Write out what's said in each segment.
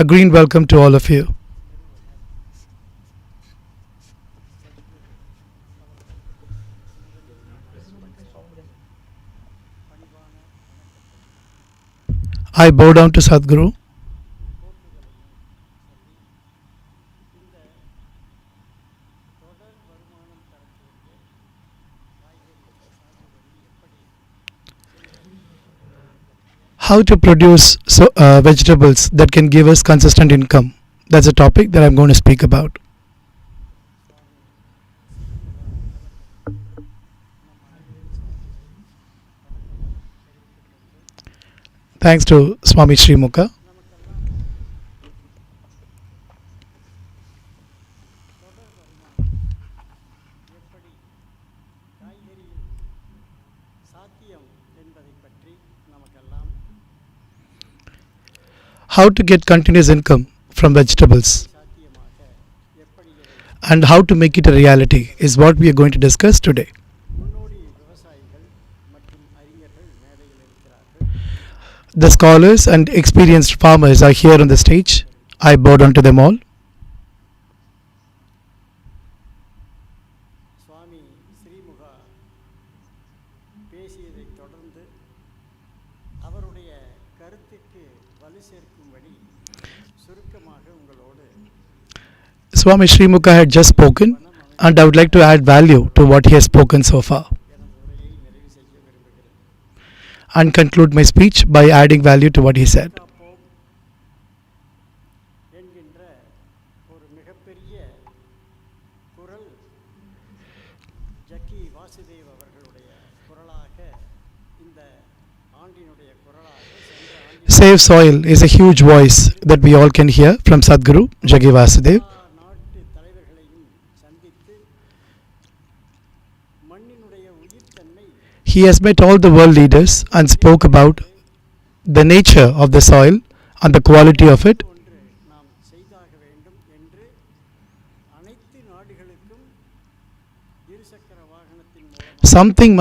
A green welcome to all of you. I bow down to Sadhguru. How to produce vegetables that can give us consistent income. That's a topic that I'm going to speak about. Thanks to Swami Srimukha. How to get continuous income from vegetables and how to make it a reality is what we are going to discuss today. The scholars and experienced farmers are here on the stage. I bow down to them all. சுவாமி ஸ்ரீமுகா பேசியதை தொடர்ந்து அவருடைய கருத்துக்கு வலு சேர்க்கும்படி சுருக்கமாக உங்களோடு Swami Srimukha had just spoken, and I would like to add value to what he has spoken so far எனது உரையை நிறைவு செய்ய விரும்புகிறேன். and conclude my speech by adding value to what he said. காப்போம் என்கின்ற ஒரு மிகப்பெரிய குரல் ஜக்கி வாசுதேவ் அவர்களுடைய குரலாக இந்த ஆண்டினுடைய குரலாக சென்ற ஆண்டின் Save soil is a huge voice that we all can hear from Sadhguru Jagi Vasudev. நாட்டு தலைவர்களையும் சந்தித்து மண்ணினுடைய உயிர்த்தன்மை He has met all the world leaders and spoke about the nature of the soil and the quality of it. ஒன்று நாம் செய்தாக வேண்டும் என்று அனைத்து நாடுகளுக்கும் இருசக்கர வாகனத்தின் மூலம் Something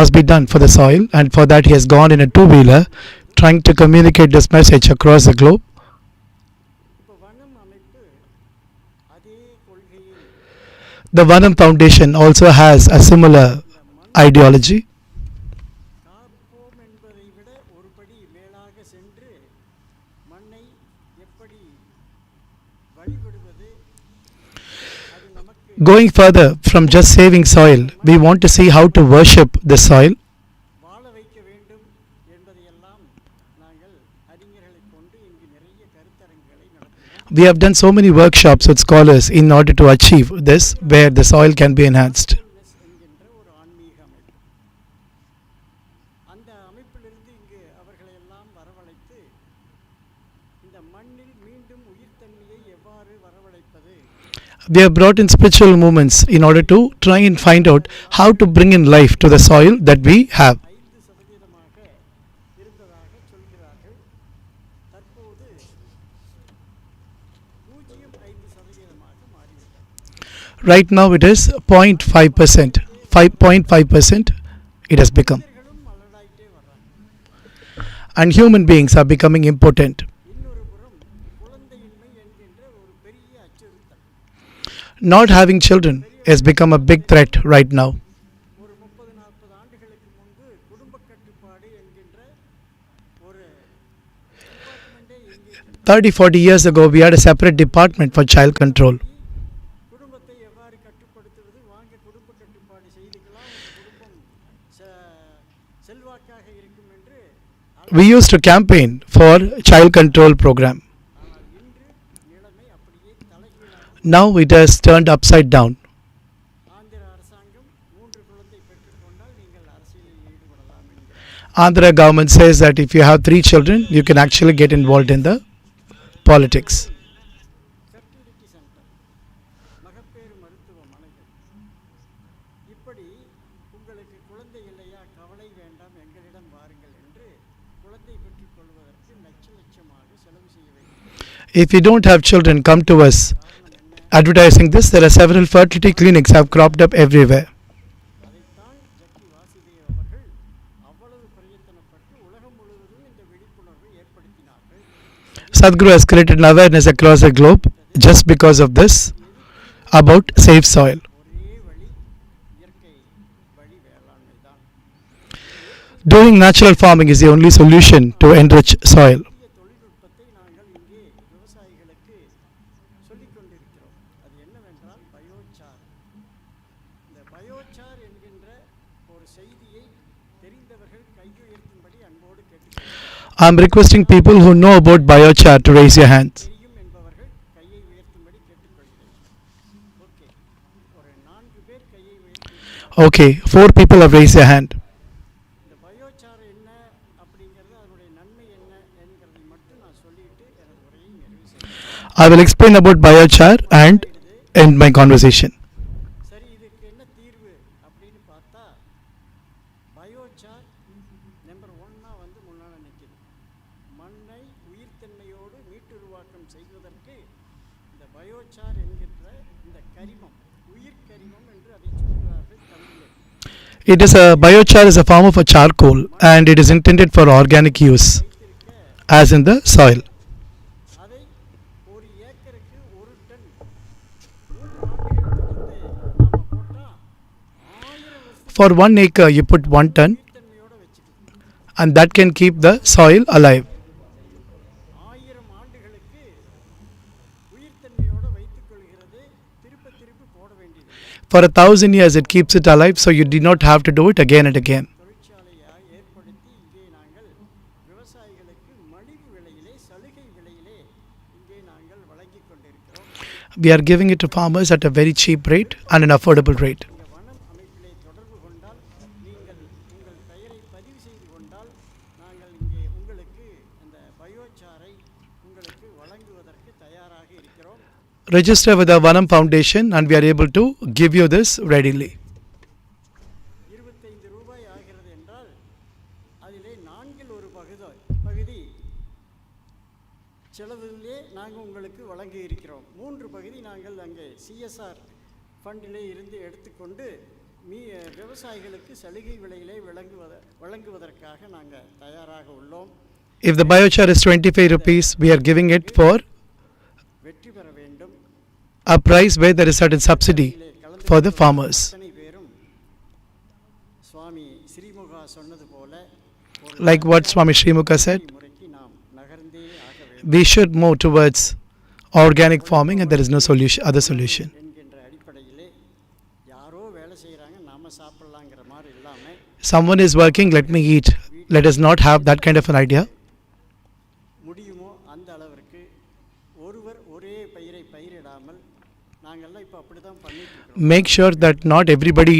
must be done for the soil, and for that he has gone in a two-wheeler trying to communicate this message across the globe. இப்போ வனம் அமைப்பு அதே கொள்கையை The Vanam Foundation also has a similar ideology. காப்போம் என்பதை விட ஒரு படி மேலாக சென்று மண்ணை எப்படி வழிபடுவது அது நமக்கு Going further from just saving soil, we want to see how to worship the soil. வாழ வைக்க வேண்டும் என்பதையெல்லாம் நாங்கள் அறிஞர்களை கொண்டு இங்கு நிறைய கருத்தரங்குகளை நடத்தினோம். We have done so many workshops with scholars in order to achieve this, where the soil can be enhanced. என்கின்ற ஒரு ஆன்மீக அமைப்பு. அந்த அமைப்பிலிருந்து இங்கு அவர்களை எல்லாம் வரவழைத்து இந்த மண்ணில் மீண்டும் உயிர்த்தன்மையை எவ்வாறு வரவழைப்பது They have brought in spiritual movements in order to try and find out how to bring in life to the soil that we have. 5% இருந்ததாக சொல்கிறார்கள். தற்போது 0.5% மாறிவிட்டது. Right now it is 0.5%. 5.5% it has become. மனிதர்களும் மலடாயிட்டே வர்றாங்க. And human beings are becoming important. இன்னொரு புறம் குழந்தையின்மை என்கின்ற ஒரு பெரிய அச்சுறுத்தல். Not having children has become a big threat right now. ஒரு 30-40 ஆண்டுகளுக்கு முன்பு குடும்ப கட்டுப்பாடு என்கின்ற ஒரு டிபார்ட்மெண்ட்டே இங்கே 30-40 years ago we had a separate department for child control. குடும்பத்தை எவ்வாறு கட்டுப்படுத்துவது வாங்க குடும்ப கட்டுப்பாடு செய்துக்கலாம் உங்க குடும்பம் செல்வாக்காக இருக்கும் என்று We used to campaign for child control program. ஆனால் இன்று நிலைமை அப்படியே தலைகீழாக Now it has turned upside down. Andhra அரசாங்கம் 3 குழந்தை பெற்றுக்கொண்டால் நீங்கள் அரசியலில் ஈடுபடலாம் என்கிறார். Andhra government says that if you have 3 children, you can actually get involved in the politics. Fertility centre மகப்பேறு மருத்துவமனைகள் இப்படி உங்களுக்கு குழந்தை இல்லையா கவலை வேண்டாம் எங்களிடம் வாருங்கள் என்று குழந்தை பெற்றுக் கொள்வதற்கு லட்சமாக செலவு செய்ய வேண்டும். If you don't have children, come to us. Advertising this, there are several fertility clinics have cropped up everywhere. அதைத்தான் ஜக்கி வாசுதேவ் அவர்கள் அவ்வளவு பிரயத்தனப்பட்டு உலகம் முழுவதும் இந்த விழிப்புணர்வை ஏற்படுத்தினார்கள். Sadhguru has created an awareness across the globe just because of this about safe soil. ஒரே வழி இயற்கை வழி வேளாண்மை தான். Doing natural farming is the only solution to enrich soil. புதிய தொழில்நுட்பத்தை நாங்கள் இங்கே விவசாயிகளுக்கு சொல்லிக் கொண்டிருக்கிறோம். அது என்னவென்றால் பயோசார். இந்த பயோசார் என்கின்ற ஒரு செய்தியை தெரிந்தவர்கள் கையுயர்த்தும்படி அன்போடு கேட்டுக்கொள்கிறோம். I am requesting people who know about biochar to raise your hands. தெரியும் என்பவர்கள் கையை உயர்த்தும்படி கேட்டுக்கொள்கிறேன். ஓகே, ஒரு 4 பேர் கையை உயர்த்தி Okay, 4 people have raised their hand. இந்த பயோசார் என்ன அப்படிங்கிறது அதனுடைய நன்மை என்ன என்கிறதை மட்டும் நான் சொல்லிட்டு எனது உரையை நிறைவு செய்கிறேன். I will explain about biochar and end my conversation. சரி, இதுக்கு என்ன தீர்வு அப்படின்னு பார்த்தா பயோசார் நம்பர் 1 வந்து முன்னால நிற்குது. மண்ணை உயிர்த்தன்மையோடு மீட்டுருவாக்கம் செய்வதற்கு இந்த பயோசார் என்கின்ற இந்த கரிமம் உயிர் கரிமம் என்று அதை சொல்கிறார்கள் தமிழில். It is a biochar is a form of a charcoal and it is intended for organic use வைத்திருக்க as in the soil. அதை ஒரு ஏக்கருக்கு 1 டன் 3 ஆண்டுகள் தொடர்ந்து நாம போட்டா 1000 வருஷம் For 1 acre you put 1 ton உயிர்த்தன்மையோட வச்சுக்கலாம். and that can keep the soil alive. 1000 ஆண்டுகளுக்கு உயிர்த்தன்மையோட வைத்துக் கொள்கிறது. திருப்ப போட வேண்டியது. For 1,000 years it keeps it alive, so you do not have to do it again and again. தொழிற்சாலையாக ஏற்படுத்தி இங்கே நாங்கள் விவசாயிகளுக்கு மலிவு விலையிலே சலுகை விலையிலே இங்கே நாங்கள் வழங்கிக் கொண்டிருக்கிறோம். We are giving it to farmers at a very cheap rate and an affordable rate. இங்கே வனம் அமைப்பிலே தொடர்பு கொண்டால் நீங்கள் உங்கள் பெயரை பதிவு செய்து கொண்டால் நாங்கள் இங்கே உங்களுக்கு அந்த பயோசாரை உங்களுக்கு வழங்குவதற்கு தயாராக இருக்கிறோம். Register with the Vanam Foundation and we are able to give you this readily. 25 ரூபாய் ஆகிறது என்றால் அதிலே 4இல் ஒரு பகுதி செலவிலே நாங்கள் உங்களுக்கு வழங்கி இருக்கிறோம். 3 பகுதி நாங்கள் அங்கே சிஎஸ்ஆர் ஃபண்டிலே இருந்து எடுத்துக்கொண்டு விவசாயிகளுக்கு சலுகை விலையிலே வழங்குவதற்காக நாங்கள் தயாராக உள்ளோம். If the biochar is 25 rupees, we are giving it for வெற்றி பெற வேண்டும். a price where there is certain subsidy for the farmers. அத்தனை பேரும் சுவாமி ஸ்ரீமுகா சொன்னது போல Like what Swami Srimukha said, முறைக்கு நாம் நகர்ந்தே ஆக வேண்டும் we should move towards organic farming and there is no other solution. என்கின்ற அடிப்படையிலே யாரோ வேலை செய்கிறாங்க நாம சாப்பிடலாங்கிற மாதிரி இல்லாமல் Someone is working, let me eat. Let us not have that kind of an idea. முடியுமோ அந்த அளவிற்கு ஒருவர் ஒரே பயிரை பயிரிடாமல் நாங்கள்லாம் இப்போ அப்படி தான் பண்ணிட்டு இருக்கிறோம். Make sure that not everybody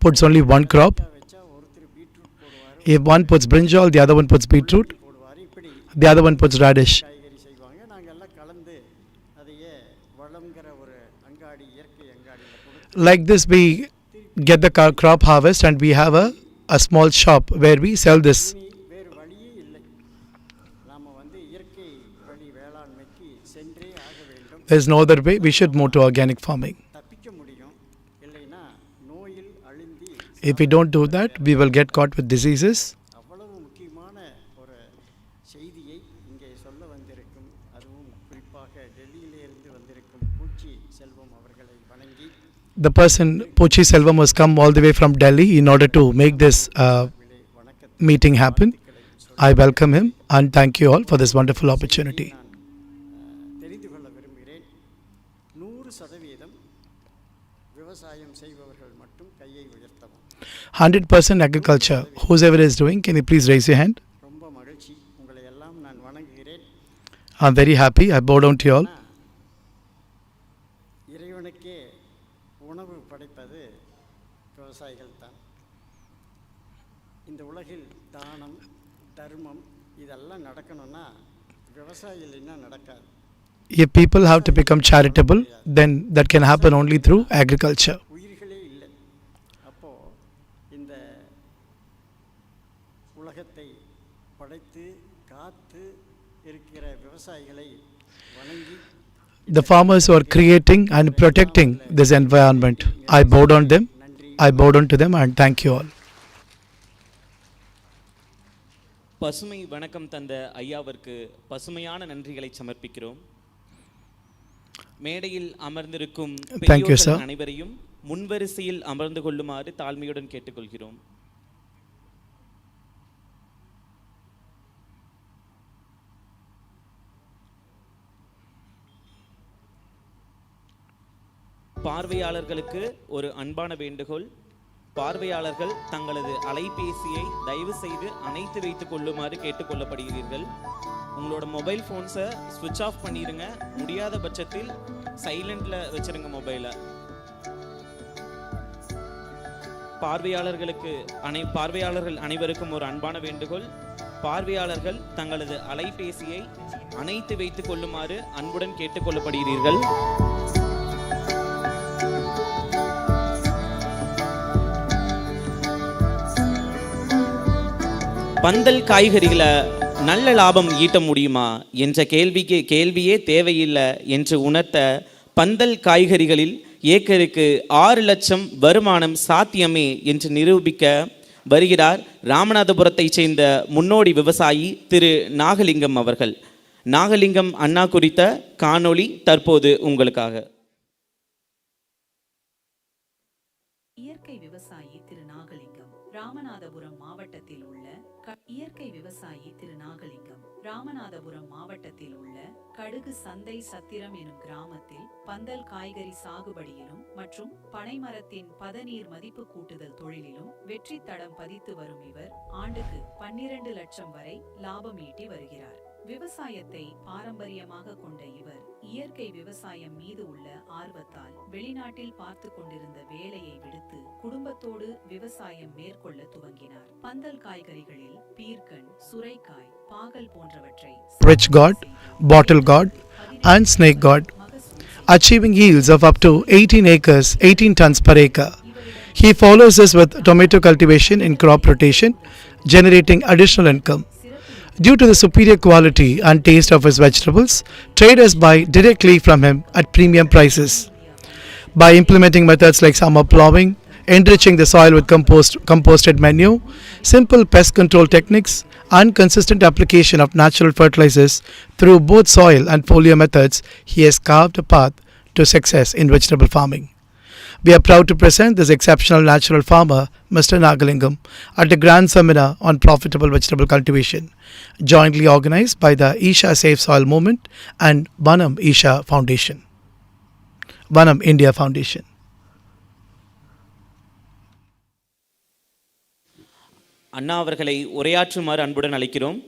puts only one crop. வச்சா ஒருத்தர் பீட்ரூட் போடுவார், If one puts brinjal, the other one puts beetroot, போடுவார், இப்படி the other one puts radish. காய்கறி செய்வாங்க. நாங்கள்லாம் கலந்து அதையே வளம்ங்கிற ஒரு அங்காடி இயற்கை அங்காடியில் கொடுத்து Like this, we get the crop harvest and we have a small shop where we sell this. இனி வேறு வழியே இல்லை. நாம் வந்து இயற்கை வழி வேளாண்மைக்கு சென்றே ஆக வேண்டும். There is no other way. We should move to organic farming. தப்பிக்க முடியும். இல்லைன்னா நோயில் அழுந்தி If we don't do that, we will get caught with diseases. அவ்வளவு முக்கியமான ஒரு செய்தியை இங்கே சொல்ல வந்திருக்கும், அதுவும் குறிப்பாக டெல்லியிலிருந்து வந்திருக்கும் பூச்சி செல்வம் அவர்களை வணங்கி The person, Poochi Selvam, has come all the way from Delhi in order to make this வணக்கத்தை meeting happen. I welcome him and thank you all for this wonderful opportunity. நான் தெரிந்து கொள்ள விரும்புகிறேன். 100% விவசாயம் செய்பவர்கள் மட்டும் கையை உயர்த்தவும். 100% agriculture. Whoever is doing, can you please raise your hand? ரொம்ப மகிழ்ச்சி. உங்களை எல்லாம் நான் வணங்குகிறேன். I'm very happy. I bow down to you all. இறைவனுக்கே உணவு படைப்பது விவசாயிகள் தான். இந்த உலகில் தானம் தர்மம் இதெல்லாம் நடக்கணும்னா விவசாயிகள் என்ன நடக்காது. If people have to become charitable, then that can happen only through agriculture. உயிர்களே இல்லை. அப்போ இந்த உலகத்தை படைத்து காத்து இருக்கிற விவசாயிகளை வணங்கி The farmers who are creating and protecting this environment, I bow down them. I bow down to them and thank you all. பசுமை வணக்கம் தந்த ஐயாவிற்கு பசுமையான நன்றிகளை சமர்ப்பிக்கிறோம். மேடையில் அமர்ந்திருக்கும் பெரியோர்கள் அனைவரையும் முன்வரிசையில் அமர்ந்து கொள்ளுமாறு தாழ்மையுடன் கேட்டுக்கொள்கிறோம். பார்வையாளர்களுக்கு ஒரு அன்பான வேண்டுகோள். பார்வையாளர்கள் தங்களது அலைபேசியை தயவு செய்து அணைத்து வைத்துக் கொள்ளுமாறு கேட்டுக்கொள்ளப்படுகிறீர்கள். உங்களோட மொபைல் ஃபோன்ஸை ஸ்விட்ச் ஆஃப் பண்ணிடுங்க. முடியாத பட்சத்தில் சைலண்டில் வச்சுருங்க மொபைலை. பார்வையாளர்கள் அனைவருக்கும் ஒரு அன்பான வேண்டுகோள். பார்வையாளர்கள் தங்களது அலைபேசியை அணைத்து வைத்துக் கொள்ளுமாறு அன்புடன் கேட்டுக்கொள்ளப்படுகிறீர்கள். பந்தல் காய்கறிகளை நல்ல லாபம் ஈட்ட முடியுமா என்ற கேள்வியே தேவையில்லை என்று உணர்த்த பந்தல் காய்கறிகளில் ஏக்கருக்கு 6 லட்சம் வருமானம் சாத்தியமே என்று நிரூபிக்க வருகிறார் ராமநாதபுரத்தைச் சேர்ந்த முன்னோடி விவசாயி திரு நாகலிங்கம் அவர்கள். நாகலிங்கம் அண்ணா குறித்த காணொளி தற்போது உங்களுக்காக. இயற்கை விவசாயி திரு நாகலிங்கம் ராமநாதபுரம் மாவட்டத்தில் உள்ள கடுகு சந்தை சத்திரம் எனும் கிராமத்தில் பந்தல் காய்கறி சாகுபடியிலும் மற்றும் பனைமரத்தின் பதநீர் மதிப்பு கூட்டுதல் தொழிலிலும் வெற்றி தடம் பதித்து வரும் இவர் ஆண்டுக்கு 12 லட்சம் வரை லாபம் ஈட்டி வருகிறார். விவசாயத்தை பாரம்பரியமாக கொண்ட இவர் இயற்கை விவசாயம் மீது உள்ள ஆர்வத்தால் வெளிநாட்டில் பார்த்து கொண்டிருந்த வேலையை விடுத்து குடும்பத்தோடு விவசாயம் மேற்கொள்ள துவங்கினார். பந்தல் காய்கறிகளில் பீர்க்கன், சுரைக்காய், பாகல் போன்றவற்றை rich god, bottle god and snake god, achieving yields of up to 18 tons per acre. He follows this with tomato cultivation in crop rotation, generating additional income. Due to the superior quality and taste of his vegetables, traders buy directly from him at premium prices. By implementing methods like summer plowing, enriching the soil with composted manure, simple pest control techniques, and consistent application of natural fertilizers through both soil and foliar methods, he has carved a path to success in vegetable farming. We are proud to present this exceptional natural farmer, Mr. Nagalingam, at a grand seminar on profitable vegetable cultivation, jointly organized by the Isha Safe Soil Movement and Vanam India Foundation. அண்ணா அவர்களை உரையாற்றுமாறு அன்புடன் அழைக்கிறோம்.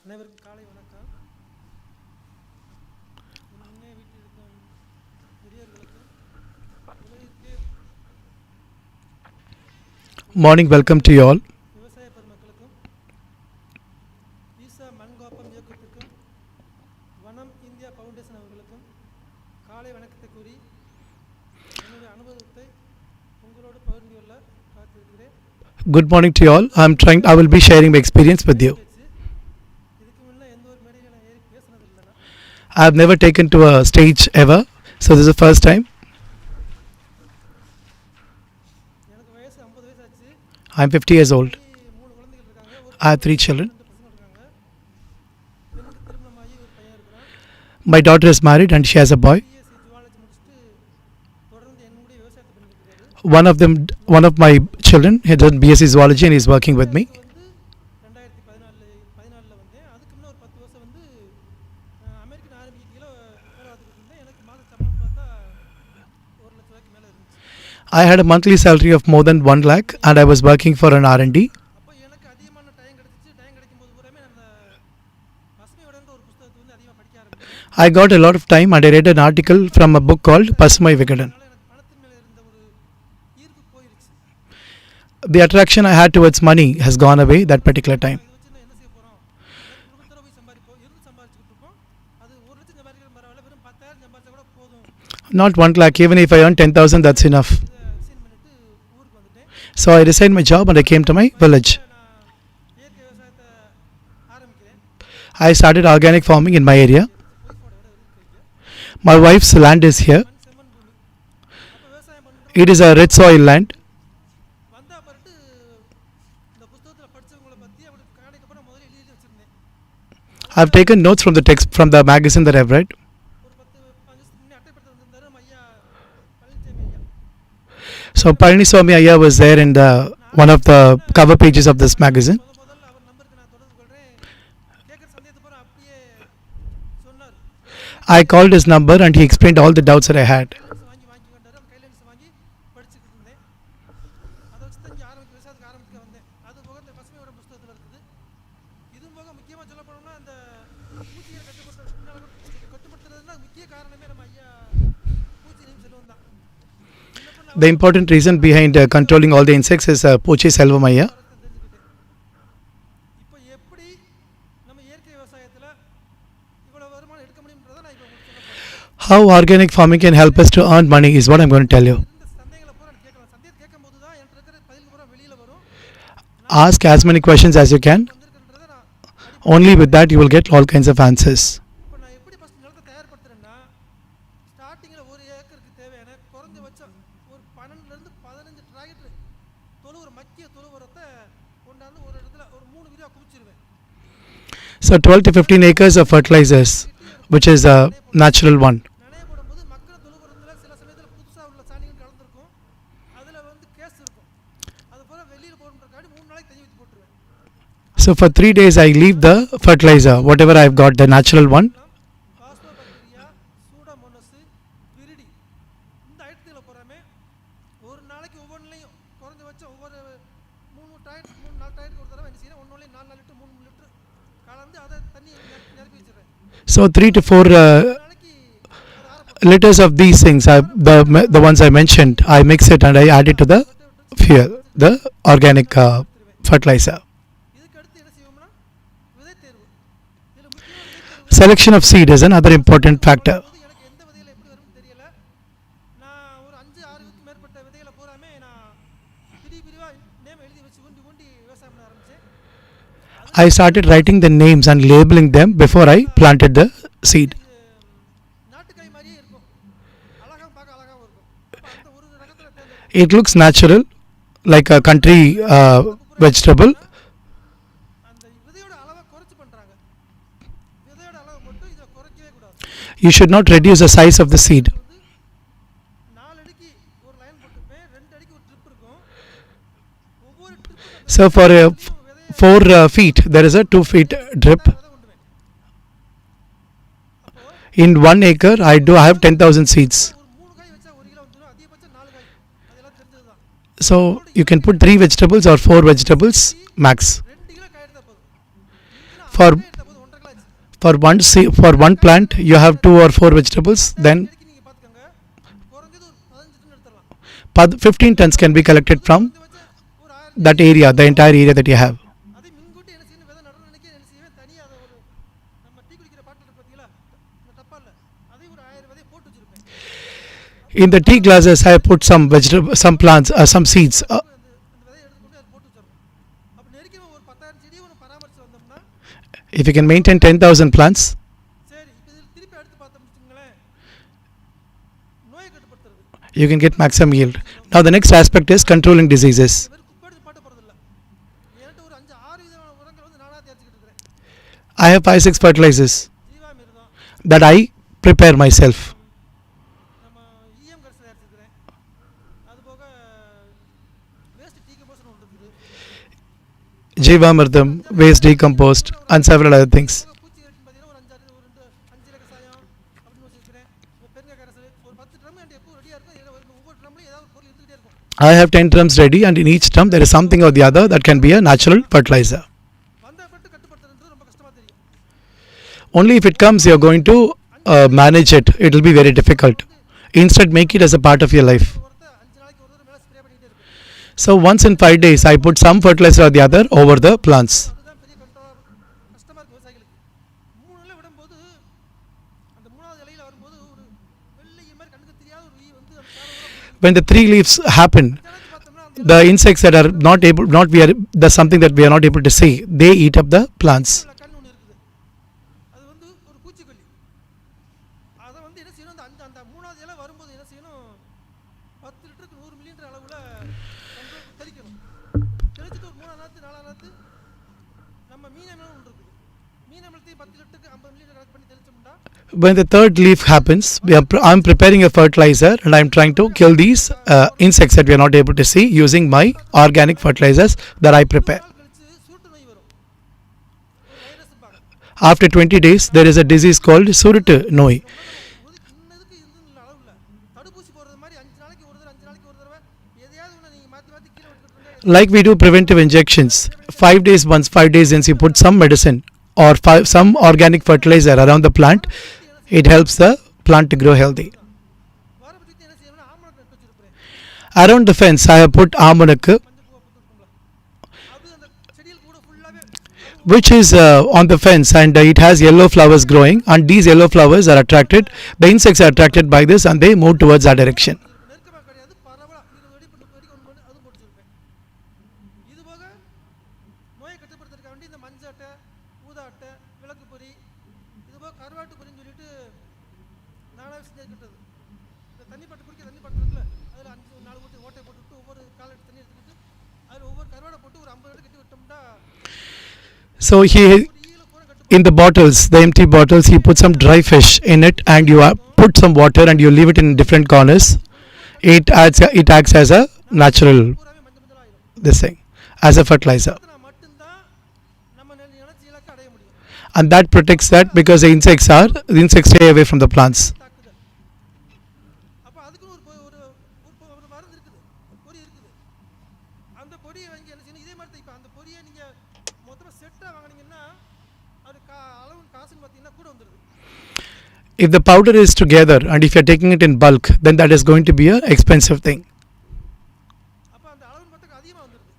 அனைவருக்கும் காலை வணக்கம். முன்னே வீட்டில் இருக்கும் பெரியவர்களுக்கு உலகிற்கே Morning, welcome to you all. விவசாய பெருமக்களுக்கும் ஈசா மண்காப்பம் இயக்கத்திற்கும் வனம் இந்தியா ஃபவுண்டேஷன் அவர்களுக்கும் காலை வணக்கத்தை கூறி என்னுடைய அனுபவத்தை உங்களோடு பகிர்ந்து கொள்ள காத்திருக்கிறேன். Good morning to you all. I will be sharing my experience with you. I have never taken to a stage ever, so this is the first time. I am 50 years old. I have 3 children. My daughter is married and she has a boy. One of my children, he does BSc Zoology and he is working with me. I had a monthly salary of more than 1 lakh and I was working for an R&D. I got a lot of time and I read an article from a book called Pasumai Vigadan. The attraction I had towards money has gone away that particular time. Not 1 lakh, even if I earn 10,000, that's enough. இதை resign பண்ணிவிட்டு ஊருக்கு வந்துட்டேன். So I resigned my job and I came to my village. நான் இயற்கை விவசாயத்தை ஆரம்பிக்கிறேன். I started organic farming in my area. ஒய்ஃபோட இடம் இருக்கு இங்கே. My wife's land is here. செம்மண் பூமி. அப்போ விவசாயம் பண்ணுறோம். It is a red soil land. வந்தா பரட்டு இந்த புத்தகத்தில் படித்தவங்களை பற்றி அவங்களுக்கு காணிக்கு அப்புறம் முதல்ல எழுதி வச்சுருந்தேன். I've taken notes from the text from the magazine that I've read. ஒரு 10-15 முன்னே அட்டைப்படுத்த வந்திருந்தாரு நம்ம ஐயா பழனிசாமி ஐயா. So Palaniswamy Ayya was there in the one of the cover pages of this magazine. முதல்ல அவர் நம்பருக்கு நான் தொடர்பு கொள்கிறேன். கேட்குற சந்தேகத்தை பூரா அப்படியே சொன்னார். I called his number and he explained all the doubts that I had. வாங்கி கொண்டாரு. அந்த கைலன்ஸ் வாங்கி படிச்சுக்கிட்டு இருந்தேன். அதை வச்சு தான் இங்கே விவசாயத்துக்கு ஆரம்பிக்க வந்தேன். அது போக இந்த பசுமையோட புஸ்தகத்தில் இருக்குது. இதுவும் போக முக்கியமாக சொல்ல போனோம்னா அந்த பூச்சிகளை கட்டுப்படுத்துறதுனா முக்கிய காரணமே நம்ம ஐயா பூச்சியும் செல்வம் தான். The important reason behind controlling all the insects is Poochi Selvam Ayya. தெரிஞ்சுக்கிட்டேன். இப்போ எப்படி நம்ம இயற்கை விவசாயத்தில் இவ்வளோ வருமானம் எடுக்க முடியுன்றதை நான் இப்போ உங்களுக்கு சொல்ல போகிறேன். How organic farming can help us to earn money is what I'm going to tell you. இந்த சந்தேகங்களை பூரா கேட்கலாம். சந்தேகம் கேட்கும்போது தான் என்கிட்ட இருக்கிற பதில் பூரா வெளியில் வரும். Ask as many questions as you can. வந்திருக்கிறன்றதை நான் Only with that you will get all kinds of answers. இப்போ நான் எப்படி ஃபஸ்ட் நிலத்தை தயார்படுத்துறேன்னா ஸ்டார்டிங்கில் 1 ஏக்கருக்கு தேவையான குறைஞ்சபட்சம் ஒரு 12லேருந்து 15 டிராக்டர் தொழு மக்கிய தொழு உரத்தை கொண்டாந்து ஒரு இடத்துல ஒரு 3 video குவிச்சிருவேன். So 12 to 15 acres of fertilizers, which is a natural one. நனைய போடும்போது மக்கிற தொழு உரத்தில் சில சமயத்தில் புதுசாக உள்ள சாணிகள் கலந்துருக்கும். அதில் வந்து கேஸ் இருக்கும். அது போல் வெளியில் போடுறதுக்காண்டி 3 நாளைக்கு தண்ணி ஊற்றி போட்டுருவேன். So for 3 days I leave the fertilizer, whatever I've got, the natural one. Phospho bacteria, Pseudomonas, pretty இந்த ஐட்டத்தில் போகிறாமே ஒரு நாளைக்கு ஒவ்வொன்றுலையும் குறைஞ்சபட்சம் ஒவ்வொரு 3 டயருக்கு 4 டயருக்கு ஒரு தடவை என்ன செய்யணும், ஒன்றுலையும் 4 லிட்டர் 3 லிட்டர் கலந்து அதை தண்ணி நிரப்பி வச்சிடுறேன். So 3 to 4 நாளைக்கு ஒரு ஆரம்பம் liters of these things, the ones I mentioned, I mix it and I add it to the fuel, the organic fertilizer. இதுக்கு அடுத்து என்ன செய்வோம்னா விதை தேர்வு. இதில் முக்கியமாக விதை தேர்வு Selection of seed is another important factor. போது எனக்கு எந்த விதையில் எப்படி வரும்னு தெரியல. நான் ஒரு 5-6க்கு மேற்பட்ட விதைகளை பூராமே நான் பிரிவாக நேம் எழுதி வச்சு ஊண்டி விவசாயம் பண்ண ஆரம்பித்தேன். I started writing the names and labeling them before I planted the seed. நாட்டுக்காய் மாதிரியே இருக்கும். பார்க்க அழகாகவும் இருக்கும். அப்போ அந்த ஒரு ரகத்தில் தேர்ந்தெடுத்து It looks natural, like a country vegetable. அந்த விதையோட அளவை குறைச்சி பண்ணுறாங்க. விதையோட அளவை மட்டும் இதை குறைக்கவே கூடாது. You should not reduce the size of the seed. வந்து 4 அடிக்கு ஒரு லைன் போட்டுப்பேன். 2 அடிக்கு ஒரு ட்ரிப் இருக்கும். ஒவ்வொரு ட்ரிப்புக்கு So for 4 feet, there is a 2 feet drip. விதை கொண்டுவேன். அப்போது In 1 acre, I have 10,000 seeds. ஒரு 3 காய் வச்சா 1 கிலோ வந்துடும். அதிகபட்சம் 4 காய். அதெல்லாம் தெரிஞ்சது தான். So you can put 3 vegetables or 4 vegetables max. 2 kilo காய் எடுத்தால் போதும். மிஞ்சினா For 6 காய் எடுத்தால் போதும். 1.5 கிலோ ஆச்சு. for one plant, you have 2 or 4 vegetables. Then அடிக்கு நீங்கள் பார்த்துக்கோங்க. குறைஞ்சது ஒரு 15 டன் எடுத்துடலாம். 15 tons can be collected from குறைஞ்சபட்சம் ஒரு 1000 that area, the entire area that you have. அதை முன்கூட்டி என்ன செய்யணும், விதை நடன நினைக்க என்ன செய்வேன், தனியாக அதை ஒரு நம்ம டீ குடிக்கிற பாட்டில் பார்த்தீங்களா இந்த டப்பாவில் அதையும் ஒரு 1000 விதையை போட்டு வச்சுருப்பேன். In the tea glasses, I put some plants, some seeds. அந்த விதையை எடுத்து கொண்டு அதை போட்டு வச்சிடணும். அப்போ நெருக்கமாக ஒரு 10,000 செடியை ஒன்று பராமரித்து வந்தோம்னா If you can maintain 10,000 plants, சரி. இப்போ இதில் திருப்பி அடுத்து பார்த்தோம்னு வச்சுங்களேன், நோயை கட்டுப்படுத்துறது. you can get maximum yield. Now the next aspect is controlling diseases. வெறும் குப்பை எடுத்து பாட்ட போகிறதில்ல. என்கிட்ட ஒரு 5-6 விதமான உரங்கள் வந்து நானாக தயாரிச்சுக்கிட்டு இருக்கிறேன். I have 5-6 fertilizers ஜீவாமிர்தம், that I prepare myself. நம்ம ஈயம் கரைசல் தயாரிச்சுக்கிறேன். அதுபோக வேஸ்ட் டீகம்போஸ்னு ஒன்று இருக்குது. Jivamardam, waste decomposed, and several other things. அதுபோக பூச்சி இருக்குன்னு பார்த்தீங்கன்னா ஒரு 5 இலக்க சாயம் அப்படின்னு வச்சுருக்கிறேன். பெருங்காய கரைசல் ஒரு 10 ட்ரம் என்கிட்ட எப்பவும் ரெடியாக இருக்கும். இதில் ஒவ்வொரு ட்ரம்லையும் ஏதாவது ஒரு பொருள் இருந்துகிட்டே இருக்கும். I have 10 drums ready, and in each drum there is something or the other that can be a natural fertilizer. வந்த பட்டு கட்டுப்படுத்துறது ரொம்ப கஷ்டமாக தெரியும். Only if it comes, you are going to manage it. It will be very difficult. Instead, make it as a part of your life. ஒருத்த 5 நாளைக்கு ஒரு தடவை மேலே ஸ்ப்ரே பண்ணிக்கிட்டே இருக்கும். So once in 5 days, I put some fertilizer or the other over the plants. அதுதான் பெரிய கஷ்டமாக இருக்குது விவசாயிகளுக்கு. 3 நாளில் விடும்போது அந்த 3வது இலையில் வரும்போது ஒரு வெள்ளை மாதிரி கண்ணுக்கு when the three leaves happen, the insects that are not able, not we are, that's something that we are not able to see, they eat up the plants. கண் ஒன்று இருக்குது, அது வந்து ஒரு பூச்சிக்கொல்லி. அதை வந்து என்ன செய்யணும், அந்த அந்த மூணாவது இலை வரும்போது என்ன செய்யணும், 10 லிட்டருக்கு 100 மில்லின்ற அளவில் தெளிக்கணும். தெளிச்சுட்டு ஒரு 3 நாற்று 4 நாற்று நம்ம மீனமிலம் ஒன்று இருக்குது, மீனமிலத்தையும் 10 லிட்டருக்கு 50 மில்லி கணக்கு பண்ணி தெளிச்சோம்னா When the third leaf happens, I'm preparing a fertilizer and I'm trying to kill these insects that we are not able to see using my organic fertilizers that I prepare. நாள் கழிச்சு சுருட்டு நோய் வரும், ஒரு வைரஸ்பாங்க. After 20 days, there is a disease called Suruttu Noi. இன்னதுக்கு இதுன்னு அளவில் தடுப்பூசி போடுறது மாதிரி 5 நாளைக்கு ஒரு தடவை 5 நாளைக்கு ஒரு தடவை எதையாவது ஒன்று நீங்கள் மாற்றி மாற்றி கீழே விட்டுக்கிட்டு Like we do preventive injections, 5 days once, 5 days once you put some medicine or some organic fertilizer around the plant, it helps the plant to grow healthy. வர பற்றி என்ன செய்யணும்னா ஆமணக்கு நட்டு வச்சிருப்பேன், Around the fence, I have put almanac, மஞ்சள் பூவை கொடுத்துருக்கோம்ல, அது அந்த செடியில் கூட ஃபுல்லாகவே which is on the fence, and it has yellow flowers growing, and these yellow flowers are attracted, the insects are attracted by this and they move towards that direction. நெருக்கமாக கிடையாது, பரவலாக 20 அடி 30 அடிக்கு ஒன்று அதுவும் போட்டு வச்சிருப்பேன். இது போக நோயை கட்டுப்படுத்துறதுக்காக வேண்டி இந்த மஞ்சள் அட்டை, ஊதா அட்டை, விளக்கு பொறி, இது போக கருவாட்டு பொறின்னு சொல்லிட்டு நானாக செஞ்சுக்கிட்டது. இந்த தண்ணி பாட்டு குடிக்க தண்ணி பாட்டு இருக்குல்ல, அதில் 4 ஊற்றி ஓட்டை போட்டுவிட்டு ஒவ்வொரு காலை எடுத்து தண்ணி எடுத்துக்கிட்டு அதில் ஒவ்வொரு கருவாடை போட்டு ஒரு 50 கட்டி விட்டோம்னா So he, ஒரு ஈல பூரா கட்டு in the bottles, the empty bottles, he put some dry fish in it and you put some water and you leave it in different corners. It acts as a natural, பூராவே மஞ்சள் மஞ்சள் ஆயிடும். this thing, as a fertilizer. நான் மட்டும்தான் நம்ம நினைச்ச இலக்கை அடைய முடியும். And that protects that because the insects stay away from the plants. தாக்குதல். அப்போ அதுக்குன்னு ஒரு ஒரு மருந்து இருக்குது, பொடி இருக்குது. அந்த பொடியை வாங்கி என்ன செய்யணும், இதே மாதிரி தான். இப்போ அந்த பொடியை நீங்கள் மொத்தமாக செட்டாக வாங்கினீங்கன்னா அது அளவு காசுன்னு பார்த்தீங்கன்னா கூட வந்துடுது. If the powder is together and if you're taking it in bulk, then that is going to be an expensive thing. அப்போ அந்த அளவுன்னு பார்த்தா அதிகமாக வந்துடுது.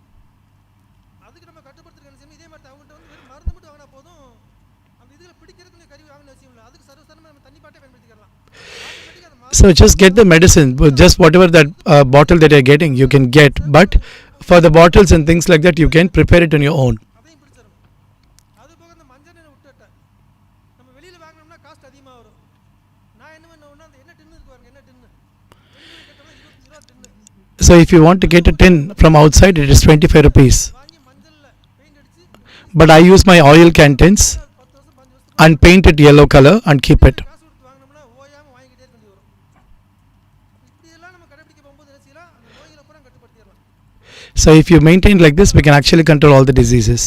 அதுக்கு நம்ம கட்டுப்படுத்துறதுக்கு என்ன செய்யணும், இதே மாதிரி அவங்கள்ட்ட வந்து வெறும் மருந்து மட்டும் வாங்கினா போதும், அந்த இதில் பிடிக்கிறதுக்கு கருவி வாங்கணும் அவசியம் இல்லை. அதுக்கு சர்வசாதாரணமாக நம்ம தண்ணி பாட்டே பயன்படுத்திக்கலாம். ஆட்டோமேட்டிக்காக அந்த So just get the medicine, just whatever that bottle that you're getting, you can get. But for the bottles and things like that, you can prepare it on your own. அதையும் பிடிச்சிடணும். அது போக இந்த மஞ்சள் எண்ணெய் விட்டுட்டேன், நம்ம வெளியில் வாங்கினோம்னா காஸ்ட் அதிகமாக வரும். நான் என்ன பண்ணுவேன்னா அந்த என்ன டின்னு இருக்கு பாருங்க, என்ன டின்னு வெளியில் கேட்டோம்னா 25 ரூபா டின்னு So if you want to get a tin from outside, it is 25 rupees. வாங்கி மஞ்சளில் பெயிண்ட் அடித்து But I use my oil can tins 10 வருஷம் 5 வருஷத்துக்கு and paint it yellow color and keep it. காசு கொடுத்து வாங்கினோம்னா ஓயாமல் வாங்கிக்கிட்டே இருக்க வேண்டி வரும். இப்படியெல்லாம் நம்ம கடைப்பிடிக்க போகும்போது என்ன செய்யலாம், அந்த நோய்களை பூரா கட்டுப்படுத்திடலாம். So if you maintain like this, we can actually control all the diseases.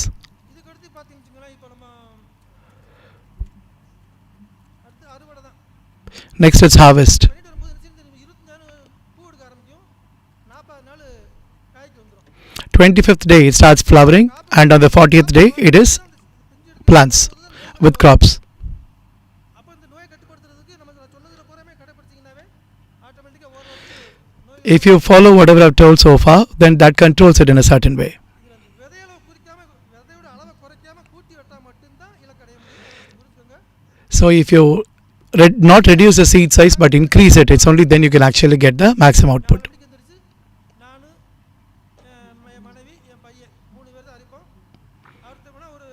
இதுக்கு அடுத்து பார்த்தீங்கன்னு வச்சுக்கோங்களேன், இப்போ நம்ம அடுத்து அறுவடை தான் Next it's harvest. பண்ணிட்டு வரும்போது என்ன செய்யணும், 25 நாள் பூ எடுக்க ஆரம்பிக்கும், 40 நாள் காய்க்கு வந்துடும். 25th day it starts flowering and on the 40th day it is plants with crops. அப்போ இந்த நோயை கட்டுப்படுத்துறதுக்கு நமக்கு நான் சொன்னதில் பூராமே கடைப்பிடிச்சிங்கனாவே ஆட்டோமேட்டிக்காக ஓரளவுக்கு நோய் If you follow whatever I've told so far, then that controls it in a certain way. இதில் அந்த விதையில குறிக்காம விதையோட அளவை குறைக்காம கூட்டி விட்டால் மட்டும்தான் இலக்கு அடைய முடியும். அதை புரிஞ்சுக்கோங்க. So if you not reduce the seed size but increase it, it's only then you can actually get the maximum output. மணிக்கு எந்திரிச்சு நான், என் மனைவி, என் பையன் 3 பேர் தான் அரைப்போம். அறுத்தோம்னா ஒரு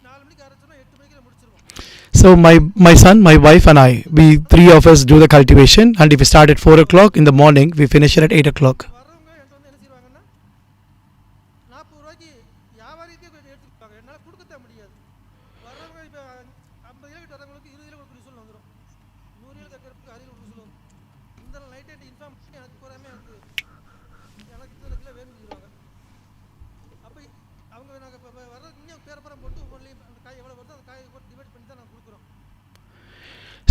4 மணிக்கு அரைச்சோம்னா 8 மணிக்கு முடிச்சிருவோம். So my son, my wife and I, we 3 of us do the cultivation, and if we start at 4 o'clock in the morning, we finish it at 8 o'clock. வர்றவங்க என்கிட்ட வந்து என்ன செய்வாங்கன்னா 40 ரூபாய்க்கு வியாபாரிக்கே எடுத்துப்பாங்க, என்னால் கொடுக்கத்தான் முடியாது. வர்றவங்க இப்போ 50 கிலோ வரவங்களுக்கு 20 கிலோ கொடுக்க சொல்ல வந்துடும், 100 கிலோ தைக்கிறதுக்கு 60 கிலோ கொடுக்க சொல்லுவாங்க. இந்த நைட்டே இன்ஃபார்ம் பண்ணி எனக்கு பூராமே எனக்கு இத்தனை கிலோ வேணும்னு சொல்லுவாங்க. அப்போ அவங்க நாங்கள் இப்போ வர்றது இன்னும் பேரப்பரம் போட்டு ஒவ்வொன்றிலையும் அந்த காய் எவ்வளோ வருதோ அந்த காயை போட்டு டிவைட் பண்ணி தான் நாங்கள் கொடுக்குறோம்.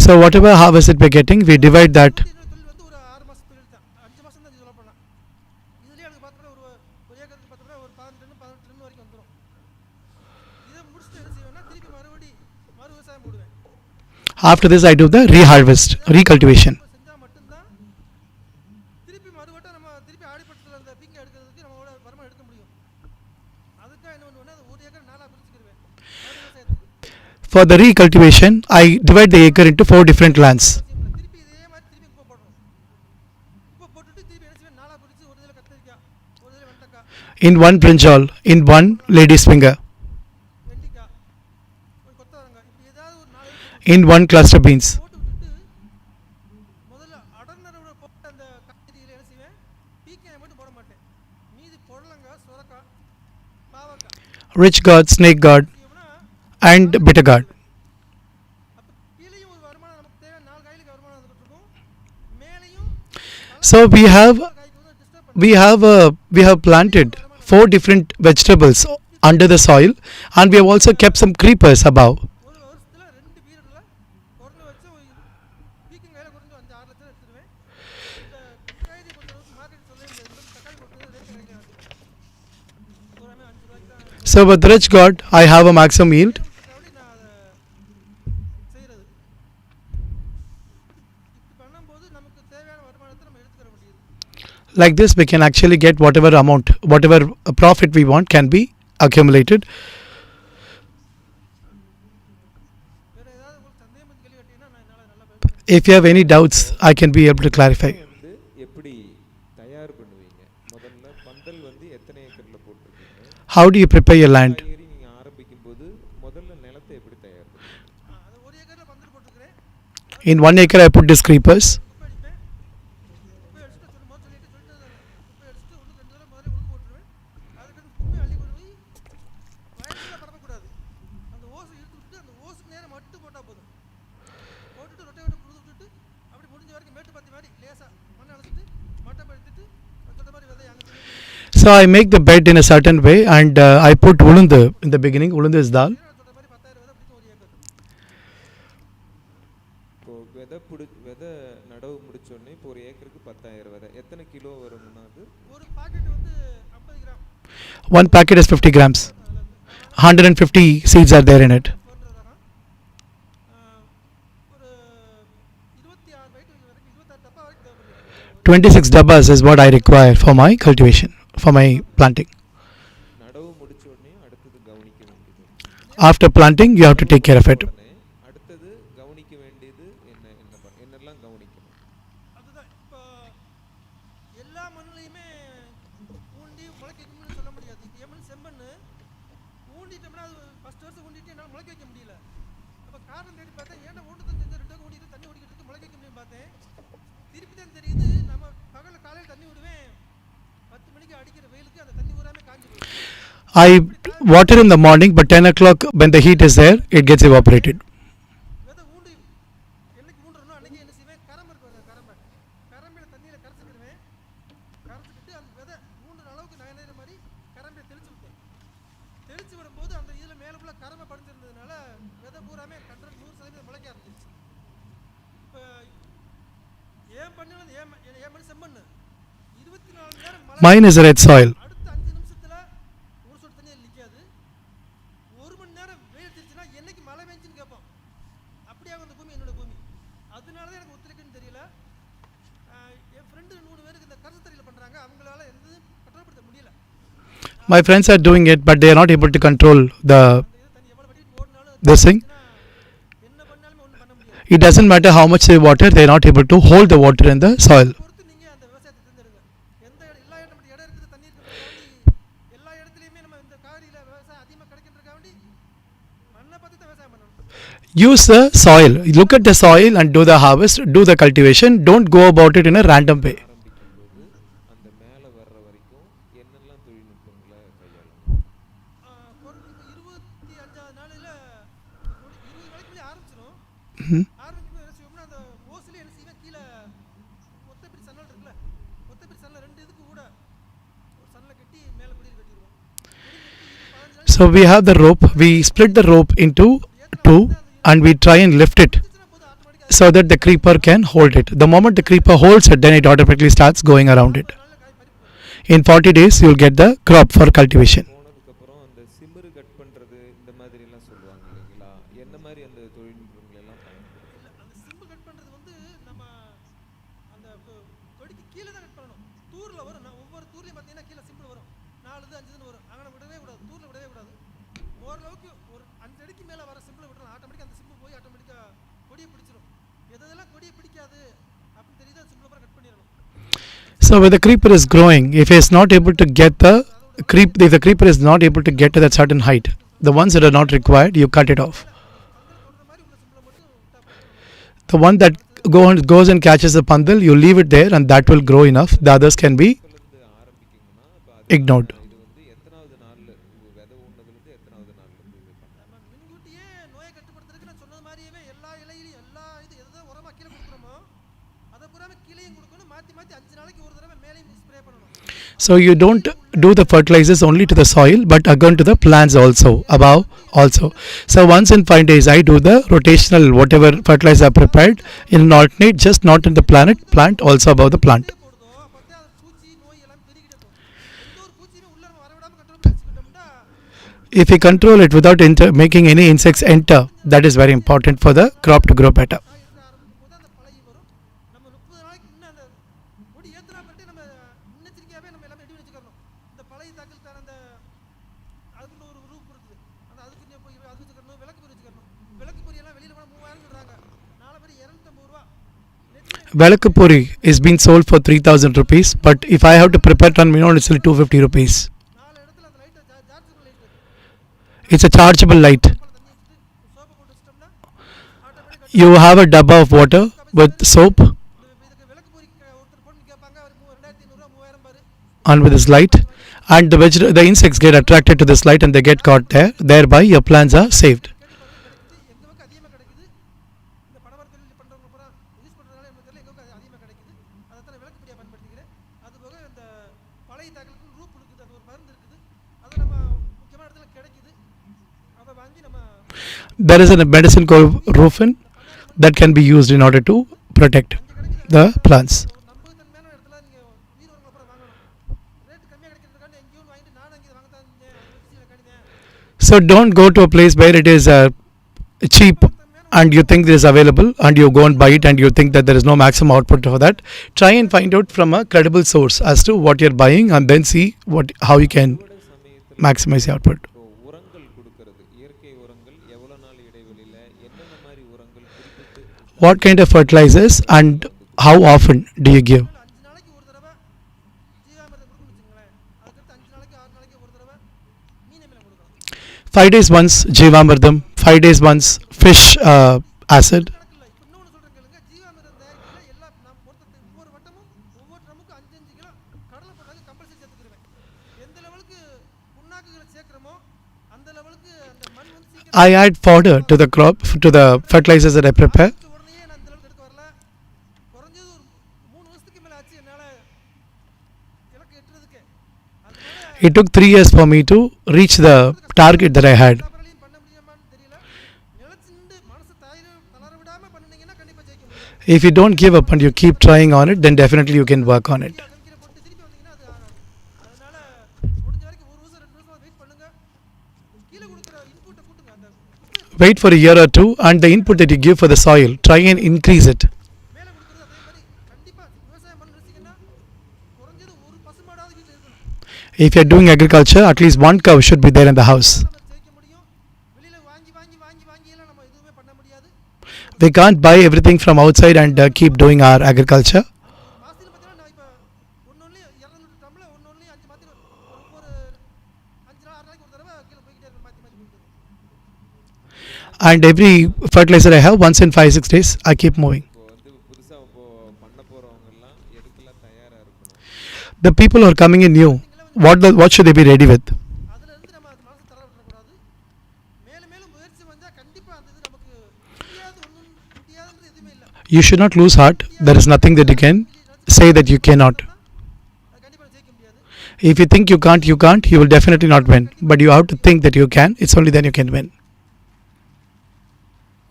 So whatever harvest that we're getting, we divide that. தொழில் வந்து ஒரு 6 மாதம் தொழில் தான், 5 மாதம் தான் சொல்ல போனால். இதுலேயே எனக்கு பார்த்தோம்னா ஒரு ஏக்கருக்கு பார்த்தோம்னா ஒரு 15 டன் 18 டன் வரைக்கும் வந்துடும். இதை முடிச்சுட்டு என்ன செய்வேன்னா திருப்பி மறு விவசாயம் போடுவேன். After this, I do the reharvest, recultivation. செஞ்சால் மட்டும்தான் திருப்பி மறுவட்டம் நம்ம திருப்பி ஆடிப்பட்டத்தில் அந்த பீங்க எடுக்கிறதுக்கு நம்மளோட வருமானம் எடுக்க முடியும். அதுக்காக என்ன பண்ணுவேன்னா அது 1 ஏக்கர் 4 பிரிச்சுக்கிடுவேன் மறு விவசாயத்துக்கு. For the recultivation, I divide the acre into 4 different lands. திருப்பி இதே மாதிரி திருப்பி குப்பை போடணும். குப்பை போட்டுட்டு திருப்பி என்ன செய்வேன், in one brinjal, in one lady's finger, வெண்டிக்காய், ஒரு கொத்தவரங்காய், இப்படி ஏதாவது ஒரு 4 in one cluster beans. போட்டு விட்டுட்டு முதல்ல அடர்நரோட போட்டு அந்த காய்கறிகளை என்ன செய்வேன், பீக்காயை மட்டும் போட மாட்டேன். மீதி புடலங்காய், சுரக்காய், பாவக்காய் Rich gourd, snake gourd, செய்வோம்னா and bitter gourd. அப்போ கீழேயும் ஒரு வருமானம், நமக்கு தேவை 4 காய்களுக்கு வருமானம் வந்துட்டு இருக்கும். மேலேயும் So we have காய்க்கு வந்து disturb we have planted 4 different vegetables under the soil, and we have also kept some creepers above. ஒரு வருஷத்துல 2 பீரியட்ல குறைஞ்ச வச்சு பீக்கங்காயில குறைஞ்ச 5-6 லட்சம் எடுத்துருவேன். இந்த காய்கறி பொறுத்தளவுக்கு மார்க்கெட் சொல்ல இந்த தக்காளி போட்டு ரேட் கிடைக்காது. ஒரு 5 ரூபாய்க்கு தான் So with rich gourd, I have a maximum yield. அப்படி நான் அதை செய்கிறது. இப்படி பண்ணும்போது நமக்கு தேவையான வருமானத்தை நம்ம எடுத்துக்கிற முடியுது. Like this, we can actually get whatever amount, whatever profit we want can be accumulated. வேற ஏதாவது உங்களுக்கு சந்தேகம் பற்றி கேள்வி கேட்டீங்கன்னா நான் என்னால் நல்லா பேசுவேன். If you have any doubts, I can be able to clarify. வந்து எப்படி தயார் பண்ணுவீங்க? முதல்ல பந்தல் வந்து எத்தனை ஏக்கர்ல போட்டிருக்கீங்க? How do you prepare your land? காய்கறி நீங்க ஆரம்பிக்கும் போது முதல்ல நிலத்தை எப்படி தயார் பண்ணுவீங்க? அது 1 ஏக்கர்ல பந்தல் போட்டுருக்கிறேன். In 1 acre, I put these creepers. குப்பை அடிப்பேன். குப்பை அடிச்சுட்டு சொல்லிட்டு குப்பை அடிச்சுட்டு ஒன்று 2 தடவை முதல்ல உழுது போட்டுருவேன். அதுக்கடுத்து குப்பை அள்ளி கொண்டு போய் வயலில் பரப்பக்கூடாது. அந்த ஓசை இழுத்து விட்டு அந்த ஓசுக்கு நேரம் மட்டும் போட்டால் போதும். போட்டுட்டு ரொட்டை விட்டு உழுது விட்டுட்டு அப்படி முடிஞ்ச வரைக்கும் மேட்டு பத்தி மாதிரி லேசாக மண்ணை அழைச்சிட்டு மட்டை படுத்திட்டு சொன்ன மாதிரி விதை அங்கே So I make the bed in a certain way, and I put ulundu in the beginning. Ulundu is dal. சொன்ன மாதிரி 10,000 விதை பிடிக்கும் 1 ஏக்கர். இப்போ விதை நடவு முடிச்ச உடனே இப்போ ஒரு ஏக்கருக்கு 10,000 விதை எத்தனை கிலோ வரும்னா அது ஒரு பாக்கெட் வந்து 50 gram 1 packet is 50 grams. 150 seeds are there in it. போன்ற ரகம். ஒரு 26 வரைக்கும் 26 டப்பா வரைக்கும் தேவைப்படுது. 26 dabbas is what I require for my cultivation, for my planting. நடவு முடிச்ச உடனே அடுத்தது கவனிக்க வேண்டியது After planting, you have to take care of it. உடனே அடுத்தது கவனிக்க வேண்டியது என்னெல்லாம் கவனிக்கணும்? அதுதான் இப்போ எல்லா மண்ணுலையுமே ஊண்டி முளைக்கணும்னு சொல்ல முடியாது. இப்போ என் மண் செம்மண்ணு ஊண்டிட்டோம்னா அது ஃபஸ்ட் வருஷம் ஊண்டிட்டு என்னால் முளைக்க வைக்க முடியல. அப்போ காரணம் தேடி பார்த்தேன், ஏன்னா ஊண்டு தண்ணி 2 வருஷம் ஊண்டிட்டு தண்ணி ஓடிக்கிட்டு இருக்கு, முளைக்க வைக்க முடியும்னு பார்த்தேன். திருப்பி தான் தெரியுது, நம்ம காலையில் தண்ணி விடுவேன், 10 மணிக்கு அடிக்கிற வெயிலுக்கு அந்த தண்ணி ஊறாமே காஞ்சி போயிடும். I water in the morning, but 10 o'clock when the heat is there, it gets evaporated. விதை ஊண்டி என்னைக்கு ஊண்டுறனோ அன்றைக்கி என்ன செய்வேன், கரம்பு இருக்கு பாருங்க, கரம்பையில் தண்ணியில் கரைச்சிக்கிடுவேன். கரைச்சிக்கிட்டு அந்த விதை ஊண்டுற அளவுக்கு நான் என்ன மாதிரி கரம்பையை தெளிச்சு விட்டேன். தெளிச்சு விடும்போது அந்த இதில் மேலே ஃபுல்லாக கரம்பை படிச்சிருந்ததுனால விதை பூராமே 100% முளைக்க ஆரம்பிச்சிருச்சு. இப்போ ஏன் பண்ணது ஏன் மணி செம்மண்ணு 24 மணி நேரம் மழை. Mine is red soil. அடுத்த 5 நிமிஷத்தில் ஒரு சொட்டு தண்ணி நிற்காது. 1 மணி நேரம் வெயில் அடிச்சுன்னா என்னைக்கு மழை பெஞ்சுன்னு கேட்போம். அப்படியே அந்த பூமி என்னோட பூமி. அதனால தான் எனக்கு ஒத்துழைக்குன்னு தெரியல. என் ஃப்ரெண்டு 3 பேருக்கு இந்த கருத்தறியில் பண்ணுறாங்க, அவங்களால எந்த கட்டுப்படுத்த முடியல. My friends are doing it, but they are not able to control அந்த இது தண்ணி எவ்வளோ வடிட்டு ஓடினாலும் this thing. என்ன பண்ணாலுமே ஒன்றும் பண்ண முடியாது. It doesn't matter how much they water, they are not able to hold the water in the soil. பொறுத்து நீங்கள் அந்த விவசாயத்தை தேர்ந்தெடுங்க. எந்த எல்லா இடம் நம்ம இடம் இருக்குது, தண்ணி இருக்கிறதுக்காண்டி எல்லா இடத்துலையுமே நம்ம இந்த காவிரியில் விவசாயம் அதிகமாக கிடைக்கின்றதுக்காண்டி மண்ணை பார்த்து தான் விவசாயம் பண்ணணும். Use the soil. Look at the soil and do the harvest, do the cultivation. Don't go about it in a random way. ஆரம்பிக்கும் போது அந்த மேலே வர்ற வரைக்கும் என்னெல்லாம் தொழில்நுட்பங்களை கையாளணும்? இப்போ 25ஆவது நாளில் 20 நாளைக்கு முன்னாடி ஆரம்பிச்சிடும். Mhm. ஆரம்பிக்கும் என்ன செய்வோம்னா அந்த ஓசில் என்ன செய்வேன், கீழே ஒத்தப்பிடி சன்னல் இருக்குல்ல, ஒத்தப்பிடி சன்னல் 2 இதுக்கு கூட ஒரு சன்னலை கட்டி மேலே குடியில் கட்டிடுவோம். குடியில் கட்டி 15 நாள் So we have the rope. We split the rope into 2, and we try and lift it போது ஆட்டோமேட்டிக்காக so that the creeper can hold it. The moment the creeper holds it, then it automatically starts going around it. நாளில் காய் பறிப்பு வரும். In 40 days, you will get the crop for cultivation. போனதுக்கப்புறம் அந்த சிமிரு cut பண்ணுறது இந்த மாதிரிலாம் சொல்லுவாங்க இல்லைங்களா? என்ன மாதிரி அந்த தொழில்நுட்பங்கள் எல்லாம் பயன்படுது? இல்லை, அந்த சிம்பு கட் பண்ணுறது வந்து நம்ம அந்த கொடிக்கு கீழே தான் கட் பண்ணணும். தூரில் வரும். நான் ஒவ்வொரு தூர்லையும் பார்த்தீங்கன்னா கீழே சிம்பிள் வரும், 4 இது 5 இதுன்னு வரும். ஆனால் நம்ம விடவே கூடாது, தூரில் விடவே கூடாது. ஓரளவுக்கு ஒரு 5 அடிக்கு மேலே வர சிம்பிளை விட்டுறோம், ஆட்டோமேட்டிக்காக அந்த சிம்பிள் போய் ஆட்டோமேட்டிக்காக கொடியை பிடிச்சிடும். எதெல்லாம் கொடியை பிடிக்காது அப்படின்னு தெரியுது, அந்த சிம்பிளை அப்புறம் கட் பண்ணிடணும். So when the creeper is growing, if he is not able to get the if the creeper is not able to get to that certain height, the ones that are not required, you cut it off. The one that goes and catches the pandal, you leave it there and that will grow enough. The others can be இருந்து ஆரம்பிக்கணும்னா அப்போ அது ignored. இது வந்து எத்தனாவது நாள்ல விதை ஊனதுலேருந்து எத்தனாவது நாள்ல இருந்து இது பண்ணலாம்? நம்ம முன்கூட்டியே நோயை கட்டுப்படுத்துறதுக்கு நான் சொன்னது மாதிரியே எல்லா இலையிலையும் எல்லா இது எதை உரமா கீழே கொடுக்குறோமோ அதை பூராமே கீழையும் கொடுக்கணும், மாற்றி மாற்றி 5 நாளைக்கு ஒரு தடவை மேலேயும் ஸ்ப்ரே பண்ணணும். So you don't do the fertilizers only to the soil but again to the plants also, above also. So once in 5 days I do the rotational whatever fertilizer I prepared in an alternate, just not in the plant also above the plant. போடுதோ அப்போ அது பூச்சி நோய் எல்லாம் பெருகிட்டே போகும். எந்த ஒரு பூச்சியுமே உள்ள நம்ம வரவிடாமல் கண்ட்ரோல் பண்ணி வச்சுக்கிட்டோம்னா If you control it without making any insects enter, that is very important for the crop to grow better. எடுக்க ஆரம்பிக்கும் போது அந்த பழகி வரும். நம்ம 30 நாளைக்கு இன்னும் அந்த கொடி ஏற்றுனா பட்டு நம்ம முன்னெச்சரிக்கையாகவே நம்ம எல்லாமே ரெடி பண்ணி வச்சுக்கணும். இந்த பழைய தாக்கல் தான அந்த அதுக்குன்னு ஒரு ரூப் இருக்குது, அந்த அதுக்குன்னு போய் அது வச்சுக்கணும், விளக்கு பொறி வச்சுக்கணும். விளக்கு பொரியெல்லாம் வெளியில் போனால் 3000 சொல்கிறாங்க, நாலு பேர் 250 ரூபா. Velakapuri is being sold for 3,000 rupees, but if I have to prepare it on my own, it's only 250 rupees. 4 இடத்துல அந்த லைட்டை சார்ஜபிள் லைட் இருக்குது. It's a chargeable light. தண்ணி வச்சுட்டு சோப்பை போட்டு வச்சிட்டோம்னா automatic You have a dabba of water with soap இதுக்கு விளக்கு பொறி ஒருத்தர் போட்டு கேட்பாங்க, அவர் 2500 ரூபா 3000 பாரு. and with this light, and the insects get attracted to this light and they get caught there. Thereby your plants are saved. எங்க பக்கம் அதிகமாக கிடைக்குது. இந்த பணமர தொழில் பண்ணுறவங்க பூரா யூஸ் பண்ணுறதுனால எனக்கு தெரியல, எங்க பக்கம் அதிகமாக கிடைக்குது. அதை தான் விளக்கு பொடியாக பயன்படுத்திக்கிறேன். அதுபோக இந்த பழைய தாக்கலுக்கு ரூப் இருக்குது, அது ஒரு மருந்து இருக்குது, அதை நம்ம முக்கியமான இடத்துல கிடைக்குது. அதை வாங்கி நம்ம There is a medicine called rufin that can be used in order to protect the plants. ஒரு நம்பகத்தன்மையான இடத்துல நீங்கள் உயிர் உரங்களை அப்புறம் வாங்கணும். ரேட்டு கம்மியாக கிடைக்கிறதுக்காண்டி எங்கேயும் வாங்கிட்டு நானும் அங்கே வாங்கத்தான் இருந்தேன், அது வச்சு காணிதேன். So don't go to a place where it is cheap and you think it is available and you go and buy it and you think that there is no maximum output for that. Try and find out from a credible source as to what you're buying and then see how you can சமயத்தில் maximize the output. இப்போ உரங்கள் கொடுக்கறது இயற்கை உரங்கள் எவ்வளோ நாள் இடைவெளியில் என்னென்ன மாதிரி உரங்கள் குறிப்பிட்டு What kind of fertilizers and how often do you give? 5 நாளைக்கு ஒரு தடவை ஜீவாமிர்தம் கொடுக்கணும்னு வச்சுங்களேன். அதுக்கடுத்து 5 நாளைக்கு 6 நாளைக்கு ஒரு தடவை மீன் அமிலம் கொடுக்கணும். 5 days once Jivamardam, 5 days once fish acid. கணக்கு இல்லை. இப்போ இன்னொன்று சொல்கிறேன் கேளுங்க, ஜீவாமிர்தம் தயாரிக்கையில் எல்லா நான் ஒவ்வொரு வட்டமும் ஒவ்வொரு ட்ரமுக்கு 5 கிலோ கடலை போட்டாங்க கம்பல்சரி சேர்த்துக்கிடுவேன். எந்த லெவலுக்கு புண்ணாக்குகளை சேர்க்குறோமோ அந்த லெவலுக்கு அந்த மண் வந்து சீக்கிரம் I add fodder to the crop, to the fertilizers that I prepare. ஆரம்பிச்ச உடனே நான் இந்த அளவுக்கு எடுக்க வரல. குறைஞ்சது ஒரு 3 வருஷத்துக்கு மேலே ஆச்சு என்னால் இலக்கு எட்டுறதுக்கு. அதனால It took 3 years for me to reach the target that I had. பரவாயில்லையும் பண்ண முடியுமான்னு தெரியல. நிலச்சிண்டு மனசு தளர விடாமல் பண்ணினீங்கன்னா கண்டிப்பாக ஜெயிக்க முடியும். If you don't give up and you keep trying on it, then definitely you can work on it. கம்மியில் போட்டு திருப்பி வந்தீங்கன்னா அது ஆகாது. அதனால முடிஞ்ச வரைக்கும் 1 வருஷம் 2 வருஷம் வெயிட் பண்ணுங்க. கீழே கொடுக்குற இன்புட்டை கூட்டுங்க. அந்த Wait for a year or two and the input that you give for the soil, try and increase it. மேலே கொடுக்குறது அதே மாதிரி கண்டிப்பாக விவசாயம் பண்ண நினச்சிங்கன்னா குறைஞ்சது ஒரு பசுமாடாவது வீட்டில் இருக்கணும். If you are doing agriculture, at least one cow should be there in the house. நம்ம ஜெயிக்க முடியும். வெளியில் வாங்கியெல்லாம் நம்ம எதுவுமே பண்ண முடியாது. We can't buy everything from outside and keep doing our agriculture. மாதத்தில் பார்த்தீங்கன்னா நான் இப்போ ஒன்று 200 டம்மில் ஒன்று 5 மாதத்தில் ஒவ்வொரு 5 நாள் 6 நாளைக்கு ஒரு தடவை கீழே போய்கிட்டே இருக்கணும், மாற்றி மாற்றி போயிட்டு இருக்கணும். And every fertilizer I have, once in 5-6 days, I keep moving. இப்போ வந்து புதுசாக இப்போ பண்ண போகிறவங்கெல்லாம் எதுக்கெல்லாம் தயாராக இருக்கணும்? The people who are coming in new, what should they be ready with? அதுலேருந்து நம்ம அது மனசு தளர விட்டுறக்கூடாது. மேலும் மேலும் முயற்சி வந்தால் கண்டிப்பாக அந்த இது நமக்கு முடியாதுன்றது எதுவுமே இல்லை. You should not lose heart. There is nothing that you can say that you cannot. அது கண்டிப்பாக ஜெயிக்க முடியாது. If you think you can't, you will definitely not win. But you have to think that you can. It's only then you can win.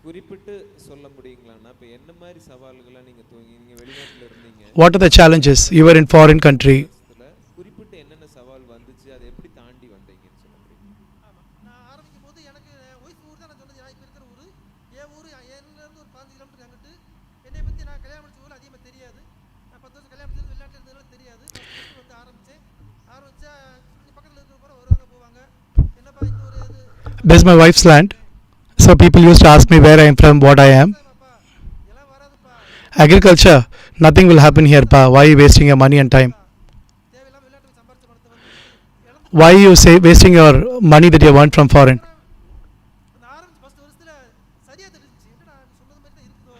குறிப்பிட்டு சொல்ல முடியுங்களாண்ணா? இப்போ என்ன மாதிரி சவால்களை நீங்கள் வெளிநாட்டில் இருந்தீங்க, What are the challenges? You were in foreign country. குறிப்பிட்டு என்னென்ன சவால் வந்துச்சு, அதை எப்படி தாண்டி வந்தீங்கன்னு சொல்ல முடியுமா? ஆமாம், நான் ஆரம்பிக்கும் போது எனக்கு ஒய்ஃப் ஊர் தான் நான் சொன்னது. நான் இப்போ இருக்கிற ஊர் என் ஊர், என்னிலேருந்து ஒரு 15 கிலோமீட்டர் அங்கிட்டு. என்னை பற்றி நான் கல்யாணம் முடிச்ச ஊரில் அதிகமாக தெரியாது. நான் 10 வருஷம் கல்யாணம் முடிச்சது வெளிநாட்டில் இருந்ததுனால தெரியாது. ஃபஸ்ட்டு வந்து ஆரம்பித்தா பக்கத்தில் இருக்கிற போகிற வருவாங்க போவாங்க. என்னப்பா இந்த ஒரு இது This is my wife's land. So people used to ask me where I am from, what I am. பாப்பா இதெல்லாம் வராதுப்பா, Agriculture, nothing will happen here, pa. Why are you wasting your money and time? தேவையில்லாமல் வெளிநாட்டுக்கு சம்பாரிச்ச பணத்தை வந்து இழந்து Why you say wasting your money that you earned from foreign? அந்த ஆரம்பிச்சு ஃபஸ்ட் வருஷத்தில் சரியாக தெரிஞ்சிச்சு என்னடா நீ சொன்னது மாதிரி தான் இருக்குதோ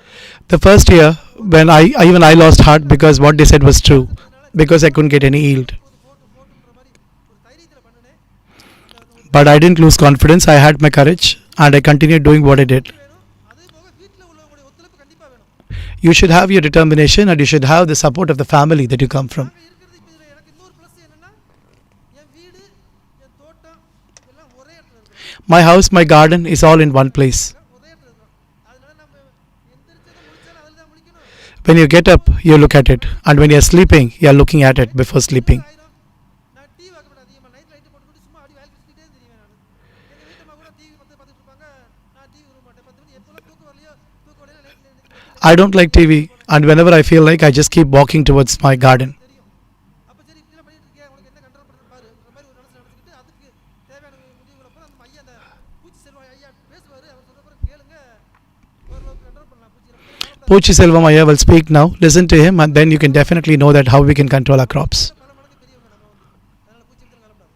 The first year, when even I lost heart because what they said was true, because I couldn't get any yield. போட்டுன்ற மாதிரி ஒரு தைரியத்தில் பண்ணினேன். But I didn't lose confidence. I had my courage and I continued doing what I did. வேணும் அதே போக வீட்டில் உள்ளவங்களுடைய ஒத்துழைப்பு கண்டிப்பாக வேணும். You should have your determination and you should have the support of the family that you come from. நாங்கள் இருக்கிறது இப்போ இதில் எனக்கு இன்னொரு ப்ளஸ் என்னென்னா என் வீடு என் தோட்டம் எல்லாம் ஒரே இடத்துல இருக்கிறோம். My house, my garden is all in one place. ஒரே இடத்துல இருக்கிறோம். அதனால நம்ம எந்திரிச்சதும் முடிச்சாலும் அதில் தான் முடிக்கணும். When you get up, you look at it, and when you are sleeping, you are looking at it before sleeping. ஆயிரும். நான் டிவி பார்க்க மாட்டேன் அதிகமாக. நைட் லைட்டு போட்டுக்கிட்டு சும்மா அப்படி வேலை செஞ்சுட்டே தெரியுவேன் நான். எங்கள் வீட்டம்மா கூட டிவி பார்த்துட்டு இருப்பாங்க. நான் டிவி விட மாட்டேன். 10 மணி எப்போல்லாம் தூக்கம் வரலையோ தூக்கம் வரலையோ light I don't like TV, and whenever I feel like, I just keep walking towards my garden. தெரியும். அப்போ சரி இப்படிலாம் பண்ணிட்டு இருக்கேன் உனக்கு என்ன கண்ட்ரோல் பண்ணுறது பாருன்ற மாதிரி ஒரு மனசில் நினச்சிக்கிட்டு அதுக்கு தேவையான முடிவுகளை போல அந்த ஐயா அந்த பூச்சி செல்வம் ஐயா பேசுவார். அவர் சொல்கிற பிறகு கேளுங்க ஓரளவுக்கு கண்ட்ரோல் பண்ணலாம் பூச்சி. Poochi Selvam Ayya will speak now. Listen to him, and then you can definitely know that how we can control our crops. பல மடங்கு பெரியவங்க நம்ம அதனால் பூச்சி விட்டு கலப்படாது.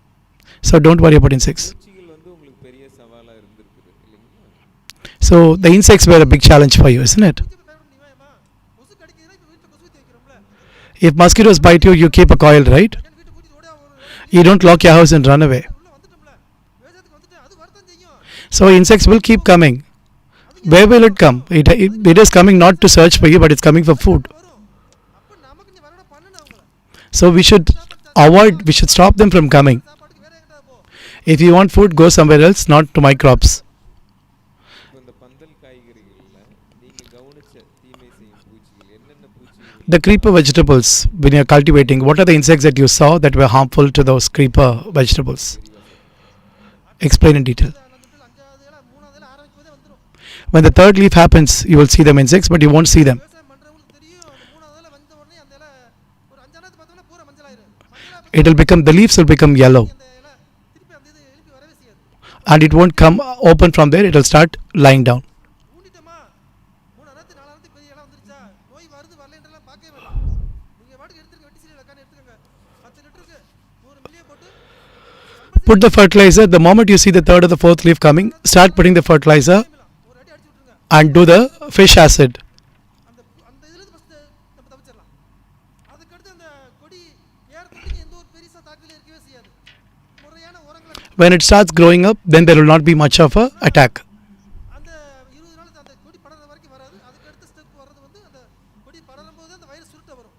So don't worry about insects. பூச்சிகள் வந்து உங்களுக்கு பெரிய சவாலாக இருந்திருக்குது இல்லைங்களா? So the insects were a big challenge for you, isn't it? பூச்சி பயப்பட முடியுமா? கொசு கடிக்குதுன்னா இப்போ வீட்டில் கொசு ஊற்றி வைக்கிறோம்ல. If mosquitoes bite you, you keep a coil, right? என் வீட்டை கூட்டிட்டு ஓடியா ஒரு You don't lock your house and run away. உள்ள வந்துட்டோம்ல. விவசாயத்துக்கு வந்துட்டு அது வரத்தான் செய்யும். So insects will keep coming. Where will it come? It is coming not to search for you, but it's coming for food. வரும். அப்போ நமக்கு நீ வரணும் பண்ணணும் அவங்கள. So we should stop them from coming. சாப்பாட்டுக்கு வேற எங்கிட்ட போ. If you want food, go somewhere else, not to my crops. இப்போ இந்த பந்தல் காய்கறிகளில் நீங்கள் கவனிச்ச தீமை செய்யும் பூச்சிகள் என்னென்ன பூச்சிகள்? The creeper vegetables, when you're cultivating, what are the insects that you saw that were harmful to those creeper vegetables? Explain in detail. அந்த வீட்டில் 5வது இலை 3வது இலை ஆரம்பிக்கும் போதே வந்துடும். When the third leaf happens, you will see them insects, but you won't see them. விவசாயம் பண்ணுறவங்களுக்கு தெரியும் அந்த 3வது இலை வந்த உடனே அந்த இலை ஒரு 5 பார்த்தோம்னா பூரா மஞ்சள் ஆயிரும். மஞ்சள் It will become, the leaves will become yellow, அந்த இலை திருப்பி அந்த இது எழுப்பி வரவே செய்யாது. and it won't come open from there, it will start lying down. ஊண்டிட்டோமா 3 4 பெரிய இலை வந்துருச்சா நோய் வருது வரலன்றலாம் பார்க்கவே வேண்டாம். நீங்கள் பாட்டுக்கு எடுத்துருங்க வெட்டி சீரியல் உட்காந்து எடுத்துக்கோங்க 10 லிட்டருக்கு 100 மில்லியை போட்டு Put the fertilizer, the moment you see the third or the fourth leaf coming, start putting the fertilizer ஒரு அடி அடிச்சு விட்ருங்க. and do the fish acid. அந்த அந்த இதுலேருந்து ஃபஸ்ட்டு நம்ம தப்பிச்சிடலாம். அதுக்கடுத்து அந்த கொடி ஏறத்துக்கு எந்த ஒரு பெருசாக தாக்கலையும் இருக்கவே செய்யாது. முறையான உரங்களை When it starts growing up, then there will not be much of a attack. அந்த 20 நாள் அந்த கொடி படற வரைக்கும் வராது. அதுக்கு அடுத்த ஸ்டெப் வர்றது வந்து அந்த கொடி படரும் போது அந்த வைரஸ் சுருட்ட வரும்.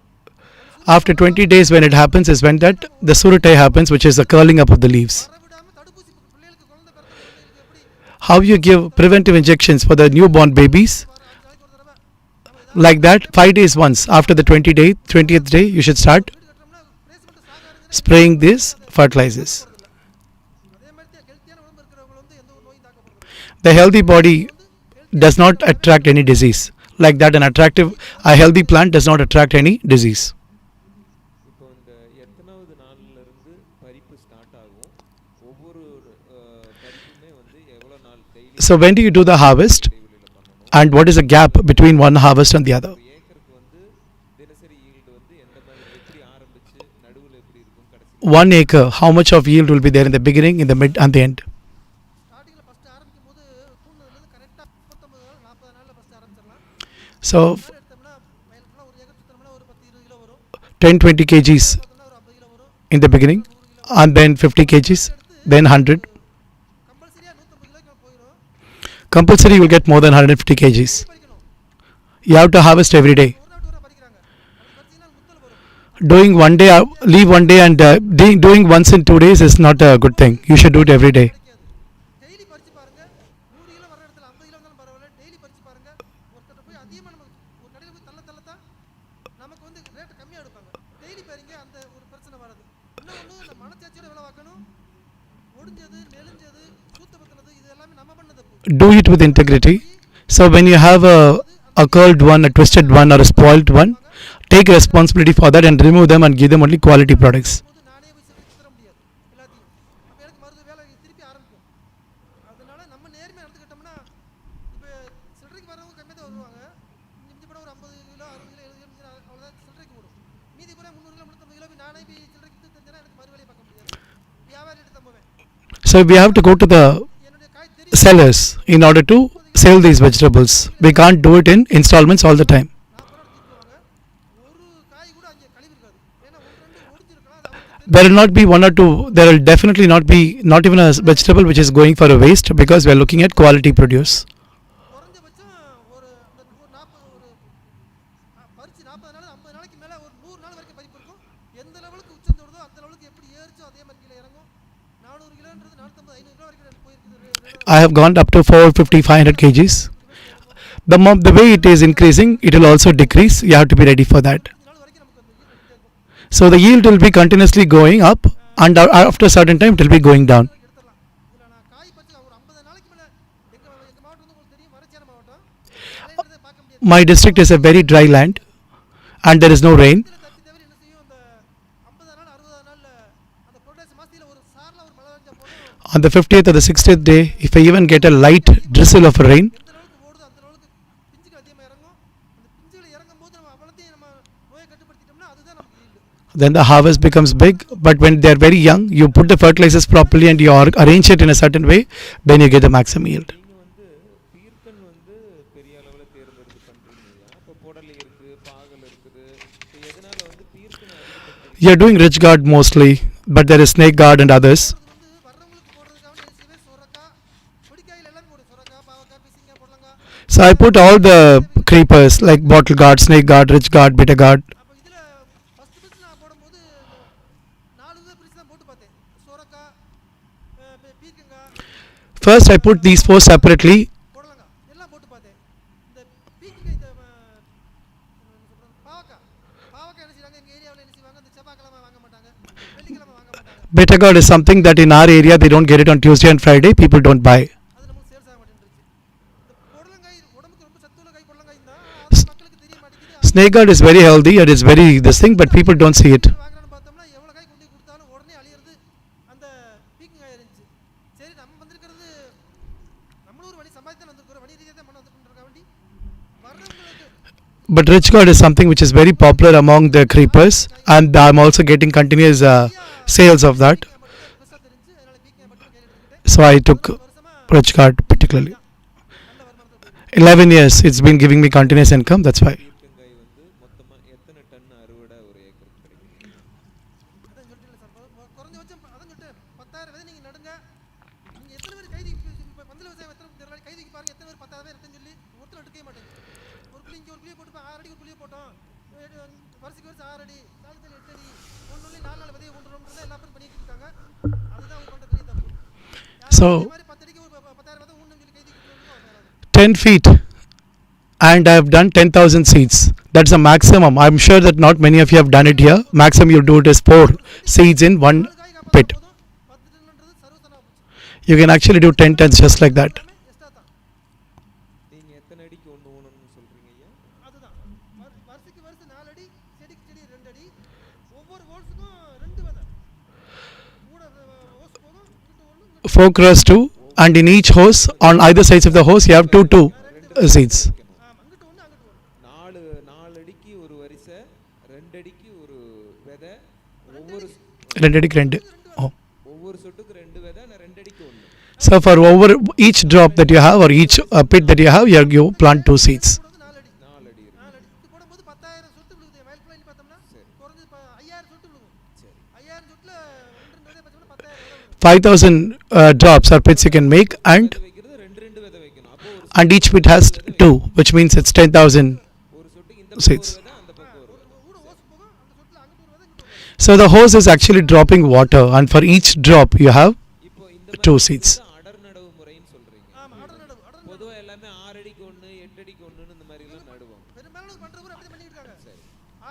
After 20 days, when it happens, is when that the surutai happens, which is the curling up of the leaves. வர விடாமல் தடுப்பூசி பிள்ளைகளுக்கு குழந்தை பிறந்த குழந்தைகளுக்கு எப்படி How you give preventive injections for the newborn babies? 5 நாளைக்கு ஒரு தடவை நம்ம Like that, 5 days once. After the 20th day, you should start வீடு கட்டுறோம்னா பேஸ்மெண்ட் சாகாருங்க. spraying these fertilizers. அதே மாதிரி தான் ஹெல்த்தியான உடம்பு இருக்கிறவங்க வந்து எந்த ஒரு நோயும் தாக்கப்படுறது. The healthy body does not attract any disease. Like that, a healthy plant does not attract any disease. இப்போ இந்த எத்தனாவது நாள்ல இருந்து பறிப்பு ஸ்டார்ட் ஆகும்? ஒவ்வொரு பறிப்புமே வந்து எவ்வளோ நாள் daily So when do you do the harvest, இடைவெளியில் பண்ணணும்? and what is the gap between one harvest and the other? ஒரு ஏக்கருக்கு வந்து தினசரி ஈல்டு வந்து எந்த மாதிரி எப்படி ஆரம்பிச்சு நடுவில் எப்படி இருக்கும் கடைசி 1 acre, how much of yield will be there in the beginning, in the mid, and the end? ஸ்டார்டிங்கில் ஃபஸ்ட்டு ஆரம்பிக்கும் போது தூண்டுனதுலேருந்து கரெக்டாக 39 நாள் 40 நாளில் ஃபஸ்ட்டு ஆரம்பிச்சிடலாம். So மாதிரி எடுத்தோம்னா வயல் ஃபுல்லாக ஒரு ஏக்கர் சுத்தோம்னா ஒரு 10-20 கிலோ வரும். 10-20 kgs பார்த்தோம்னா ஒரு 50 கிலோ வரும். in the beginning, and then 50 kgs, then 100. கம்பல்சரியாக 150 கிலோக்கு போயிடும். Compulsory, you will get more than 150 kgs. பறிக்கணும். You have to harvest every day. ஒரு நாள் டூராக பறிக்கிறாங்க. அது பறிச்சிங்கன்னா முத்தல் வரும். Doing one day, leave one day, and doing once in 2 days is not a good thing. You should do it every day. கிடைக்காது. Daily பறிச்சு பாருங்க. 100 kilo வர இடத்துல 50 kilo இருந்தாலும் பரவாயில்ல. டெய்லி பறிச்சு பாருங்க. ஒருத்தர் போய் அதிகமாக நம்ம ஒரு கடையில் போய் தள்ளத்தான் நமக்கு வந்து ரேட்டு கம்மியாக எடுப்பாங்க. டெய்லி பாருங்க அந்த ஒரு பிரச்சனை வராது. இன்னொன்று இந்த மனச்சாட்சியோட வேலை பார்க்கணும். ஒடிஞ்சது நெளிஞ்சது சூத்தப்பத்தினது இது எல்லாமே நம்ம பண்ண தப்பு. Do it with integrity. So when you have a curled one, a twisted one, or a spoiled one, take responsibility for that and remove them and give them only quality products. போது நானே போய் சித்தர முடியாது எல்லாத்தையும். அப்போ எனக்கு மருந்து வேலை திருப்பி ஆரம்பிக்கும். அதனால நம்ம நேர்மையாக நடந்துக்கிட்டோம்னா இப்போ சில்லறைக்கு வரவங்க கம்மியாக தான் வருவாங்க. மிஞ்சி போட ஒரு 50 கிலோ 60 கிலோ 70 கிலோ அவ்வளோதான் சில்லறைக்கு வரும். மீதி கூட 300 கிலோ 350 கிலோ போய் நானே போய் சில்லறைக்கு தெரிஞ்சால் எனக்கு மறு வேலையை பார்க்க முடியாது. வியாபாரிகிட்ட தான் போவேன். So we have to go to the என்னுடைய காய் தெரியும். sellers in order to sell these vegetables. We can't do it in installments all the time. 40 ரூபா தூக்கிட்டு வாங்க. ஒரு காய் கூட அங்கே கழிவு இருக்காது. ஏன்னா ஒன்று ரெண்டு ஒடிஞ்சிருக்கலாம். அது அவங்களுக்கு There will not be one or two, there will definitely not be, not even a vegetable which is going for a waste, because we are looking at quality produce. குறைஞ்சபட்சம் ஒரு அந்த ஒரு 40 ஒரு பறிச்சு 40 நாள் 50 நாளைக்கு மேலே ஒரு 100 நாள் வரைக்கும் பறிப்பு இருக்கும். எந்த லெவலுக்கு உச்சம் தொடுதோ அந்த லெவலுக்கு எப்படி ஏறிச்சோ அதே மாதிரி கீழே இறங்கும். 400 கிலோன்றது 450 500 கிலோ வரைக்கும் போயிருக்குது. I have gone up to 450, 500 kgs. The way it is increasing, it will also decrease. You have to be ready for that. நாள் வரைக்கும் நமக்கு அந்த இது வந்துட்டே இருக்கும். So the yield will be continuously going up, and after a certain time it will be going down. எடுத்துடலாம். இதில் நான் காய் பறிச்சு ஒரு 50 நாளைக்கு மேலே எங்கள் மாவட்டம் வந்து உங்களுக்கு தெரியும், வறட்சியான மாவட்டம். விளையிறதை பார்க்க முடியாது. My district is a very dry land, and there is no rain. இதில் தப்பி தவிர என்ன செய்யும், அந்த 50 நாள் 60 நாளில் அந்த புரட்டாசி மாசத்துல ஒரு சாரில் ஒரு மழை பெஞ்சா போதும். On the 50th or the 60th day, if I even get a light drizzle of rain, எந்த அளவுக்கு ஓடுதோ அந்த அளவுக்கு பிஞ்சுகள் அதிகமாக இறங்கும். அந்த பிஞ்சுகள் இறங்கும் போது நம்ம அவ்வளோத்தையும் நம்ம நோயை கட்டுப்படுத்திட்டோம்னா அதுதான் நமக்கு yield. then the harvest becomes big. But when they are very young, you put the fertilizers properly and you arrange it in a certain way, then you get the maximum yield. நீங்கள் வந்து பீர்க்கன் வந்து பெரிய அளவில் தேர்ந்தெடுத்து பண்ணுறீங்க. அப்போ புடலை இருக்குது, பாகல் இருக்குது. இப்போ எதனால் வந்து பீர்க்கனை அதிகப்படுத்துறீங்க? You are doing rich guard mostly, but there is snake guard and others. அது வந்து வர்றவங்களுக்கு போடுறதுக்காக என்ன செய்வேன், சொரக்காய் கொடிக்காயில் எல்லாம் போடும். சொரக்காய், பாவக்காய், பிசிங்காய், பொடலங்காய். So I put all the creepers like bottle guard, snake guard, rich guard, bitter guard. அப்போ இதில் ஃபஸ்ட்டு நான் போடும்போது 4 இதை பிரித்து தான் போட்டு பார்த்தேன். சொரக்காய், பீர்க்கங்காய், First I put these four separately. புடலங்காய் எல்லாம் போட்டு பார்த்தேன். இந்த பீர்க்கங்காய், இந்த பாவக்காய் பாவக்காய் என்ன செய்வாங்க, எங்கள் ஏரியாவில் என்ன செய்வாங்க, இந்த செவ்வாய்க்கிழமை வாங்க மாட்டாங்க, வெள்ளிக்கிழமை வாங்க மாட்டாங்க. Bitter gourd is something that in our area they don't get it on Tuesday and Friday. People don't buy. அது நமக்கு சேல்ஸ் ஆக மாட்டேன்ருச்சு. இந்த புடலங்காய் உடம்புக்கு ரொம்ப சத்துள்ள காய் புடலங்காய் தான், அது மக்களுக்கு தெரிய மாட்டேங்குது. Snake guard is very healthy and is very this thing, but people don't see it. வாங்குறான்னு பார்த்தோம்னா எவ்வளோ காய் கொண்டு போய் கொடுத்தாலும் உடனே அழியிறது அந்த பீக்கங்காய் இருந்துச்சு. சரி, நம்ம வந்திருக்கிறது நம்மளும் ஒரு வழி சம்பாதித்து தான் வந்திருக்கிறோம், வழி ரீதியாக தான் மண்ணை வந்துருக்கா வேண்டி வர்றவங்களுக்கு. But rich gourd is something which is very popular among the creepers, and I'm also getting continuous sales of that. மட்டும் தான் பெருசாக தெரிஞ்சு அதனால் பீக்கங்காய் மட்டும் கையில் எடுத்துக்கிட்டேன். So I took வருஷமாக rich gourd particularly. நல்ல வருமானத்தை போயிருக்கு. 11 years it's been giving me continuous income. That's why. பீர்க்கங்காய் வந்து மொத்தமாக எத்தனை டன் அறுவடை ஒரு ஏக்கருக்கு கிடைக்கும்? அதான் சொல்லிட்டேன் சார், குறைஞ்சபட்சம் அதான் சொல்லிட்டேன், 10,000 விதை நீங்கள் நடுங்க. நீங்கள் எத்தனை பேர் கைதி இப்போ பந்தல் விவசாயம் எத்தனை தெரியல, கைதிக்கு பாருங்க எத்தனை பேர் 10,000 பேர் எடுத்துன்னு சொல்லி ஒருத்தர் எடுக்கவே மாட்டேங்க. ஒரு குழி இங்கே ஒரு குழியை போட்டு 6 அடிக்கு ஒரு குழியை போட்டோம், வருஷத்துக்கு வருஷம் 6 அடி, காலத்தில் 8 அடி, ஒன்று 4 நாள் விதையை கொண்டு வரணும் எல்லா பேரும் பண்ணிட்டு இருக்காங்க. அதுதான் அவங்க பண்ணுற பெரிய தப்பு. So இந்த மாதிரி 10 அடிக்கு ஒரு 10,000 விதை ஊன்னு சொல்லி கைதிக்கு கொடுக்கணும். 10 feet, and I have done 10,000 seeds. That's a maximum. I'm sure that not many of you have done it here. Maximum you do it is 4 seeds in one pit. போதும் 10 டன்ன்றது சர்வசனா போச்சு. You can actually do 10 tons just like that. Extra தான். நீங்கள் எத்தனை அடிக்கு ஒன்று ஊனணும்னு சொல்கிறீங்க ஐயா? அதுதான் வருஷத்துக்கு வருஷம் 4 அடி, செடிக்கு செடி 2 அடி, ஒவ்வொரு ஹோல்ஸுக்கும் 2 விதை கூட ஹோஸ் போதும். இங்கிட்டு ஒன்று இங்கிட்டு 4 cross 2, and in each hose, on either sides of the hose, you have two seeds. ஆமாம், இங்கிட்டு ஒன்று அங்கிட்டு ஒன்று. 4 அடிக்கு ஒரு வரிசை, 2 அடிக்கு ஒரு விதை, ஒவ்வொரு ஒவ்வொரு சொட்டுக்கு 2 விதை, நான் 2 அடிக்கு 1. So for over each drop that you have or each pit that you have, you plant 2 seeds. போடுறது 4 அடி. 4 அடி இருக்கு. 4 அடி இது போடும்போது 10,000 சொட்டு விழுகுது. வயல் ஃபுல்லாக பார்த்தோம்னா குறைஞ்சது 5,000 சொட்டு விழுகும். 5,000 சொட்டில் 2 விதை பார்த்தோம்னா 10,000 விதை விழுகும். 5,000 drops or pits you can make, and விதை வைக்கிறது 2 விதை வைக்கணும். அப்போ ஒரு each pit has 2, which means it's 10,000 ஒரு சொட்டுக்கு இந்த பக்கம் seeds. ஒரு விதை, அந்த பக்கம் ஒரு விதை. ஊட ஹோஸ் போகும், அந்த சொட்டில் அங்கிட்டு ஒரு விதை, இங்கிட்டு ஒரு விதை. So the hose is actually dropping water, and for each drop you have இப்போ இந்த 2 மாதிரி seeds. தான் அடர் நடவு முறைன்னு சொல்றீங்க. ஆமாம், அடர் நடவு. பொதுவாக எல்லாமே 6 அடிக்கு 1, 8 அடிக்கு 1ன்னு இந்த மாதிரிலாம் நடுவோம். பெரும்பாலும் பண்ணுற ஊர் அப்படி பண்ணிட்டு இருக்காங்க. சரி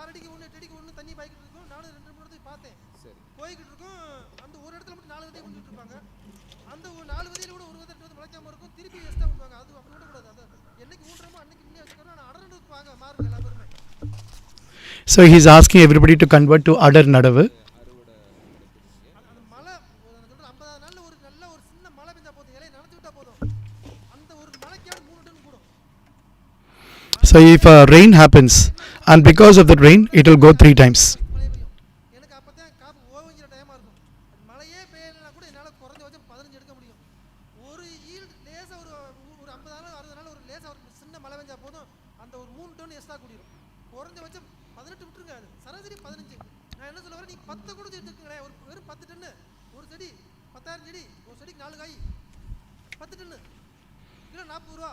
6 அடிக்கு 1, 8 அடிக்கு 1 தண்ணி பாய்க்கிட்டு இருக்கும். நானும் 2-3 இடத்துக்கு பார்த்தேன். சரி. போய்கிட்டு இருக்கும். அந்த ஒரு இடத்துல மட்டும் 4 விதை கொண்டுட்டு இருப்பாங்க. அந்த 4 விதையில கூட ஒரு விதை முளைக்காம இருக்கும். திருப்பி எக்ஸ்ட்ரா விடுவாங்க. அது அப்படி விடக்கூடாது. அது என்னைக்கு ஊன்றமோ அன்னைக்கு முன்னே வச்சுக்கணும். ஆனால் அடர்னதுக்கு வாங்க மாறுங்க எல்லா பேருமே. So he's asking everybody to convert to adar nadavu. அந்த மழை நான் சொல்கிறேன் 50 நாளில் ஒரு நல்ல ஒரு சின்ன மழை பெஞ்சா போதும், இலையை நனைச்சி விட்டா போதும். அந்த ஒரு மழைக்காவது 3 டன் கூடும். So if rain happens, and because of that rain, it will go 3 times. மழை பெய்யும். எனக்கு அப்போ தான் காப்பு ஓவங்கிற டைமாக இருக்கும். அது மழையே பெய்யல ஒரு ஈல்டு லேசாக ஒரு 50 நாள் 60 நாள் ஒரு லேசாக ஒரு சின்ன மழை பெஞ்சா போதும் அந்த ஒரு 3 டன் எக்ஸ்ட்ரா கூடிரும். குறைஞ்சபட்சம் 18 விட்டுருங்க, அது சராசரி 15. நான் என்ன சொல்ல வரேன், நீங்கள் 10 கூட எடுத்துக்கங்களேன். ஒரு வெறும் 10 டன்னு ஒரு செடி, 10,000 செடி, ஒரு செடிக்கு 4 காய், 10 டன்னு கிலோ 40 ரூபா,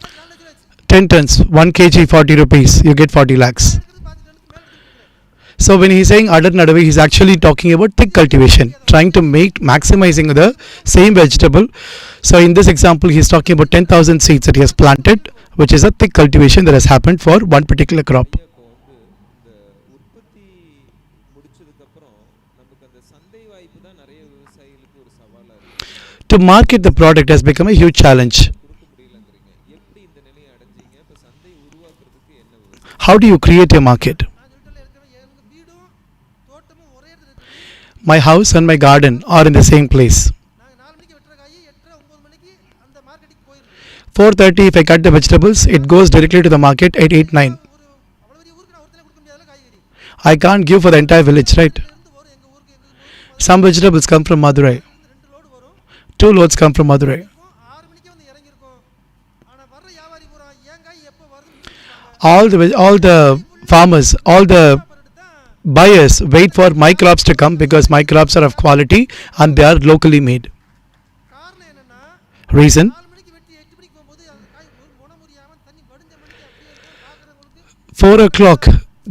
4 லட்சம் ஆச்சு. 10 tons, 1 kg 40 rupees, you get 40 lakhs. இருக்கிறது 5 டன்னுக்கு மேலே எடுத்துக்கிட்டு So when he's saying Adar Nadavi, he's actually talking about thick cultivation, trying to make maximizing the same vegetable. So in this example, he's talking about 10,000 seeds that he has planted, which is a thick cultivation that has happened for one particular crop. இப்போ இந்த உற்பத்தி முடிச்சதுக்கப்புறம் நமக்கு அந்த சந்தை வாய்ப்பு தான் நிறைய விவசாயிகளுக்கு ஒரு சவாலாக இருக்குது. To market the product has become a huge challenge. கொடுக்க முடியலங்கிறீங்க. எப்படி இந்த நிலையை அடைஞ்சீங்க? இப்போ சந்தை உருவாக்குறதுக்கு என்ன விவசாயம்? How do you create a market? நான் சொல்லிட்டு இருக்கிறேன், எங்கள் வீடும் தோட்டமும் ஒரே இடத்துல இருக்குது. My house and my garden are in the same place. நாங்கள் 4 மணிக்கு வெட்டுற காய் 8:30 9 மணிக்கு அந்த மார்க்கெட்டுக்கு போயிடுது. 4:30 if I cut the vegetables, it goes directly to the market at 8 9. அவ்வளோ பெரிய ஊருக்கு நான் ஒருத்தனை கொடுக்க முடியாத காய்கறி I can't give for the entire village, right? இருந்து வரும் எங்கள் ஊருக்கு Some vegetables come from Madurai. 2 load வரும். 2 loads come from Madurai. 6 மணிக்கே வந்து இறங்கியிருக்கோம். ஆனால் வர்ற வியாபாரி பூரா ஏன் காய் எப்போ வருதுன்னு All the farmers, all the பண்ணிட்டு தான் buyers wait for my crops to come because my crops are of quality and they are locally made. காரணம் என்னன்னா Reason, 4 மணிக்கு வெட்டி 8 மணிக்கு போகும்போது அந்த காய் ஒரு குணமுறியாமல் தண்ணி வடிஞ்ச மணிக்கு அப்படியே இருக்கும். பார்க்குறவங்களுக்கு 4 o'clock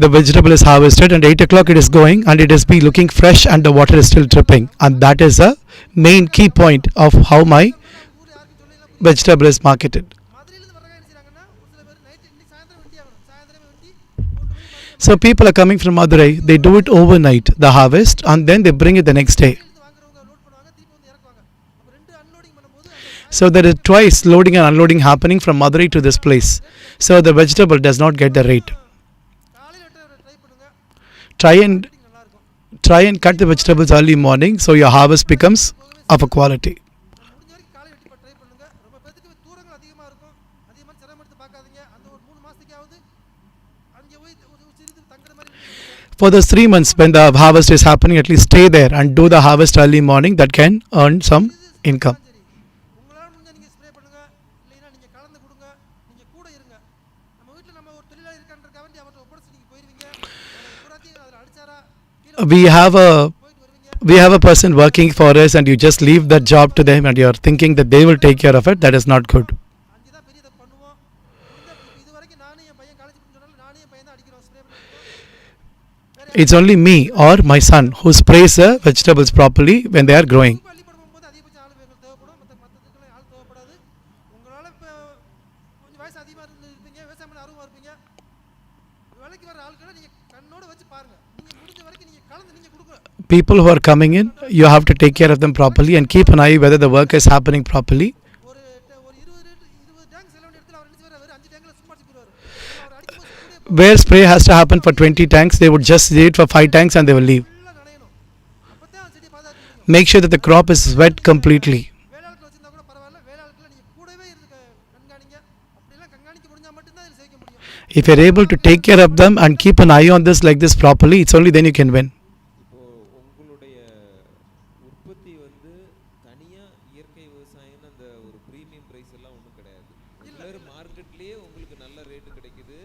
the vegetable is harvested and 8 o'clock it is going and it is be looking fresh and the water is still dripping, and that is a main key point of how my ஊர் யாருக்கும் சொல்லலாம். vegetable is marketed. மதுரையிலேருந்து வர்ற காய் என்ன செய்றாங்கன்னா ஒரு சில பேர் நைட்டு இன்னைக்கு சாயந்தரம் வெட்டி ஆகணும். சாயந்தரமே வெட்டி கொண்டு போய் மறுபடியும் So people are coming from Madurai, they do it overnight, the harvest, and then they bring it the next day. இருந்து வாங்குறவங்க லோட் பண்ணுவாங்க, திருப்பி வந்து இறக்குவாங்க. அப்போ 2 அன்லோடிங் பண்ணும்போது அந்த So there is twice loading and unloading happening from Madurai to this place. So the vegetable does not get the rate. காலையில் வெட்ட ட்ரை பண்ணுங்க, Try and நல்லா இருக்கும். cut the vegetables early morning so your harvest becomes of a quality. முடிஞ்ச வரைக்கும் காலை வெட்டி try பண்ணுங்க. ரொம்ப பேத்துக்கு தூரங்கள் அதிகமாக இருக்கும், அதிகமாக சிரமம் எடுத்து பார்க்காதீங்க. அந்த ஒரு 3 மாதத்துக்காவது அங்கே போய் ஒரு சிறிது தங்குற மாதிரி இருக்குங்க. For those 3 months when the harvest is happening, at least stay there and do the harvest early morning. That can earn some income. சரி, உங்களால் முடிஞ்ச நீங்கள் ஸ்ப்ரே பண்ணுங்க, இல்லைன்னா நீங்கள் கலந்து கொடுங்க, நீங்கள் கூட இருங்க. நம்ம வீட்டில் நம்ம ஒரு தொழிலாளி இருக்கான்றக்காக வேண்டி அவர்கிட்ட ஒப்படைச்சு நீங்கள் போயிடுவீங்க. பூராத்தையும் அதில் அடிச்சாரா கீழே We have a போயிட்டு வருவீங்க. we have a person working for us and you just leave that job to them and you are thinking that they will take care of it. That is not good. அங்கே தான் பெரிய தப்பு பண்ணுவோம். இது வரைக்கும் நானும் என் பையன் காலேஜ் சொன்னாலும் நானும் என் பையன் தான் அடிக்கிறோம், ஸ்ப்ரே பண்ணிருக்கோம். It's only me or my son who sprays the vegetables properly when they are growing. பள்ளிப்படம் போகும்போது அதிகபட்சம் ஆள் எங்களுக்கு தேவைப்படும், மற்றதுக்கெல்லாம் ஆள் தேவைப்படாது. உங்களால் இப்போ கொஞ்சம் வயசு அதிகமாக இருப்பீங்க, விவசாயம் பண்ண ஆர்வமாக இருப்பீங்க. வேலைக்கு வர ஆட்களை நீங்கள் கண்ணோட வச்சு பாருங்கள். நீங்கள் முடிஞ்ச வரைக்கும் நீங்கள் கலந்து நீங்கள் கொடுக்கணும். People who are coming in, you have to take care of them properly and keep an eye whether the work is happening properly. ஒரு 20 டேங்க் செலவு இடத்துல அவர் என்ன செய்வார், வெறும் 5 டேங்கில் சும்மா அடிச்சு போயிடுவார். அவர் அடிக்கும்போது கூட Where spray has to happen for 20 tanks, they would just do it for 5 tanks and they will leave. ஃபுல்லாக நனையணும். அப்போ தான் அந்த செடியை பாதுகாக்க முடியும். Make sure that the crop is wet completely. வேளாளர்கள் வச்சிருந்தா கூட பரவாயில்ல, வேளாளர்களை நீங்கள் கூடவே இருந்து கண்காணிங்க. அப்படிலாம் கண்காணிக்க முடிஞ்சால் மட்டும்தான் இதில் சேர்க்க முடியும். If you're able to take care of them and keep an eye on this like this properly, it's only then you can win. இப்போ உங்களுடைய உற்பத்தி வந்து தனியா இயற்கை விவசாயம்னு அந்த ஒரு ப்ரீமியம் பிரைஸ் எல்லாம் ஒன்றும் கிடையாது. ரெகுலர் மார்க்கெட்லயே உங்களுக்கு நல்ல ரேட்டு கிடைக்குது.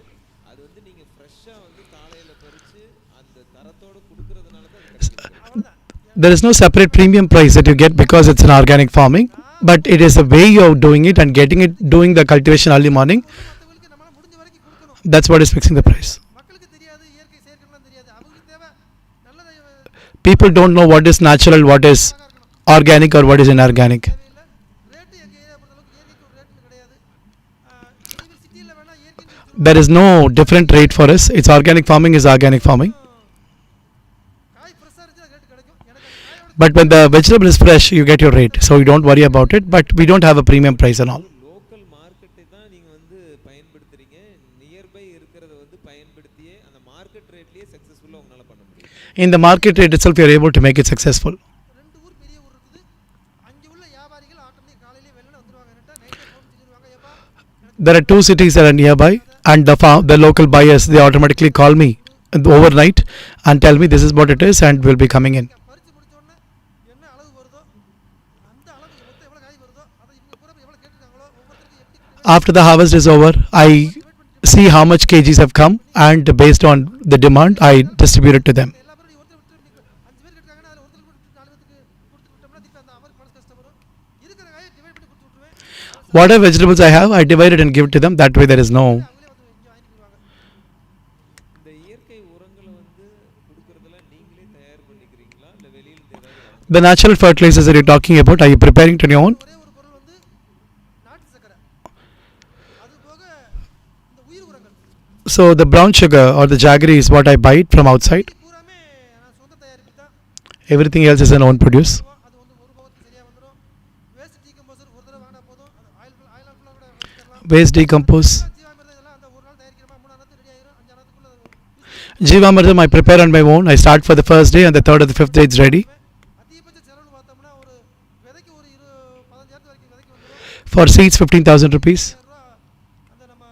அது வந்து நீங்க ஃப்ரெஷ்ஷா வந்து காலையில பறிச்சு அந்த தரத்தோட கொடுக்கறதுனால தான் அது கிடைக்குது. அவ்வளோதான். There is no separate premium price that you get because it's an organic farming, but it is the way you are doing it and getting it, doing the cultivation early morning. மற்றவங்களுக்கு நம்மளால் முடிஞ்ச வரைக்கும் கொடுக்கணும். That's what is fixing the price. மக்களுக்கு தெரியாது, இயற்கை செயற்கைலாம் தெரியாது. அவங்களுக்கு தேவை நல்லதை People don't know what is natural, what is organic or what is inorganic. தேவையில்லை. ரேட்டு எங்கள் ஏரியா பொறுத்தளவுக்கு இயற்கைக்கு ஒரு ரேட்டுன்னு கிடையாது. சிட்டியில் வேணால் இயற்கை There is no different rate for us. It's organic farming is organic farming. காய் ஃப்ரெஷ்ஷாக இருந்துச்சு ரேட்டு கிடைக்கும். எனக்கு அந்த காயோட But when the vegetable is fresh, you get your rate. So you don't worry about it. But we don't have a premium price and all. Local மார்க்கெட்டை தான் நீங்க வந்து பயன்படுத்துறீங்க. நியர்பை இருக்கிறத வந்து பயன்படுத்தியே அந்த மார்க்கெட் ரேட்லயே சக்சஸ்ஃபுல்லா உங்களால பண்ண முடியும். In the market rate itself, you are able to make it successful. 2 ஊர் பெரிய ஊர் இருக்குது. அங்கே உள்ள வியாபாரிகள் ஆட்டோமேட்டிக் காலையிலே வெள்ளன வந்துருவாங்க. என்கிட்ட நைட்டே ஃபோன் செஞ்சிருவாங்க. ஏப்பா There are 2 cities that are nearby, and the local buyers, they automatically call me overnight and tell me this is what it is and will be coming in. பறிச்சு முடிச்ச உடனே என்ன அளவு வருதோ அந்த அளவுக்கு மொத்தம் எவ்வளோ காய் வருதோ After the harvest is over, I see how much kgs have come, and based on the demand, I distribute it to them. Whatever vegetables I have, I divide it and give it to them. That way, there is no. இந்த இயற்கை உரங்களை வந்து கொடுக்கறதுல நீங்களே தயார் பண்ணிக்கிறீங்களா இல்லை வெளியில ஏதாவது வாங்க? The natural fertilizers that you're talking about, are you preparing it on your own? ஒரே ஒரு பொருள் வந்து நாட்டு சக்கரை, அது போக இந்த உயிர் உரங்கள் So the brown sugar or the jaggery is what I buy it from outside. இது பூராமே நான் சொந்த தயாரிப்பு தான். Everything else is an own produce. அது வந்து ஒரு போகத்துக்கு சரியாக வந்துடும். வேஸ்ட் டீகம்போசர் ஒரு தடவை வாங்கினா போதும். அது ஆயில் ஃபுல்லாக கூட வச்சுக்கலாம். Waste decompose. ஜீவாமிர்தம் இதெல்லாம் அந்த ஒரு நாள் தயாரிக்கிறோமா 3 நாளுக்கு ரெடி ஆயிரும். 5 நாளுக்குள்ள Jivamridam I prepare on my own. I start for the first day and the third or the fifth day it's ready. அதிகபட்ச செலவுன்னு பார்த்தோம்னா ஒரு விதைக்கு ஒரு 15,000 வரைக்கும் விதைக்கு வந்துடும். For seeds 15,000 rupees. ரூபா அந்த நம்ம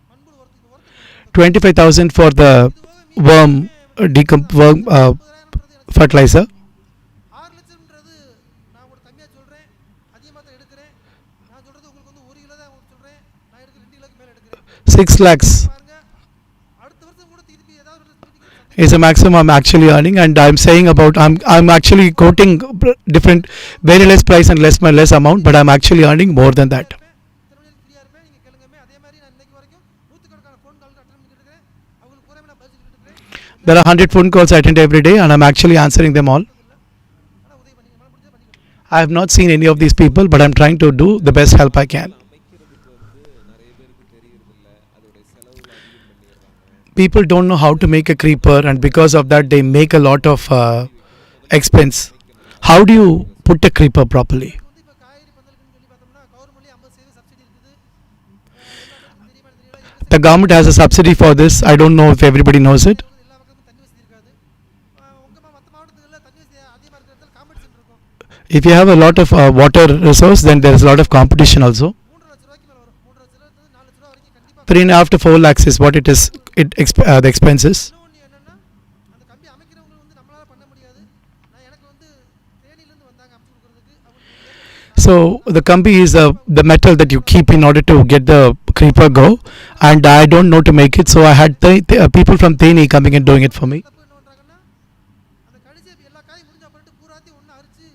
மண்புழு உரத்துக்கு 25,000 for the worm worm fertilizer. 6 லட்சம்ன்றது நான் ஒரு கம்மியாக சொல்கிறேன், அதிகமாக தான் எடுக்கிறேன். நான் சொல்கிறது உங்களுக்கு வந்து 1 கிலோ தான் சொல்கிறேன், நான் எடுக்க 2 கிலோக்கு மேலே எடுக்கிறேன். 6 lakhs பாருங்க, அடுத்த வருஷம் கூட திருப்பி ஏதாவது ஒரு meeting is the maximum I'm actually earning, and I'm saying about I'm actually quoting different very less price and less amount, but I'm actually earning more than that. Tirunelveli ஃப்ரீயாக இருப்பேன், நீங்கள் கேளுங்கமே. அதே மாதிரி நான் இன்னைக்கு வரைக்கும் 100கணக்கான ஃபோன் காலுக்கு அட்டன் பண்ணிட்டு இருக்கிறேன். அவங்களுக்கு பூராமே நான் பதில் சொல்லிட்டு இருக்கிறேன். There are 100 phone calls I attend every day, and I'm actually answering them all. ஆனால் உதவி பண்ணிக்க மன முடிஞ்சா பண்ணிக்கிறேன். I have not seen any of these people, but I'm trying to do the best help I can. அமைக்கிறதுக்கு வந்து நிறைய பேருக்கு தெரியறதில்ல, அதோடைய செலவுகள் அதிகம் பண்ணிடுறாங்க. People don't know how to make a creeper, and because of that they make a lot of expense. How do you put a creeper properly? வந்து இப்போ காய்கறி பந்தலுக்குன்னு சொல்லி பார்த்தோம்னா கவர்மெண்ட்லேயே 50% சப்சிடி இருக்குது. எல்லா பேருக்கும் தெரியுமா தெரியல, The government has a subsidy for this. I don't know if everybody knows it. எல்லா பக்கமும் தண்ணி வசதி இருக்காது. உங்கள் மற்ற மாவட்டத்துகளில் தண்ணி வசதி அதிகமாக இருக்கிற இடத்துல காம்படிஷன் இருக்கும். If you have a lot of water resource, then there is a lot of competition also. 3 லட்ச ரூபாய்க்கு மேலே வரும். 3 லட்ச ரூபாய் 4 லட்ச ரூபா வரைக்கும் கண்டிப்பாக. 3.5 to 4 lakhs is what it is. The expenses. இன்னொன்று என்னென்னா அந்த கம்பி அமைக்கிறவங்க வந்து நம்மளால் பண்ண முடியாது. நான் எனக்கு வந்து தேனியிலேருந்து வந்தாங்க அமைச்சு கொடுக்குறதுக்கு. அவங்களுக்கு So the kambi is the metal that you keep in order to get the creeper go, and I don't know to make it, so I had people from Theni coming and doing it for me. தப்பு என்ன பண்ணுறாங்கன்னா அந்த கடிச்சு எல்லா காயும் முடிஞ்ச அப்புறம் பூராத்தையும் ஒன்று அரிச்சு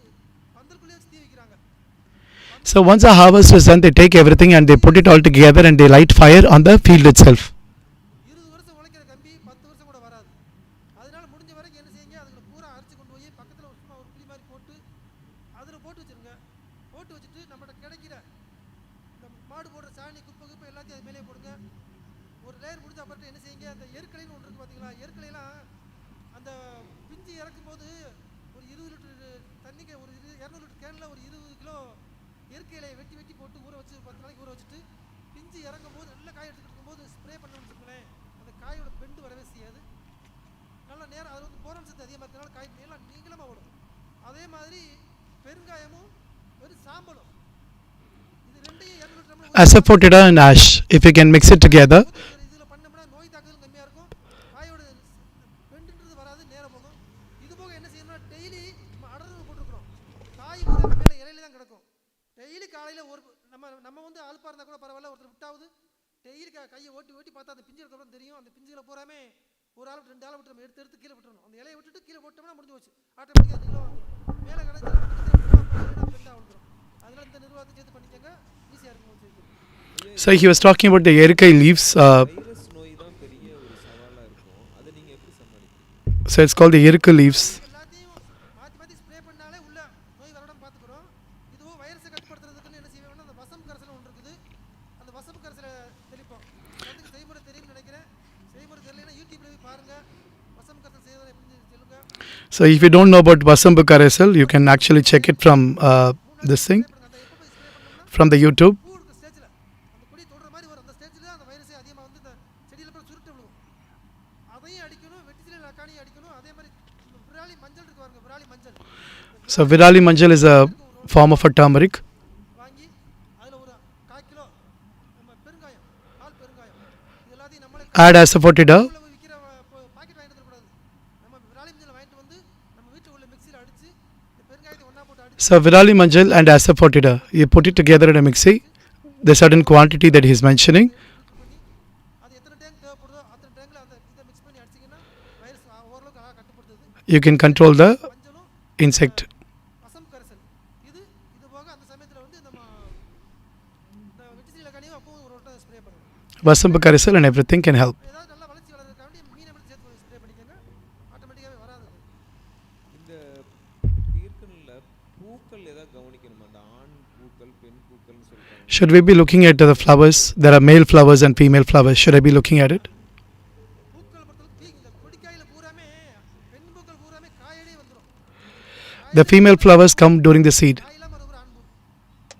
பந்தலுக்குள்ளேயே வச்சு தீ வைக்கிறாங்க. So once a harvest is done, they take everything and they put it all together and they light fire on the field itself. 20 வருஷம் உழைக்கிற கம்பி 10 வருஷம் கூட வராது. அதனால முடிஞ்ச வரைக்கும் என்ன செய்யுங்க, அதுல பூரா அரிச்சு கொண்டு போய் பக்கத்தில் சும்மா ஒரு குழி மாதிரி போட்டு அதில் போட்டு வச்சிருங்க. போட்டு வச்சுட்டு நம்மகிட்ட கிடைக்கிற இந்த மாடு போடுற சாணி குப்பை எல்லாத்தையும் அது மேலே போடுங்க. ஒரு லேயர் முடிஞ்ச அப்புறம் என்ன செய்யுங்க, அந்த எருக்கலைன்னு ஒன்று இருக்குது பார்த்தீங்களா, எருக்கலையெல்லாம் அந்த பிஞ்சு இறக்கும் போது ஒரு 20 லிட்டர் தண்ணிக்கு ஒரு 200 லிட்டர் கேனில் ஒரு 20 கிலோ இயற்கை இலையை வெட்டி வெட்டி போட்டு ஊற வச்சு 10 நாளைக்கு ஊற வச்சுட்டு பிஞ்சு இறங்கும் போது நல்ல காய் எடுத்துக்கிட்டு இருக்கும்போது ஸ்ப்ரே பண்ணணும்னு வச்சுக்கோங்களேன், அந்த காயோட பெண்டு வரவே செய்யாது. நல்ல நேரம் அது வந்து போரான் சத்து அதிகமாக இருக்கிறனால காய் எல்லாம் நீளமாக ஓடும். அதே மாதிரி பெருங்காயமும் வெறும் சாம்பலும் இது ரெண்டையும் 200 litre Asafoetida and ash, if you can mix it together. இதில் பண்ணோம்னா நோய் தாக்குதல் கம்மியாக இருக்கும். காயோட பெண்டுன்றது வராது, நேரம் போகும். இது போக என்ன செய்யணும்னா டெய்லி நம்ம அடர்வு போட்டுருக்குறோம். காய் பூரா மேலே இலையில தான் கிடக்கும். டெய்லி காலையில் ஒரு நம்ம வந்து அலுப்பாக இருந்தால் கூட பரவாயில்ல, ஒருத்தர் விட்டாவது டெய்லி கையை ஓட்டி ஓட்டி பார்த்தா அந்த பிஞ்சு இருக்கிறப்பறம் தெரியும். அந்த பிஞ்சுகளை பூராமே ஒரு ஆள் 2 ஆள் விட்டு நம்ம எடுத்து எடுத்து கீழே விட்டுறணும். அந்த இலையை விட்டுட்டு கீழே போட்டோம்னா முடிஞ்சு போச்சு. ஆட்டோமேட்டிக்காக 2 கிலோ வந்துடும். மேலே கிடச்சி பெண்டாக விழுந்துடும். அதனால இந்த நிர்வாகத்தை சேர்த்து பண்ணிக்கங்க, ஈஸியாக இருக்கும். So he was talking about the erikai leaves. Virus நோய் தான் பெரிய ஒரு சவாலாக இருக்கும். அதை நீங்கள் எப்படி சமாளிக்கிறீங்க? So it's called the erikai leaves. எல்லாத்தையும் மாற்றி மாற்றி ஸ்ப்ரே பண்ணாலே உள்ள நோய் வரணும் பார்த்துக்கிறோம். இதுவும் வைரஸை கட்டுப்படுத்துறதுக்குன்னு என்ன செய்வோம்னா அந்த வசம்பு கரைசல் ஒன்று இருக்குது. அந்த வசம்பு கரைசலை தெளிப்போம். அதுக்கு செய்முறை தெரியும்னு நினைக்கிறேன். செய்முறை தெரியலைன்னா யூடியூப்ல போய் பாருங்க, வசம்பு கரைசல் செய்வதை எப்படி சொல்லுங்க. So if you don't know about Vasambu Karesal, you can actually check it from this thing, from the YouTube. பூ இருக்கிற ஸ்டேஜில் அந்த கொடி தொடுற மாதிரி வரும். அந்த ஸ்டேஜில் அந்த வைரஸே அதிகமாக வந்து இந்த செடியில் போய் சுருட்டு விழுவும். அதையும் அடிக்கணும், வெட்டிச்சில லக்கானியும் அடிக்கணும். அதே மாதிரி விராலி மஞ்சள் இருக்கு பாருங்க, விராலி மஞ்சள் So Virali Manjal is a form of a turmeric. வாங்கி அதில் ஒரு 1/4 கிலோ நம்ம பெருங்காயம், பால் பெருங்காயம், இது எல்லாத்தையும் நம்மளே Add Asafoetida. விற்கிற பாக்கெட் வாங்கிட்டு வரக்கூடாது. நம்ம விராலி மஞ்சள் வாங்கிட்டு வந்து நம்ம வீட்டு உள்ள மிக்சியில் அடித்து இந்த பெருங்காயத்தை ஒன்றா போட்டு அடித்து So Virali Manjal and Asafoetida, you put it together in a mixie, the certain quantity that he is mentioning. அது எத்தனை டேங்க் தேவைப்படுதோ அத்தனை டேங்கில் அந்த இதை மிக்ஸ் பண்ணி அடிச்சிங்கன்னா வைரஸ் ஓரளவுக்கு கட்டுப்படுத்துது. You can control the மஞ்சளும் insect. வசம்பு கரைசல் இது இது போக அந்த சமயத்தில் வந்து நம்ம இந்த வெட்டிசீல கனியும் அப்பவும் ஒரு வட்டம் ஸ்ப்ரே பண்ணணும். Vasampa Karisal and everything can help. ஏதாவது நல்லா வளர்ச்சி வளர்றதுக்காண்டி மீனை மட்டும் சேர்த்து ஸ்ப்ரே பண்ணிக்கோங்க, ஆட்டோமேட்டிக்காகவே வராது. இந்த தீர்க்கனில் பூக்கள் ஏதாவது கவனிக்கணுமா? அந்த ஆண் பூக்கள் பெண் பூக்கள்னு சொல்றாங்க. Should we be looking at the flowers? There are male flowers and female flowers. Should I be looking at it? பூக்களை பொறுத்தளவுக்கு இந்த கொடிக்காயில் பூராமே பெண் பூக்கள் பூராமே காயடியே வந்துடும். The female flowers come during the seed. காயெல்லாம் ஒரு ஆண் பூ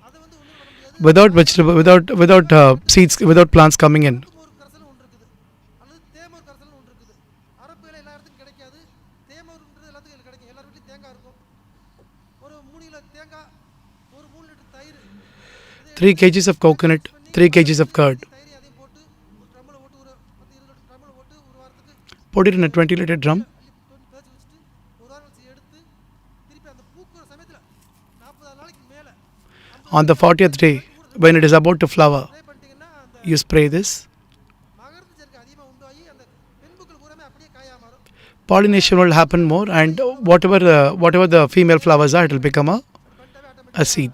அதை வந்து ஒன்றும் பண்ண முடியாது. Without vegetable, without seeds, without plants coming in. ஒரு கரைசல் ஒன்று இருக்குது அல்லது தேமூர் கரைசல் ஒன்று இருக்குது. அரப்பில் எல்லா இடத்துக்கும் கிடைக்காது. தேமூர்ன்றது எல்லாத்துக்கும் கிடைக்கும். எல்லார் வீட்லையும் தேங்காய் இருக்கும். ஒரு 3 கிலோ தேங்காய், ஒரு 3 லிட்டர் தயிர், 3 kgs of coconut, 3 kgs of curd. தயிர் அதையும் போட்டு ஒரு ட்ரம்மில் போட்டு ஒரு 10-20 லிட்டர் ட்ரம்மில் போட்டு ஒரு வாரத்துக்கு Put it in a 20-liter drum. அள்ளி பேச்சு வச்சுட்டு ஒரு வாரம் கழிச்சு எடுத்து திருப்பி அந்த பூக்கிற சமயத்தில் 40 நாளைக்கு மேலே On the 40th day, when it is about to flower, spray பண்ணிட்டீங்கன்னா அந்த you spray this. மகரந்த சேர்க்கை அதிகமாக உண்டாகி அந்த பெண் பூக்கள் பூராமே அப்படியே காயாக மாறும். Pollination will happen more, and whatever the female flowers are, it will become a seed.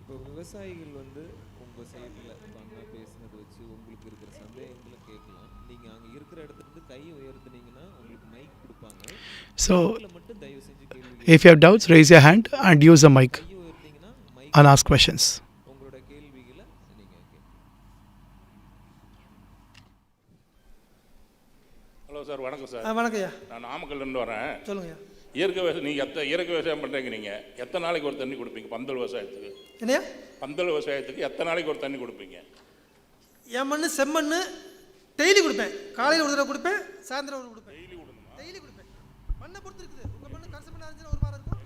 இப்போ விவசாயிகள் வந்து உங்கள் சைடில் இப்போ அண்ணா பேசினதை வச்சு உங்களுக்கு இருக்கிற சந்தேகங்களை கேட்கலாம். நீங்கள் அங்கே இருக்கிற இடத்துல இருந்து கையை உயர்த்துனீங்கன்னா உங்களுக்கு மைக் கொடுப்பாங்க. So, இதில் மட்டும் தயவு செஞ்சு கேள்வி if you have doubts, raise your hand and use a mic கையை உயர்த்திங்கன்னா மைக் and ask questions. உங்களோட கேள்விகளை நீங்கள் கேட்கலாம். ஹலோ சார், வணக்கம் சார். வணக்கம்யா, நான் நாமக்கல்லேருந்து வரேன். சொல்லுங்கய்யா. இயற்கை விவசாயம், நீங்கள் இயற்கை விவசாயம் பண்ணுறீங்க. நீங்கள் எத்தனை நாளைக்கு ஒரு தண்ணி கொடுப்பீங்க பந்தல் விவசாயத்துக்கு? என்னையா? பந்தல் விவசாயத்துக்கு எத்தனை நாளைக்கு ஒரு தண்ணி கொடுப்பீங்க? என் மண் செம்மண், டெய்லி கொடுப்பேன். காலையில் ஒரு தடவை கொடுப்பேன், சாயந்தரம் ஒரு கொடுப்பேன். டெய்லி கொடுப்பேன். மண்ணை பொறுத்து இருக்குது. உங்கள் மண் கரிசல் மண்ணாக இருந்துச்சுன்னா ஒரு வாரம் இருக்கும்.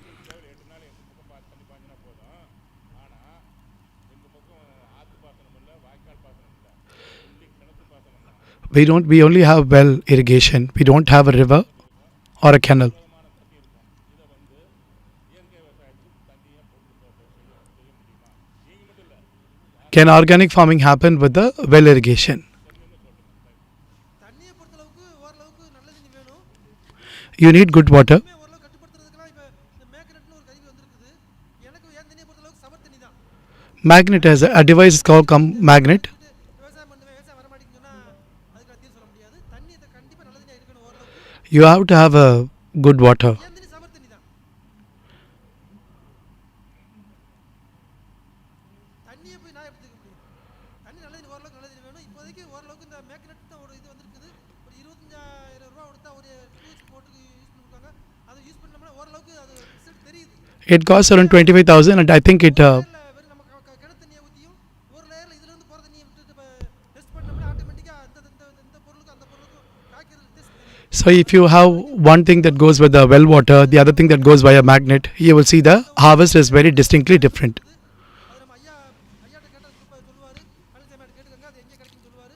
We only have well irrigation. We don't have a river or a canal. Can organic farming happen with the well irrigation? தண்ணியை பொறுத்தளவுக்கு ஓரளவுக்கு நல்ல தண்ணி வேணும். You need good water. ஓரளவு கட்டுப்படுத்துறதுக்கெல்லாம் இப்போ இந்த மேக்னெட்னு ஒரு கருவி வந்திருக்குது. எனக்கு என் தண்ணியை பொறுத்தளவுக்கு சமர் தண்ணி தான். Magnet has a device called magnet. விவசாயம் பண்ணுவேன், விவசாயம் வரமாட்டேங்குன்னு சொன்னால் அதுக்கு நான் தீர்வு சொல்ல முடியாது. தண்ணி இதை கண்டிப்பாக நல்ல தண்ணியாக இருக்கணும். ஓரளவுக்கு You have to have a good water. என் தண்ணி சமர் தண்ணி தான். தண்ணியை போய் நான் எடுத்துக்க முடியும். தண்ணி நல்ல தண்ணி, ஓரளவுக்கு நல்ல தண்ணி வேணும். இப்போதைக்கு ஓரளவுக்கு இந்த மேக்னெட் தான் ஒரு இது வந்திருக்குது. ஒரு 25,000 ரூபா கொடுத்தா ஒரு டூல்ஸ் போட்டு யூஸ் பண்ணிருக்காங்க. அதை யூஸ் பண்ணோம்னா ஓரளவுக்கு அது ரிசல்ட் தெரியுது. It costs around 25,000, and I think it. வெறும் நம்ம கிணத்து தண்ணியை ஊற்றியும் ஒரு லேயரில் இதுலேருந்து போகிற தண்ணியை விட்டுட்டு டெஸ்ட் பண்ணோம்னா ஆட்டோமேட்டிக்காக இந்த பொருளுக்கும் அந்த பொருளுக்கும் காய்க்கிறது டெஸ்ட் தெரியும். So if you have one thing that goes with the well water, the other thing that goes via magnet, you will see the harvest is very distinctly different. அது நம்ம ஐயாட்ட கேட்டால் சொல்லுவார். பழனிசாமியாட்ட கேட்டுக்கங்க, அது எங்கே கிடைக்குன்னு சொல்லுவார்.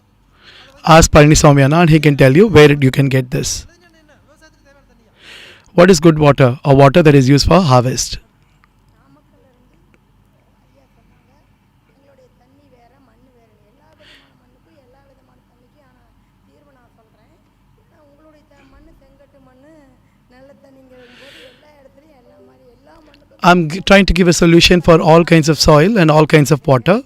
Ask Palaniswamy Anna and he can tell you where you can get this. அது என்ன விவசாயத்துக்கு தேவையான தண்ணியா? What is good water? Or water that is used for harvest. நாமக்கல்ல இருந்து ஐயா சொன்னாங்க, எங்களுடைய தண்ணி வேற மண் வேறு, எல்லா விதமான மண்ணுக்கும் எல்லா விதமான தண்ணிக்கும் ஆனால் தீர்வு நான் சொல்கிறேன். ஏன்னா உங்களுடைய மண் செங்கட்டு மண் நல்ல தண்ணிங்கும் போது எல்லா இடத்துலையும் எல்லா மாதிரி எல்லா மண்ணுக்கும் I'm trying to give a solution for all kinds of soil and all kinds of water.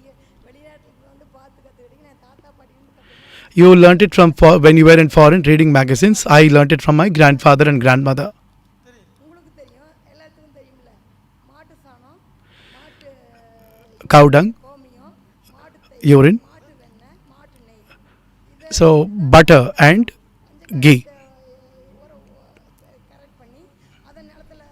வெளிநாட்டுக்கு வந்து பார்த்து கற்றுக்கிட்டீங்க. நான் தாத்தா பாட்டின்னு கற்றுக்கிட்டேன். You learnt it from when you were in foreign reading magazines. I learnt it from my grandfather and grandmother. உங்களுக்கு தெரியும், எல்லாத்துக்கும் தெரியும்ல. மாட்டு சாணம், மாட்டு Cow dung, கோமியம், மாட்டு தயிர், urine, மாட்டு வெண்ணெய், மாட்டு நெய், இதை so butter and ghee. Correct பண்ணி அதை நிலத்துல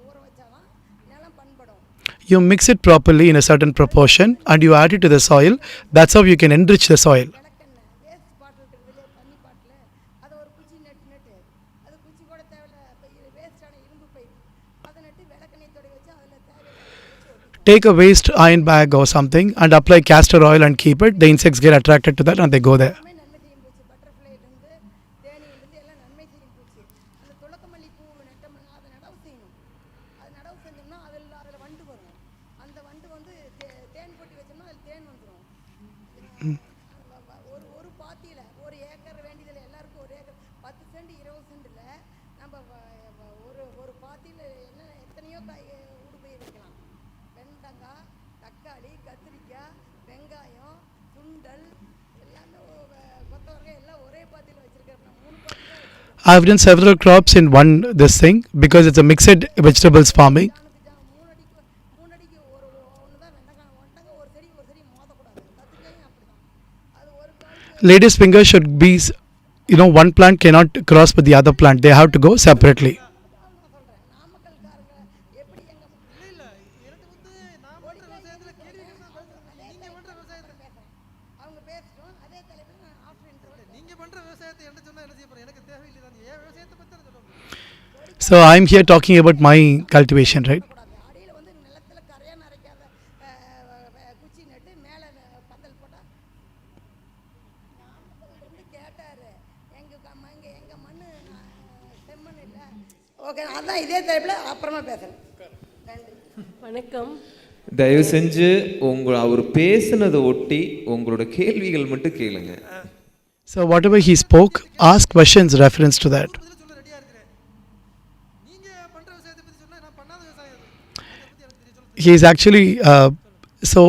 ஊற வச்சாதான் நிலம் பண்படும். You mix it properly in a certain proportion and you add it to the soil. That's how you can enrich the soil. விளக்கெண்ணெய் வேஸ்ட் பாட்டில் இருக்கிறதுல தண்ணி பாட்டில் அதை ஒரு குச்சி நட்டு அது குச்சி கூட தேவையில்ல, வேஸ்டான இரும்பு பைப் அதை நட்டு விளக்கெண்ணெய் தொடி வச்சு அதில் தேவையான Take a waste iron bag or something and apply castor oil and keep it. The insects get attracted to that and they go there. எல்லாமே நன்மை செய்யும் பூச்சி. பட்டர்ஃப்ளைலேருந்து தேனியிலேருந்து எல்லாம் நன்மை செய்யும் பூச்சி. அந்த துளக்கமல்லி பூ நட்டோம்னா அதை நடவு செய்யணும். தேன் பொட்டி வச்சோம்னா அதில் தேன் வந்துடும். ஒரு ஒரு பாத்தியில் ஒரு ஏக்கர் வேண்டியதில் எல்லாருக்கும் ஒரு ஏக்கர் 10 சென்ட் 20 சென்டில் நம்ம ஒரு ஒரு பாத்தியில் என்ன எத்தனையோ காய் ஊடுபயிர் வைக்கலாம். வெண்டங்காய், தக்காளி, கத்திரிக்காய், வெங்காயம், சுண்டல் எல்லாமே கொத்தவரங்காய் எல்லாம் ஒரே பாத்தியில் வச்சுருக்கேன். நான் 3 பாத்தி தான் வச்சுருக்கேன். I've done several crops in one this thing because it's a mixed vegetables farming. 3 அடிக்கு ஒரு ஒன்று தான் வெண்டங்காய் ஒரு செடி மோதக்கூடாது. கத்திரிக்காயும் அப்படிதான். அது ஒரு காய்க்கு Ladies' finger should be, one plant cannot cross with the other plant. They have to go separately. நான் சொல்கிறேன். நாமக்கல்காரங்க எப்படி எங்கள் இல்லை எனக்கு வந்து நான் பண்ணுற விவசாயத்தில் கேள்வி கேட்கணும் நீங்கள் பண்ணுற விவசாயத்தை பேசுகிறேன். அவங்க பேசட்டும். அதே தலைப்பில் நான் ஆஃப்டர் இன்டர்வல் நீங்கள் பண்ணுற விவசாயத்தை என்ன சொன்னால் என்ன செய்ய போகிறேன்? எனக்கு தேவையில்லை தான். என் விவசாயத்தை பற்றி தான் சொல்ல முடியும். So I'm here talking about my cultivation, right? கூடாது. அடியில் வந்து நிலத்தில் கரையாக நிறைக்காத குச்சி நட்டு மேலே பந்தல் போட்டால் நாமக்கல்லிருந்து கேட்டார். எங்கள் மண் செம்மண் இல்லை. ஓகே, அதான் இதே தலைப்பில் அப்புறமா பேசுகிறேன். நன்றி. வணக்கம். தயவு செஞ்சு அவர் பேசுனதை ஒட்டி உங்களோட கேள்விகள் மட்டும் கேளுங்க. So whatever he spoke, ask questions reference to that. பதில் சொல்ல ரெடியாக இருக்கிறேன். நீங்கள் பண்ணுற விவசாயத்தை பற்றி சொன்னால் நான் பண்ணாத விவசாயம் அது. அதை பற்றி எனக்கு தெரியும். சொல்லுங்கள். He is actually, so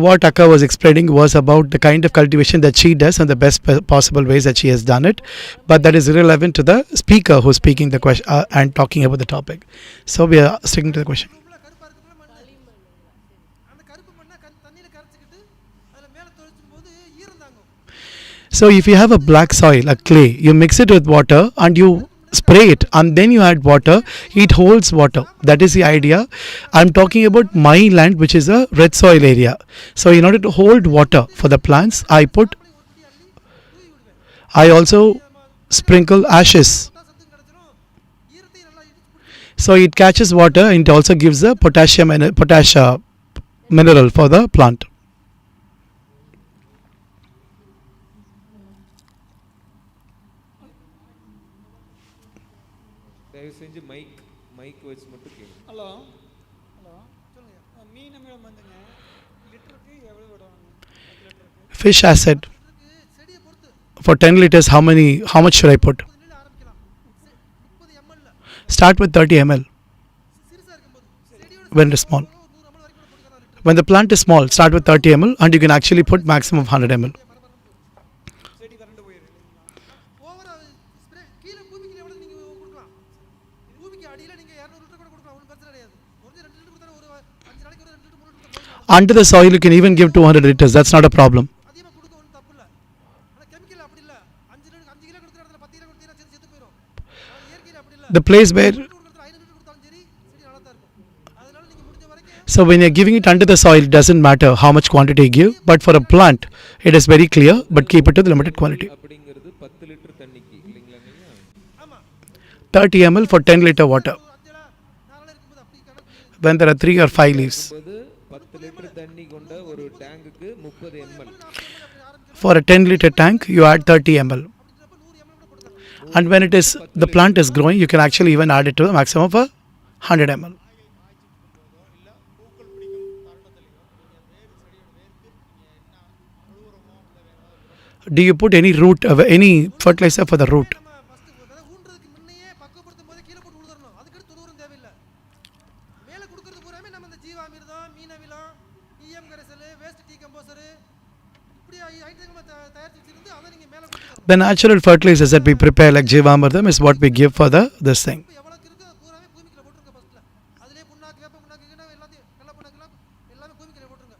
what Akka was explaining was about the kind of cultivation that she does and the best possible ways that she has done it, but that is irrelevant to the speaker who's speaking the question and talking about the topic. So we are sticking to the question. ரூமில் கருப்பாக இருக்கிற மண் அந்த கருப்பு மண்ணை தண்ணியில் கரைச்சிக்கிட்டு அதில் மேலே தொழிச்சும் போது ஈரம் தாங்கும். So if you have a black soil, a clay, you mix it with water and you spray it and then you add water, it holds water. That is the idea. I'm talking about my land, which is a red soil area. So in order to hold water for the plants, I also sprinkle ashes. சத்தும் கிடச்சிரும். ஈரத்தையும் நல்லா இடிச்சு பிடிச்சி So it catches water and it also gives the potash mineral for the plant. தயவு செஞ்சு mic வச்சு மட்டும் கேளுங்க. ஹலோ சொல்லுங்கள். மீன் மீளம் வந்துங்க லிட்டருக்கு எவ்வளோ விடுவாங்க? 10 லிட்டருக்கு Fish acid. செடியை பொறுத்து For 10 liters, how much should I put? 30 நிலையில் ஆரம்பிக்கலாம். 30 ml. Start with 30 ml சிறுசாக இருக்கும்போது செடியோட when it's small. ஒரு 100 ml வரைக்கும் கூட போட்டுக்கலாம் litre. When the plant is small, start with 30 ml and you can actually put maximum of 100 ml. செடி வறண்டு போயிடும். ஓவராக ஸ்ப்ரே கீழே பூமிக்கு எவ்வளோ நீங்கள் கொடுக்கலாம்? பூமிக்கு அடியில் நீங்கள் 200 லிட்டர் கூட கொடுக்கலாம். ஒன்றும் பிரச்சனை கிடையாது. குறைஞ்ச 2 லிட்டர் கொடுத்தா ஒரு 5 நாளைக்கு ஒரு 2 லிட்டர் 3 லிட்டர் போதும். Under the soil, you can even give 200 liters. That's not a problem. அதிகமாக கொடுக்க ஒன்றும் தப்பு இல்லை. ஆனால் கெமிக்கல் அப்படி இல்லை. 5 கிலோ கொடுக்குற இடத்துல 10 கிலோ கொடுத்தீங்கன்னா செத்து போயிடும். அது இயற்கையில் அப்படி இல்லை. The place where, 500 லிட்டர் கொடுத்தாலும் சரி செடி நல்லா தான் இருக்கும். அதனால நீங்கள் முடிஞ்ச வரைக்கும் so when you're giving it under the soil, it doesn't matter how much quantity you give. But for a plant, it is very clear, but keep it to the limited quantity. அப்படிங்கிறது 10 litre தண்ணிக்கு இல்லைங்களா ஐயா? ஆமாம் 30 ml for 10 liter water. ஒரு 5 நாள் இருக்கும்போது அப்படி கணக்கு When there are 3 or 5 leaves. 10 litre தண்ணி கொண்ட ஒரு டேங்குக்கு 30 ml. For a 10 liter tank, you add 30 ml. And when the plant is growing, you can actually even add it to the maximum of 100 ml. Do you put any any fertilizer for the root? நம்ம first விதை ஊன்றதுக்கு முன்னையே பக்குவப்படுத்தும் போதே கீழே போட்டு உழுதுறணும். அதுக்கடுத்து தொழுவுறம் தேவையில்லை. மேலே கொடுக்கறது பூராமே நம்ம இந்த ஜீவாமிர்தம், மீனவிலம், கரைசல், வேஸ்ட் டீகம்போசரு இப்படி ஐட்டங்களை தயாரித்து வச்சுருந்து அதை நீங்கள் மேலே கொடுத்துருணும். The natural fertilizers that we prepare, like Jivamardam, is what we give for this thing. எவ்வளோக்கு இருக்கோ அது பூராமே பூமிக்குள்ள போட்டுருங்க ஃபஸ்ட்டில். அதிலே புண்ணாக்கு, வேப்ப புண்ணாக்கு, எல்லாத்தையும் கடலை புண்ணாக்குலாம் எல்லாமே பூமிக்குள்ள போட்டுருங்க.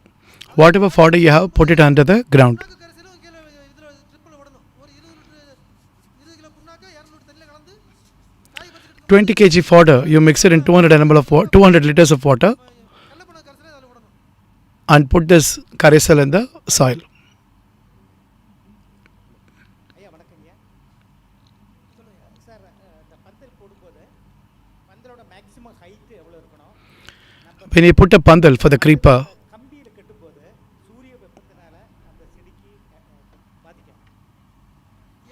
Whatever fodder you have, put it under the ground. புண்ணாக்கு கரைசலும் கீழே இதில் ட்ரிப்பில் விடணும். ஒரு 20 கிலோ புண்ணாக்க 200 லிட்டர் தண்ணியில் கலந்து காய் பறிச்சுட்டு 20 kg fodder, you mix it in 200 ml of 200 liters of water கடலை புண்ணாக்கு கரைசலே அதில் விடணும். and put this karisal in the soil. ஐயா வணக்கங்க. சொல்லுங்கள் சார். இந்த பந்தல் போடும்போது பந்தலோட மேக்ஸிமம் ஹைட்டு எவ்வளோ இருக்கணும்? நம்ம When you put a pandal for the creeper, கம்பியில் கட்டும்போது சூரிய வெப்பத்தினால அந்த செடிக்கு பாதிக்கும்.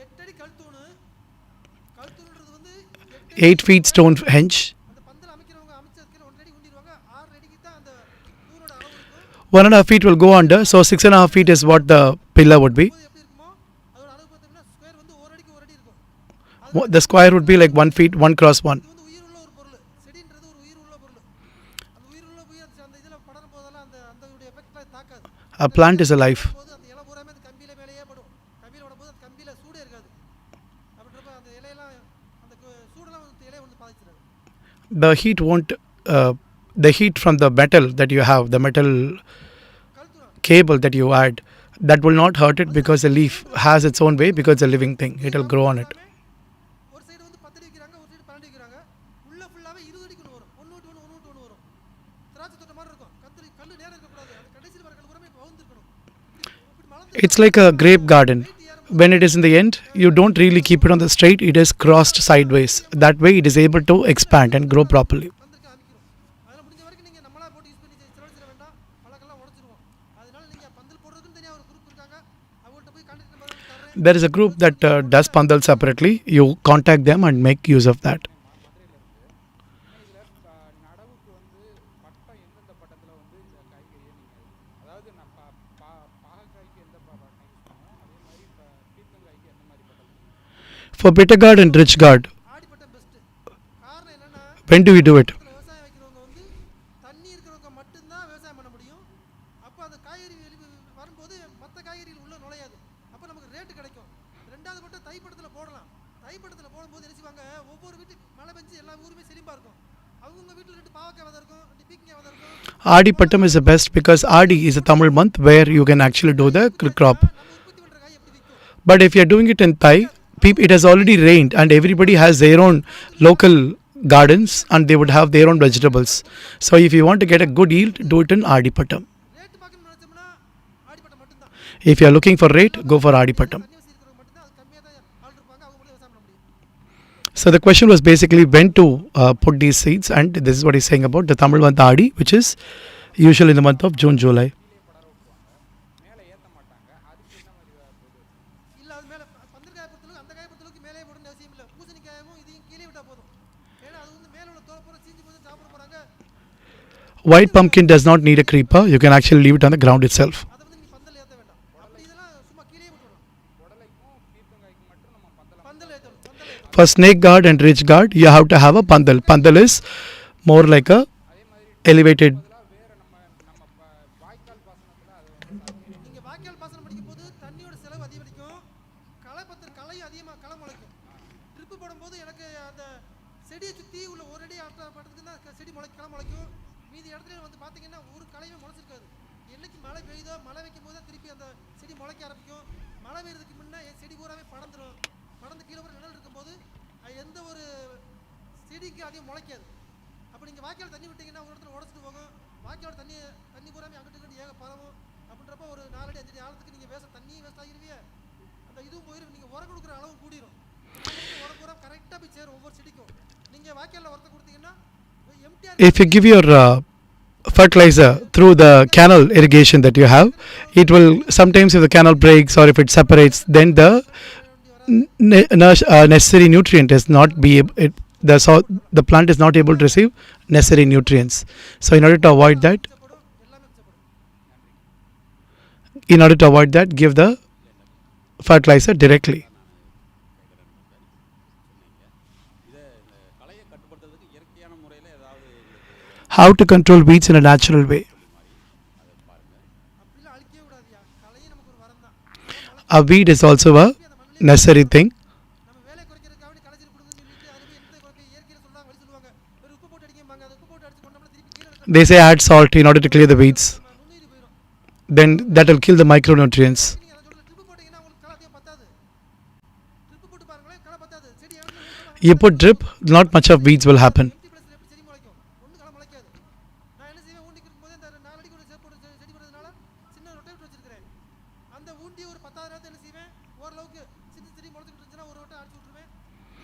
8 அடி கழுத்தூணு. கழுத்தூணுன்றது வந்து 8 feet stone henge. அந்த பந்தல் அமைக்கிறவங்க அமைச்சதுக்கு 1 அடி ஊண்டிடுவாங்க. 6 அடிக்கு தான் அந்த தூணோட அளவு இருக்கும். 1.5 feet will go under, so 6.5 feet is what the pillar would be. எப்படி இருக்குமோ அதோட அளவு பார்த்தீங்கன்னா ஸ்கொயர் வந்து ஒரு அடிக்கு ஒரு அடி இருக்கும். The square would be like 1 feet, 1 cross 1. இது வந்து உயிருள்ள ஒரு பொருள். செடின்றது ஒரு உயிருள்ள பொருள். அந்த உயிருள்ள போய் அந்த இதில் படரும் போதெல்லாம் அந்த அந்த எஃபெக்ட்லாம் தாக்காது. A plant is a life. போது அந்த இலை பூராமே அந்த கம்பியில மேலேயே படும். கம்பியில விடும்போது அந்த கம்பியில சூடே இருக்காது. அப்படின்றப்ப அந்த இலையெல்லாம் அந்த சூடெல்லாம் வந்து இலையை வந்து பாதிச்சிடாது. The heat won't, the heat from the metal that you have, the metal cable that you add, that will not hurt it because the leaf has its own way because it's a living thing. It will grow on it. ஒரு side வந்து 10 அடி வைக்கிறாங்க, ஒரு side 12 வைக்கிறாங்க. உள்ள ஃபுல்லாவே 20 அடிக்கு ஒன்று வரும். ஒன்று விட்டு ஒன்று வரும். திராட்சை தோட்ட மாதிரி இருக்கும். கல்லு நேரா இருக்க கூடாது. அந்த கடைசில வர கல்லு பூராமே வவுந்திருக்கணும். இப்படி மலர்ந்து It's like a grape garden. When it is in the end, you don't really keep it on the straight, it is crossed sideways. That way it is able to expand and grow properly. வந்திருக்க ஆரம்பிக்கிறோம். அதனால முடிஞ்ச வரைக்கும் நீங்க நம்மளா போட்டு use பண்ணி செலவழிச்சிட வேண்டாம். பழக்கெல்லாம் உடைச்சிருவோம். அதனால நீங்க பந்தல் போடுறதுக்கு தனியா ஒரு குரூப் இருக்காங்க. அவங்கள்ட்ட போய் கான்டாக்ட் நம்பர் தரேன். There is a group that does pandal separately. You contact them and make use of that. நடவுக்கு வந்து பட்டம் எந்தெந்த பட்டத்தில் வந்து இந்த காய்கறியை நீங்கள் அதாவது நான் பாகக்காய்க்கு எந்த பட்டம் யூஸ் பண்ணுவோம் அதே மாதிரி இப்போ பீர்க்கங்காய்க்கு எந்த மாதிரி பட்டம் For bitter gourd and rich gourd, ஆடிப்பட்டம் பெஸ்ட். காரணம் என்னன்னா when do we do it? விவசாயம் வைக்கிறவங்க வந்து தண்ணி இருக்கிறவங்க மட்டும்தான் விவசாயம் பண்ண முடியும். அப்போ அந்த காய்கறி வரும்போது மற்ற காய்கறிகள் உள்ள நுழையாது. அப்போ நமக்கு ரேட்டு கிடைக்கும். ரெண்டாவது மட்டும் தைப்பட்டத்தில் போடலாம். தைப்பட்டத்தில் போடும்போது என்ன செய்வாங்க, ஒவ்வொரு வீட்டுக்கு மழை பெஞ்சு எல்லா ஊருமே செழிப்பாக இருக்கும். அவங்க வீட்டில் 2 பாவக்காய் விதை இருக்கும், 2 பீக்கங்காய் விதை இருக்கும். Adi Pattam is the best because Adi is a Tamil month where you can actually do the crop. நம்ம உற்பத்தி பண்ணுற காய் எப்படி விற்கும்? But if you are doing it in Thai, it has already rained and everybody has their own local gardens and they would have their own vegetables. So if you want to get a good yield, do it in Adi Pattam. Rate பார்க்கணும்னு நினச்சோம்னா ஆடிப்பட்டம் மட்டும்தான். If you are looking for rate, go for Adi Pattam. தண்ணி வசதி இருக்கிறவங்க மட்டும்தான், அது கம்மியாக தான் ஆள் இருப்பாங்க, அவங்க மட்டும் விவசாயம் பண்ண முடியும். So the question was basically when to put these seeds, and this is what he's saying about the Tamil month Adi, which is usually in the month of June, July. மேலே ஏற்ற மாட்டாங்க அதுக்கு என்ன மாதிரி போகுது இல்லை அது மேலே பந்தக்காயை பொறுத்தளவுக்கு அந்த காயை பொறுத்தளவுக்கு மேலே போடணும்னு அவசியம் இல்லை. பூசணிக்காயும் இதையும் கீழே விட்டால் போதும். ஏன்னா அது வந்து மேலே உள்ள தோல் பூரா சீஞ்சு போது சாப்பிட போகிறாங்க. White pumpkin does not need a creeper. You can actually leave it on the ground itself. அதை வந்து நீங்கள் பந்தல் ஏற்ற வேண்டாம். அப்படி இதெல்லாம் சும்மா கீழே விட்டுடணும். உடலைக்கும் பீர்க்கங்காய்க்கும் மட்டும் நம்ம பந்தலாம் பந்தல் ஏற்றணும். பந்தல் ஏற்றணும். For snake guard and ridge guard, you have to have a pandal. Pandal is more like a elevated. வேறு நம்ம வாய்க்கால் பாசனத்தில் அது வந்து நீங்கள் வாய்க்கால் பாசனம் படிக்கும் போது தண்ணியோட செலவு அதிகரிக்கும். களையும் அதிகமாக களை முளைக்கும். ட்ரிப்பு போடும்போது எனக்கு அந்த செடியை சுற்றி உள்ள ஒரு அடி படத்துக்கு தான் செடி களை முளைக்கும். மீதி இடத்துல வந்து பார்த்தீங்கன்னா ஒரு களையுமே முளைச்சிருக்காது. என்னைக்கு மழை பெய்யுதோ மழை வைக்கும் போது தான் திருப்பி அந்த செடி முளைக்க ஆரம்பிக்கும். மழை பெய்யறதுக்கு முன்னே செடி பூராவே படந்துடும். படந்து கீழே ஒரு நிழல் இருக்கும்போது எந்த ஒரு செடிக்கு அதிகம் முளைக்காது. அப்போ நீங்கள் வாய்க்கால் தண்ணி விட்டீங்கன்னா ஒரு இடத்துல உடச்சிட்டு போகும். வாய்க்காலோட தண்ணி பூராமே அங்கிட்டு ஏக பரவும். அப்படின்றப்ப ஒரு 4 அடி 5 அடி ஆழத்துக்கு நீங்கள் தண்ணி வேஸ்ட் ஆகிருவிய. அந்த இதுவும் போயிடும். நீங்கள் உரம் கொடுக்குற அளவு கூடிரும். உரம் பூரா கரெக்டாக போய் சேரும் ஒவ்வொரு செடிக்கும். நீங்கள் வாய்க்காலில் உரத்தை கொடுத்தீங்கன்னா MTR If you give your fertilizer through the canal irrigation that you have, it will sometimes if the canal breaks or if it separates, then the necessary nutrient is not be the plant is not able to receive necessary nutrients. So in order to avoid that, give the fertilizer directly. How to control weeds in a natural way? அப்படிலாம் அழிக்கவே கூடாதுயா. களையும் நமக்கு ஒரு வரம் தான். A weed is also a necessary thing. நம்ம வேலை குறைக்கிறதுக்காக வேண்டி களைச்சல் கொடுக்குன்னு சொல்லிட்டு அதில் போய் எந்த குறைக்க இயற்கையில் சொல்லுவாங்க வழி சொல்லுவாங்க. ஒரு உப்பு போட்டு அடிக்கம்பாங்க. அது உப்பு போட்டு அடிச்சு கொண்டோம்னா திருப்பி கீழே இருக்க They say add salt in order to clear the weeds. நுண்ணுயிரி போயிடும். Then that will kill the micronutrients. நீங்கள் அதை சொல்ல ட்ரிப்பு போட்டிங்கன்னா உங்களுக்கு களை அதிகம் பத்தாது. ட்ரிப்பு போட்டு பாருங்களேன், களை பத்தாது. செடி You put drip, not much of weeds will happen. Empty பிளஸ்ல எப்படி செடி முளைக்கும்? ஒன்றும் களை முளைக்காது. நான் என்ன செய்வேன், ஊண்டிக்கு இருக்கும்போது இந்த 4 அடிக்கு ஒரு செடி போடுறதுனால சின்ன ரொட்டேட் வச்சிருக்கிறேன். அந்த ஊண்டி ஒரு 10வது நேரத்தை என்ன செய்வேன், ஓரளவுக்கு சின்ன செடி முளைச்சிட்டு இருந்துச்சுன்னா ஒரு ரொட்டை அடிச்சு விட்டுருவேன்.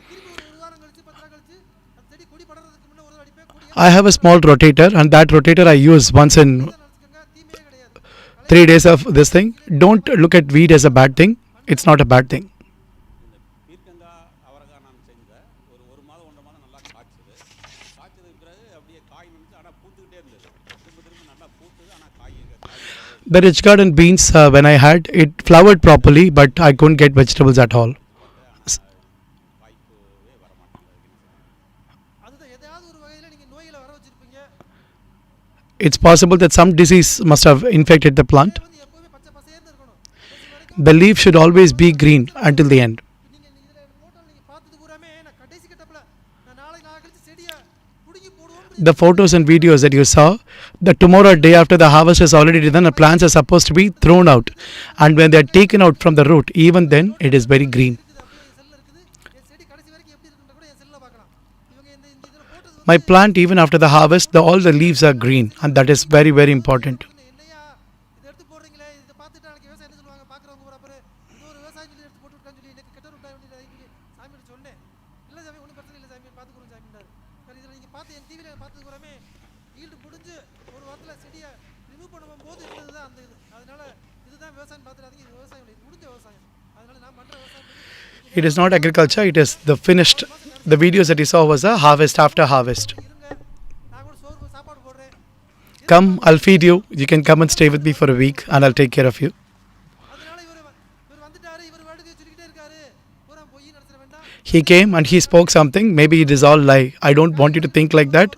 திருப்பி ஒரு வாரம் கழிச்சு 10 நாள் கழிச்சு அந்த செடி கொடி படறதுக்கு முன்னே ஒரு அடிப்பேன். கொடி I have a small rotator and that rotator I use once in நினச்சிக்கோங்க, தீமையே கிடையாது. 3 days of this thing. Don't look at weed as a bad thing. It's not a bad thing. பீர்க்கங்காய் அவரைக்காய் நான் செஞ்சேன். ஒரு மாதம் 1.5 மாதம் நல்லா காய்ச்சது. காய்ச்சதுக்கு பிறகு அப்படியே காய் நின்றுச்சு. ஆனால் பூத்துக்கிட்டே இருந்தது. திரும்ப நல்லா பூத்துது. ஆனால் காய் The rich garden beans, when I had, it flowered properly, but I couldn't get vegetables at all. வாய்ப்பே வர மாட்டேங்குது. அதுதான் எதாவது ஒரு வகையில் நீங்கள் நோய்களை வர வச்சுருப்பீங்க. It's possible that some disease must have infected the plant. வந்து எப்போவுமே பச்சை பசேர்னு இருக்கணும். கடைசி வரைக்கும் The leaf should always be green until the end. நீங்கள் இதில் ஃபோட்டோவில் நீங்கள் பார்த்தது பூராமே நான் கடைசி கட்டப்பில் நான் நாளைக்கு கழிச்சு செடியை பிடுங்கி போடுவோம். The photos and videos that you saw, the tomorrow day after the harvest is already done, the plants are supposed to be thrown out, and when they are taken out from the root, even then it is very green. இருக்குது அப்படியே என் செல்லில் இருக்குது. என் செடி கடைசி வரைக்கும் எப்படி இருக்குன்ற கூட என் செல்லில் பார்க்கலாம். இவங்க இந்த இந்த இதில் போட்டது My plant, even after the harvest, all the leaves are green, and that is very, very important. என்னையா இதை எடுத்து போடுறீங்களே, இதை பார்த்துட்டு நாளைக்கு விவசாயம் என்ன சொல்லுவாங்க பார்க்குறவங்க பூரா அப்புறம் இது ஒரு விவசாயம் சொல்லி எடுத்து போட்டு விட்டான்னு சொல்லி எனக்கு கெட்ட விட்டா வேண்டியது சொல்லி சாமிகிட்ட சொன்னேன். இல்லை சாமி ஒன்றும் பிரச்சனை இல்லை சாமி பார்த்துக்குறோம் சாமின்னாரு. சரி இதில் நீங்கள் பார்த்து என் டிவியில் பார்த்தது பூராமே ஈல்டு முடிஞ்சு ஒரு வாரத்தில் செடியை ரிமூவ் பண்ணும் போது இருந்தது தான் அந்த இது. அதனால இதுதான் விவசாயம் பார்த்துடாதீங்க, இது விவசாயம் இல்லை, இது முடிஞ்ச விவசாயம். அதனால நான் பண்ணுற விவசாயம் It is not agriculture, it is the finished. The videos that you saw was a harvest after harvest. இருங்க, நான் கூட சோறு சாப்பாடு போடுறேன். Come, I'll feed you. You can come and stay with me for a week, and I'll take care of you. அதனால இவர் வந்துட்டாரு, இவர் வாட்டுக்கு சொல்லிக்கிட்டே இருக்காரு, பூரா பொய் நடத்திட வேண்டாம். He came and he spoke something. Maybe it is all lie. I don't want you to think like that.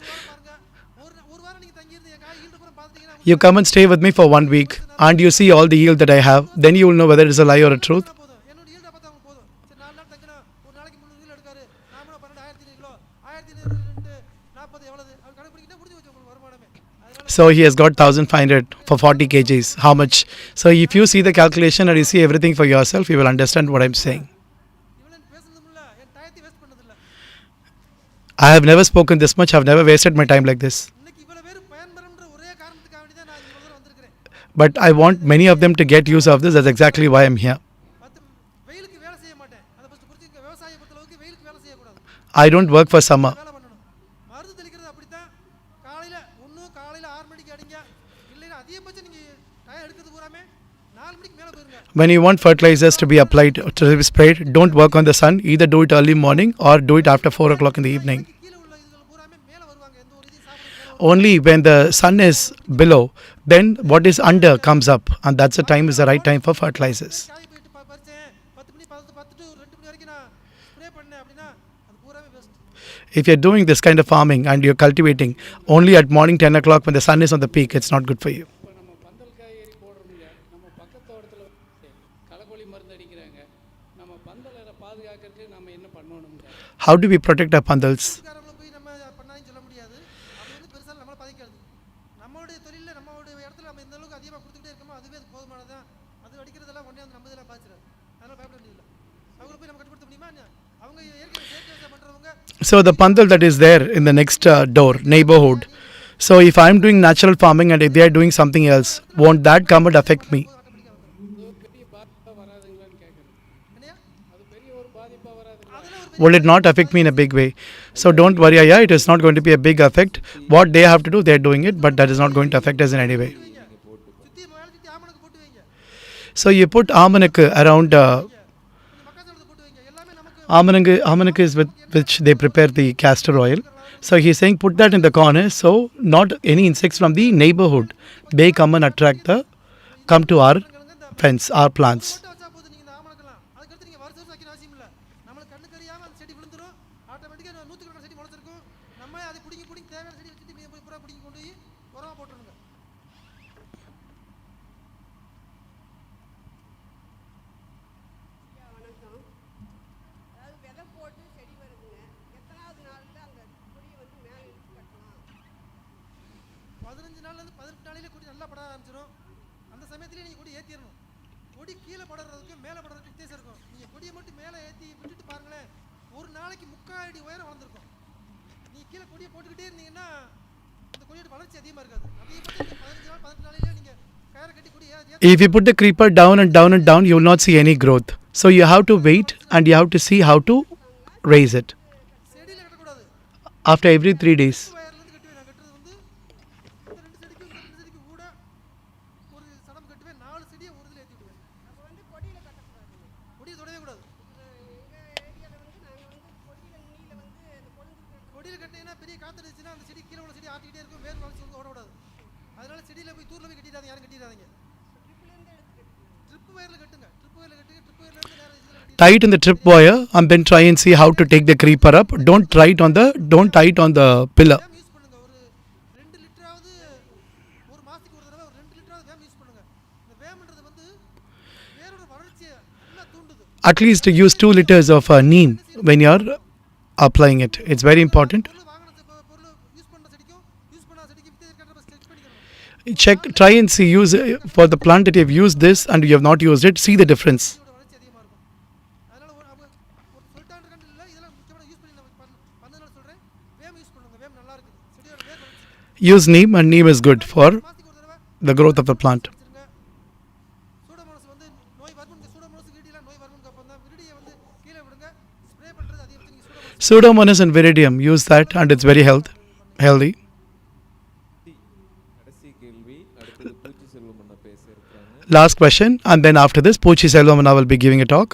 பாருங்க, ஒரு வாரம் நீங்கள் தங்கியிருந்து என் காய் ஈல்டு பூரா பார்த்துட்டீங்கன்னா You come and stay with me for 1 week, and you see all the yield that I have. Then you will know whether it is a lie or a truth. போதும். என்னோட ஈல்டை பார்த்தா அவங்களுக்கு போதும். சரி 4 நாள் தங்கினா ஒரு நாளைக்கு 300 கிலோ எடுக்காரு. நாமளும் 12,500 கிலோ 1,240 எவ்வளவு அவர் கணக்கு பிடிக்கிட்டா முடிஞ்சு வச்சு உங்களுக்கு வருமானமே. அதனால So he has got 1,500 for 40 kgs. How much? So if you see the calculation and you see everything for yourself, you will understand what I'm saying. இவ்வளோ பேசுனதும் இல்லை, என் டயத்தை வேஸ்ட் பண்ணதில்லை. I have never spoken this much. I've never wasted my time like this. இன்னைக்கு இவ்வளோ பேர் பயன்பெறும்ன்ற ஒரே காரணத்துக்காக வேண்டி தான் நான் இவ்வளோ தூரம் வந்திருக்கிறேன். But I want many of them to get use of this. That's exactly why I'm here. வெயிலுக்கு வேலை செய்ய மாட்டேன். அதை ஃபஸ்ட்டு புரிஞ்சுக்க. விவசாயம் பொறுத்தளவுக்கு வெயிலுக்கு வேலை செய்யக்கூடாது, I don't work for summer. வேலை பண்ணணும். மருந்து தெளிக்கிறது அப்படித்தான். காலையில் 6 மணிக்கு அடிங்க, இல்லைன்னா அதிகபட்சம் நீங்கள் டயம் எடுக்கிறது பூராமே 4 மணிக்கு மேலே போயிருங்க. When you want fertilizers to be applied, to be sprayed, don't work on the sun. Either do it early morning or do it after 4 o'clock in the evening. கீழே உள்ள இதுகள் பூராமே மேலே வருவாங்க. எந்த ஒரு இதையும் சாப்பிட Only when the sun is below, then what is under comes up, and that's the time is the right time for fertilizers. காய் போயிட்டு பறிச்சேன் 10 மணி 10 to 2 மணி வரைக்கும் நான் ஸ்ப்ரே பண்ணேன் அப்படின்னா அது பூராமே best. If you're doing this kind of farming and you're cultivating only at morning 10 o'clock when the sun is on the peak, it's not good for you. இப்போ நம்ம பந்தல் காய்கறி போடுறோம்ல, நம்ம பக்கத்து தோட்டத்தில் களைக்கொல்லி மருந்து அடிக்கிறாங்க. நம்ம பந்தலை பாதுகாக்கிறதுக்கு நம்ம என்ன பண்ணணுங்க? How do we protect our pandals? காரங்களை போய் நம்ம பண்ணாலும் சொல்ல முடியாது. அது வந்து பெருசாக நம்மளை பாதிக்காது. நம்மளுடைய தொழிலில் நம்மளுடைய இடத்துல நம்ம எந்த அளவுக்கு அதிகமாக கொடுத்துக்கிட்டே இருக்கோமோ அதுவே அது போதுமானதான். அது அடிக்கிறதெல்லாம் ஒன்றே வந்து நம்ம இதெல்லாம் பாதிச்சிடாது. அதனால் பயப்பட வேண்டியதில்லை. அவங்களை போய் நம்ம கட்டுப்படுத்த முடியுமா? அவங்க ஏற்கனவே செயற்கை விவசாயம் பண்ணுறவங்க So the pandal that is there in the next door, neighborhood. So if I'm doing natural farming and if they are doing something else, won't that come and affect me? அது ஒரு பெரிய பாதிப்பாக வராதுங்களான்னு கேட்குறேன். என்னையா அது பெரிய ஒரு பாதிப்பாக வராதுங்களா? அதில் ஒரு Will it not affect me in a big way? So don't worry, yeah, it is not going to be a big effect. What they have to do, they are doing it, but that is not going to affect us in any way. சுற்றி மேலே சுற்றி ஆமணக்கு போட்டு வைங்க, So you put almanac around. கொஞ்சம் மக்காச்சோளத்தை போட்டு வைங்க. எல்லாமே நமக்கு Almanac is with which they prepare the castor oil. So he's saying put that in the corner, so not any insects from the neighborhood. They come and come to our fence, our plants. போட்டு வச்சா போதும். நீங்கள் இந்த ஆமணக்கெல்லாம் அதுக்கடுத்து நீங்கள் வருஷம் வைக்கணும் அவசியம் இல்லை. நம்மளுக்கு கண்ணு தெரியாமல் அந்த செடி விழுந்துடும். ஆட்டோமேட்டிக்காக 100 செடி முளைச்சிருக்கும். நம்ம அதை பிடிங்கி தேவையான செடி வச்சுட்டு மீன் பூரா பிடிங்கி கொண்டு போய் உரமாக போட்டுருங்க. ஐயா வணக்கம். அதாவது விதை போட்டு செடி வருதுங்க. எத்தனாவது நாளில் அந்த கொடியை வந்து மேலே இழுத்து கட்டலாம்? 15 நாள்லேருந்து 18 நாளையிலே கொடி நல்லா பட ஆரம்பிச்சிடும். அந்த சமயத்திலே நீங்கள் கொடி ஏற்றிடணும். கொடி கீழே படுறதுக்கு மேலே படுறதுக்கு வித்தியாசம் இருக்கும். நீங்கள் கொடியை மட்டும் மேலே ஏற்றி விட்டுட்டு பாருங்களேன், ஒரு நாளைக்கு 3/4 அடி உயரம் வளர்ந்துருக்கும். நீங்கள் கீழே கொடியை போட்டுக்கிட்டே இருந்தீங்கன்னா அந்த கொடியோட வளர்ச்சி அதிகமாக இருக்காது. அதிகபட்சம் 15 நாள் 18 நாளையிலே நீங்கள் கயிறை கட்டி கொடி If you put the creeper down and down and down, you will not see any growth. So you have to wait and you have to see how to raise it செடியில் கட்டக்கூடாது. after every 3 days. வயர்லேருந்து கட்டுவேன். நான் கட்டுறது வந்து இந்த 2 செடிக்கு கூட ஒரு சடம் கட்டுவேன். 4 செடியை ஒரு இதில் ஏற்றி விடுவேன். அப்போ வந்து கொடியில் கட்டக்கூடாது. கொடியை தொடவே கூடாது. எங்கள் ஏரியாவில் வந்து நாங்கள் வந்து கொடியில் நுனியில் வந்து அந்த கொழுந்து கொடியில் கட்டினீங்கன்னா பெரிய காற்று இருந்துச்சுன்னா அந்த செடி கீழே உள்ள செடி ஆட்டிக்கிட்டே இருக்கும். வேர் வளர்ச்சி வந்து ஓட விடாது. அதனால செடியில் போய் தூரில் போய் கட்டிடாதீங்க, யாரும் கட்டிடாதீங்க. Tie it in the trip wire and then try and see how to take the creeper up. Don't tie it on the pillar. Use பண்ணுங்கள். ஒரு 2 லிட்டராவது ஒரு மாதத்துக்கு ஒரு தடவை ஒரு 2 லிட்டராவது வேம் யூஸ் பண்ணுங்கள். இந்த வேம்ன்றது வந்து வேரோட வளர்ச்சியை நல்லா தூண்டுது. At least use 2 liters of neem when you are applying it. It's very important. Check, try and see, use for the plant that you have used this and you have not used it, see the difference. Use neem, and neem is good for the growth of the plant. Pseudomonas and viridium, use that and it's very healthy. கடைசி கேள்வி, அடுத்தது பூச்சி செல்வம் அண்ணா பேச இருக்காங்க. Last question, and then after this Poochi Selvam and I will be giving a talk.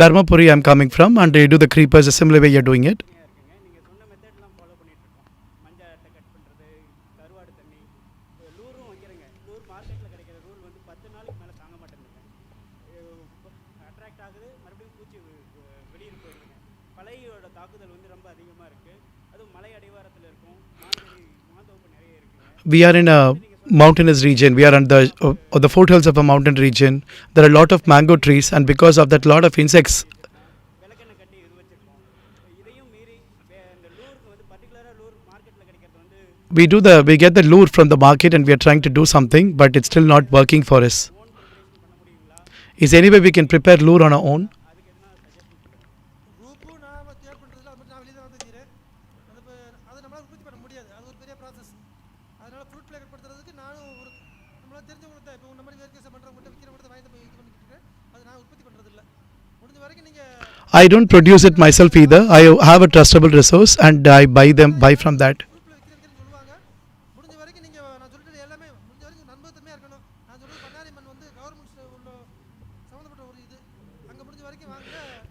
Dharmapuri I am coming from, and you do the creepers a similar way you are doing it. We are in a mountainous region. We are on the foothills of a mountain region. There are a lot of mango trees, and because of that, lot of insects. We get the lure from the market, and we are trying to do something, but it's still not working for us. Is there any way we can prepare lure on our own? I don't produce it myself either. I have a trustable resource and I buy from that.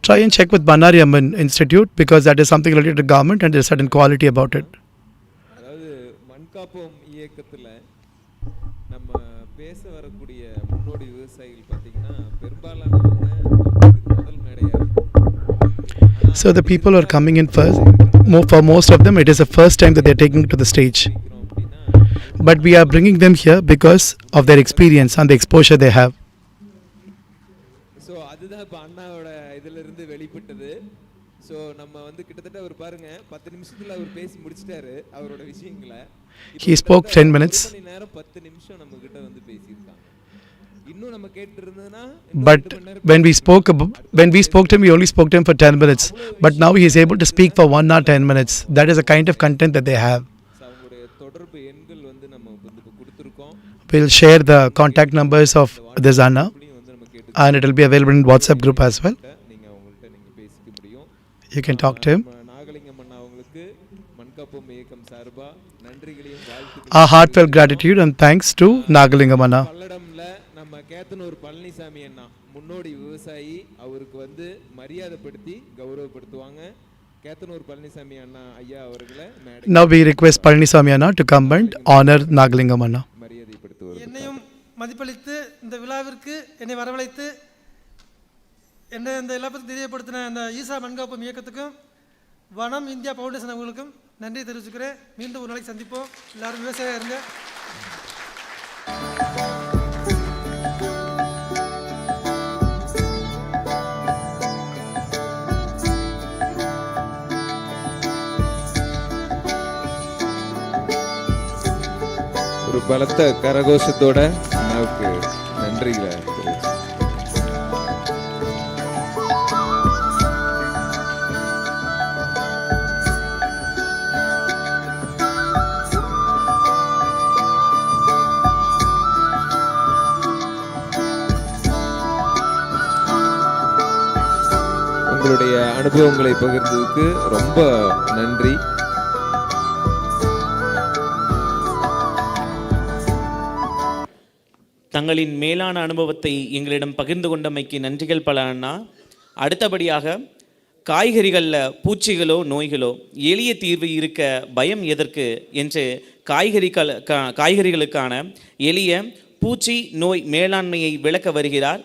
Try and check with Bannari Amman Institute because that is something related to government and there is certain quality about it. அதாவது மண்காப்போம் இயக்கத்தில் நம்ம பேச வரக்கூடிய முன்னோடி விவசாயிகள் பார்த்தீங்கன்னா பெரும்பாலானவங்க முதல் மேடையாக. So the people are coming in first. For most of them, it is the first time that they are taking to the stage. But we are bringing them here because of their experience and the exposure they have. So அதுதான் இப்போ அண்ணாவோட இதிலிருந்து வெளிப்பட்டது. So நம்ம வந்து கிட்டத்தட்ட அவர் பாருங்க 10 நிமிஷத்தில் அவர் பேசி முடிச்சிட்டாரு அவரோட விஷயங்களை. He spoke 10 minutes. 1 மணி நேரம் 10 நிமிஷம் நம்ம கிட்ட வந்து பேசியிருக்காங்க. இன்னும் நம்ம கேட்டிருந்ததுன்னா But when we spoke to him, we only spoke to him for 10 minutes. But now he is able to speak for 1 hour 10 minutes. That is the kind of content that they have. அவங்களுடைய தொடர்பு எண்கள் வந்து நம்ம வந்து கொடுத்துருக்கோம். We'll share the contact numbers of this Anna and it will be available in WhatsApp group as well. நீங்க அவங்கள்ட்ட நீங்க பேசிக்க முடியும். You can talk to him. Nagalingam அண்ணா அவங்களுக்கு மண்காப்போம் இயக்கம் சார்பா நன்றிகளையும் வாழ்த்துக்கள். Our heartfelt gratitude and thanks to Nagalingam Anna. பல்லடம்ல நம்ம கேத்தனூர் பழனிசாமி அண்ணா முன்னோடி விவசாயி, அவருக்கு வந்து மரியாதைப்படுத்தி கௌரவப்படுத்துவாங்க. கேத்தனூர் பழனிசாமி அண்ணா ஐயா அவர்களை Now we request Palanisamy Anna to come and honor Nagalingam Anna. மரியாதைப்படுத்துவார். என்னையும் மதிப்பளித்து இந்த விழாவிற்கு என்னை வரவழைத்து என்னை இந்த எல்லா பற்றி தெரியப்படுத்தின இந்த ஈசா மண்காப்போம் இயக்கத்துக்கும் வனம் இந்தியா ஃபவுண்டேஷன் அவங்களுக்கும் நன்றி தெரிவிச்சுக்கிறேன். மீண்டும் ஒரு நாளைக்கு சந்திப்போம். எல்லாரும் விவசாயியாக இருங்க. ஒரு பலத்த கரகோஷத்தோட அண்ணாவுக்கு நன்றிகளை உங்களுடைய அனுபவங்களை பகிர்ந்ததுக்கு ரொம்ப நன்றி. தங்களின் மேலான அனுபவத்தை எங்களிடம் பகிர்ந்து கொண்டமைக்கு நன்றிகள் பல அண்ணா. அடுத்தபடியாக காய்கறிகளில் பூச்சிகளோ நோய்களோ எளிய தீர்வு இருக்க பயம் எதற்கு என்று காய்கறிகளுக்கான எளிய பூச்சி நோய் மேலாண்மையை விளக்க வருகிறார்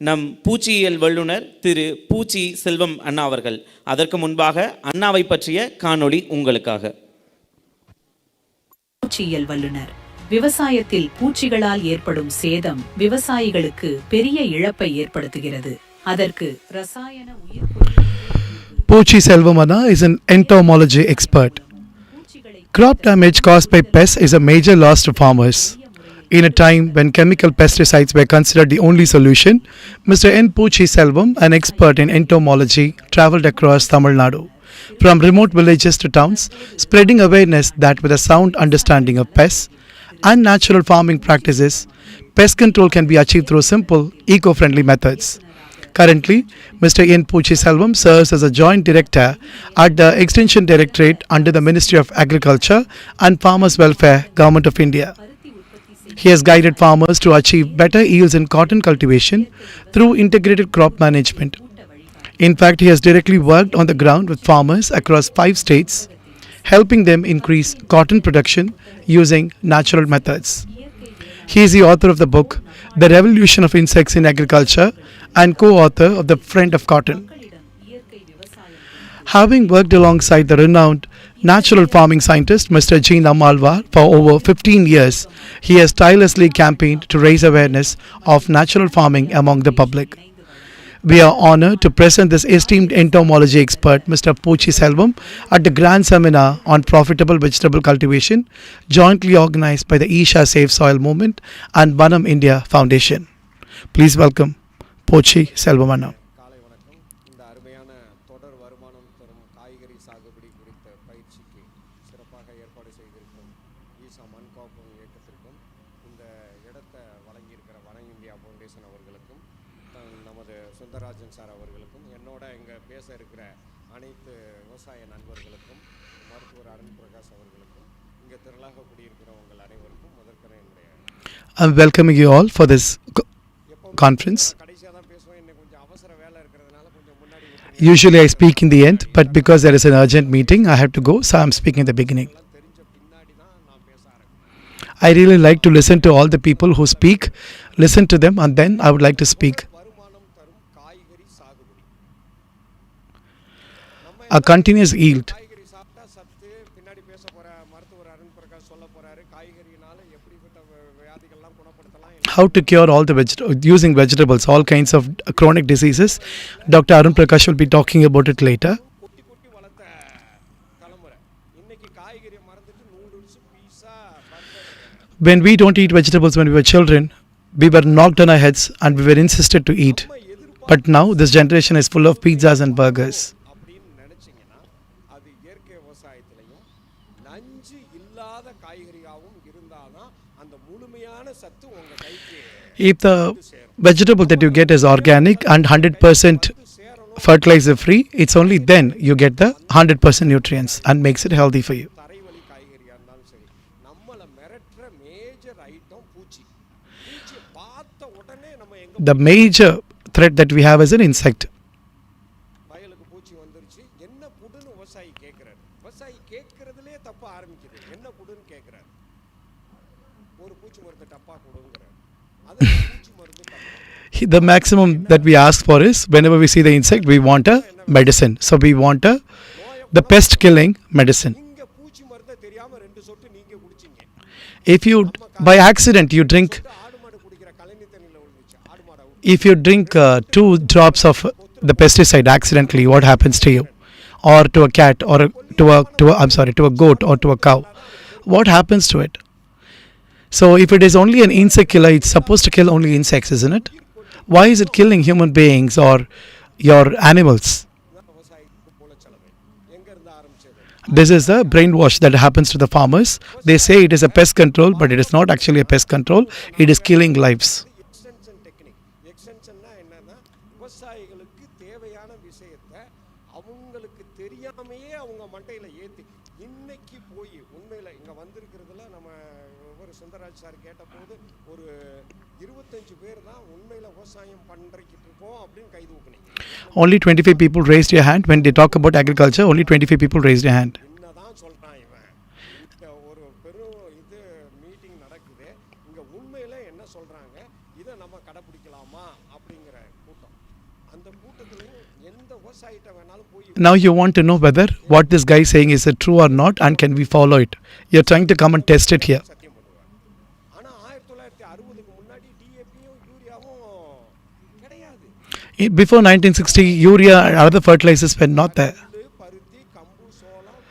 நம் பூச்சியியல் வல்லுநர் திரு பூச்சி செல்வம் அண்ணா அவர்கள். அதற்கு முன்பாக அண்ணாவை பற்றிய காணொளி உங்களுக்காக. பூச்சியியல் வல்லுநர். விவசாயத்தில் பூச்சிகளால் ஏற்படும் சேதம் விவசாயிகளுக்கு பெரிய இழப்பை ஏற்படுத்துகிறது. அதற்கு ரசாயன Poochi Selvam is an entomology expert. Crop damage caused by pests is a major loss to farmers. In a time when chemical pesticides were considered the only solution, Mr. N. Poochi Selvam, an expert in entomology, travelled across Tamil Nadu, from remote villages to towns, spreading awareness that with a sound understanding of pests and natural farming practices, pest control can be achieved through simple, eco-friendly methods. Currently, Mr. N. Poochi Selvam serves as a joint director at the Extension Directorate under the Ministry of Agriculture and Farmers Welfare, Government of India. He has guided farmers to achieve better yields in cotton cultivation through integrated crop management. In fact, he has directly worked on the ground with farmers across 5 states, helping them increase cotton production using natural methods. He is the author of the book The Revolution of Insects in Agriculture and co-author of The Friend of Cotton. Having worked alongside the renowned natural farming scientist Mr. G. Nammalwar for over 15 years, he has tirelessly campaigned to raise awareness of natural farming among the public. We are honoured to present this esteemed entomology expert, Mr. Poochi Selvam, at the Grand Seminar on Profitable Vegetable Cultivation, jointly organised by the Isha Safe Soil Movement and Banam India Foundation. Please welcome Poochi Selvam. காலை வணக்கம். இந்த அருமையான தொடர் வருமானம் தரும் காய்கறி சாகுபடி குறித்த பயிற்சிக்கு சிறப்பாக ஏற்பாடு செய்திருக்கும் ஈசா மண்காப்பும் இயக்கத்திற்கும் இந்த இடத்தை வழங்கியிருக்கிற வன இந்தியா ஃபவுண்டேஷன் அவர்களுக்கும் நமது சுந்தரராஜன் சார் அவர்களுக்கும் என்னோட இங்கே பேச இருக்கிற அனைத்து விவசாய நண்பர்களுக்கும் மருத்துவர் அருண் பிரகாஷ் அவர்களுக்கும் இங்கே திரளாக கூடியிருக்கிற உங்கள் அனைவருக்கும் முதற்கன என்னுடைய I'm welcoming you all for this conference. Usually I speak in the end, but because there is an urgent meeting, I have to go, so I'm speaking in the beginning. I really like to listen to all the people who speak, listen to them, and then I would like to speak. A continuous yield. How to cure all the using vegetables, all kinds of chronic diseases. Dr. Arun Prakash will be talking about it later. When we don't eat vegetables when we were children, we were knocked on our heads and we were insisted to eat. But now this generation is full of pizzas and burgers. If the vegetable that you get is organic and 100% fertilizer free, it's only then you get the 100% nutrients and makes it healthy for you. The major threat that we have is an insect. The maximum that we ask for is whenever we see the insect, we want a medicine. So we want the pest killing medicine. If you by accident you drink 2 drops of the pesticide accidentally, what happens to you? Or to a cat, or to a goat, or to a cow? What happens to it? So if it is only an insect killer, it's supposed to kill only insects, isn't it? Why is it killing human beings or your animals? This is the brainwash that happens to the farmers. They say it is a pest control, but it is not actually a pest control. It is killing lives. மக்கி போய் உண்மையில் இங்கே வந்திருக்கிறதுல நம்ம ஒவ்வொரு Sundararaj sir கேட்டபோது ஒரு 25 பேர் தான் உண்மையில் விவசாயம் பண்ணிக்கிட்டு இருக்கோம் அப்படின்னு கை தூக்குனீங்க. Only 25 people raised your hand. When they talk about agriculture, only 25 people raised your hand. என்னதான் சொல்கிறான் இவன், இந்த ஒரு பெரும் இது மீட்டிங் நடக்குது இங்கே, உண்மையில் என்ன சொல்கிறாங்க, இதை நம்ம கடைப்பிடிக்கலாமா அப்படிங்கிற கூட்டம். அந்த கூட்டத்துலையும் எந்த விவசாயிட்ட வேணாலும் போய் Now you want to know whether what this guy is saying is it true or not, and can we follow it. You're trying to come and test it here. சத்தியம் பண்ணுவாங்க. ஆனால் 1960க்கு முன்னாடி டிஏபியும் யூரியாவும் கிடையாது. Before 1960, urea and other fertilizers were not there. பருத்தி, கம்பு, சோளம்,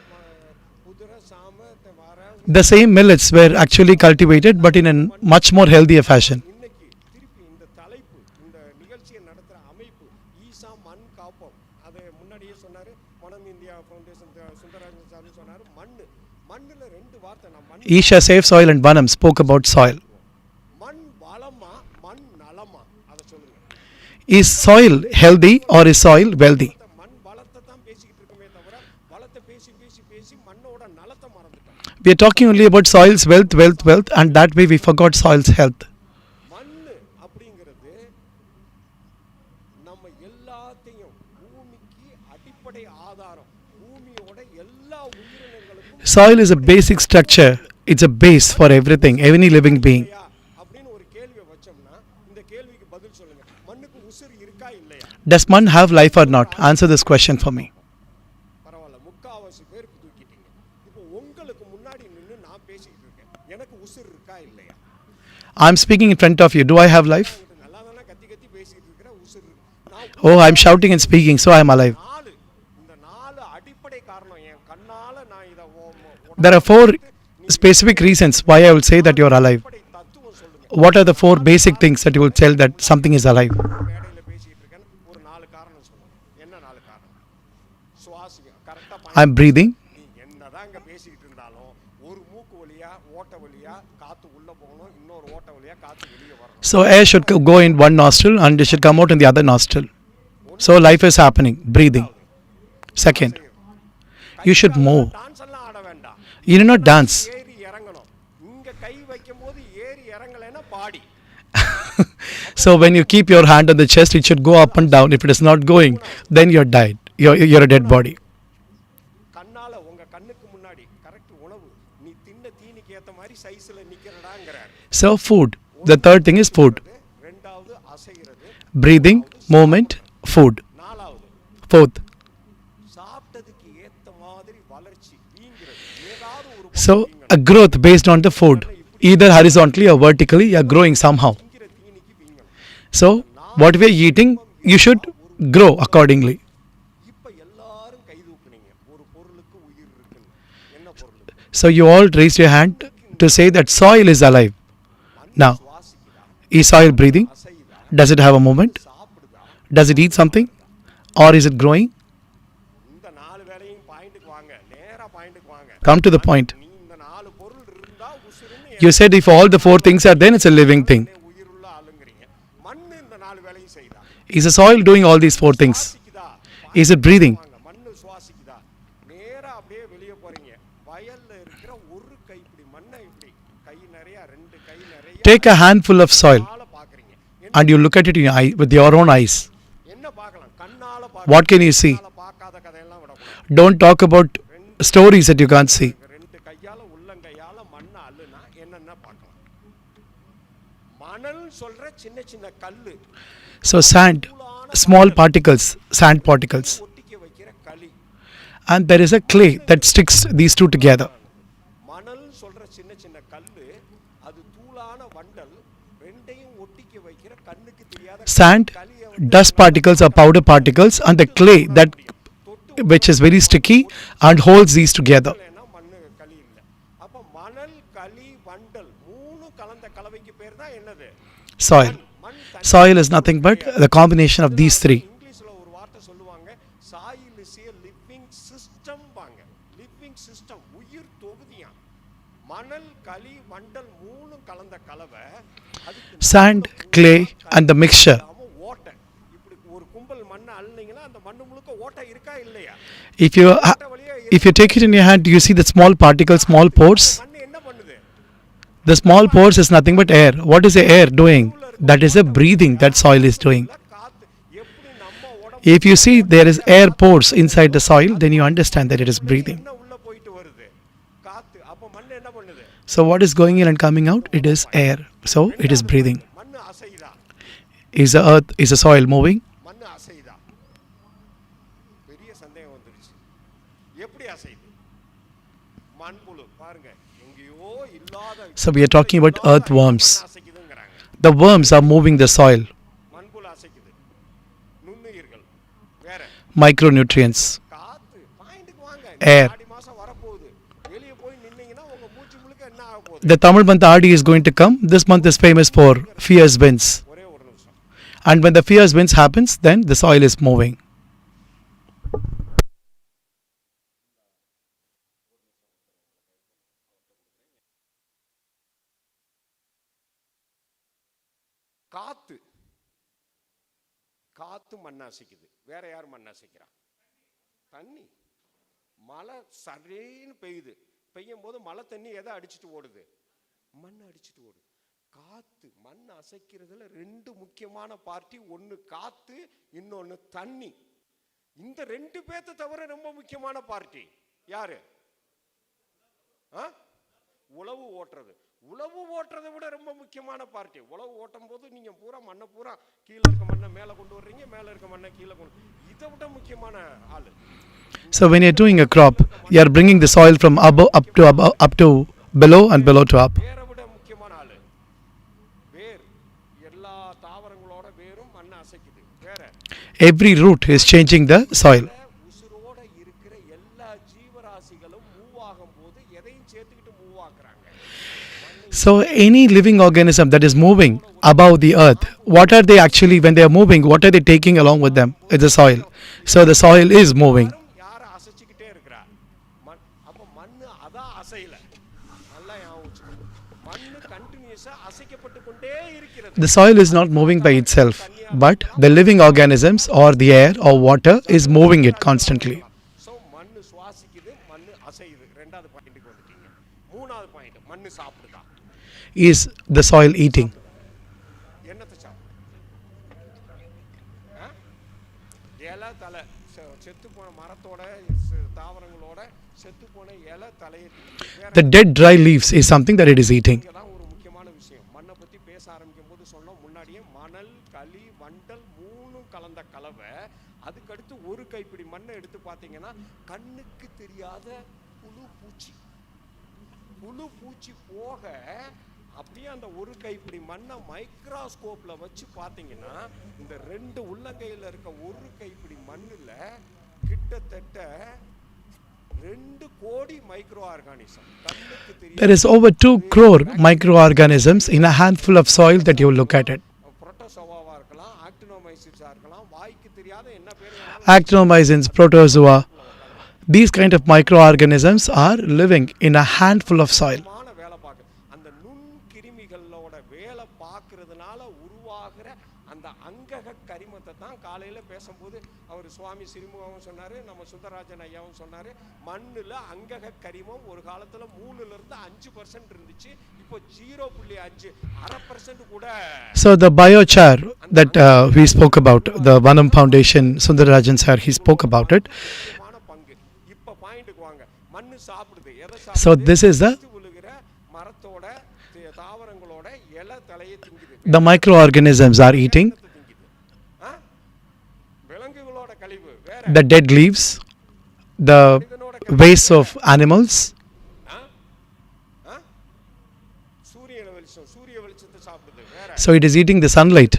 குதிரை, சாம, வர The same millets were actually cultivated, but in a much more healthier fashion. இன்னைக்கு திருப்பி இந்த தலைப்பு, இந்த நிகழ்ச்சியை நடத்துகிற அமைப்பு ஈசா மண் காப்போம், அதை முன்னாடியே சொன்னார். வனம் இந்தியா ஃபவுண்டேஷன் சுந்தரராஜன் சார் சொன்னார். மண்ணில் 2 வார்த்தை நான் மண் Isha Safe Soil and Vanam spoke about soil. மண் வளமா மண் நலமா அதை சொல்லுங்க. Is soil healthy or is soil wealthy? மண் வளத்தை தான் பேசிக்கிட்டு இருக்கோமே தவிர வளத்தை பேசி பேசி பேசி மண்ணோட நலத்தை மறந்துட்டோம். We are talking only about soil's wealth, and that way we forgot soil's health. மண் அப்படிங்கிறது நம்ம எல்லாத்தையும், பூமிக்கு அடிப்படை ஆதாரம், பூமியோட எல்லா உயிரினங்களுக்கும் Soil is a basic structure. It's a base for everything, any living being. அப்படின்னு ஒரு கேள்வியை வச்சோம்னா இந்த கேள்விக்கு பதில் சொல்லுங்க. மண்ணுக்கு உசுர் இருக்கா இல்லையா? Does man have life or not? Answer this question for me. பரவாயில்ல, முக்காவாசி பேருக்கு தூக்கிட்டீங்க. இப்போ உங்களுக்கு முன்னாடி நின்று நான் பேசிக்கிட்டு இருக்கேன், எனக்கு உசுர் இருக்கா இல்லையா? I'm speaking in front of you. Do I have life? நல்லா தானே கத்தி கத்தி பேசிக்கிட்டு இருக்கிற, உசுர் இருக்கு. Oh, I'm shouting and speaking, so I'm alive. இந்த 4 அடிப்படை காரணம் என் கண்ணால நான் இதை There are 4 specific reasons why I will say that you are alive. தத்துவம் சொல்லுங்க. What are the 4 basic things that you will tell that something is alive? மேடையில் பேசிக்கிட்டு இருக்கேன், ஒரு 4 காரணம் சொல்லுங்க. என்ன 4 காரணம்? சுவாசிங்க கரெக்டாக. I'm breathing. நீ என்னதான் இங்கே பேசிக்கிட்டு இருந்தாலும் ஒரு மூக்கு வழியா ஓட்ட வழியா காற்று உள்ளே போகணும், இன்னொரு ஓட்ட வழியா காற்று வெளியே வரணும். So air should go in one nostril and it should come out in the other nostril. So life is happening, breathing. Second, you should move. Dance எல்லாம் ஆட வேண்டாம். You do not dance. ஏறி இறங்கணும். இங்கே கை வைக்கும் போது ஏறி இறங்கலைன்னா பாடி. So when you keep your hand on the chest, it should go up and down. If it is not going, then you're died. You're a dead body. கண்ணால உங்க கண்ணுக்கு முன்னாடி கரெக்ட் உணவு, நீ தின்ன தீனிக்கு ஏற்ற மாதிரி சைஸ்ல நிக்கிறடாங்கிறார். So food. The third thing is food. ரெண்டாவது அசைகிறது, Breathing, movement, food. நாலாவது Fourth. சாப்பிட்டதுக்கு ஏத்த மாதிரி வளர்ச்சி வீங்கிறது. ஏதாவது ஒரு So a growth based on the food, either horizontally or vertically, you are growing somehow. வீங்கிற தீனிக்கு வீங்கணும். So what we are eating, you should grow accordingly. இப்ப எல்லாரும் கை தூக்குனீங்க, ஒரு பொருளுக்கு உயிர் இருக்குன்னு. என்ன பொருள்? So you all raised your hand to say that soil is alive. Now, சுவாசிக்குதா, is soil breathing? அசையுதா, Does it have a movement? சாப்பிடுதா? Does it eat something? Or is it growing? இந்த 4 வேளையும் பாயிண்ட்டுக்கு வாங்க, நேரா பாயிண்ட்டுக்கு வாங்க. Come to the point. நீ இந்த 4 பொருள் இருந்தா உசுருன்னு You said if all the 4 things are there, it's a living thing. உயிருள்ள ஆளுங்கிறீங்க. மண்ணு இந்த 4 வேளையும் செய்தா? Is the soil doing all these 4 things? சுவாசிக்குதா? Is it breathing? வாங்க, மண்ணு சுவாசிக்குதா? நேரா அப்படியே வெளியே போறீங்க. வயல்ல இருக்கிற ஒரு கைப்பிடி மண்ணை இப்படி கை நிறைய, 2 கை நிறைய Take a handful of soil கண்ணால பாக்குறீங்க. and you look at it in your eye, with your own eyes. என்ன பார்க்கலாம்? கண்ணால What can you see? கண்ணால பார்க்காத கதையெல்லாம் விடக்கூடாது. Don't talk about stories that you can't see. 2 கையால உள்ளங்கையால மண்ணை அள்ளுனா என்னென்ன பார்க்கலாம்? மணல் சொல்ற சின்ன சின்ன கல்லு, So sand, small particles, sand particles. ஒட்டிக்க வைக்கிற களி. And there is a clay that sticks these 2 together. மணல் சொல்ற சின்ன சின்ன கல்லு, அது தூளான வண்டல், ரெண்டையும் ஒட்டிக்க வைக்கிற கண்ணுக்கு தெரியாத Sand, dust particles or powder particles, and the clay that which is very sticky and holds these together. இல்லைன்னா மண்ணு களி இல்லை. அப்ப மணல், களி, வண்டல் 3 கலந்த கலவைக்கு பேர் தான் என்னது? Soil. மண். Soil is nothing but the combination of these 3. இங்கிலீஷ்ல ஒரு வார்த்தை சொல்லுவாங்க, soil is a living system பாங்க. லிவிங் சிஸ்டம், உயிர் தொகுதியா. மணல், களி, வண்டல் 3 கலந்த கலவை. அதுக்கு Sand, clay, and the mixture. ஓட்டை. இப்படி ஒரு கும்பல் மண்ணை அள்ளினீங்கன்னா அந்த மண்ணு முழுக்க ஓட்டை இருக்கா இல்லையா? If you if you take it in your hand, you see the small particles, small pores. மண்ணு என்ன பண்ணுது? The small pores is nothing but air. What is the air doing? That is a breathing that soil is doing. காத்து எப்படி நம்ம உடம்பு If you see there is air pores inside the soil, then you understand that it is breathing. என்ன உள்ள போயிட்டு வருது? காத்து. அப்ப மண்ணு என்ன பண்ணுது? So what is going in and coming out? It is air. So it is breathing. மண்ணு அசைதா? Is the earth, is the soil moving? மண்ணு அசைதா? பெரிய சந்தேகம் வந்துருச்சு. எப்படி அசைது? மண்புழு பாருங்க எங்கேயோ இல்லாத So we are talking about earthworms. அசைக்குதுங்கறாங்க. The worms are moving the soil. மண்புழு அசைக்குது. நுண்ணுயிர்கள் வேற Micronutrients. காத்து பாயிண்ட்க்கு வாங்க. Air. ஆடி மாசம் வர போகுது. வெளிய போய் நின்னீங்கன்னா உங்க மூச்சு முழுக்க என்ன ஆக போகுது? The Tamil month Adi is going to come. This month is famous for fierce winds. ஒரே ஒரு நிமிஷம். And when the fierce winds happens, then the soil is moving. காத்து காத்து மண்ணை அசைக்குது. வேற யார் மண்ணை அசைக்கிறா? தண்ணி. மழை சரின்னு பெய்யுது. பெய்யும் போது மழை தண்ணி எதை அடிச்சுட்டு ஓடுது? மண் அடிச்சுட்டு ஓடுது. காத்து மண் அசைக்கிறதுல ரெண்டு முக்கியமான பார்ட்டி, ஒன்று காத்து, இன்னொன்று தண்ணி. இந்த ரெண்டு பேர்த்த தவிர ரொம்ப முக்கியமான பார்ட்டி யாரு? உழவு ஓட்டுறது. உழவு ஓட்டுறதை விட ரொம்ப முக்கியமான பார்ட்டி. உழவு ஓட்டும் போது நீங்க பூரா மண்ணை பூரா கீழே இருக்க மண்ணை மேலே கொண்டு வர்றீங்க, மேலே இருக்க மண்ணை கீழே கொண்டு. இதை விட முக்கியமான ஆளு. So when you're doing a crop, you are bringing the soil from above up to below and below to up. வேரை விட முக்கியமான ஆளு வேர். எல்லா தாவரங்களோட வேரும் மண்ணை அசைக்குது. வேற Every root is changing the soil. உசுரோட இருக்கிற எல்லா ஜீவராசிகளும் மூவ் ஆகும் போது எதையும் சேர்த்துக்கிட்டு move ஆக்குறாங்க. So any living organism that is moving above the earth, what are they actually, when they are moving, what are they taking along with them? It's the soil. So the soil is moving. யார அசைச்சிக்கிட்டே இருக்கிறா? அப்ப மண்ணு அதான் அசையல. நல்லா ஞாபகம் வச்சுக்கணும். மண்ணு கண்டினியூஸா அசைக்கப்பட்டு கொண்டே இருக்கிறது. The soil is not moving by itself, but the living organisms or the air or water is moving it constantly. So மண்ணு சுவாசிக்குது, மண்ணு அசையுது. ரெண்டாவது பாயிண்ட்க்கு வந்துட்டீங்க. மூணாவது பாயிண்ட், மண்ணு சாப்பிடுதா? Is the soil eating? என்னத்தை சாப்பிடுது? இலை தலை செத்து போன மரத்தோட தாவரங்களோட செத்து போன இலை தலையை. The dead dry leaves is something that it is eating. இதுதான் ஒரு முக்கியமான விஷயம். மண்ணை பத்தி பேச ஆரம்பிக்கும் போது சொன்னோம் முன்னாடியே, மணல், களி, வண்டல் மூணும் கலந்த கலவை. அதுக்கடுத்து ஒரு கைப்பிடி மண்ணை எடுத்து பார்த்தீங்கன்னா கண்ணுக்கு தெரியாத புழு பூச்சி. புழு பூச்சி போக அப்படியே அந்த ஒரு கைப்பிடி மண்ணை மைக்ரோஸ்கோப்ல வச்சு பார்த்தீங்கன்னா இந்த ரெண்டு உள்ளங்கையில் இருக்க ஒரு கைப்பிடி மண்ணில் கிட்டத்தட்ட 2 கோடி மைக்ரோ ஆர்கானிசம். கண்ணுக்கு தெரியும். There is over 2 crore microorganisms in a handful of soil that you look at it. புரோட்டோசோவாவா இருக்கலாம், ஆக்டினோமைசிட்ஸா இருக்கலாம், வாய்க்கு தெரியாத என்ன பேர்? Actinomycins, protozoa. These kind of microorganisms are living in a handful of soil. வேலை பார்க்குது. அந்த நுண் கிருமிகளோட வேலை பார்க்கறதுனால உருவாகிற அந்த அங்கக கரிமத்தை தான் காலையில பேசும்போது அவர் சுவாமி சிறுமுகவும் சொன்னாரு, நம்ம சுந்தரராஜன் ஐயாவும் சொன்னாரு. மண்ணுல அங்கக கரிமம் ஒரு காலத்துல 3% இருந்துச்சு, இப்போ 0.5 1/2% கூட. So the biochar that we spoke about, the Vanam Foundation, Sundararajan sir, he spoke about it. பங்கு. இப்ப பாயிண்ட்க்கு வாங்க. மண்ணு சாப்பிடுது. எதை So சாப்பிடுது? this is the விழுகிற மரத்தோட தாவரங்களோட இலை தலையை திங்குது. the microorganisms are eating விலங்குகளோட கழிவு வேற. the dead leaves, the waste of animals. சூரிய வெளிச்சத்தை சாப்பிடுது வேற. So it is eating the sunlight.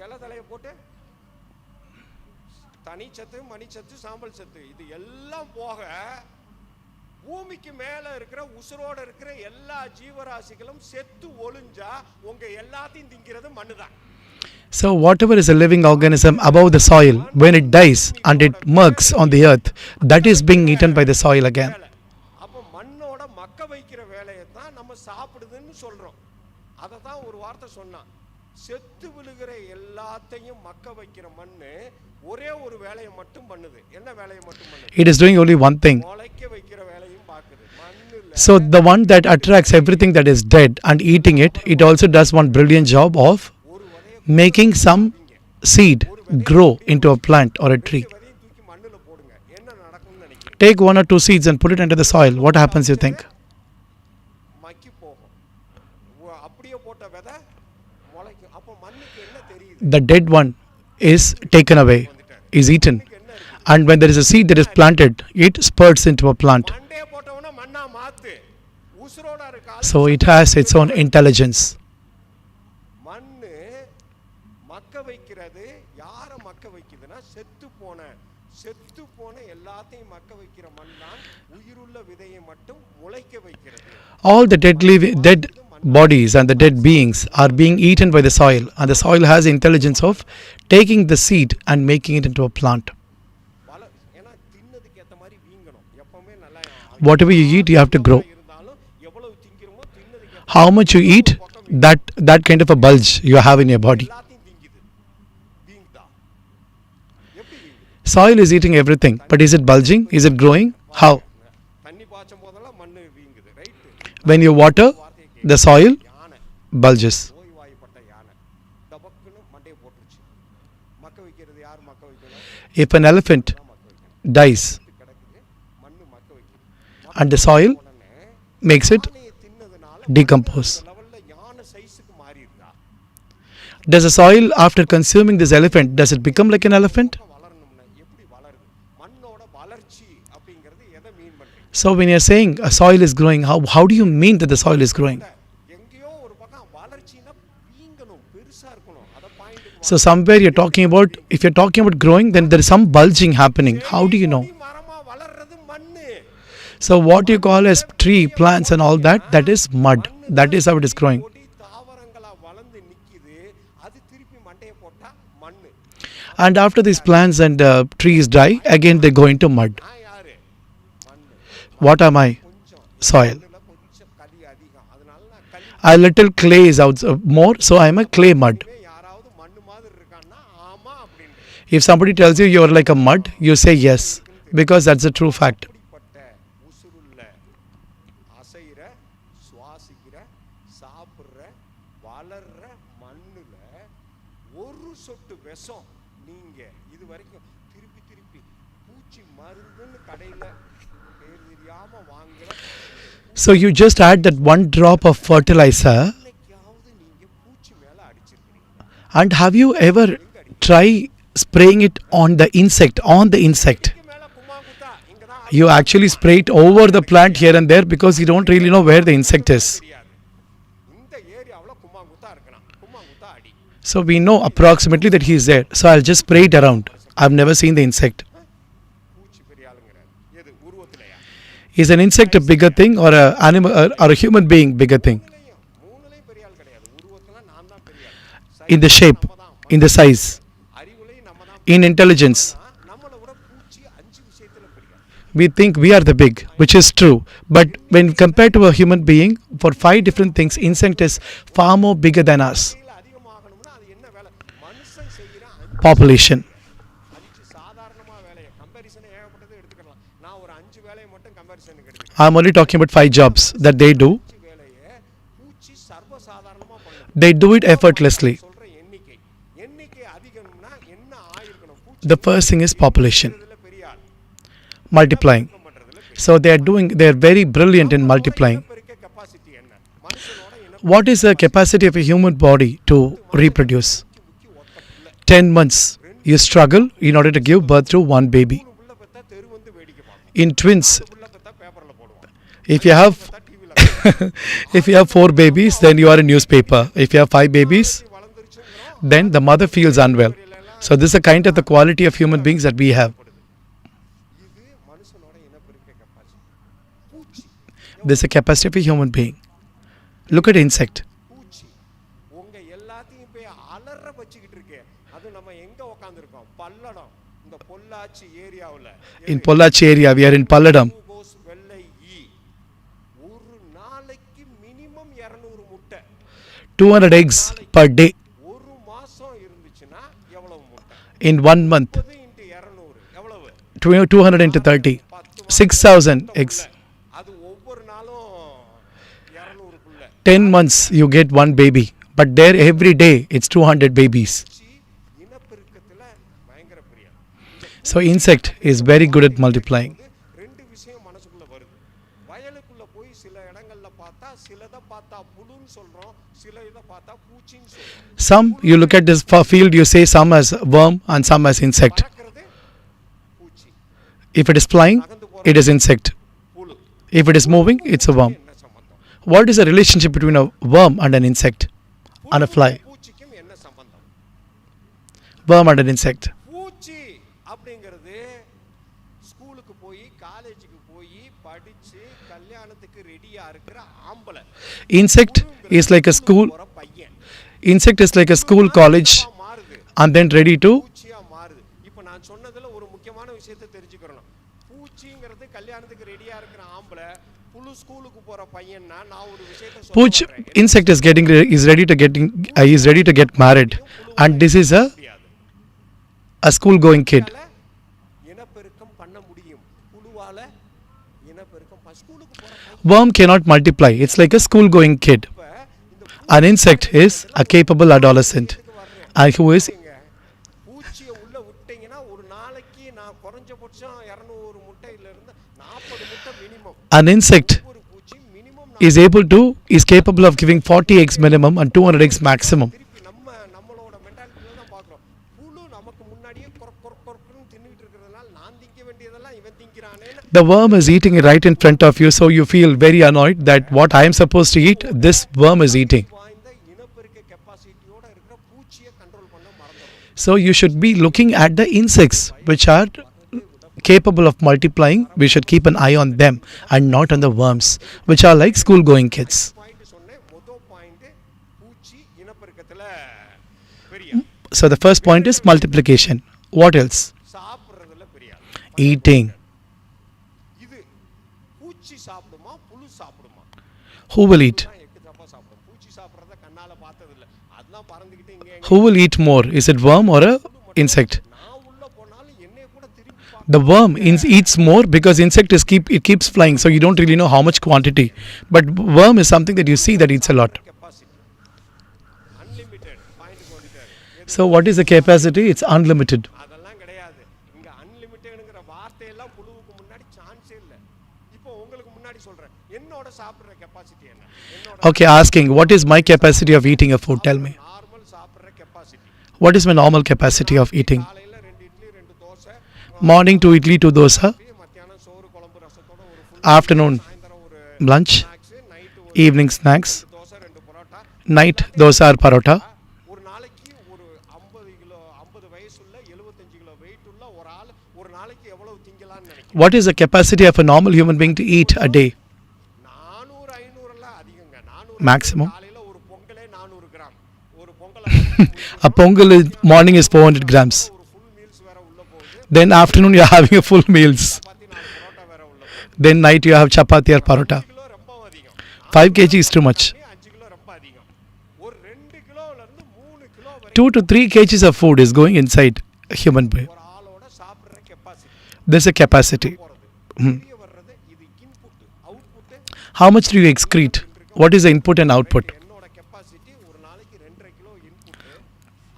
இலை தலையை போட்டு தனிச்சத்து, மணிச்சத்து, சாம்பல் சத்து இது எல்லாம் போக பூமிக்கு மேல இருக்கிற உசுரோட இருக்கிற எல்லா ஜீவராசிகளும் செத்து ஒளிஞ்சா உங்க எல்லாத்தையும் திங்கிறது மண்ணுதான். So whatever is a living organism above the soil, when it dies and it murks on the earth, that is being eaten by the soil again. அப்ப மண்ணோட மக்க வைக்கிற வேலையை தான் நம்ம சாப்பிடுதுன்னு சொல்றோம். அதை தான் ஒரு வார்த்தை சொன்னான். செத்து விழுகிற எல்லாத்தையும் மக்க வைக்கிற மண்ணு ஒரே ஒரு வேலையை மட்டும் பண்ணுது. என்ன வேலையை மட்டும் பண்ணுது? It is doing only one thing. முளைக்க வைக்கிற வேலையும் பார்க்குது. மண்ணுல So the one that attracts everything that is dead and eating it, it also does one brilliant job of making some seed grow into a plant or a tree. விதையும் தூக்கி மண்ணுல போடுங்க, என்ன நடக்கும்னு நினைக்கிறீங்க? Take 1 or 2 seeds and put it into the soil. What happens, you think? மக்கி போகும். அப்படியே போட்ட விதை முளைக்கும். அப்போ மண்ணுக்கு என்ன தெரியுது? The dead one is taken away, is eaten. And when there is a seed that is planted, it spurts into a plant. மண்டையை போட்டவன மண்ணா மாத்து. உசுரோட இருக்க So it has its own intelligence. மண்ணு மக்க வைக்கிறது. யார மக்க வைக்குதுன்னா செத்து போன எல்லாத்தையும் மக்க வைக்கிற மண் தான் உயிருள்ள விதையை மட்டும் முளைக்க வைக்கிறது. All the dead bodies and the dead beings are being eaten by the soil, and the soil has the intelligence of taking the seed and making it into a plant. ஏன்னா தின்னதுக்கு ஏத்த மாதிரி வீங்கணும். எப்பவுமே நல்லா Whatever you eat, you have to grow. இருந்தாலும் எவ்வளவு திங்கிறோமோ தின்னதுக்கு How much you eat, that kind of a bulge you have in your body. எல்லாத்தையும் திங்குது. வீங்குதா? எப்படி வீங்குது? Soil is eating everything, but is it bulging? Is it growing? How? தண்ணி பாய்ச்சும் போதெல்லாம் மண்ணு வீங்குது. Right? When you water, the soil யானை bulges. நோய்வாய்ப்பட்ட யானை டபக்குன்னு மண்டையை போட்டுருச்சு. மக்க வைக்கிறது யார் மக்க வைக்கணும்? If an elephant dies கிடக்குது, மண்ணு மக்க வைக்குது. and the soil உடனே makes it யானையை தின்னதுனால decompose. லெவல்ல யானை சைஸுக்கு மாறிடுதா? Does the soil, after consuming this elephant, does it become like an elephant? வளரணும்னா எப்படி வளருது? மண்ணோட வளர்ச்சி அப்படிங்கிறது எதை மீன் பண்றீங்க? So when you're saying a soil is growing, how do you mean that the soil is growing? எங்கேயோ ஒரு பக்கம் வளர்ச்சினா வீங்கணும், பெருசா இருக்கணும். அத point So somewhere you're talking about, if you're talking about growing, then there is some bulging happening. How do you know? மரமா வளர்றது மண்ணு. So what you call as tree, plants and all that, that is mud. That is how it is growing. கொடி தாவரங்களா வளர்ந்து நிக்குது. அது திருப்பி மண்டையை போட்டா மண்ணு. And after these plants and trees die, again they go into mud. நான் யாரு? மண்ணு. What am I? கொஞ்சம் Soil. மண்ணுல கொஞ்சம் களி அதிகம். அதனால நான் களி. A little clay is out more, so I am a clay mud. யாராவது மண்ணு மாதிரி இருக்கான்னா ஆமா அப்படின்ற. If somebody tells you you are like a mud, you say yes, because that's a true fact. அப்படிப்பட்ட உசுருள்ள அசைற சுவாசிக்கிற சாப்பிட்ற வளர்ற மண்ணுல ஒரு சொட்டு விஷம் நீங்க இது வரைக்கும் திருப்பி பூச்சி மருந்துன்னு கடையில பேர் தெரியாம வாங்குற So you just add that one drop of fertilizer, இன்னைக்காவது நீங்க பூச்சி மேல அடிச்சிருக்கீங்க. and have you ever try spraying it on the insect? மேல குமாங்குத்தா இங்கதான் You actually spray it over the plant here and there because you don't really know where the insect is. தெரியாது. இந்த ஏரியாவுல குமாங்குத்தா இருக்கலாம். குமாங்குத்தா அடி. So we know approximately that he is there. So I'll just spray it around. I've never seen the insect. பூச்சி பெரிய ஆளுங்கிறார். எது உருவத்திலையா? Is an insect a bigger thing or a animal or a human being bigger thing? மூணுலையும் பெரிய ஆள் கிடையாது. உருவத்துல நான் தான் பெரிய ஆள். In the shape, in the size, அறிவுலையும் நம்ம தான். in intelligence. நம்மளை விட பூச்சி 5 விஷயத்துல பெரிய ஆள். We think we are the big, which is true. But when compared to a human being, for 5 different things, insect is far more bigger than us. அதிகமாகணும்னா அது என்ன வேலை? மனுஷன் செய்யற Population. 5 சாதாரணமா வேலையை கம்பேரிசன் ஏகப்பட்டது எடுத்துக்கலாம். நான் ஒரு 5 வேலையை மட்டும் கம்பேரிசனுக்கு எடுத்துக்கிறேன். I'm only talking about 5 jobs that they do. 5 வேலையை பூச்சி சர்வ சாதாரணமா பண்ணுது. They do it effortlessly. சொல்ற எண்ணிக்கை அதிகம்னா என்ன ஆயிருக்கணும்? பூச்சி The first thing is population, இதுல பெரிய ஆள். multiplying. So they are very brilliant in multiplying. பெருக்க கெபாசிட்டி என்ன? மனுஷனோட என்ன What is the capacity of a human body to reproduce? 10 months you struggle in order to give birth to one baby. உள்ள பெத்தா தெரு வந்து வேடிக்கை பார்க்கும். In twins, உள்ள பெத்தா பேப்பர்ல போடுவான். if you have if you have 4 babies, then you are a newspaper. If you have 5 babies, வளர்ந்துருச்சுங்கிறோம். then the mother feels unwell. So this is a kind of the quality of human beings that we have. இது மனுஷனோட இனப்பெருக்க capacity. பூச்சி This is a capacity of a human being. Look at insect. பூச்சி உங்க எல்லாத்தையும் போய் அலற வச்சுக்கிட்டு இருக்கு. அது நம்ம எங்க உட்காந்துருக்கோம்? பல்லடம். இந்த Pollachi ஏரியாவுல In Pollachi area, we are in Palladam. பூகோஸ் வெள்ளை ஈ ஒரு நாளைக்கு மினிமம் 200 முட்டை. 200 eggs per day. in 1 month. 30 into 200 எவ்வளவு? 200 into 30. 6,000 eggs. அது ஒவ்வொரு நாளும் 200க்குள்ள. 10 months you get one baby. But there every day it's 200 babies. இனப்பெருக்கத்துல பயங்கர பிரியம். So insect is very good at multiplying. ரெண்டு விஷயம் மனசுக்குள்ள வருது. வயலுக்குள்ள போய் சில இடங்கள்ல பார்த்தா சிலத பார்த்தா புழுன்னு சொல்றோம், சில இத பார்த்தா பூச்சின்னு சொல்றோம். Some you look at this field, you say some as worm and some as insect. பறக்கிறது பூச்சி. If it is flying, it is insect. புழு. If it is moving, it's a worm. என்ன சம்பந்தம்? What is the relationship between a worm and an insect and a fly? பூச்சிக்கும் என்ன சம்பந்தம்? Worm and an insect. பூச்சி அப்படிங்கிறது ஸ்கூலுக்கு போய் காலேஜுக்கு போய் படிச்சு கல்யாணத்துக்கு ரெடியா இருக்கிற ஆம்பளை. Insect is like a school. ஒரு பையன் Insect is like a school, college, மாறுது, and then ready to. பூச்சியா மாறுது. இப்போ நான் சொன்னதுல ஒரு முக்கியமான விஷயத்தை தெரிஞ்சுக்கணும். பூச்சிங்கிறது கல்யாணத்துக்கு ரெடியா இருக்கிற ஆம்பளை, புழு ஸ்கூலுக்கு போற பையன்னா நான் ஒரு விஷயத்தை Pooch சொல்றேன். insect is ready to get married, and this is a school going kid. இனப்பெருக்கம் பண்ண முடியும். புழுவால இனப்பெருக்கம் ஸ்கூலுக்கு போற பையன். Worm cannot multiply. It's like a school going kid. An insect is a capable adolescent, and who is பூச்சியை உள்ள விட்டீங்கன்னா ஒரு நாளைக்கு நான் குறைஞ்சபட்சம் 200 முட்டையில இருந்து 40 முட்டை மினிமம். an insect ஒரு பூச்சி minimum is capable of giving 40 eggs minimum and 200 eggs maximum. திருப்பி நம்மளோட மென்டாலிட்டில தான் பார்க்குறோம். புழு நமக்கு முன்னாடியே கொரக்குன்னு தின்னுட்டு இருக்கிறதுனால நான் திங்க வேண்டியதெல்லாம் இவன் திங்கிறானே. The worm is eating it right in front of you, so you feel very annoyed that what I am supposed to eat, this worm is eating. வாய்ந்த இனப்பெருக்க கெப்பாசிட்டியோட இருக்கிற பூச்சியை கண்ட்ரோல் பண்ண மறந்துடும். So you should be looking at the insects which are capable of multiplying. We should keep an eye on them and not on the worms, which are like school going kids. Point சொன்னேன். மொதல் point பூச்சி இனப்பெருக்கத்துல பெரிய So the first point is multiplication. What else? சாப்பிடுறதுல பெரிய Eating. இது பூச்சி சாப்பிடுமா புழு சாப்பிடுமா? Who will eat? எக்கு தப்பா சாப்பிடும். பூச்சி சாப்பிடுறத கண்ணால பார்த்தது இல்ல. அதெல்லாம் பறந்துகிட்டு இங்க Who will eat more? Is it worm or a insect? நான் உள்ள போனாலும் என்னைய கூட திருப்பி The worm eats more because insect it keeps flying, so you don't really know how much quantity. But worm is something that you see that eats a lot. Capacity unlimited பாயிண்ட்க்கு வந்துட்டாரு. So what is the capacity? It's unlimited. அதெல்லாம் கிடையாது. இங்க அன்லிமிட்டெட்ங்கற வார்த்தையெல்லாம் புழுவுக்கு முன்னாடி சான்ஸே இல்ல. இப்போ உங்களுக்கு முன்னாடி சொல்றேன். என்னோட சாப்பிடுற கெப்பாசிட்டி என்ன? என்னோட Okay, asking what is my capacity of eating a food? Tell me. Normal சாப்பிடுற capacity. What is my normal capacity of eating? காலையில 2 idli 2 dosa, Morning 2 idli, 2 dosa. மத்தியானம் சோறு குழம்பு ரசத்தோட ஒரு ஃபுல் Afternoon சாயந்தரம் ஒரு lunch. Snacks, night Evening snacks. Dosa 2 parotta. Night dosa or parota. ஒரு நாளைக்கு ஒரு 50 வயசுள்ள 75 கிலோ வெயிட் உள்ள ஒரு ஆள் ஒரு நாளைக்கு எவ்வளவு திங்கலாம்னு நினைக்கிறேன். What is the capacity of a normal human being to eat a day? 400 500 எல்லாம் அதிகங்க. 400 Maximum. காலையில ஒரு பொங்கலே 400 கிராம். ஒரு Pongal A pongal morning is 400 grams. ஒரு ஃபுல் மீல்ஸ் வேற உள்ள போகுது. Then afternoon you are having a full meals. Chapati 4 parotta வேற உள்ள போகுது. Then night you have chapati or parota. Kilo ரொம்ப அதிகம். 5 kg is too much. 5 kilo ரொம்ப அதிகம். ஒரு 2 கிலோல இருந்து 3 கிலோ வரை 2 to 3 kgs of food is going inside a human being. ஒரு ஆளோட சாப்பிடுற கெப்பாசிட்டி There's a capacity. போறது. வெளிய வர்றது இது input. Output How much do you excrete? What is the input and output? என்னோட கெப்பாசிட்டி ஒரு நாளைக்கு 2.5 கிலோ இன்புட்.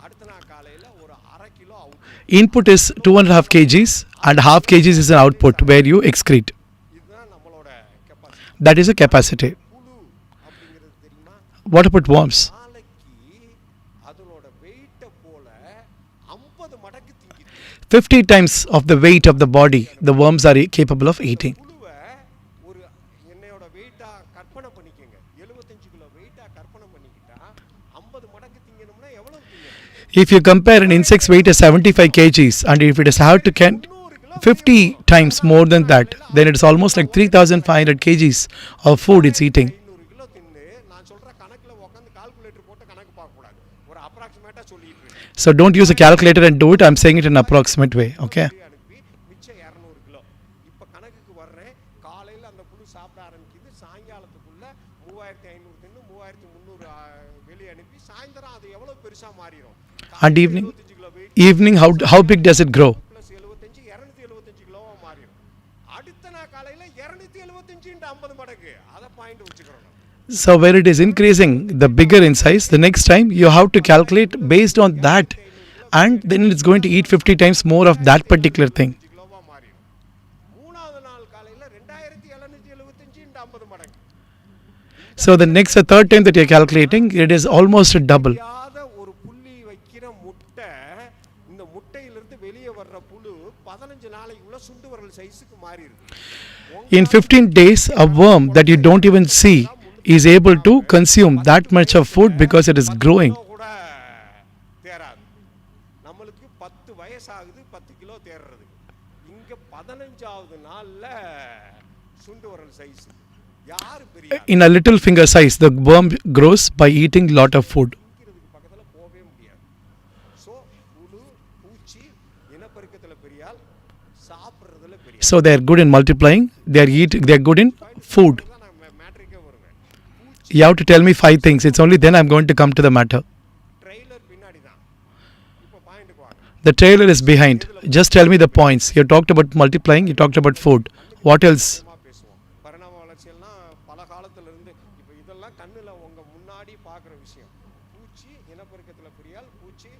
அடுத்த நாள் காலையில ஒரு 1/2 kilo output. Input is 2.5 kgs and half kgs is an output where you excrete. இதுதான் நம்மளோட capacity. That is a capacity. புழு அப்படிங்கிறது தெரியுமா? What about worms? நாளைக்கு அதனோட வெயிட்ட போல 50 மடங்கு திங்கிது. 50 times of the weight of the body the worms are capable of eating. புழுவை ஒரு என்னையோட வெயிட்டா கற்பனை பண்ணிக்கங்க. 75 கிலோ வெயிட்டா கற்பனை பண்ணிக்கிட்டா 50 மடங்கு திங்கணும்னா எவ்வளவு திங்கணும்? If you compare an insect's weight as 75 kgs and if it is how to count 50 times more than that, then it is almost like 3,500 kgs of food it's eating. 500 kilo தின்னு நான் சொல்ற கணக்குல உட்கார்ந்து கால்குலேட்டர் போட்டு கணக்கு பார்க்க கூடாது. ஒரு அப்ராக்ஸிமேட்டா சொல்லிட்டு இருக்கேன். So don't use a calculator and do it. I'm saying it in an approximate way. Okay. அனுப்பி மிச்சம் 200 கிலோ. இப்போ கணக்குக்கு வர்றேன். காலையில் அந்த புழு சாப்பிட ஆரம்பிக்குது, சாயங்காலத்துக்குள்ள 3500 தின்னு 3300 வெளியே அனுப்பி சாயந்தரம் அது எவ்வளோ பெருசாக மாறிடும். And evening how big does it grow? Plus 75 275 கிலோவாக மாறிடும். அடுத்த நாள் காலையில் 275 50 மடங்கு. அதை பாயிண்ட் வச்சுக்கிறோம். So where it is increasing the bigger in size, the next time you have to calculate based on that, and then it's going to eat 50 times more of that particular thing. கிலோவாக மாறிடும். மூணாவது நாள் காலையில் 2775 50 மடங்கு. So the third time that you're calculating, it is almost double. ஒரு புள்ளி வைக்கிற முட்டை, இந்த முட்டையிலிருந்து வெளியே வர்ற புழு 15 நாளைக்குள்ள சுண்டு விரல் சைஸுக்கு மாறிடுது. In 15 days, a worm that you don't even see is able to consume that much of food because it is growing. கூட தேராது. நம்மளுக்கு 10 வயசாகுது 10 கிலோ தேர்றது. இங்க 15வது நாள்ல சுண்டு விரல் சைஸ். யாரு பெரிய In a little finger size, the worm grows by eating lot of food. பக்கத்துல போகவே முடியாது. சோ புழு பூச்சி இனப்பெருக்கத்துல பெரியால், சாப்பிடுறதுல பெரிய. So they are good in multiplying, they are good in food. மேட்ரிக்கே வருவேன். You have to tell me 5 things. It's only then I'm going to come to the matter. Trailer பின்னாடி தான். இப்போ பாயிண்ட்க்கு வாங்க. The trailer is behind. Just tell me the points. You talked about multiplying, you talked about food. What else? பேசுவோம். பரிணாம வளர்ச்சியெல்லாம் பல காலத்துல இருந்து இப்போ இதெல்லாம் கண்ணுல உங்க முன்னாடி பார்க்குற விஷயம். பூச்சி இனப்பெருக்கத்துல பெரியால், பூச்சி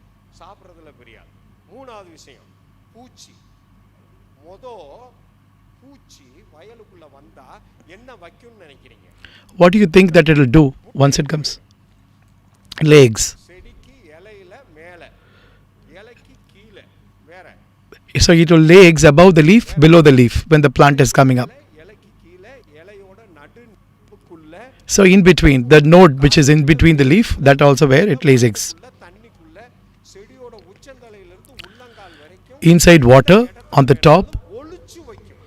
சாப்பிட்றதுல பெரியால். மூணாவது விஷயம் பூச்சி. பூச்சி வயலுக்குள்ள வந்தா என்ன வைக்கும்னு நினைக்கிறீங்க? What do you think that it will do once it comes? Lay eggs. செடிக்கு இலையில மேல, இலைக்கு கீழே வேற. So it will lay eggs above the leaf, below the leaf when the plant is coming up. இலைக்கு கீழே இலையோட நடுக்குள்ள. So in between, the node which is in between the leaf, that also where it lays eggs. தண்ணிக்குள்ள செடியோட உச்சந்தலையில இருந்து உள்ளங்கால் வரைக்கும் Inside water, on the top, ஒளிச்சு வைக்கும்.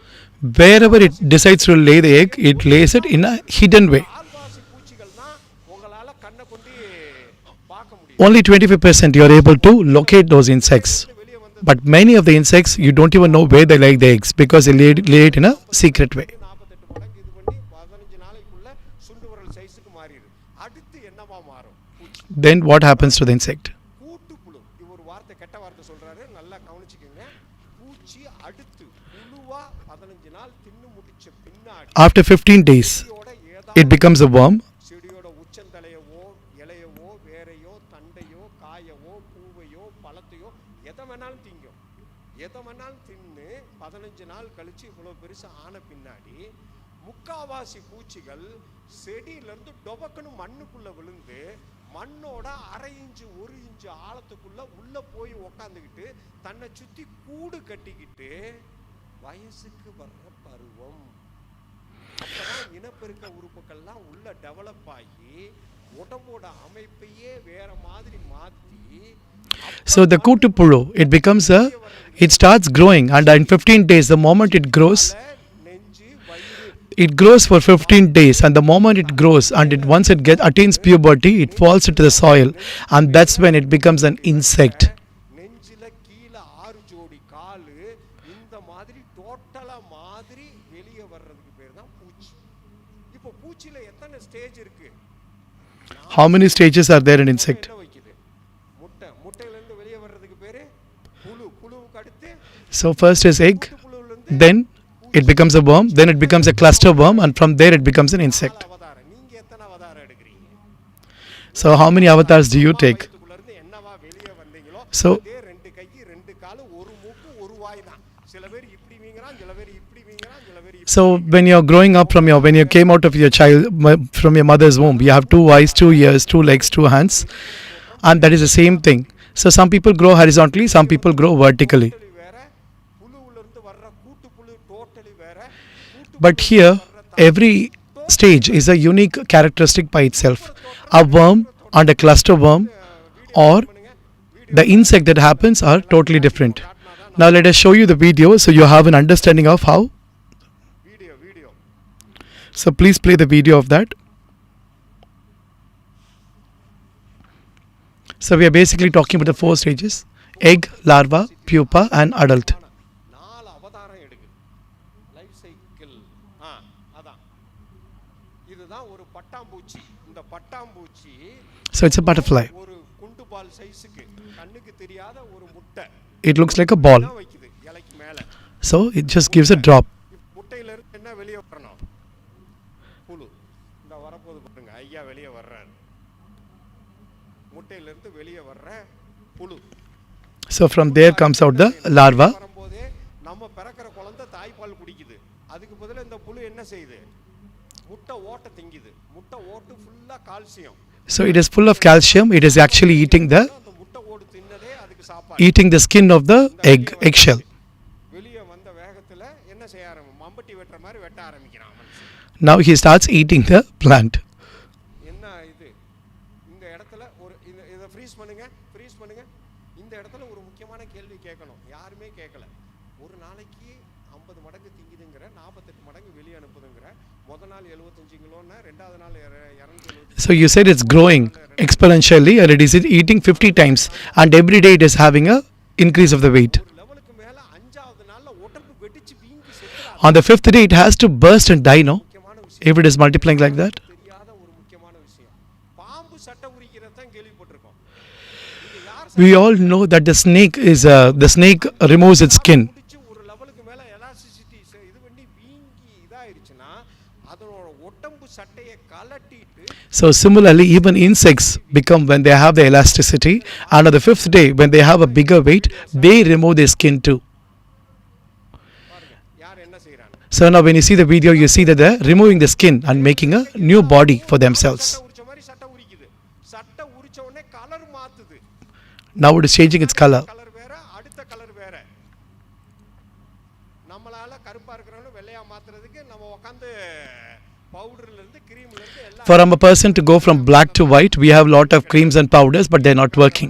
wherever it decides to lay the egg, it lays it in a hidden way. ஆல்வாசி பூச்சிகள் தான் உங்களால கண்ணை கொண்டு பார்க்க முடியும். Only 25% you are able to locate those insects. But many of the insects, you don't even know where they lay the eggs because they lay it in a secret way. 48 மடங்கு இது பண்ணி 15 நாளைக்குள்ள சுண்டு விரல் சைஸுக்கு மாறிடுது. அடுத்து என்னவா மாறும்? பூச்சி. Then what happens to the insect? கூட்டுப்புழு. இது ஒரு வார்த்தை, கெட்ட வார்த்தை சொல்றாரு, நல்லா கவனிச்சுக்கங்க. பூச்சி அடுத்து புழுவா 15 நாள் தின்னு முடிச்ச பின்னாடி After 15 days, it becomes a worm. செடியோட உச்சந்தலையவோ இலையவோ வேரையோ தண்டையோ காயவோ பூவையோ பழத்தையோ எதை வேணாலும் திங்கும். எதை வேணாலும் தின்னு 15 நாள் கழிச்சு இவ்வளோ பெருசு ஆன பின்னாடி முக்காவாசி பூச்சிகள் செடியிலேருந்து டொபக்குன்னு மண்ணுக்குள்ளே விழுந்து மண்ணோட 1/2 இன்ச்சு 1 இன்ச்சு ஆழத்துக்குள்ள உள்ள போய் உக்காந்துக்கிட்டு தன்னை சுற்றி கூடு கட்டிக்கிட்டு வயசுக்கு வர்ற பருவம். அப்பதான் இனப்பெருக்க உறுப்புகள்லாம் உள்ள டெவலப் ஆகி உடம்போட அமைப்பையே வேற மாதிரி மாத்தி. So the kutupulu, it starts growing, and in 15 days, the moment it grows, it grows for 15 days, and the moment it grows, and once it attains puberty, it falls into the soil, and that's when it becomes an insect. நெஞ்சில கீழ 6 ஜோடி காலு இந்த மாதிரி டோட்டலா மாதிரி வெளியே வர்றதுக்கு பேர் தான் பூச்சி. இப்போ பூச்சில எத்தனை ஸ்டேஜ் இருக்கு? How many stages are there in insect? முட்டை. முட்டையில இருந்து வெளியே வர்றதுக்கு பேரு புழு. புழுவுக்கு அடுத்து So first is egg, then it becomes a worm, then it becomes a cluster worm, and from there it becomes an insect. அவதாரம். நீங்க எத்தனை அவதாரம் எடுக்கிறீங்க? So how many avatars do you take? என்னவா வெளியே வந்தீங்களோ So அதே 2 கை 2 கால் 1 மூக்கு 1 வாய் தான். சில பேர் இப்படி வீங்கறான், சில பேர் இப்படி வீங்கறான், சில பேர் So when you're growing up when you came out of your from your mother's womb, you have 2 eyes, 2 ears, 2 legs, 2 hands, and that is the same thing. So some people grow horizontally, some people grow vertically. But here, every stage is a unique characteristic by itself. A worm and a cluster worm or the insect that happens are totally different. Now let us show you the video so you have an understanding of how. So please play the video of that. So we are basically talking about the 4 stages: egg, larva, pupa and adult. 4 அவதாரம் எடுக்குது. Life cycle. அதான் இதுதான் ஒரு பட்டாம்பூச்சி. இந்த பட்டாம்பூச்சி So it's a butterfly. ஒரு குண்டு பால் சைஸுக்கு கண்ணுக்கு தெரியாத ஒரு முட்டை It looks like a ball. வைக்குது இலைக்கு மேல. So it just gives a drop. முட்டையில இருந்து என்ன வெளியே வரணும்? புழு. இந்த வரப்போது பாருங்க, ஐயா வெளியே வர்றாரு. முட்டையில இருந்து வெளியே வர்ற புழு. So from there comes out the larva. வரும்போதே நம்ம பிறக்கிற குழந்தை தாய்ப்பால் குடிக்குது. அதுக்கு பதிலா இந்த புழு என்ன செய்யுது? முட்டை ஓட்டை திங்குது. முட்டை ஓட்டு ஃபுல்லா calcium. So it is full of calcium. It is actually eating the skin of the eggshell. வெளியே வந்த வேகத்துல என்ன செய்ய ஆரம்பிக்கும்? மம்பட்டி வெட்டற மாதிரி வெட்ட ஆரம்பிக்கிறான். Now he starts eating the plant. என்ன இது? இந்த இடத்துல ஒரு இத ஃப்ரீஸ் பண்ணுங்க. இந்த இடத்துல ஒரு முக்கியமான கேள்வி கேட்கணும். யாருமே கேட்கல. ஒரு நாளைக்கு 50 மடங்கு திங்குதுங்கற, 48 மடங்கு வெளிய அனுப்புதுங்கற. முத நாள் 75 கிலோன்னா ரெண்டாவது நாள் 270. So you said it's growing exponentially and it is eating 50 times and every day it is having a increase of the weight. லெவலுக்கு மேல 5வது நாள்ல உடம்பு வெடிச்சு வீங்கி செத்துறா. On the 5th day it has to burst and die, no? If it is multiplying like that. தெரியாத ஒரு முக்கியமான விஷயம். பாம்பு சட்டை உரிக்கிறத தான் கேள்விப்பட்டிருக்கோம். We all know that the snake removes its skin. ஒரு லெவலுக்கு மேல எலாஸ்டிசிட்டி இது பண்ணி வீங்கி இதாயிருச்சுனா அதோட உடம்பு சட்டையை கலட்டிட்டு. So similarly even insects become, when they have the elasticity, and on the 5th day when they have a bigger weight they remove their skin too. யார் என்ன செய்றாங்க? So now when you see the video you see that they're removing the skin and making a new body for themselves. உரிச்ச மாதிரி சட்டை உரிக்குது. சட்டை உரிச்ச உடனே colour மாத்துது. Now it is changing its color. Colour வேற, அடுத்த கலர் வேற. நம்மளால கருப்பா இருக்கறவன வெள்ளையா மாத்துறதுக்கு நம்ம உட்கார்ந்து பவுடர்ல இருந்து கிரீம்ல இருந்து எல்லாம். For a person to go from black to white we have lot of creams and powders but they're not working.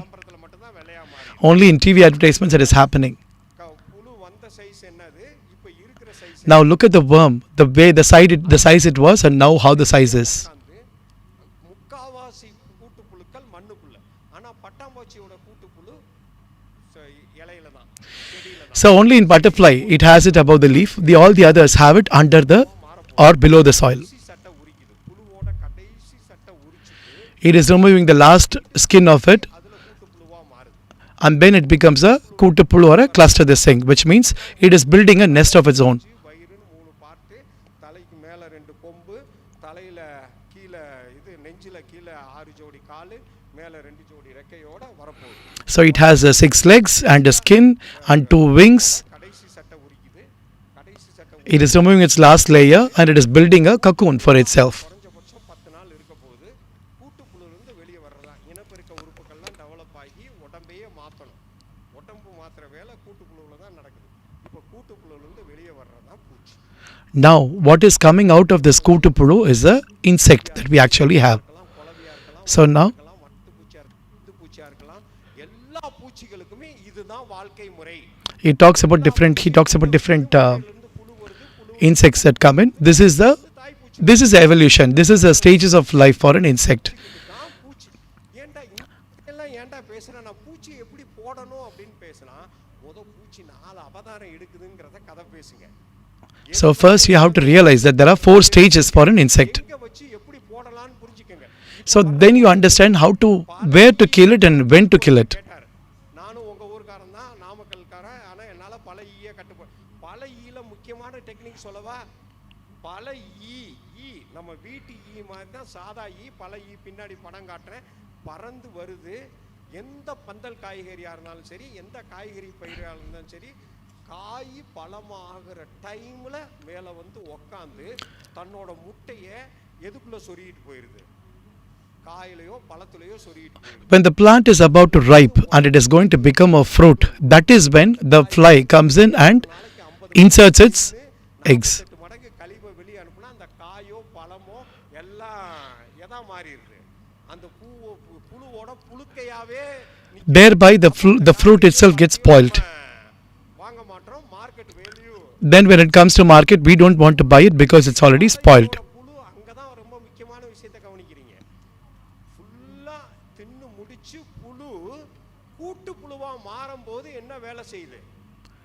Only in TV advertisements it is happening. புழு வந்த சைஸ் என்னது? இப்போ இருக்கிற size. Now look at the worm, the way the size it was and now how the size is. முக்காவாசி கூட்டு புழுக்கள் மண்ணுக்குள்ள. ஆனா பட்டாம்பூச்சியோட கூட்டு புழு இலையில தான், செடியில தான். So only in butterfly it has it above the leaf, all the others have it under the or below the soil. சட்டை உரிக்குது. புழுவோட கடைசி சட்டை உரிச்சிட்டு It is removing the last skin of it அதுல கூட்டு புழுவா மாறுது. and then it becomes a koottupulu or a cluster this thing, which means it is building a nest of its own. வயிறுன்னு 3 part, தலைக்கு மேல 2 கொம்பு, தலையில கீழ இது நெஞ்சில கீழ 6 ஜோடி காலு, மேல 2 ஜோடி ரெக்கையோட வரப்போகுது. So it has 6 legs and a skin and 2 wings. கடைசி சட்டை உரிக்குது. கடைசி சட்டை It is removing its last layer and it is building a cocoon for itself. குறைஞ்சபட்சம் 10 நாள் இருக்க போகுது. கூட்டுப்புழுல இருந்து வெளிய வர்றதா. இனப்பெருக்க உறுப்புகள்லாம் டெவலப் ஆகி உடம்பையே மாத்தணும். உடம்பு மாத்துற வேலை கூட்டுப்புழுல தான் நடக்குது. இப்போ கூட்டுப்புழுல இருந்து வெளிய வர்றதா பூச்சி. Now what is coming out of this koottupulu is a insect that we actually have. So now பூச்சியா இருக்கலாம். எல்லா பூச்சிகளுக்குமே இதுதான் வாழ்க்கை முறை. he talks about different insects that come in. This is the evolution. This is the stages of life for an insect. பூச்சி ஏன்டா எல்லாம் ஏன்டா பேசுறேன்? நான் பூச்சி எப்படி போடணும் அப்படின்னு பேசலாம். பூச்சி 4 அவதாரம் எடுக்குதுங்கறத கதை பேசுங்க. So first you have to realize that there are 4 stages for an insect. எங்க வச்சு எப்படி போடலாம்னு புரிஞ்சுக்கங்க. So then you understand where to kill it and when to kill it. நானும் உங்க ஊர்காரன் தான், நாமக்கல்காரன். ஆனா என்னால பல ஈய பல ஈல முக்கியமான டெக்னிக் சொல்லவா? பல ஈ நம்ம வீட்டு ஈ மாதிரி தான் சாதா ஈ. பல ஈ பின்னாடி படம் காட்டுறேன். பறந்து வருது. எந்த பந்தல் காய்கறியா இருந்தாலும் சரி, எந்த காய்கறி பயிரா இருந்தாலும் சரி, காய் பழமாகிற டைம்ல மேல வந்து உக்காந்து தன்னோட முட்டையை எதுக்குள்ள சொருகிட்டு போயிருது? காயிலையோ பழத்துலையோ சொருகிட்டு போயிருது. When the plant is about to ripe and it is going to become a fruit, that is when the fly comes in and inserts its eggs. மடங்கு கழிவை வெளியே அனுப்புனா அந்த காயோ பழமோ எல்லாம் எதா மாறிடுது. அந்த புழுவோட புழுக்கையாவே Thereby the fruit itself gets spoiled. வாங்க மாட்டோம். Market value. Then when it comes to market we don't want to buy it because it's already spoiled. புழு அங்கதான் ரொம்ப முக்கியமான விஷயத்தை கவனிக்கிறீங்க. ஃபுல்லா தின்னு முடிச்சு புழு கூட்டு புழுவா மாறும்போது என்ன வேலை செய்யுது?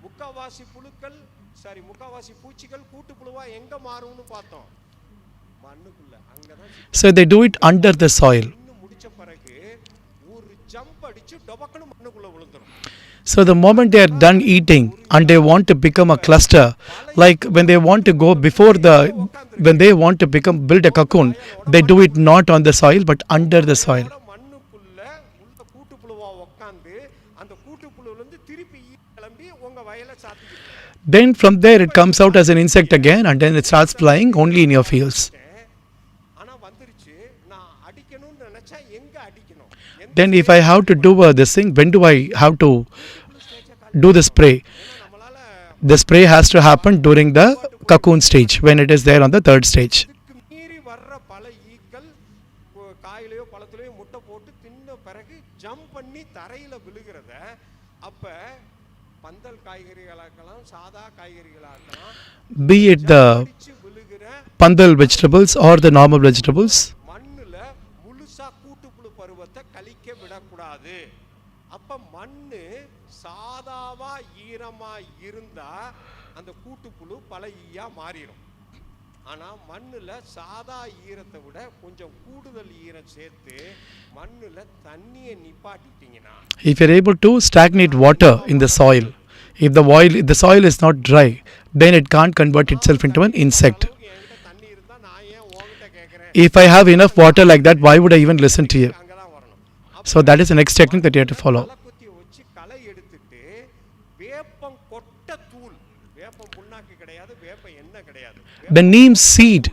முக்காவாசி புழுக்கள் சரி முக்காவாசி பூச்சிகள் கூட்டுப்புழுவா எங்க மாறும்னு பார்த்தோம், மண்ணுக்குள்ள. அங்கதான் So they do it under the soil. இன்னும் முடிச்ச பிறகு ஒரு ஜம்ப் அடிச்சு டொபக்குன்னு மண்ணுக்குள்ள விழுந்துரும். So the moment they are done eating and they want to become a cluster, like when they want to go when they want to build a cocoon, they do it not on the soil but under the soil. மண்ணுக்குள்ள உள்ள கூட்டுப்புழுவா உட்கார்ந்து அந்த கூட்டுப்புழுல இருந்து திருப்பி கிளம்பி உங்க வயலை சாத்திக்கிட்டு. Then from there it comes out as an insect again and then it starts flying only in your fields. ஆனா வந்துருச்சு, நான் அடிக்கணும்னு நினைச்சா எங்க அடிக்கணும்? Then if I have to do this thing, when do I have to do the spray? The spray has to happen during the cocoon stage, when it is there on the third stage. இதுக்கு மீறி வர்ற பல ஈக்கள் காயிலையோ பழத்திலையோ முட்டை போட்டு தின்ன பிறகு jump பண்ணி தரையில விழுகிறத அப்ப பந்தல் காய்கறிகளாக்கலாம் சாதா காய்கறிகளாக்கலாம் Be it the விழுகிற pandal vegetables or the normal vegetables, மண்ணுல முழுசா கூட்டுப்புழு பருவத்தை கழிக்க விடக்கூடாது. அப்ப மண்ணு சாதாவா ஈரமா இருந்தா அந்த கூட்டுப்புழு பல ஈயா மாறிடும். ஆனா மண்ணுல சாதா ஈரத்தை விட கொஞ்சம் கூடுதல் ஈரம் சேர்த்து மண்ணுல தண்ணியை நிப்பாட்டிட்டீங்கன்னா, if you are able to stagnate water in the soil, if the soil is not dry, then it can't convert itself into an insect. என்கிட்ட தண்ணி இருந்தா நான் ஏன் உன்கிட்ட கேட்கிறேன்? If I have enough water like that, why would I even listen to you? அங்கதான் வரணும். So that is the next technique that you have to follow. குத்தியை வச்சு களை எடுத்துட்டு வேப்பம் கொட்ட தூள், வேப்பம் புண்ணாக்கு கிடையாது, வேப்ப எண்ணெய் கிடையாது, The neem seed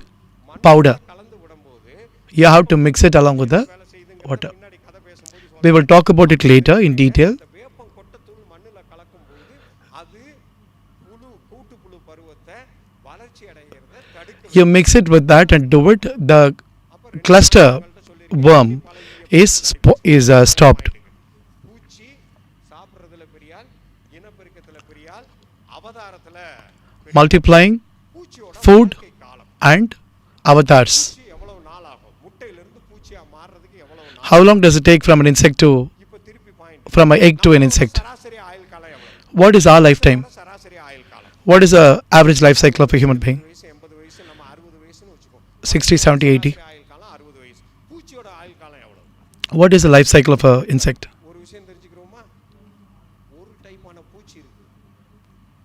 powder, கலந்து விடும்போது you have to mix it along with the வேலை செய்யுதுங்க. water. முன்னாடி கதை பேசும்போது We will talk about it later in detail. இந்த வேப்பம் கொட்ட தூள் மண்ணுல கலக்கும்போது அது கூட்டுப்புழு பருவத்தை வளர்ச்சி அடைகிறத தடுக்க. You mix it with that and do it, the cluster worm is stopped. பூச்சி சாப்பிடுறதுல பெரியால், இனப்பெருக்கத்துல பெரியால், அவதாரத்துல Multiplying, பூச்சியோட food வாழ்க்கை காலம். and avatars. பூச்சி எவ்வளவு நாள் ஆகும்? முட்டையில இருந்து பூச்சியா மாறுறதுக்கு எவ்வளவு நாள்? How long does it take from an insect to, இப்ப திருப்பி point, from an egg to an insect? சராசரி ஆயுள் காலம் எவ்வளவு? What is our lifetime? சராசரி ஆயுள் காலம் What is the average life cycle of a human being? வயசு 80 வயசு, நம்ம 60 வயசுன்னு வச்சுக்கோ. 60, 70, 80. சராசரி ஆயுள் காலம் 60 வயசு. பூச்சியோட ஆயுள் காலம் எவ்வளவு? What is the life cycle of an insect? ஒரு விஷயம் தெரிஞ்சுக்கிறோமா? ஒரு டைப்பான பூச்சி இருக்கு.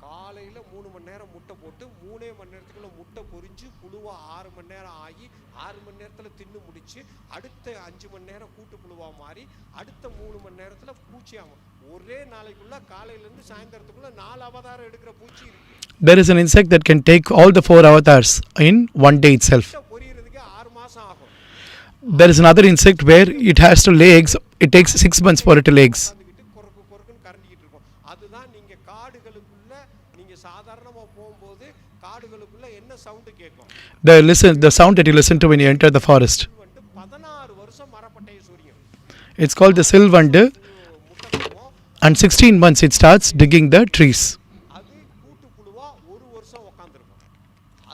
காலையில 3 மணி நேரம் முட்டை போட்டு 3 மணி நேரத்துக்குள்ள முட்டை பொரிஞ்சு புழுவா 6 மணி நேரம் ஆகி 6 மணி நேரத்துல தின்னு முடிச்சு அடுத்த 5 மணி நேரம் கூட்டு புழுவா மாறி அடுத்த 3 மணி நேரத்துல பூச்சி ஆகும். ஒரே நாளைக்குள்ள காலையில இருந்து சாயந்தரத்துக்குள்ள 4 அவதாரம் எடுக்கிற பூச்சி இருக்கு. There is an insect that can take all the 4 avatars in one day itself. முட்டை பொரியறதுக்கு 6 மாசம் ஆகும். There is another insect where it has to lay eggs. It takes 6 months for it to lay eggs. உட்கார்ந்துகிட்டு கொரக்குன்னு கரண்டிக்கிட்டு இருக்கும். அதுதான் நீங்க காடுகளுக்குள்ள நீங்க சாதாரணமா போகும்போது காடுகளுக்குள்ள என்ன சவுண்ட் கேட்கும்? The sound that you listen to when you enter the forest. 16 வருஷம் மரப்பட்டையை சொரியும். It's called the Selvam, and 16 months it starts digging the trees. அது கூட்டுப்புழுவா 1 வருஷம் உட்கார்ந்திருக்கும்.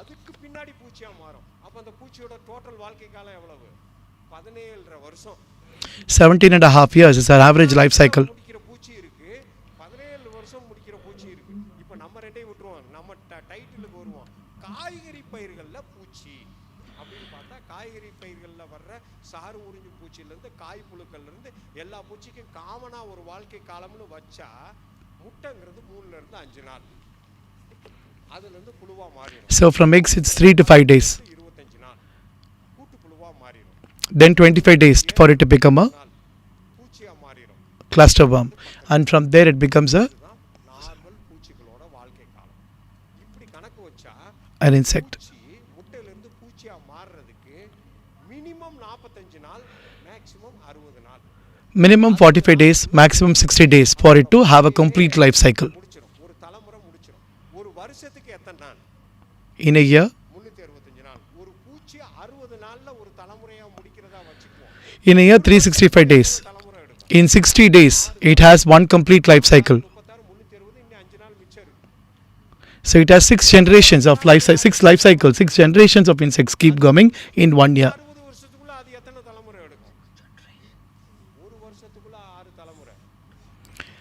அதுக்கு பின்னாடி பூச்சியா மாறும். அப்ப அந்த பூச்சியோட டோட்டல் வாழ்க்கை காலம் எவ்வளவு? 17 வருஷம். 17 and a half years is our average life cycle. முடிக்கிற பூச்சி இருக்கு, 17 வருஷம் முடிக்கிற பூச்சி இருக்கு. இப்போ நம்ம ரெண்டையும் விட்டுருவோம், நம்ம டைட்டிலுக்கு வருவோம். காய்கறி பயிர்கள்ல பூச்சி அப்படின்னு பார்த்தா காய்கறி பயிர்கள்ல வர்ற சாறு உறிஞ்சு பூச்சியில இருந்து காய் புழுக்கள்ல இருந்து எல்லா பூச்சிக்கும் காமனா ஒரு வாழ்க்கை காலம்னு வச்சா முட்டைங்கிறது 3ல இருந்து 5 நாள். அதுல இருந்து புழுவா மாறிடும். So from eggs it's 3 to 5 days. 25 நாள் கூட்டு புழுவா மாறிடும். Then 25 days for it to become a பூச்சியா மாறிடும். cluster worm. And from there it becomes a normal பூச்சிகளோட வாழ்க்கை காலம். இப்படி கணக்கு வச்சா an insect. பூச்சி முட்டையில இருந்து பூச்சியா மாறுறதுக்கு மினிமம் 45 நாள், மேக்ஸிமம் 60 நாள். Minimum 45 days, maximum 60 days for it to have a complete life cycle. முடிச்சிடும். ஒரு தலைமுறை முடிச்சிடும். ஒரு வருஷத்துக்கு எத்தனை நாள்? In a year, 365 நாள். ஒரு பூச்சி 60 நாள்ல ஒரு தலைமுறையா முடிக்கிறதா வச்சுக்குவோம். in a year 365 days. தலைமுறை எடுக்கும். In 60 days, it has one complete life cycle. 36, 360 இன்னும் 5 நாள் மிச்சம் இருக்கு. So it has 6 generations of six life cycles, 6 generations of insects keep coming in 1 year. 60 வருஷத்துக்குள்ள அது எத்தனை தலைமுறை எடுக்கும்? ஒரு வருஷத்துக்குள்ள 6 தலைமுறை.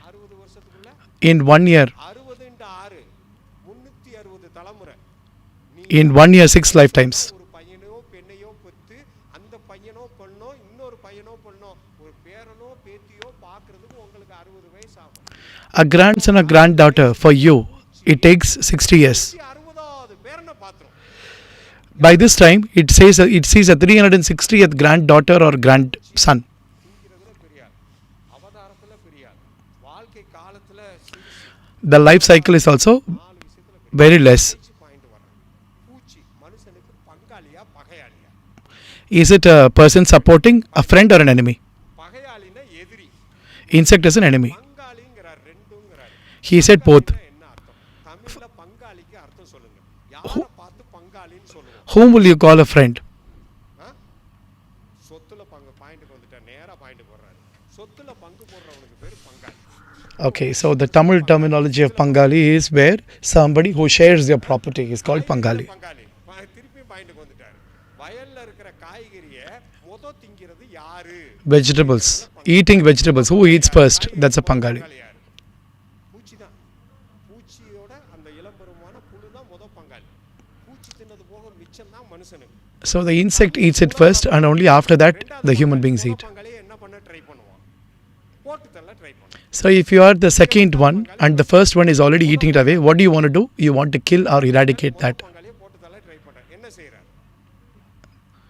60 வருஷத்துக்குள்ள In 1 year, 60 × 6 360 in 1 year 6 lifetimes. ஒரு பையனோ பெண்ணையோ பெற்று அந்த பையனோ பெண்ணோ இன்னொரு பையனோ பெண்ணோ ஒரு பேரனோ பேத்தியோ பார்க்கறதுக்கு உங்களுக்கு 60 வயசு ஆகும். A grandson or granddaughter for you, it takes 60 years. 60வது பேரனை பார்த்துரும். By this time, it sees a 360th granddaughter or grandson. திங்கிறதுல பெரிய ஆள், அவதாரத்துல பெரிய ஆள், வாழ்க்கை காலத்துல The life cycle is also 4 விஷயத்துல very less. பாயிண்ட் வர்றேன். பூச்சி மனுஷனுக்கு பங்காளியா பகையாளியா? Is it a person supporting a friend or an enemy? பகையாளினா எதிரி, Insect is an enemy. பங்காளிங்கிறார், ரெண்டுங்கிறார். He said both. என்ன அர்த்தம்? தமிழ்ல பங்காளிக்கு அர்த்தம் சொல்லுங்க. யாரை பார்த்து பங்காளின்னு சொல்லுவோம்? Whom will you call a friend? சொத்துல பங்கு பாயிண்ட்க்கு வந்துட்டா நேரா பாயிண்ட்க்கு வர்றாரு. சொத்துல பங்கு போடுறவனுக்கு பேர் பங்காளி. Okay, so the Tamil terminology of Pangali is where somebody who shares their property is called Pangali. பங்காளி திருப்பி பாயிண்ட்க்கு வந்துட்டாரு. வயல்ல இருக்கிற காய்கறியை திங்கிறது யாரு? Vegetables. Eating vegetables. Who eats first? That's a Pangali. பூச்சி தான். பூச்சியோட அந்த இளம்பருமான புழு தான் பங்காளி. பூச்சி தின்னது போக மிச்சம் தான் மனுஷனுக்கு. So the insect eats it first and only after that the human beings eat. பங்காளி என்ன பண்ண ட்ரை பண்ணுவான்? போட்டு தள்ள ட்ரை பண்ணுவான். So if you are the second one and the first one is already eating it away, what do you want to do? You want to kill or eradicate that. பங்காளியை போட்டு தள்ள try பண்றான். என்ன செய்றாரு?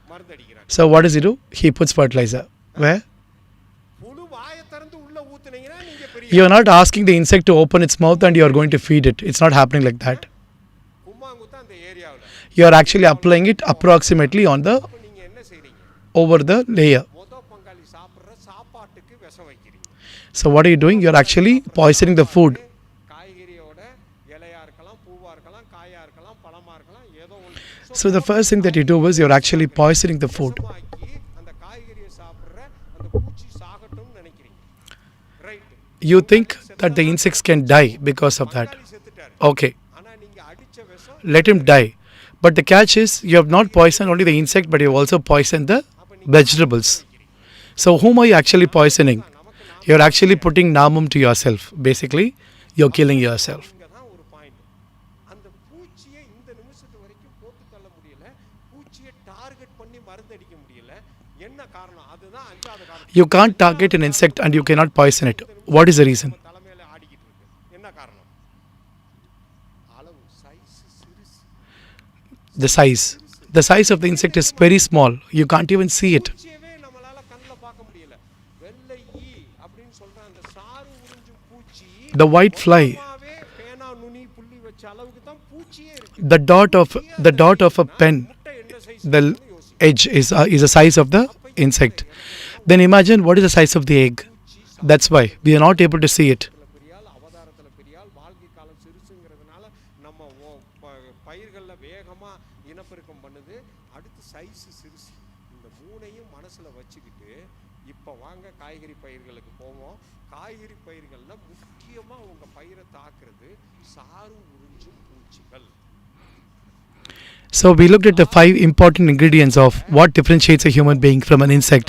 மருந்து அடிக்கிறார். So what does he do? He puts fertilizer. Where? புழு வாயை திறந்து உள்ள ஊத்துனீங்கன்னா நீங்க பெரிய You are not asking the insect to open its mouth and you are going to feed it. It's not happening like that. கும்மாங்குத்த அந்த ஏரியாவுல. You are actually applying it approximately on the அப்ப நீங்க என்ன செய்றீங்க? over the layer. பங்காளி சாப்பிடுற சாப்பாட்டுக்கு விஷம் வைக்கிறீங்க. So what are you doing? You are actually poisoning the food. காய்கறியோட இலையா இருக்கலாம், பூவா இருக்கலாம், காயா இருக்கலாம், பழமா இருக்கலாம், ஏதோ ஒன்று. So the first thing that you do is you are actually poisoning the food. அந்த காய்கறியை சாப்பிடுற அந்த பூச்சி சாகட்டும்னு நினைக்கிறீங்க. Right. You think that the insects can die because of that. செத்துட்டாரு. Okay, ஆனா நீங்க அடிச்ச விஷம் let him die. But the catch is you have not poisoned only the insect but you have also poisoned the vegetables. So whom are you actually poisoning? You are actually putting namum to yourself. Basically, you are killing yourself. இங்க தான் ஒரு point. அந்த பூச்சியை இந்த நிமிஷத்து வரைக்கும் போட்டு தள்ள முடியல. பூச்சியை டார்கெட் பண்ணி மருந்து அடிக்க முடியல. என்ன காரணம்? அதுதான் அஞ்சாவது காரணம். You can't target an insect and you cannot poison it. What is the reason? தலைமையில ஆடிக்கிட்டு இருக்கு. என்ன காரணம்? அளவு, சைஸ் சிறுசு. The size. The size of the insect is very small. You can't even see it. பூச்சியவே நம்மளால கண்ணுல பார்க்க முடியல. வெள்ளை ஈ அப்படின்னு சொல்ற அந்த சாறு உறிஞ்சும் பூச்சி The white fly. சும்மாவே பேனா நுனி புள்ளி வச்ச அளவுக்கு தான் பூச்சியே இருக்கு. The dot of a pen. The edge is the size of the insect. Then imagine what is the size of the egg. That's why we are not able to see it. பெரியால் அவதாரத்துல பெரியால் வாழ்க்கை காலம் சிறுசுங்கிறதுனால நம்ம பயிர்கள்ல வேகமா இனப்பெருக்கம் பண்ணுது. அடுத்து size சிறுசு. இந்த மூணையும் மனசுல வச்சுக்கிட்டு இப்ப வாங்க காய்கறி பயிர்களுக்கு போவோம். காய்கறி பயிர்கள்ல முக்கியமா உங்க பயிரை தாக்குறது சாறு உறிஞ்சும் பூச்சிகள். So we looked at the 5 important ingredients of what differentiates a human being from an insect.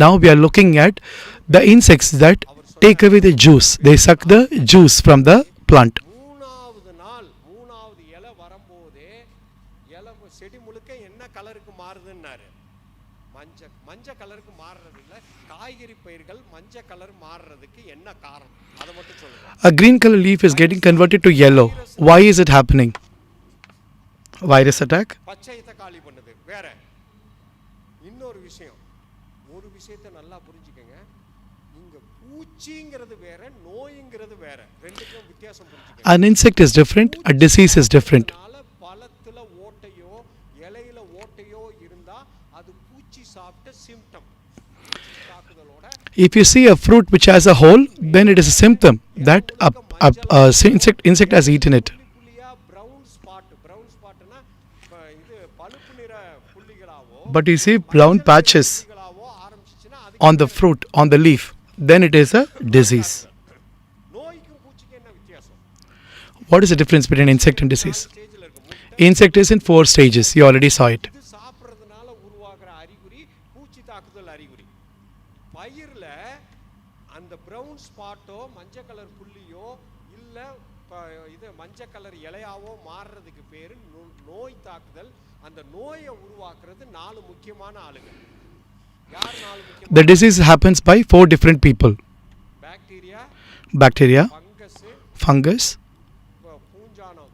Now we are looking at the insects that take away the juice. They suck the juice from the plant. மூணாவது நாள் மூணாவது இலை வரும்போதே இலை செடி முழுக்க என்ன கலருக்கு மாறுதுன்னாரு? மஞ்சள் கலருக்கு மாறுறது இல்ல. காய்கறி பயிர்கள் மஞ்சள் கலர் மாறுறதுக்கு என்ன காரணம்? அதை மட்டும் சொல்லுங்க. A green color leaf is getting converted to yellow. Why is it happening? Virus attack. பச்சையத்தை காலி பண்ணுது. வேற இன்னொரு விஷயம், ஒரு விஷயத்தை நல்லா புரிஞ்சுக்கங்க. இங்க பூச்சிங்கிறது வேற, நோய்ங்கிறது வேற. ரெண்டுக்கும் வித்தியாசம் புரிஞ்சுக்கங்க. An insect is different, a disease is different. பழத்துல ஓட்டையோ இலையில ஓட்டையோ இருந்தா அது பூச்சி சாப்பிட்ட symptom. தாக்குதலோட If you see a fruit which has a hole, then it is a symptom that a insect has eaten it. But you see brown patches on the fruit, on the leaf, then it is a disease. What is the difference between insect and disease? Insect is in 4 stages. You already saw it. சாப்பிட்றதுனால உருவாகிற அறிகுறி பூச்சி தாக்குதல் அறிகுறி. பயிரில் அந்த brown ஸ்பாட்டோ மஞ்சள் colour புள்ளியோ இல்லை இது மஞ்சள் கலர் இலையாவோ மாறுறதுக்கு பேர் நோய் தாக்குதல். அந்த நோயை உருவாக்குறது 4 முக்கியமான ஆளுங்க. யார் 4 முக்கியமான? The disease happens by 4 different people. Bacteria, fungus, பூஞ்சானம்.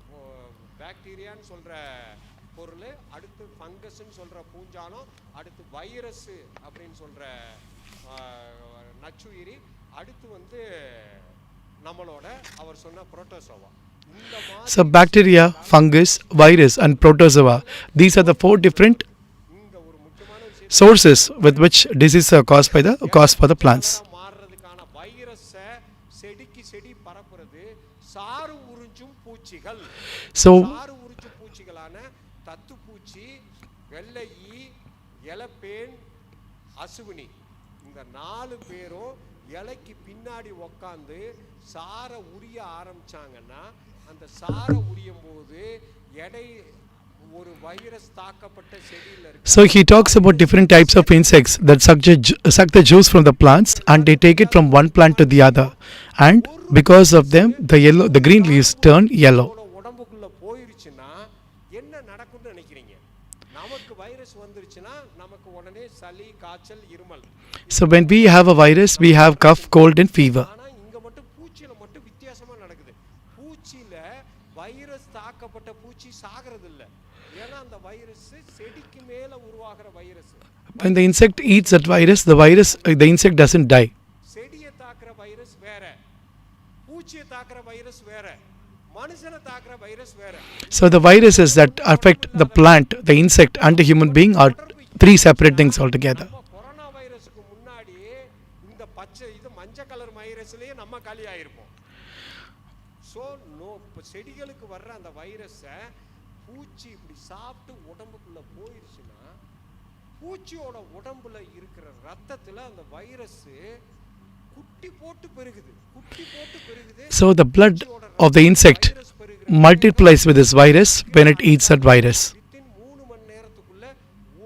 பாக்டீரியான்னு சொல்ற பொருள், அடுத்து ஃபங்கஸ்ன்னு சொல்ற பூஞ்சானம், அடுத்து வைரஸ் அப்படின்னு சொல்ற நச்சுயிரி, அடுத்து வந்து நம்மளோட அவர் சொன்ன protozoa. So bacteria, fungus, virus and protozoa, these are the 4 different sources with which diseases are caused for the plants. மாறுறதுக்கான வைரஸை செடிக்கு செடி பரப்புறது சாறு உறிஞ்சும் பூச்சிகள். So சாறு உறிஞ்சும் பூச்சிகளான தத்துப்பூச்சி, வெள்ளை ஈ, இலப்பேன், அசுவினி, இந்த 4 பேரும் இலைக்கு பின்னாடி உக்காந்து சாரை உரிய ஆரம்பிச்சாங்கன்னா அந்த சாரை உரியும் போது எடை ஒரு வைரஸ் தாக்கப்பட்ட செடியில் இருக்கு. So he talks about different types of insects that suck the juice from the plants and they take it from one plant to the other, and because of them the green leaves turn yellow. உடம்புக்குள்ள போயிருச்சுன்னா என்ன நடக்கும்னு நினைக்கிறீங்க? நமக்கு virus வந்துருச்சுன்னா நமக்கு உடனே சளி, காய்ச்சல், இருமல். So when we have a virus, we have cough, cold and fever. ஆனா இங்க மட்டும் பூச்சியில மட்டும் வித்தியாசமா நடக்குது. பூச்சியில வைரஸ் தாக்கப்பட்ட பூச்சி சாகிறது இல்ல. ஏன்னா அந்த வைரஸ் செடிக்கு மேல உருவாகுற virus. When the insect eats that virus, the insect doesn't die. செடியை தாக்குற வைரஸ் வேற, பூச்சியை தாக்குற வைரஸ் வேற, மனுஷனை தாக்குற வைரஸ் வேற. So the viruses that affect the plant, the insect and the human being are 3 separate things altogether. Corona வைரஸ்க்கு முன்னாடி இந்த பச்சை இது மஞ்சள் கலர் வைரஸ்லயே நம்ம காலி ஆயிருப்போம். ஸோ செடிகளுக்கு வர்ற அந்த வைரஸை பூச்சி இப்படி சாப்பிட்டு உடம்புக்குள்ள போயிருச்சுன்னா பூச்சியோட உடம்புல இருக்கிற ரத்தத்துல அந்த வைரஸ் குட்டி போட்டு பெருகுது. So the blood of the insect multiplies with this virus when it eats that virus. within 3 மணி நேரத்துக்குள்ள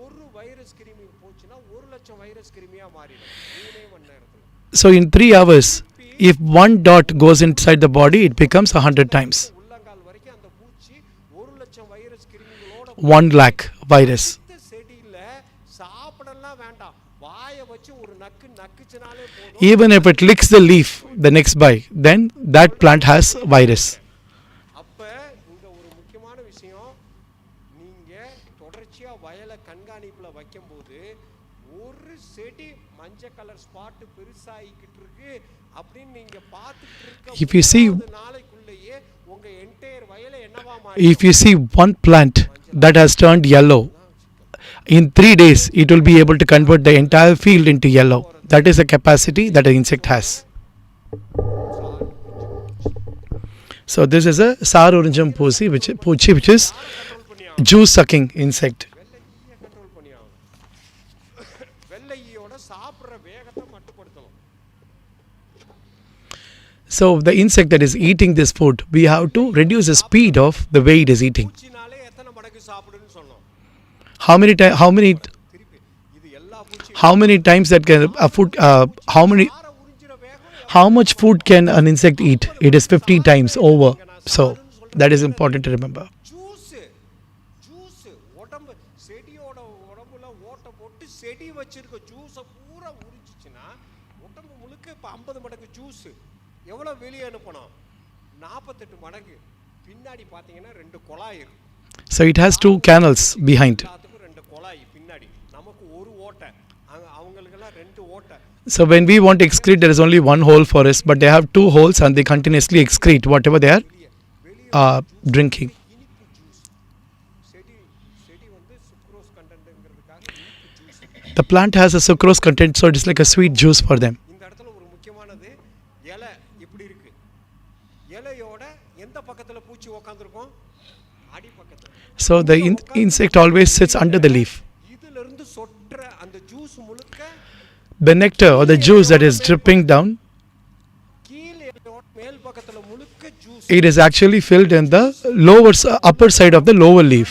ஒரு வைரஸ் கிருமி போச்சுன்னா 1,00,000 வைரஸ் கிருமியா மாறிடும் 3 மணி நேரத்துல. So in 3 hours, if 1 dot goes inside the body, it becomes 100 times. 1 lakh virus. Even if it licks the leaf the next bite, then that plant has virus. அப்ப இங்க ஒரு முக்கியமான விஷயம், நீங்க தொடர்ச்சியா வயலை கண்காணிப்புல வைக்கும்போது ஒரு செடி மஞ்சள் கலர் ஸ்பாட் பெருசாகிக்கிட்டு இருக்கு அப்படின்னு நீங்க பார்த்துட்டு இருக்க நாளைக்குள்ளேயே உங்க என்டையர் வயலை என்னவா மாறும்? If you see one plant that has turned yellow, in 3 days it will be able to convert the entire field into yellow. That is the capacity that an insect has. So this is a Sarurinjam Poochi, which is juice sucking insect. So the insect that is eating this food, we have to reduce the speed of the way it is eating. How many times that can a food how much food can an insect eat? It is 50 times over. So that is important to remember. உடம்பு செடியோட உடம்புல ஓட்ட போட்டு செடி வச்சிருக்க ஜூஸை பூரா உரிச்சிச்சுன்னா உடம்பு முழுக்க இப்போ 50 மடங்கு ஜூஸ் எவ்வளோ வெளியே அனுப்பணும்? 48 மடங்கு. பின்னாடி பார்த்தீங்கன்னா 2 குழாய் இருக்கு. So it has 2 canals behind. 2 குழாய் பின்னாடி, நமக்கு ஒரு ஓட்டை, அவங்களுக்கெல்லாம் 2 ஓட்டை. So when we want to excrete, there is only 1 hole for us, but they have 2 holes and they continuously excrete whatever they are drinking. The plant has a sucrose content, so it is like a sweet juice for them. இந்த இடத்துல ஒரு முக்கியமானது, இலை இப்படி இருக்கு. இலையோட எந்த பக்கத்துல பூச்சி உட்கார்ந்திருக்கும்? அடி பக்கத்துல. So the insect always sits under the leaf. இதில இருந்து சொற்ற அந்த ஜூஸ் முழுக்க the nectar or the juice that is dripping down, it is actually filled in the upper side of the lower leaf.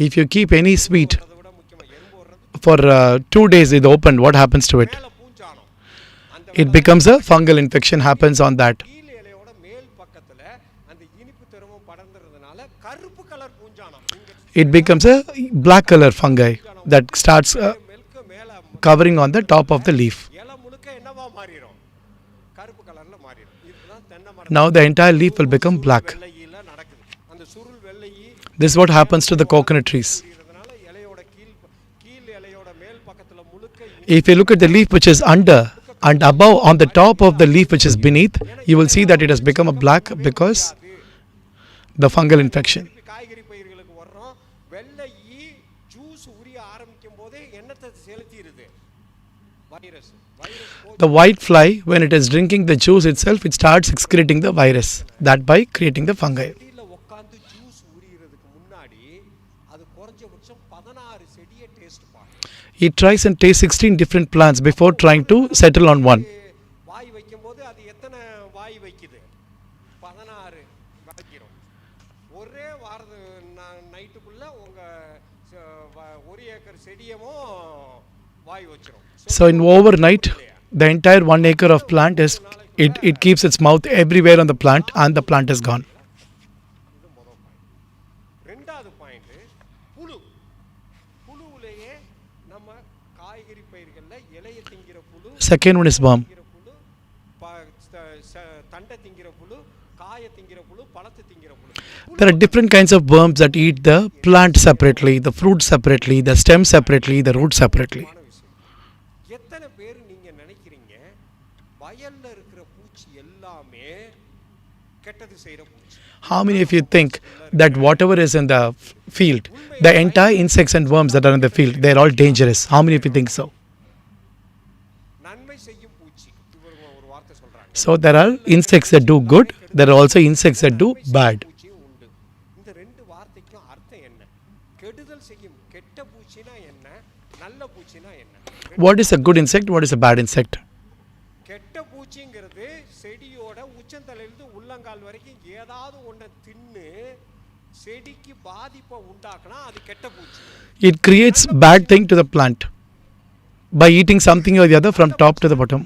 If you keep any sweet for 2 days it opened, what happens to it? மேலே பூஞ்சானம் அந்த It becomes a fungal infection happens on that. கீழ் இலையோட மேல் பக்கத்துல அந்த இனிப்பு திரவம் படர்ந்துறதுனால கருப்பு கலர் பூஞ்சானம் It becomes a black color fungi that starts மெல்க மேல covering on the top of the leaf. இலை முழுக்க என்னவா மாறிடும், கருப்பு கலர்ல மாறிடும். இதுதான் தென்னை மரம் Now the entire leaf will become black. வெள்ளையில நடக்குது. அந்த சுருள் வெள்ளையி This is what happens to the coconut trees. இருக்கிறதுனால இலையோட கீழ் இலையோட மேல் பக்கத்துல முழுக்க If you look at the leaf which is under and above on the top of the leaf which is beneath, you will see that it has become a black because the fungal infection. காய்கறி பயிர்களுக்கு வர்றோம். வெள்ளை ஈ juice உரிய ஆரம்பிக்கும் போதே என்னத்தை செலுத்திடுது, virus. The white fly, when it is drinking the juice itself, it starts excreting the virus, that by creating the fungi. செடியில உட்காந்து ஜூஸ் உரியறதுக்கு முன்னாடி அது குறைஞ்சபட்சம் 16 செடியை டேஸ்ட் பண்ணும். It tries and tastes 16 different plants before trying to settle on one. வாய் வைக்கும்போது அது எத்தனை வாய் வைக்குது, 16 வைக்கிறோம். ஒரே நைட்டுக்குள்ள உங்க 1 ஏக்கர் செடியமும் வாய் வச்சிரும். So in overnight, the entire 1 acre of plant is, it keeps its mouth everywhere on the plant and the plant is gone. இது முதல் பாயிண்ட். ரெண்டாவது பாயிண்ட், புழு. புழுவுலேயே நம்ம காய்கறி பயிர்கள்ல இலைய திங்கிற புழு, Second one is worm. திங்கிற புழு, தண்டை திங்கிற புழு, காய திங்கிற புழு, பழத்தை திங்கிற புழு. There are different kinds of worms that eat the plant separately, the fruit separately, the stem separately, the root separately. எத்தனை பேர் நீங்க நினைக்கிறீங்க வயல்ல இருக்கிற பூச்சி எல்லாமே கெட்டது செய்யற பூச்சி? How many of you think that whatever is in the field, the entire insects and worms that are in the field, they are all dangerous? How many of you think so? நன்மை செய்யும் பூச்சி இவர் ஒரு வார்த்தை சொல்றாங்க. So there are insects that do good, there are also insects that do bad. பூச்சியும் உண்டு. இந்த ரெண்டு வார்த்தைக்கும் அர்த்தம் என்ன? கெடுதல் செய்யும் கெட்ட பூச்சினா என்ன, நல்ல பூச்சினா என்ன? What is a good insect? What is a bad insect? கெட்ட பூச்சிங்கிறது செடியோட உச்சந்தலையிலிருந்து உள்ளங்கால் வரைக்கும் ஏதாவது ஒன்றை தின்னு செடிக்கு பாதிப்பை உண்டாக்குனா அது கெட்ட பூச்சி. It creates bad thing to the plant by eating something or the other from top to the bottom.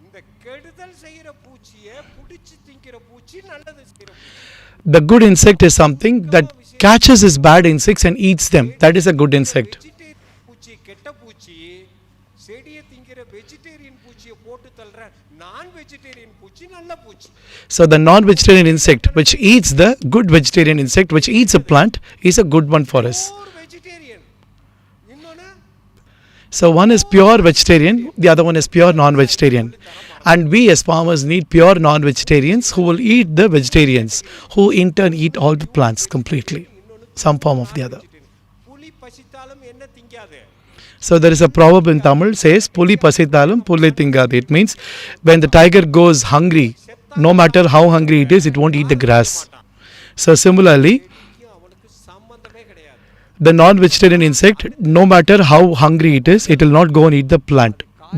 இந்த கெடுதல் செய்யற பூச்சியை புடிச்சு திங்கிற பூச்சி நல்லது செய்யற பூச்சி. The good insect is something that catches his bad insects and eats them. That is a good insect. Vegetarian பூச்சி கெட்ட பூச்சி, செடியை திங்கிற வெஜிடேரியன் பூச்சியை போட்டு தள்ளுற நான் வெஜிடேரியன் பூச்சி நல்ல பூச்சி. So the non-vegetarian insect which eats the good vegetarian insect which eats a plant is a good one for us. Vegetarian இன்னொன்னு So one is pure vegetarian, the other one is pure non-vegetarian. And we as farmers need pure non-vegetarians who will eat the vegetarians, who in turn eat all the plants completely, some form of the other. புலி பசித்தாலும் என்ன திங்காது? So there is a proverb in Tamil says, Puli pasithalum pulli thingadu. It means when the tiger goes hungry, no matter how hungry it is, it won't eat the grass. So similarly, அவனுக்கு சம்பந்தமே கிடையாது. the non-vegetarian insect, no matter how hungry it is, it will not go and eat the plant.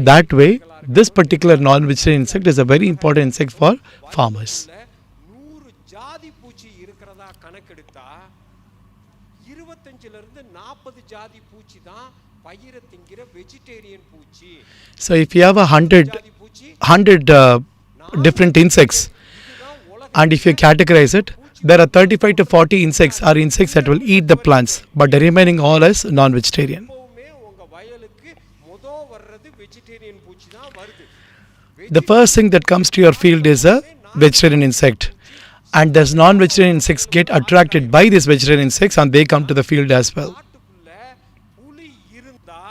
That way, this particular non-vegetarian insect is a very important insect for farmers. 100 ஜாதி பூச்சி இருக்கிறதா கணக்கெடுத்தா 25 இருந்து 40 ஜாதி பூச்சி தான் பயிரை திங்கிற வெஜிடேரியன் பூச்சி. So if you have 100 different insects, and if you categorize it, there are 35 to 40 insects are insects that will eat the plants, but the remaining all is non-vegetarian. எப்பவுமே உங்க வயலுக்கு முதல் வர்றது வெஜிடேரியன் பூச்சி தான் வருது. The first thing that comes to your field is a vegetarian insect, and those non-vegetarian insects get attracted by these vegetarian insects and they come to the field as well. காட்டுக்குள்ள புலி இருந்தா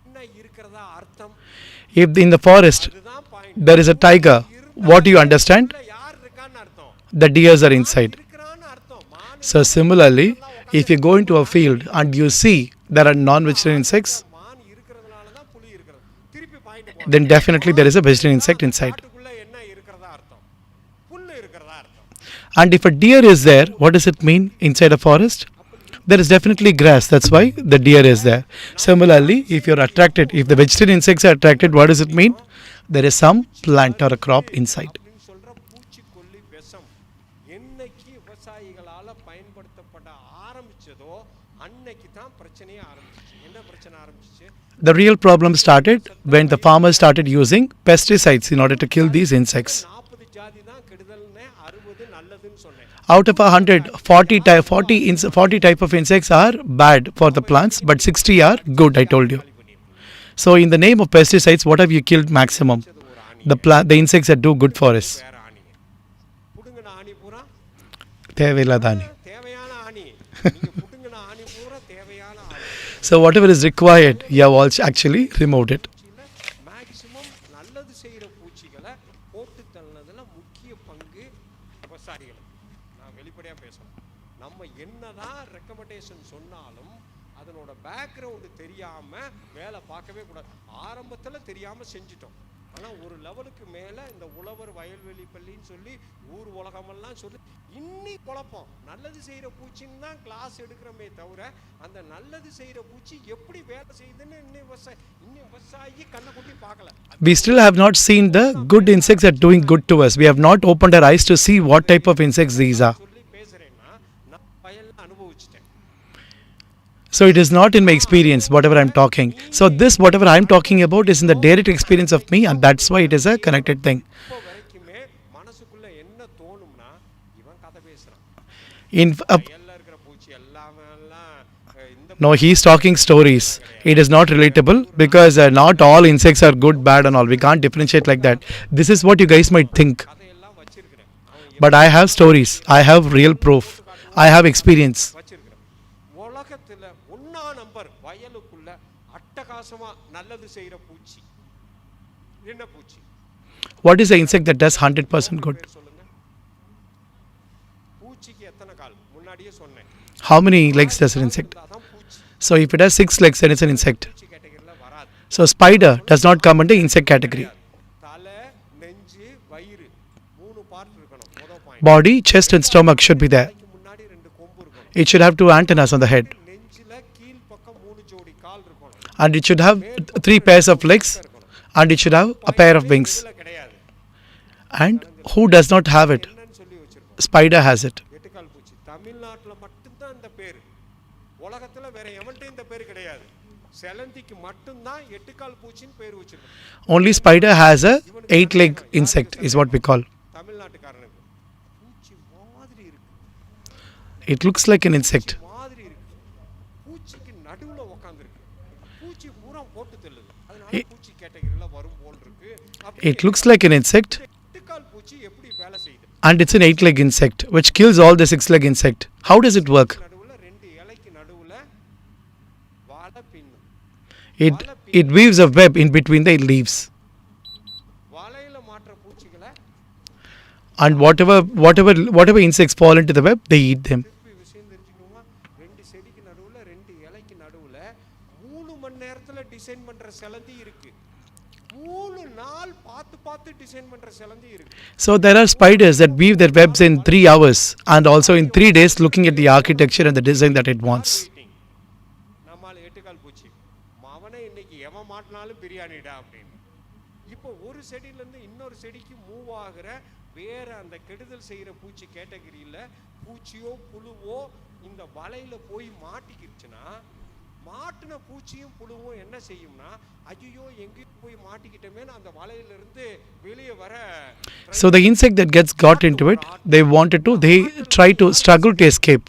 என்ன இருக்கிறதா அர்த்தம்? If in the forest அதுதான் point. there is a tiger, what do you understand? யார் இருக்கான்னு அர்த்தம்? The deers are inside. இருக்கிறான்னு அர்த்தம். மான் So similarly, if you go into a field and you see there are non-vegetarian insects, மான் இருக்கிறதுனால தான் புலி இருக்கிறது. திருப்பி point then definitely there is a vegetarian insect inside. காட்டுக்குள்ள என்ன இருக்கிறதா அர்த்தம்? புல்லு இருக்கிறதா அர்த்தம். And if a deer is there, what does it mean inside a forest? There is definitely grass, that's why the deer is there. Similarly, if you're attracted, if the vegetarian insects are attracted, what does it mean? There is some plant or a crop inside. அப்படின்னு சொல்ற பூச்சிக்கொல்லி விஷம் என்னைக்கு விவசாயிகளால பயன்படுத்தப்பட ஆரம்பிச்சதோ அன்னைக்கு தான் பிரச்சனையே ஆரம்பிச்சிச்சு. என்ன பிரச்சனை ஆரம்பிச்சிச்சு? The real problem started when the farmers started using pesticides in order to kill these insects. 40 ஜாதி தான் கெடுதல்னு 60 நல்லதுன்னு சொன்னேன். Out of 100, 40 type of insects are bad for the plants, but 60 are good, I told you. So in the name of pesticides, what have you killed maximum? The insects that do good for us. வேற ஆணிங்க புடுங்கின ஆணி பூரா தேவையில்லாத ஆணி. தேவையான ஆணி. நீங்க புடுங்கின ஆணி பூரா தேவையான ஆணி. So whatever is required, you have also actually removed it. Maximum நல்லது செய்கிற பூச்சிகளை போட்டு தள்ளினதுல முக்கிய பங்கு விவசாயிகள். நான் வெளிப்படையாக பேசுகிறேன். நம்ம என்னதான் ரெக்கமெண்டேஷன் சொன்னாலும் அதனோட பேக்ரவுண்டு தெரியாமல் வேலை பார்க்கவே கூடாது. ஆரம்பத்தில் தெரியாமல் செஞ்சிட்டோம். ஆனால் ஒரு லெவலுக்கு மேலே இந்த உழவர் வயல்வெளி பள்ளின்னு சொல்லி ஊர் உலகமெல்லாம் சொல்லி இன்னி குழப்பம். நல்லது செய்கிற பூச்சின்னு தான் கிளாஸ் எடுக்கிறோமே தவிர அந்த நல்லது செய்கிற பூச்சி எப்படி வேலை செய்யுதுன்னு இன்னும் விவசாயி கண்ணை கொட்டி பார்க்கல. We still have not seen the good insects that are doing good to us. We have not opened our eyes to see what type of insects these are. சொல்லி பேசுகிறேன்னா நான் வயலில் அனுபவிச்சிட்டேன். So it is not in my experience, whatever I'm talking. So this, whatever I'm talking about, is in the direct experience of me, and that's why it is a connected thing. இப்போ வரைக்குமே மனசுக்குள்ள என்ன தோணும்னா இவன் கதை பேசுகிறான். In எல்லாம் இருக்கிற பூச்சி எல்லாமே இந்த No, he's talking stories. It is not relatable because not all insects are good, bad and all. We can't differentiate like that. This is what you guys might think. கதையெல்லாம் வச்சிருக்கிறேன். But I have stories. I have real proof. I have experience. வச்சிருக்கிறேன். உலகத்தில் ஒன்றா number வயலுக்குள்ள அட்டகாசமா நல்லது செய்கிற பூச்சி என்ன பூச்சி? What is the insect that does 100% good? சொல்லுங்க. பூச்சிக்கு எத்தனை கால்? முன்னாடியே சொன்னேன். How many legs does an insect? அதான் பூச்சி. So if it has 6 legs, then it's an insect. பூச்சி கேட்டகரியில் வராது. So spider does not come under insect category. தலை, நெஞ்சு, வயிறு 3 பார்ட் இருக்கணும். முதல் point. Body, chest and stomach should be there. முன்னாடி 2 கொம்பு இருக்கணும். It should have 2 antennas on the head. நெஞ்சில கீழ் பக்கம் 3 ஜோடி கால் இருக்கணும். And it should have 3 pairs of legs. And it should have a pair of wings. இதுல கிடையாது. And who does not have it? என்னன்னு சொல்லி வச்சிருக்கோம். Spider has it. எட்டுக்கால் பூச்சி. தமிழ்நாட்டில் மட்டும்தான் இந்த பேர். உலகத்தில் வேற எவன்ட்டும் இந்த பேர் கிடையாது. செலந்திக்கு மட்டும்தான் எட்டுக்கால் பூச்சின்னு பேர் வச்சிருக்கோம். Only spider has a 8-leg insect is what we call. தமிழ்நாட்டுக்காரனுக்கு பூச்சி மாதிரி இருக்கு. It looks like an insect. மாதிரி இருக்கு. பூச்சிக்கு நடுவுல உட்கார்ந்திருக்கு. பூச்சி பூரா போட்டு தள்ளுது. அதனால பூச்சி கேட்டகரியில வரும் போல் இருக்கு. It looks like an insect. எட்டுக்கால் பூச்சி எப்படி வேலை செய்யுது? And it's an 8-leg insect which kills all the 6-leg insect. How does it work? நடுவுல 2 இலைக்கு நடுவுல வாழை பின்னும். It weaves a web in between the leaves. வாழையில மாற்ற பூச்சிகளை And whatever insects fall into the web, they eat them. திருப்பி விஷயம் தெரிஞ்சுக்கணுமா? 2 செடிக்கு நடுவுல 2 இலைக்கு நடுவுல 3 மணி நேரத்துல டிசைன் பண்ற செலந்தி இருக்கு. 3 நாள் பார்த்து டிசைன் பண்ற செலந்தி இருக்கு. So there are spiders that weave their webs in 3 hours and also in 3 days looking at the architecture and the design that it wants. நம்மால எட்டுக்கால் பூச்சி அவனே இன்னைக்கு எவன் மாட்டினாலும் பிரியாணிடா அப்படின்னு. இப்போ ஒரு செடியில இருந்து இன்னொரு செடிக்கு மூவ் ஆகுற வேற அந்த கெடுதல் செய்கிற பூச்சி கேட்டகரியில் பூச்சியோ புழுவோ இந்த வலையில் போய் மாட்டிக்கிடுச்சுன்னா மாட்டின பூச்சியும் புழுவும் என்ன செய்யும்னா ஐயோ எங்கேயும் போய் மாட்டிக்கிட்டோமேன்னு அந்த வலையிலிருந்து வெளியே வர. So the insect that gets got into it, they try to struggle to escape.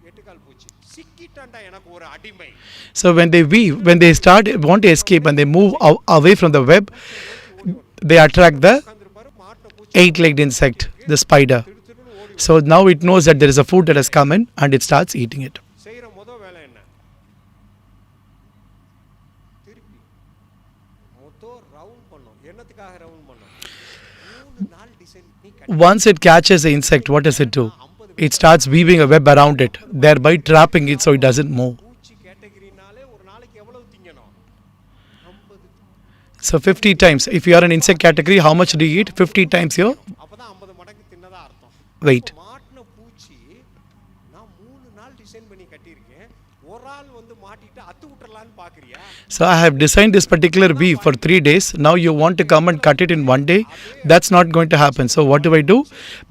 எட்டுக்கால் பூச்சி சிக்கிட்டாண்டா எனக்கு ஒரு அடிமை. So when they want to escape and they move away from the web, they attract the 8-legged insect, the spider. So now it knows that there is a food that has come in and it starts eating it. செய்கிற முதல் வேலை என்ன? திருப்பி round பண்ணும். என்னத்துக்காக round பண்ணும்? 3 நாள் design பண்ணி Once it catches the insect, what does it do? It starts weaving a web around it, thereby trapping it so it doesn't move. பூச்சி கேட்டகரினாலே ஒரு நாளைக்கு எவ்வளவு திங்கணும்? 50. So 50 times. If you are an insect category, how much do you eat? 50 times your அப்பதான் 50 மடங்கு தின்னதா அர்த்தம். weight. மாட்டின பூச்சி நான் 3 நாள் டிசைன் பண்ணி கட்டியிருக்கேன். ஒரு ஆள் வந்து மாட்டிட்டு அத்து விட்டுறலான்னு பாக்குறியா? So I have designed this particular weave for 3 days. Now you want to come and cut it in 1 day. That's not going to happen. So what do?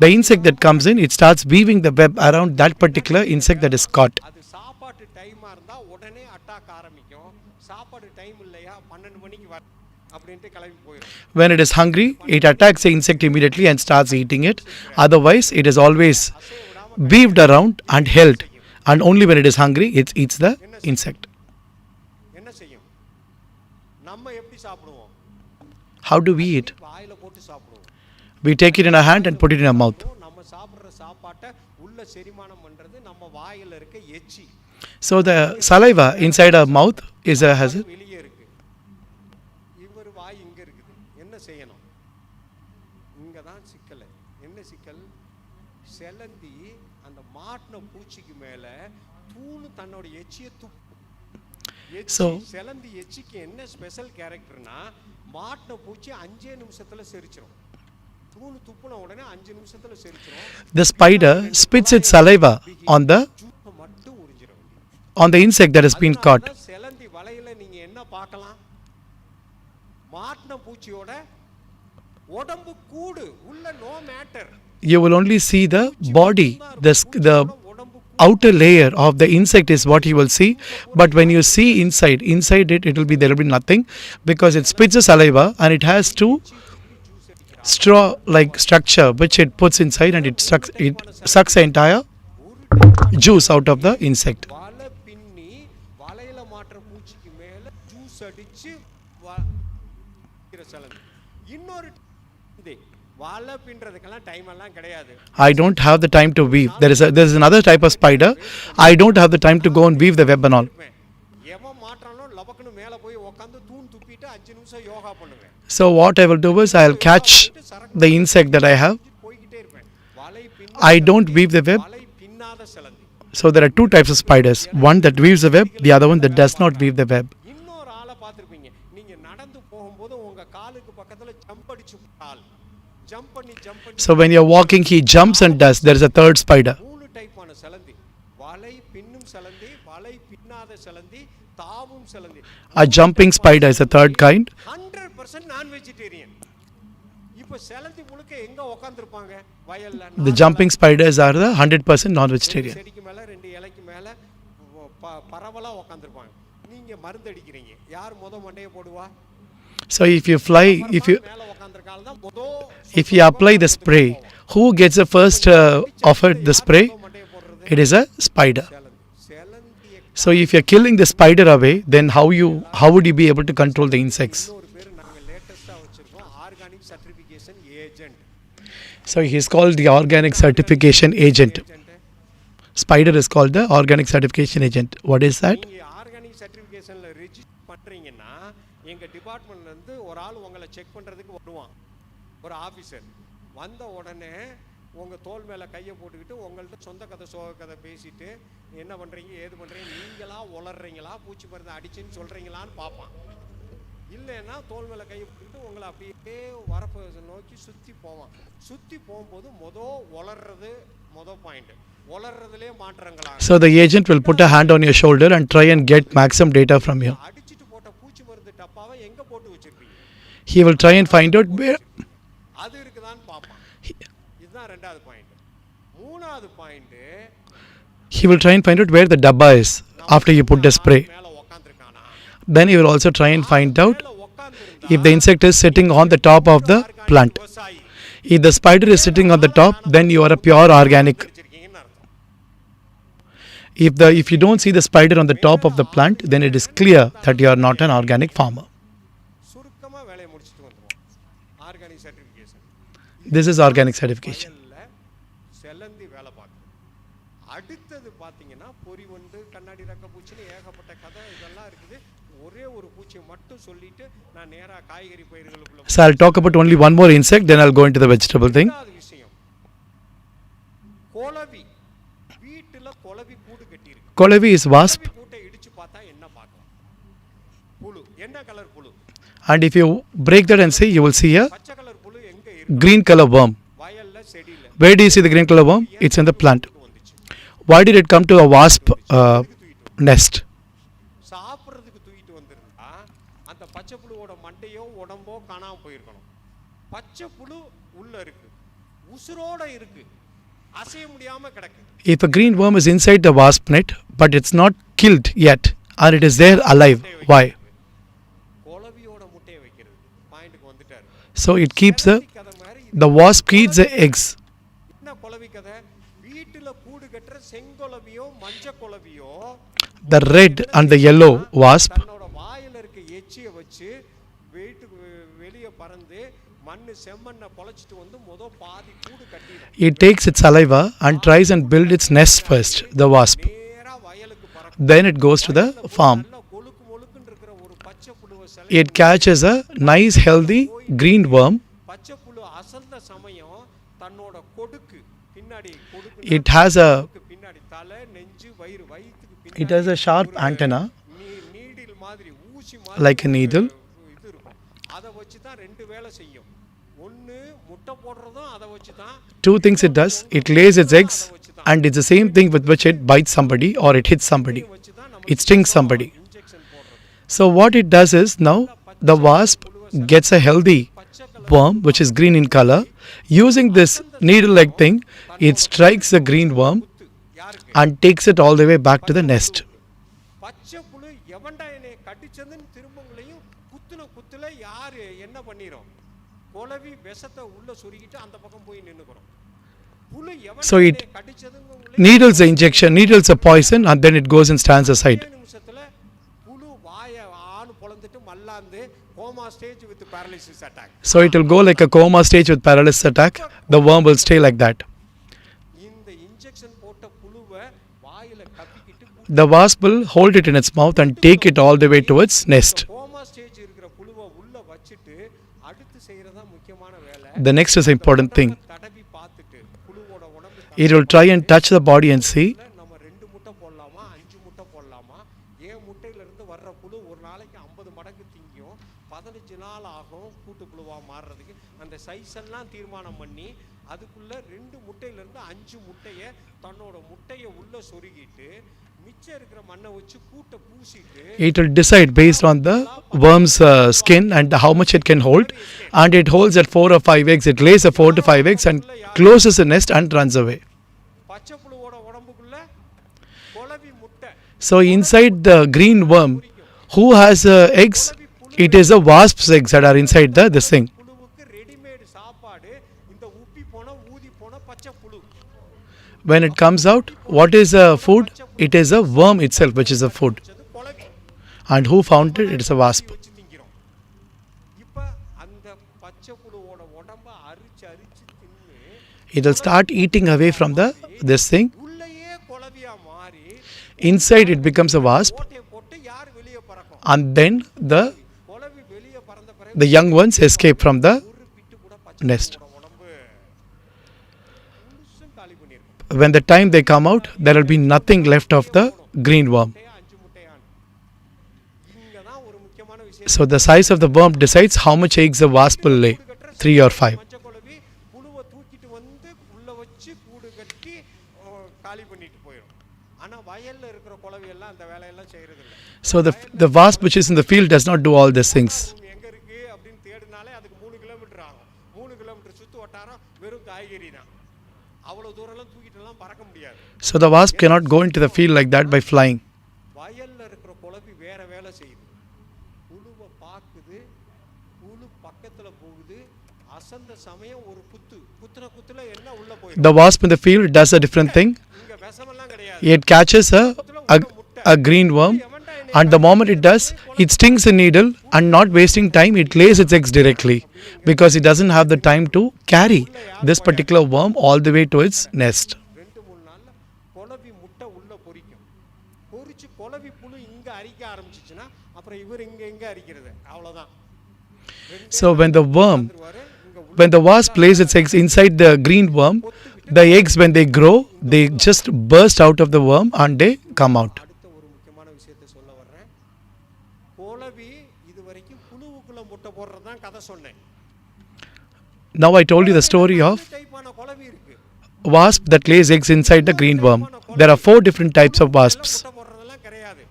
The insect that comes in, it starts weaving the web around that particular insect that is caught. அது சாப்பாட்டு டைமாக இருந்தால் உடனே attack ஆரம்பிக்கும். சாப்பாடு time இல்லையா 12 மணிக்கு வர அப்படின்ட்டு கிளம்பி போயிடும். When it is hungry, it attacks the insect immediately and starts eating it. Otherwise, it is always weaved around and held. And only when it is hungry, it eats the insect. என்ன செய்யும்? நம்ம எப்படி சாப்பிடுவோம்? How do we eat? வாயில் போட்டு சாப்பிடுவோம். We take it in our hand and put it in our mouth. நம்ம சாப்பிட்ற சாப்பாட்டை உள்ள செரிமானம் பண்ணுறது நம்ம வாயில் இருக்க எச்சி. So the saliva inside our mouth has a வெளியே இருக்கு. இவர் வாய் இங்கே இருக்குது. என்ன செய்யணும்? இங்கே தான் சிக்கல். என்ன சிக்கல்? செலந்தி அந்த மாட்டின பூச்சிக்கு மேலே தூணு தன்னோட எச்சியை So செலந்தி எச்சிக்கு என்ன ஸ்பெஷல் கேரக்டர்னா மாட்டின பூச்சி 5 நிமிஷத்தில் செரிச்சிடும். தூணு துப்புன உடனே 5 நிமிஷத்தில் செரிச்சிடும். the spider spits its saliva on the insect that has been caught. செலந்தி வலையில நீங்க என்ன பார்க்கலாம்? மாட்டின பூச்சியோட உடம்பு கூடு உள்ள no matter. You will only see the body, the outer layer of the insect is what you will see. But when you see inside it will be, there will be nothing, because it spits the saliva and it has two straw like structure which it puts inside, and it sucks the entire juice out of the insect. வலை பின்னி வலையில மாட்டுற பூச்சிக்கு மேல juice அடிச்சு செலந்தி. இன்னொரு வலை பின்றதுக்கெல்லாம் time எல்லாம் கிடையாது. I don't have the time to weave. There is another type of spider. I don't have the time to go and weave the web and all. எவன் மாட்டானோ லபக்குன்னு மேலே போய் உட்காந்து தூண் துப்பிட்டு 5 நிமிஷம் யோகா பண்ணுவேன். So what I will do is I will catch the insect that I have. போய்கிட்டே இருப்பேன். வலை I don't weave the web. வலை பின்னாத செலந்தி. So there are two types of spiders. One that weaves the web, the other one that does not weave the web. இன்னொரு ஆளை பார்த்திருப்பீங்க. நீங்க நடந்து போகும்போது உங்க காலுக்கு பக்கத்துல ஜம்ப் அடிச்சு ஆள். ஜம்ப் பண்ணி So when you are walking, he jumps and does. There is a third spider. மூணு டைப்பான செலந்தி. வலை பின்னும் செலந்தி, வலை பின்னாத செலந்தி, தாவும் செலந்தி. A jumping spider is a third kind. 100% நான் வெஜிடேரியன். இப்போ செலந்தி முழுக்க எங்க உட்கார்ந்திருப்பாங்க? வயல்ல. The jumping spiders are the 100% non-vegetarian. செடிக்கு மேல 2 இலைக்கு மேல பரவலா உட்கார்ந்திருப்பாங்க. நீங்க மருந்து அடிக்கிறீங்க. யார் மண்டைய போடுவா? So if you apply the spray, who gets the first offered the spray? It is a spider. So if you are killing the spider away, then how would you be able to control the insects? So he is called the organic certification agent. Spider is called the organic certification agent. What is that? Organic சர்டிஃபிகேஷன்ல register பண்றீங்கன்னா எங்க டிபார்ட்மெண்ட்ல இருந்து ஒரு ஆள் உங்களை check பண்றதுக்கு வருவான். ஒரு ஆபீசர் வந்த உடனே உங்க தோள் மேல கையை போட்டுக்கிட்டு உங்கள்ட்ட சொந்த கதை சோக கதை பேசிட்டு என்ன பண்றீங்க ஏது பண்றீங்க நீங்களா உளறீங்களா பூச்சி மருந்து அடிச்சுன்னு சொல்றீங்களான்னு பார்ப்பான். இல்லைன்னா தோல் மேல கையை போட்டுக்கிட்டு உங்களை அப்படியே வரப்பு நோக்கி சுத்தி போவான். சுத்தி போகும்போது உளர்றது point. உளர்றதுலே மாற்றங்களா. So the agent will put a hand on your shoulder and try and get maximum data from you. அடிச்சிட்டு போட்ட பூச்சி மருந்து டப்பாவை எங்க போட்டு வச்சிருப்பீங்க? He will try and find out where அது இருக்குதான்னு பாப்பான். இதுதான் இரண்டாவது பாயிண்ட். மூணாவது point, he will try and find out where the dabba is after you put the spray. மேல உட்கார்ந்திருக்கானா? Then he will also try and find out if the insect is sitting on the top of the plant. If the spider is sitting on the top, then you are a pure organic. If you don't see the spider on the top of the plant, then it is clear that you are not an organic farmer. சுருக்கமா வேலையை முடிச்சிட்டு வந்துருவோம். Organic certification. This is organic certification. செலந்தி வேலை பார்க்குது. அடுத்தது பார்த்தீங்கன்னா பொறிவண்டு கண்ணாடி ரக்க பூச்சின்னு ஏகப்பட்ட கதை இதெல்லாம் இருக்குது. ஒரே ஒரு பூச்சியை மட்டும் சொல்லிட்டு நான் நேரா காய்கறி பயிர்களுக்குள்ள. So I'll talk about only one more insect, then I'll go into the vegetable thing. கொலவி. வீட்டுல கொலவி கூடு கட்டி இருக்கு. Kolevi is wasp. கூட்டை இடிச்சு பார்த்தா என்ன பார்க்கலாம்? புழு. என்ன கலர் புழு? And if you break that and see, you will see a பச்சை கலர் புழு எங்க இருக்கு? green color worm. வயல்ல செடியில. Where do you see the green color worm? It's in the plant. Why did it come to a wasp nest? சாப்பிட்றதுக்கு தூக்கிட்டு வந்திருந்தா அந்த பச்சை புழுவோட மண்டையோ உடம்போ காணாம போயிருக்கணும். பச்சை புழு உள்ள இருக்கு, உசுரோட இருக்கு, அசைய முடியாம கிடக்கு. If a green worm is inside the wasp net, but it's not killed yet and it is there alive. Why? குளவியோட முட்டையை வைக்கிறது. பாயிண்ட்டுக்கு வந்துட்டார். So it keeps the wasp keeps the eggs. என்ன குளவி கதை? வீட்டுல கூடு கட்டுற செங்குளவியோ மஞ்சள் குளவியோ The red and the yellow wasp, தன்னோட வாயில இருக்க எச்சியை வச்சு வீட்டுக்கு வெளியே பறந்து மண்ணு செம்மண்ணை பொழைச்சிட்டு வந்து பாதி கூடு கட்டிடும். it takes its saliva and tries and build its nest first, the wasp. நேரா வயலுக்கு பறக்கும். Then it goes to the farm. நல்ல கொழுக்கு மொழுக்குன்னு இருக்கிற ஒரு பச்சை புழுவை It catches a nice healthy green worm. பச்சை புழு அசந்த சமயம் தன்னோட கொடுக்கு பின்னாடி It has a பின்னாடி தலை நெஞ்சு வயிறு வயிற்றுக்கு it has a sharp antenna needle மாதிரி ஊசி like a needle. இது இருக்கும். அதை வச்சு தான் ரெண்டு வேலை செய்யும். ஒன்று முட்டை போடுறதும் அதை வச்சு தான். Two things it does. It lays its eggs and it's the same thing with which it bites somebody or it hits somebody. It stings somebody. So what it does is now the wasp gets a healthy worm which is green in color. Using this needle-like thing, it strikes the green worm and takes it all the way back to the nest. பச்சை புழு எவன்டா என்னை கடிச்சதுன்னு திரும்பங்களையும் குத்துன குத்துல யாரு என்ன பண்ணிரும்? குளவி விஷத்தை உள்ள சொருகிட்டு அந்த பக்கம் போய் நின்னுக்கிறோம். புழு So எவன்டா it என்னை கடிச்சதுன்னு needles the injection, needles a poison and then it goes and stands aside. நிமிஷத்துல புழு வாய ஆணு பொளந்துட்டு மல்லாந்து coma stage with paralysis attack. So it will go like a coma stage with paralysis attack. The worm will stay like that. இந்த injection போட்ட புழுவை வாயில கப்பிக்கிட்டு The wasp will hold it in its mouth and take it all the way to its nest. Coma stage இருக்கிற புழுவை உள்ள வச்சிட்டு அடுத்து செய்யறதா முக்கியமான வேலை. The next is an important thing. தடவி பார்த்துட்டு புழுவோட உடம்பு It will try and touch the body and see நம்ம 2 முட்டை போடலாமா 5 முட்டை போடலாமா? ஏன் முட்டையில இருந்து வர்ற புழு ஒரு நாளைக்கு 50 மடங்கு திங்கும். 15 நாள் ஆகும் கூட்டு புழுவா மாறுறதுக்கு. அந்த சைஸ் எல்லாம் தீர்மானம் பண்ணி அதுக்குள்ள 2 முட்டையில இருந்து 5 முட்டையை தன்னோட முட்டையை உள்ள சொருகிட்டு மிச்சம் இருக்கிற மண்ணை வச்சு கூட்டை பூசிட்டு it will decide based on the worm's skin and how much it can hold, and it holds at 4 or 5 eggs. It lays a 4 to 5 eggs and closes the nest and runs away. பச்சை புழுவோட உடம்புக்குள்ள குளவி முட்டை. So inside the green worm, who has eggs? It is a wasp's eggs that are inside this thing. புழுவுக்கு readymade சாப்பாடு இந்த உப்பி போன ஊதி போன பச்சை புழு. When it comes out, what is food? It is a worm itself which is a food. குளவி And who found it? It is a wasp. வச்சு திங்கிறோம். இப்ப அந்த பச்சை புழுவோட உடம்ப அரிச்சு அரிச்சு தின்னு It will start eating away from this thing. உள்ளேயே குளவியா மாறி Inside it becomes a wasp, கோட்டையை போட்டு யார் வெளியே பறக்கும்? and then குளவி வெளியே பறந்த பிறகு the young ones escape from the nest. உடம்பு முழுசும் காலி பண்ணிரும். When the time they come out, there will be nothing left of the green worm. 5 முட்டையான். இங்க தான் ஒரு முக்கியமான விஷயம். So the size of the worm decides how much eggs the wasp will lay, 3 or 5. மஞ்சள் குளவி புழுவை தூக்கிட்டு வந்து உள்ள வச்சு கூடு கட்டி காலி பண்ணிட்டு போயிடும். ஆனா வயல்ல இருக்கிற குளவி எல்லாம் அந்த வேலையெல்லாம் செய்யறது இல்ல. So the wasp which is in the field does not do all these things. எங்க இருக்கு அப்படின்னு தேடினாலே அதுக்கு 3 கிலோமீட்டர் ஆகும். 3 கிலோமீட்டர் சுத்து வட்டாரம் வெறும் காய்கறி தான். அவ்வளவு தூரம் எல்லாம் தூக்கிட்டு எல்லாம் பறக்க முடியாது. So the wasp cannot go into the field like that by flying. வயல்ல இருக்கிற குளவி வேற வேலை செய்யுது. புழுவை பாக்குது, புழு பக்கத்துல போகுது, அசந்த சமயம் ஒரு குத்துன குத்துல என்ன உள்ள போயிடும். The wasp in the field does a different thing. இங்க விஷமெல்லாம் கிடையாது. It catches a green worm, and the moment it does, it stings a needle, and not wasting time, it lays its eggs directly because it doesn't have the time to carry this particular worm all the way to its nest. 2-3 நாள்ல குளவி முட்டை உள்ள பொரிக்கும். பொரிச்சு குளவி புழு இங்க அரிக்க ஆரம்பிச்சிச்சுன்னா அப்புறம் இவர் இங்க அரிக்கிறது அவ்வளவுதான். So when the wasp lays its eggs inside the green worm, the eggs when they grow, they just burst out of the worm and they come out. அடுத்த ஒரு முக்கியமான விஷயத்தை சொல்ல வர்றேன். குளவி இதுவரைக்கும் புழுவுக்குள்ள முட்டை போடுறது தான் கதை சொன்னேன். Now I told you the story of டைப்பான குளவி இருக்கு. wasp that lays eggs inside the green worm. There are 4 different types of wasps. முட்டை போடுறதெல்லாம் கிடையாது.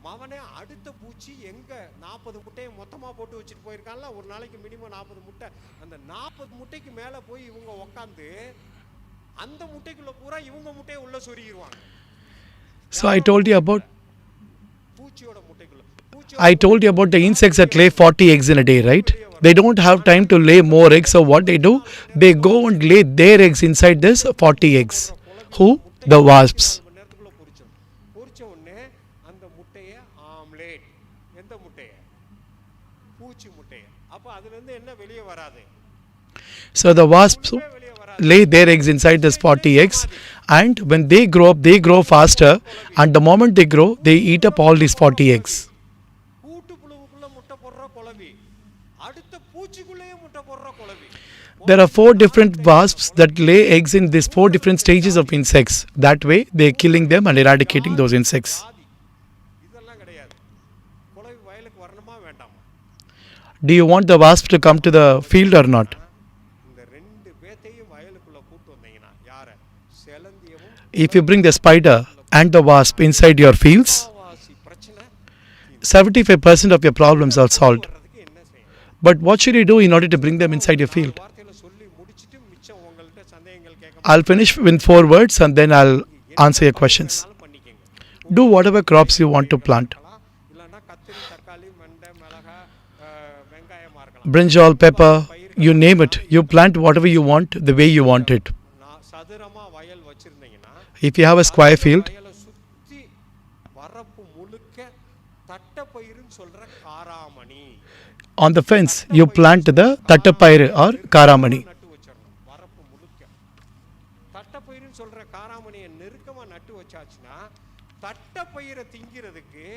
மவனே அடுத்த பூச்சி எங்க 40 முட்டையை மொத்தமா போட்டு வச்சிட்டு போயிருக்கான்ல, ஒரு நாளைக்கு மினிமம் 40 முட்டை. அந்த 40 முட்டைக்கு மேல போய் இவங்க உட்காந்து அந்த முட்டைக்குள்ள பூரா இவங்க முட்டையை உள்ள சொருகிடுவாங்க. So I told you about பூச்சியோட முட்டைக்குள்ள I told you about the insects that lay 40 eggs in a day, right? They don't have time to lay more eggs, so what they do, they go and lay their eggs inside this 40 eggs. Who? The wasps. 4 மணி நேரத்துக்குள்ள பொரிச்சிடும். பொரிச்ச உடனே அந்த முட்டையை omelette, எந்த முட்டையை, பூச்சி முட்டையை. அப்போ அதுலேருந்து என்ன வெளியே வராது. So the wasps lay their eggs inside this 40 eggs, and when they grow up, they grow faster, and the moment they grow, they eat up all these 40 eggs. கூட்டுப்புழுவுக்குள்ள முட்டை போடுற குளவி, அடுத்த பூச்சிக்குள்ளேயே முட்டை போடுற குளவி. There are 4 different wasps that lay eggs in these 4 different stages of insects. That way, they are killing them and eradicating those insects. இதெல்லாம் கிடையாது. குளவி வயலுக்கு வரணுமா வேண்டாமா? Do you want the wasp to come to the field or not? இந்த ரெண்டு பேத்தையும் வயலுக்குள்ள கூட்டு வந்தீங்கன்னா யார? செலந்தியவும் If you bring the spider and the wasp inside your fields, வாசி பிரச்சனை 75% of your problems are solved. வர்றதுக்கு என்ன செய்யணும்? But what should you do in order to bring them inside your field? வார்த்தையில சொல்லி முடிச்சிட்டு மிச்சம் உங்கள்கிட்ட சந்தேகங்கள் கேட்க I'll finish with 4 words and then I'll answer your questions. பண்ணிக்கங்க. Do whatever crops you want to plant. இல்லைன்னா கத்திரி, தக்காளி, வெண்டை, மிளகா, வெங்காயமா இருக்கலாம். Brinjal, pepper, you name it. You plant whatever you want the way you want it. சதுரமா வயல் வச்சிருந்தீங்கன்னா If you have a square field, வயலை சுத்தி வரப்பு முழுக்க தட்டப்பயிறுன்னு சொல்ற காராமணி on the fence you plant the tattapairu or karamani. நட்டு வச்சிடணும். வரப்பு முழுக்க தட்டப்பயிறுன்னு சொல்ற காராமணியை நெருக்கமா நட்டு வச்சாச்சுன்னா தட்டப்பயிரை திங்கிறதுக்கு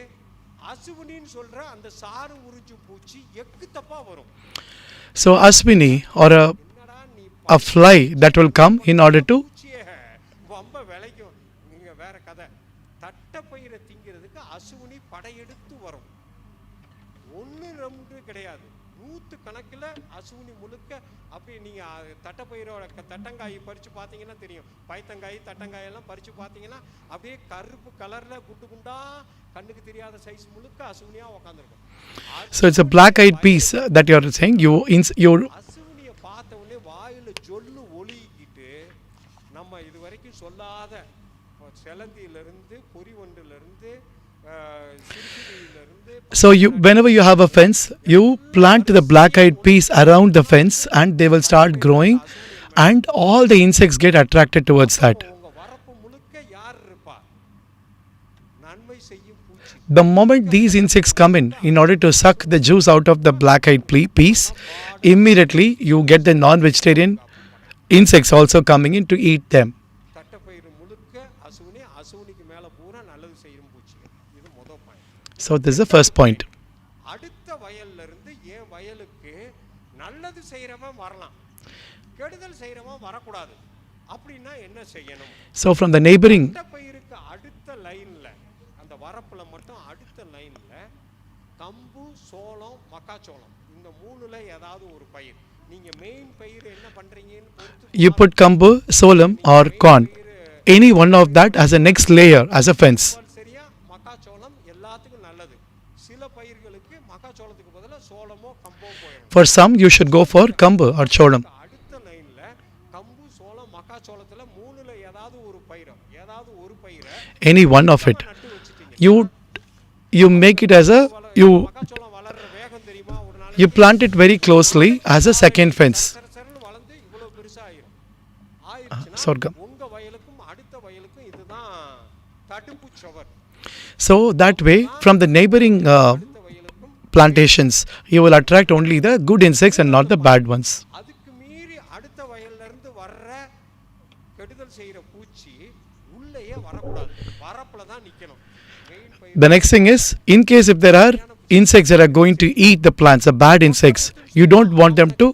அசுவினின்னு சொல்ற அந்த சாறு உறிஞ்சு பூச்சி எக்கு தப்பா வரும். So Aswini or a fly that will come in order to பூச்சியை ரொம்ப விளைக்கும். நீங்க வேற கதை. தட்டப்பயிரை திங்கிறதுக்கு அசுவினி படையெடுத்து வரும். ஒன்று ரெண்டு கிடையாது, 100 கணக்கில் அசுவினி முழுக்க. அப்படி நீங்கள் தட்டப்பயிரோட தட்டங்காய் பறித்து பார்த்தீங்கன்னா தெரியும். பயத்தங்காய், தட்டங்காய் எல்லாம் பறித்து பார்த்தீங்கன்னா அப்படியே கருப்பு கலரில் குண்டு குண்டா கண்ணுக்கு தெரியாத சைஸ் முழுக்க அசுவினியாக உக்காந்துருக்கும். So it's a black eyed piece that you are saying you அசுவினியை பார்த்த உடனே வாயில் ஜொல்லு ஒலிக்கிட்டு நம்ம இது வரைக்கும் சொல்லாத செலந்தியிலிருந்து பொறிவண்டிலிருந்து சிறுசிலிருந்து. So you whenever you have a fence, you plant the black eyed piece around the fence and they will start growing and all the insects get attracted towards that. உங்க வரப்பு முழுக்க யார் இருப்பா? நன்மை செய்யும் பூச்சி. The moment these insects come in order to suck the juice out of the black eyed piece, immediately you get the non-vegetarian insects also coming in to eat them. தட்டப்பயிறு முழுக்க அசுவினி, அசுவினிக்கு மேல பூரா நல்லது செய்யும் பூச்சிகள். இது முதல் point. So this is the first point. அடுத்த வயல்ல இருந்து என் வயலுக்கு நல்லது செய்யறவன் வரலாம், கெடுதல் செய்யறவன் வரக்கூடாது. அப்படின்னா என்ன செய்யணும்? So from the neighboring தட்டப்பயிருக்கு அடுத்த லைன்ல, அந்த வரப்புல மட்டும் அடுத்த லைன்ல கம்பு, சோளம், மக்காச்சோளம், இந்த மூணுல ஏதாவது ஒரு பயிர். நீங்க மெயின் பயிர் என்ன பண்றீங்கன்னு பொறுத்து you put kambu, solam or corn. Any one of that as a next layer as a fence. சரியா? மக்காச்சோளம் எல்லாத்துக்கும் நல்லது. சில பயிர்களுக்கு மக்காச்சோளத்துக்கு பதிலா சோளமோ கம்போ போயிடும். For some you should go for kambu or cholam. அடுத்த லைன்ல கம்பு, சோளம், மக்காச்சோளத்துல மூணுல ஏதாவது ஒரு பயிர், ஏதாவது ஒரு பயிரை Any one of it. நட்டு வச்சிட்டீங்க. You make it as a மக்காச்சோளம் வளர்ற வேகம் தெரியுமா? ஒரு நாள் you plant it very closely as a second fence. சரசரன்னு வளர்ந்து இவ்வளவு பெருசா ஆயிரும். ஆயிருச்சுன்னா Sorghum. உங்க வயலுக்கும் அடுத்த வயலுக்கும் இதுதான் தடுப்பு சுவர். So that way from the neighboring அடுத்த வயலுக்கும் plantations you will attract only the good insects and not the bad ones. அதுக்கு மீறி அடுத்த வயல்ல இருந்து வர்ற கெடுதல் செய்யற பூச்சி உள்ளேயே வரக்கூடாது. வரப்புல தான் நிக்கணும். மெயின் பயிர் The next thing is, in case if there are insects that are going to eat the plants, the bad insects, you don't want them to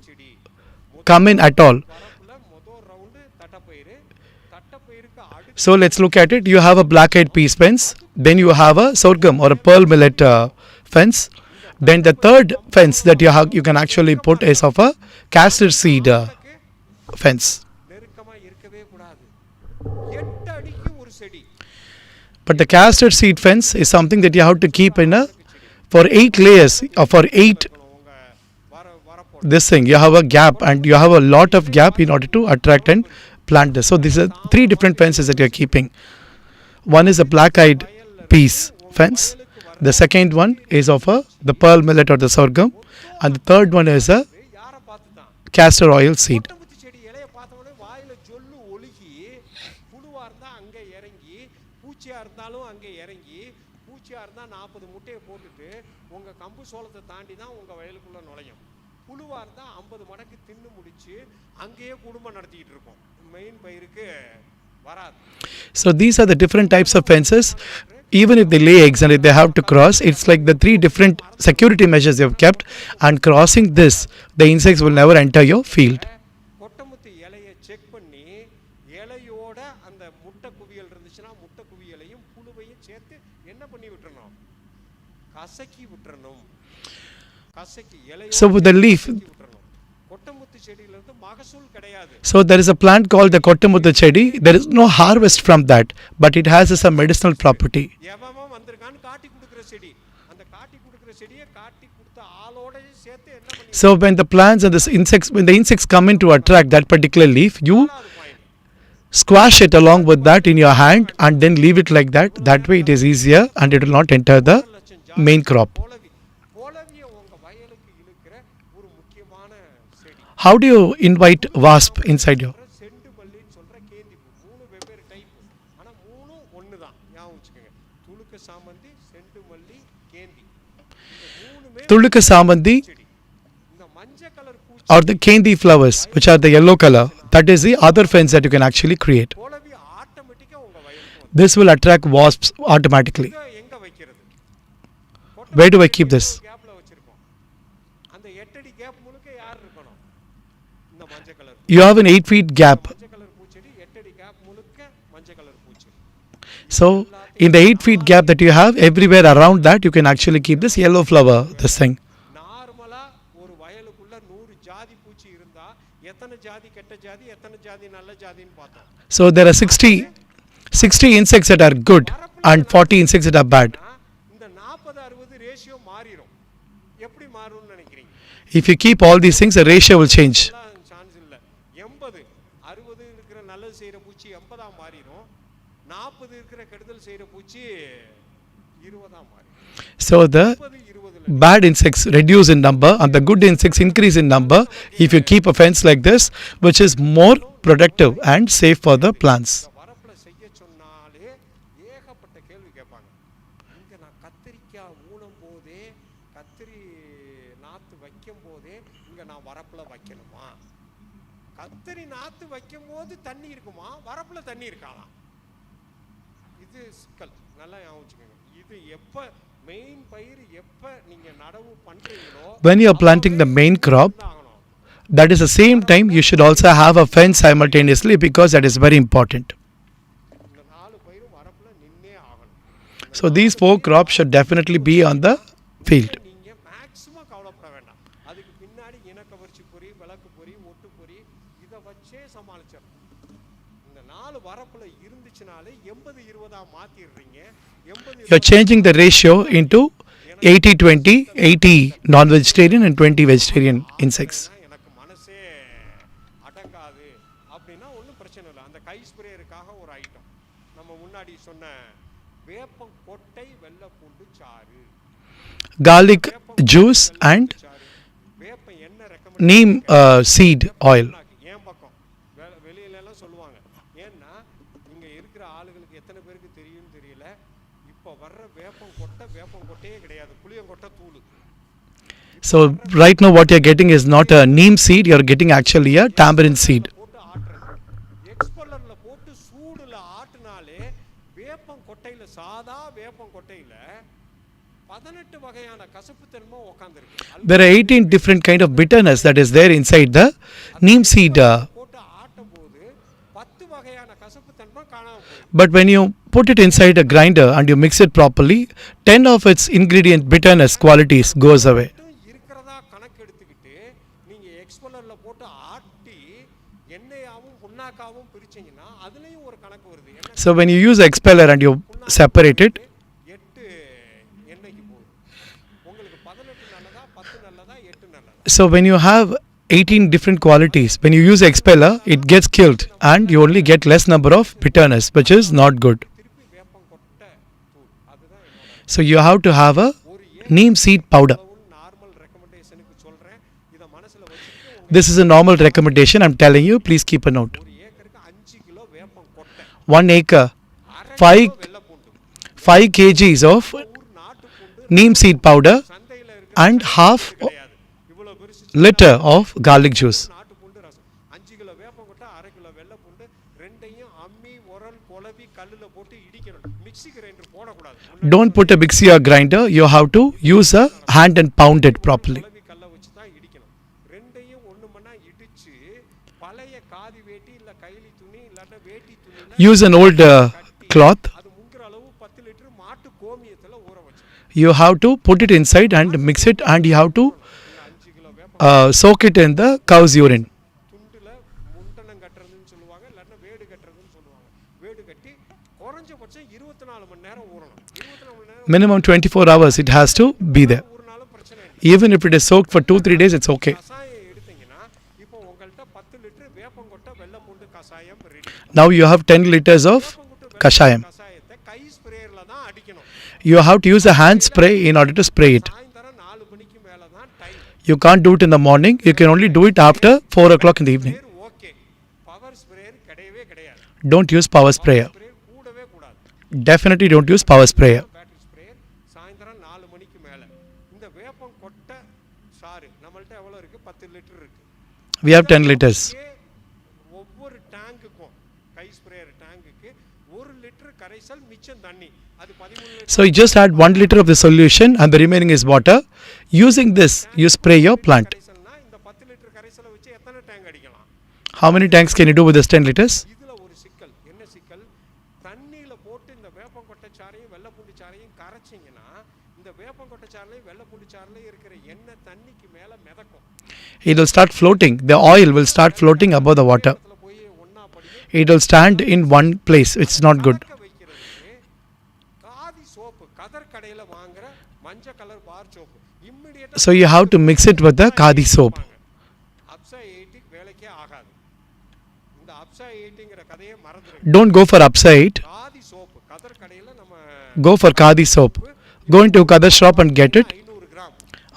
come in at all. வரப்புல முதல் ரவுண்டு தட்டப்பயிறு, தட்டப்பயிருக்கு அடுத்த So let's look at it. You have a black eyed peas fence, then you have a sorghum or a pearl millet fence. Then the third fence that you can actually put is of a castor seed fence. நெருக்கமா இருக்கவே கூடாது. 8 அடிக்கு ஒரு செடி. But the castor seed fence is something that you have to keep in for 8 layers or for 8 உங்க வரப்போ this thing. You have a gap and you have a lot of gap in order to attract and plant this. So these are 3 different fences that you are keeping. One is a black eyed peas fence. The second one is of the pearl millet or the sorghum, and the third one is a யாரை பார்த்து தான்? castor oil seed. கொட்டமுத்து செடி இலையை பார்த்தவொடனே வாயில ஜொல்லு ஒழுகி, புழுவா இருந்தா அங்கே இறங்கி, பூச்சியா இருந்தாலும் அங்கே இறங்கி, பூச்சியா இருந்தா 40 முட்டையை போட்டுட்டு உங்க கம்பு சோளத்தை தாண்டி தான் உங்க வயலுக்குள்ள நுழையும். புழுவா இருந்தா 50 மடக்கு தின்னு முடிச்சு அங்கேயே குடும்பம் நடத்திக்கிட்டு இருக்கோம். மெயின் பயிருக்கு வராது. So these are the different types of fences. Even if they lay eggs and if they have to cross, it's like the 3 different security measures you have kept, and crossing this, the insects will never enter your field. கொட்டமுத்து இலையை check பண்ணி இலையோட அந்த முட்டை குவியல் இருந்துச்சுன்னா முட்டை குவியலையும் புழுவையும் சேர்த்து என்ன பண்ணி விட்டுறணும்? கசக்கி விட்டுறணும். கசக்கி இலையோட So with the leaf, விட்டுறணும். கொட்டமுத்து செடியிலிருந்து மகசூல் கிடையாது. so there is a plant called the Kottamuthu chedi. There is no harvest from that, but it has some medicinal property. எவன் வந்திருக்கான்னு காட்டி கொடுக்குற செடி. அந்த காட்டி கொடுக்குற செடியை காட்டி கொடுத்த ஆளோட சேர்த்து என்ன பண்ணி So when the plants and the insects, when the insects come in to attract that particular leaf, you squash it along with that in your hand and then leave it like that. That way it is easier and it will not enter the main crop. கோலவி கோலவியை உங்க வயலுக்கு இழுக்கிற ஒரு முக்கியமான செடி. How do you invite wasp inside your? செண்டு மல்லின்னு சொல்ற கேந்தி பூ. 3 வெவ்வேறு டைப். ஆனா 3 ஒன்று தான். ஞாபகம் வச்சுக்கோங்க. துளுக்க சாமந்தி, செண்டு மல்லி, கேந்தி. இந்த 3மே Tuluka samandi செடி. இந்த மஞ்சள் கலர் பூச்சி or the kendi flowers, which are the yellow color, that is the other fence that you can actually create. கோலவி ஆட்டோமேட்டிக்கா உங்க வயலுக்கு This will attract wasps automatically. வந்து எங்க வைக்கிறது? Where do I keep this? கேப்ல வச்சிருக்கோம். அந்த 8 அடி கேப் முழுக்க யார் இருக்கணும்? இந்த மஞ்சள் colour You have an 8 feet gap. மஞ்சள் கலர் பூச்செடி 8 அடி கேப் முழுக்க மஞ்சள் கலர் பூச்செடி. So in the 8 feet gap that you have, everywhere around that you can actually keep this yellow flower, this thing. நார்மலா ஒரு வயலுக்குள்ள 100 ஜாதி பூச்சி இருந்தா எத்தனை ஜாதி கெட்ட ஜாதி எத்தனை ஜாதி நல்ல ஜாதின்னு பார்த்தோம். So there are 60 insects that are good and 40 insects that are bad. இந்த 40-60 ரேஷியோ மாறிடும். எப்படி மாறும்னு நினைக்கிறீங்க? If you keep all these things, the ratio will change. Chance இல்ல. 80-60 இருக்கிற நல்லது செய்யற பூச்சி 80ஆ மாறிடும். 40 இருக்கிற கெடுதல் செய்யற பூச்சி 20ஆ மாறிடும். So the bad insects reduce in number and the good insects increase in number if you keep a fence like this, which is more productive and safe for the plants. வரப்புல செய்ய சொன்னாலே ஏகப்பட்ட கேள்வி கேட்பாங்க. இங்க நான் கத்திரிக்காய் ஊனம் போதே கத்திரி நாத்து வைக்கும் போதே இங்க நான் வரப்புல வைக்கணுமா? கத்திரி நாத்து வைக்கும் போது தண்ணி இருக்குமா? வரப்புல தண்ணி இருக்காலாம். இது சிக்கல். நல்லா ஞாபகம் வச்சுக்கோங்க. இது எப்ப மெயின் பயிர் எப்ப நீங்க நடவு பண்றீங்களோ When you are planting the main crop, that is the same time you should also have a fence simultaneously, because that is very important. இந்த 4 பயிரும் வரப்புல நின்னே ஆகணும். So these 4 crops should definitely be on the field. நீங்க maximum கவலைப்பட வேண்டாம். அதுக்கு பின்னாடி இனக்கவர்ச்சி பொறி, விளக்கு பொறி, ஒட்டு பொறி இதை வச்சே சமாளிச்சிடணும். இந்த 4 வரப்புல இருந்துச்சுனாலே 80-20ஆ மாத்திடுறீங்க. 80 You are changing the ratio into 80-20, 80 non-vegetarian and 20 vegetarian insects. எனக்கு மனசே அடங்காது அப்படின்னா ஒன்றும் பிரச்சனை இல்லை. அந்த கை ஸ்ப்ரேயருக்காக ஒரு ஐட்டம் நம்ம முன்னாடி சொன்ன வேப்பம் கொட்டை வெள்ளை பூண்டு சாறு, Garlic juice and வேப்பம் என்ன ரெக்கமெண்ட் neem seed oil. ஏன் பக்கம் வெளியில எல்லாம் சொல்லுவாங்க. ஏன்னா இங்க இருக்கிற ஆளுகளுக்கு எத்தனை பேருக்கு தெரியும்னு தெரியல. இப்போ வர்ற வேப்பம் கொட்டையே கிடையாது. புளியங்கொட்டை தூள். So right now what you are getting is not a neem seed, you are getting actually a tamarind seed. போட்டு ஆட்டுறது. எக்ஸ்பல்லர்ல போட்டு சூடுல ஆட்டுனாலே வேப்பம் கொட்டையில சாதா வேப்பம் கொட்டையில 18 வகையான கசப்புத்தன்மை உட்கார்ந்திருக்கு. There are 18 different kind of bitterness that is there inside the neem seed. போட்டு ஆட்டும் போது 10 வகையான கசப்புத்தன்மை காணாம போயிடும். But when you put it inside a grinder and you mix it properly, 10 of its ingredient bitterness qualities goes away. இருக்கிறதா கணக்கு எடுத்துக்கிட்டு நீங்க எக்ஸ்பல்லர்ல போட்டு ஆட்டி எண்ணெயாவும் புண்ணாக்காவும் பிரிச்சீங்கன்னா அதுலயும் ஒரு கணக்கு வருது. என்ன So when you use expeller and you separate it, 8 எண்ணெய்க்கு போகுது. உங்களுக்கு 18 நல்லதா 10 நல்லதா 8 நல்லதா? so when you have 18 different qualities, when you use expeller, it gets killed and you only get less number of bitterness, which is not good. திருப்பி வேப்பம் கொட்டை தூள் அதுதான் என்னோட So you have to have a neem seed powder. Normal ரெக்கமெண்டேஷனுக்கு சொல்கிறேன், இதை மனசில் வச்சுக்கிட்டு This is a normal recommendation. I'm telling you, please keep a note. ஒரு ஏக்கருக்கு 5 கிலோ வேப்பம் கொட்டை, 1 acre, 5 kgs of neem seed powder and half liter of garlic juice. நாட்டு பூண்டு ரசம், 5 கிலோ வேப்பம் கொட்டை, 1/2 கிலோ வெள்ளை பூண்டு, ரெண்டையும் அம்மி உரல் குழவி கல்லில் போட்டு இடிக்கணும். மிக்ஸி கிரைண்டர் போடக்கூடாது. Don't put a mixie or grinder. You have to use a hand and pound it properly. குழவி கல்லை வச்சு தான் இடிக்கணும். ரெண்டையும் ஒன்று மண்ணா இடிச்சு பழைய காதி வேட்டி இல்லை கைலி துணி இல்லாட்ட வேட்டி துணி Use an old cloth. அது முங்குற அளவு 10 லிட்டர் மாட்டு கோமியத்தில் ஊற வச்சு You have to put it inside and mix it, and you have to soak it in the cow's urine. துண்டில் முண்டனம் கட்டுறதுன்னு சொல்லுவாங்க, இல்லாட்டா வேடு கட்டுறதுன்னு சொல்லுவாங்க. வேடு கட்டி குறைஞ்சபட்சம் 24 மணி நேரம் ஊறணும். 24 மணி நேரம் Minimum 24 hours it has to be there. ஊறினாலும் பிரச்சனை இல்லை. Even if it is soaked for 2-3 days, it's okay. கசாயம் எடுத்தீங்கன்னா இப்போ உங்கள்கிட்ட 10 லிட்டர் வேப்பம் கொட்டை வெள்ளை பூண்டு கசாயம் ready. Now you have 10 liters of kashayam. கசாயத்தை கை ஸ்ப்ரேயரில் தான் அடிக்கணும். You have to use a hand spray in order to spray it. சாயந்தரம் 4 மணிக்கு மேலே தான் time. You can't do it in the morning. You can only do it after 4 o'clock in the evening. Okay, power sprayer கிடையவே கிடையாது. Don't use power sprayer. Sprayer கூடவே கூடாது. Definitely don't use power sprayer. Battery sprayer சாயந்தரம் 4 மணிக்கு மேலே. இந்த வேப்பம் கொட்டை சாறு நம்மள்ட்ட எவ்வளோ இருக்குது? 10 லிட்டர் இருக்குது. We have 10 liters. ஒவ்வொரு டேங்குக்கும் கை ஸ்ப்ரேயர் டேங்குக்கு 1 லிட்டர் கரைசல் மிச்சம் தண்ணி. அது 13 litre. So you just add 1 liter of the solution and the remaining is water. Using this, you spray your plant. கரைசல்னா இந்த 10 லிட்டர் கரைசலை வச்சு எத்தனை டேங்க் அடிக்கலாம்? How many tanks can you do with this 10 liters? இதுல ஒரு சிக்கல். என்ன சிக்கல்? தண்ணியில போட்டு இந்த வேப்பங்கொட்டை சாறையும் வெள்ளைப்பூண்டு சாறையும் கரைச்சிங்கன்னா இந்த வேப்பங்கொட்டை சாறையும் வெள்ளைப்பூண்டு சாறையும் இருக்கிற எண்ணெய் தண்ணிக்கு மேல மிதக்கும். It will start floating. The oil will start floating above the water. அதுல போய் ஒண்ணா படியும். It will stand in one place, which is not good. வைக்கிறதுக்கு காதி சோப்பு கதர் கடையில வாங்குற மஞ்சள் கலர் பார் சோப்பு இம்மிடியேட்டா So you have to mix it with the khadi soap. Aqsa 80 வேலைக்கே ஆகாது. இந்த அப்சா 80ங்கற கதையை மறந்துடுங்க. Don't go for upside. Khadi soap கதர் கடையில நம்ம Go for khadi soap. Go into Kadar shop and get it. 500 gram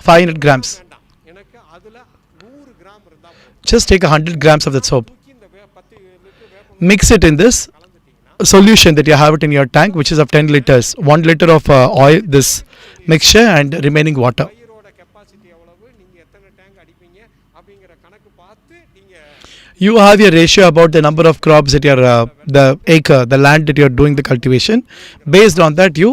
500 grams. வேண்டாம். எனக்கு அதுல 100 கிராம் இருந்தா போதும். Just take 100 grams of that soap. தூக்கி இந்த 10 லிட்டர் வேப்பம் Mix it in this solution that you have it in your tank, which is of 10 liters. 1 liter of oil, this mixture, and remaining water. பயிரோட capacity எவ்வளவு, நீங்க எத்தனை tank அடிப்பீங்க அப்படிங்கற கணக்கு பார்த்து நீங்க You have your ratio about the number of crops that you're, the acre, the land that you're doing the cultivation. Based on that, you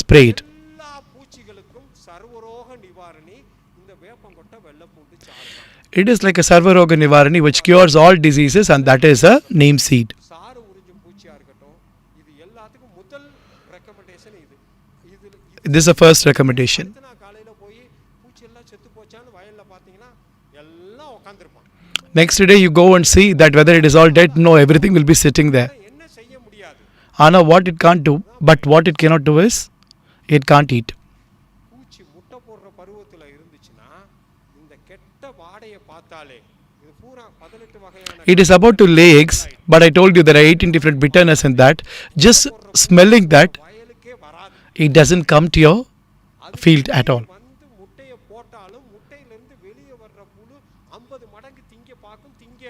spray it. எல்லா பூச்சிகளுக்கும் சர்வரோக நிவாரணி இந்த வேப்பங்கொட்டை வெள்ளைப்பூண்டு சாறு தான். It is like a Sarvaroga Nivarani which cures all diseases, and that is a neem seed. சாறு உறிஞ்சும் பூச்சியா இருக்கட்டும், இது எல்லாத்துக்கும் முதல் ரெக்கமெண்டேஷன் இது. This is the first recommendation. அடுத்த நாள் காலையில போய் பூச்சி எல்லாம் செத்து போச்சான்னு வயல்ல பாத்தீங்கன்னா எல்லாம் உட்காந்துருப்பான். Next day you go and see that whether it is all dead. No, everything will be sitting there. என்ன செய்ய முடியாது. Anna, what it can't do, but what it cannot do is, it can't eat. பூச்சி முட்டை போடுற பருவத்துல இருந்துச்சுன்னா இந்த கெட்ட வாடையை பார்த்தாலே இது பூரா 18 வகையான It is about to lay eggs, but I told you there are 18 different bitterness in that. Just smelling that, வயலுக்கே வராது. it doesn't come to your field at all. வந்து முட்டையை போட்டாலும் முட்டையிலிருந்து வெளியே வர்ற புழு 50 மடங்கு திங்க பார்க்கும், திங்க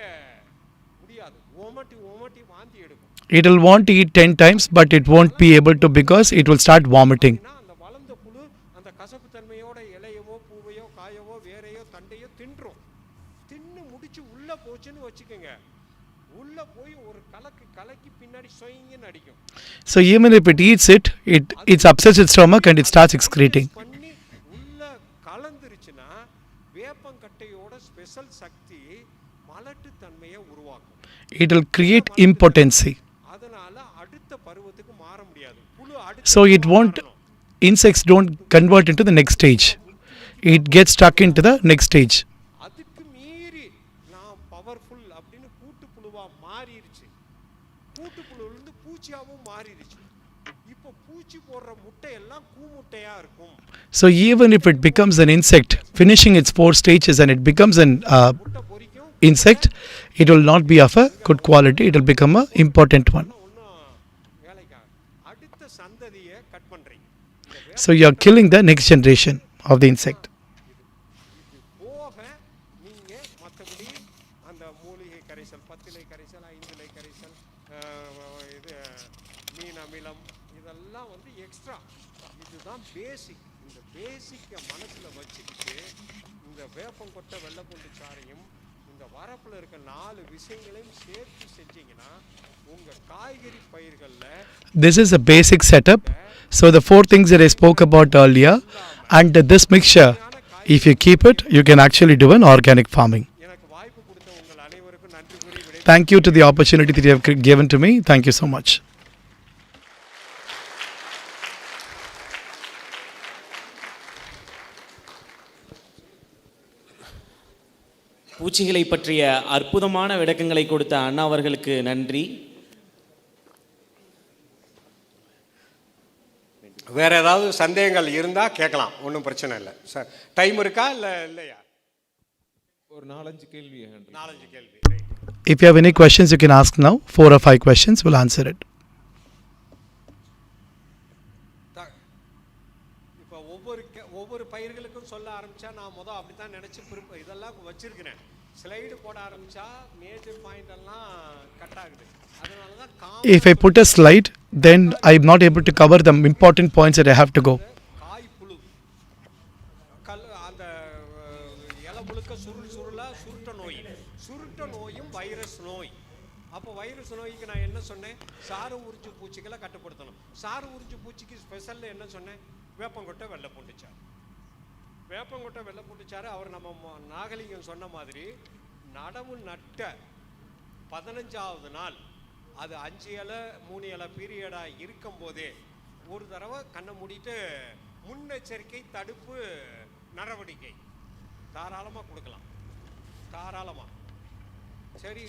முடியாது. ஓமட்டி ஓமட்டி வாந்தி எடுக்கும். It will want to eat 10 times, but it won't be able to because it will start vomiting. ஏன்னா அந்த வளர்ந்த புழு அந்த கசப்பு தன்மையோட இலையவோ பூவையோ காயவோ வேரையோ தண்டையோ தின்றும். தின்னு முடிச்சு உள்ள போச்சுன்னு வச்சுக்கோங்க, உள்ள போய் ஒரு கலக்கி பின்னாடி சொயிங்கன்னு அடிக்கும். So even if it eats it, it upsets its stomach and it starts excreting. பண்ணி உள்ள கலந்துருச்சுன்னா வேப்பங்கட்டையோட ஸ்பெஷல் சக்தி மலட்டு தன்மையை உருவாக்கும். It will create impotency. அதனால அடுத்த பருவத்துக்கு மாற முடியாது. புழு So it won't, insects don't convert into the next stage. It gets stuck into the next stage. அதுக்கு மீறி நான் பவர்ஃபுல் அப்படின்னு கூட்டுப்புழுவா மாறிடுச்சு. கூட்டுப்புழுவிலிருந்து பூச்சியாவும் மாறிடுச்சு. இப்போ பூச்சி போடுற முட்டை எல்லாம் கூமுட்டையா இருக்கும். So even if it becomes an insect, finishing its 4 stages, and it becomes an முட்டை பொரிக்கும். insect, it will not be of a good quality. It will become an important one. ஒன்றும் வேலைக்காக அடுத்த சந்ததியை கட் பண்றீங்க. இந்த So you're killing the next generation of the insect. போக நீங்கள் மற்றபடி அந்த மூலிகை கரைசல் 10 கரைசல் 5 கரைசல் இது மீன் அமிலம் இதெல்லாம் வந்து எக்ஸ்ட்ரா. இதுதான் பேசிக். இந்த பேசிக்கை மனசில் வச்சுக்கிட்டு இந்த வேப்பங்கொட்டை வெள்ளைப்பூண்டு சாறையும் இந்த வரப்பில் இருக்க 4 விஷயங்களையும் சேர்த்து செஞ்சீங்கன்னா உங்கள் காய்கறி பயிர்களில் This is a basic setup. So the 4 things that I spoke about earlier, and this mixture, if you keep it, you can actually do an organic farming. எனக்கு வாய்ப்பு கொடுத்த உங்கள் அனைவருக்கும் நன்றி கூறி விடை. Thank you to the opportunity that you have given to me. Thank you so much. பூச்சிகளை பற்றிய அற்புதமான விளக்கங்களை கொடுத்த அண்ணா அவர்களுக்கு நன்றி. வேற ஏதாவது சந்தேகங்கள் இருந்தால் கேட்கலாம், ஒன்றும் பிரச்சனை இல்லை சார். டைம் இருக்கா இல்லை இல்லையா? ஒரு 4-5 கேள்வி. 4-5 கேள்வி. If you have any questions, you can ask now. 4 or 5 questions, we'll answer it. இப்போ ஒவ்வொரு பயிர்களுக்கும் சொல்ல ஆரம்பித்தா நான் அப்படி தான் நினச்சி இதெல்லாம் வச்சுருக்கிறேன். ஸ்லைடு போட ஆரம்பித்தா மேஜர் பாயிண்ட் எல்லாம் கட் ஆகுது. அதனால தான் If I put a slide, then I'm not able to cover the important points that I have to go. காய்ப்புழு அந்த இலை முழுக்க சுருட்ட நோயும் வைரஸ் நோய். அப்போ வைரஸ் நோய்க்கு நான் என்ன சொன்னேன்? சாறு உறிஞ்சு பூச்சிகளை கட்டுப்படுத்தணும். சாறு உறிஞ்சு பூச்சிக்கு ஸ்பெஷலில் என்ன சொன்னேன்? வேப்பங்கொட்டை வெள்ளைப்பூண்டுச்சாறு. வேப்பங்கொட்டை வெள்ளைப்பூண்டுச்சாறு அவர் நம்ம நாகலிங்கம் சொன்ன மாதிரி நடவு நட்ட 15வது நாள் அது 5 இலை 3 இலை பீரியடாக இருக்கும் போதே ஒரு தடவை கண்ணை மூடிட்டு முன்னெச்சரிக்கை தடுப்பு நடவடிக்கை தாராளமாக கொடுக்கலாம். தாராளமாக. சரி,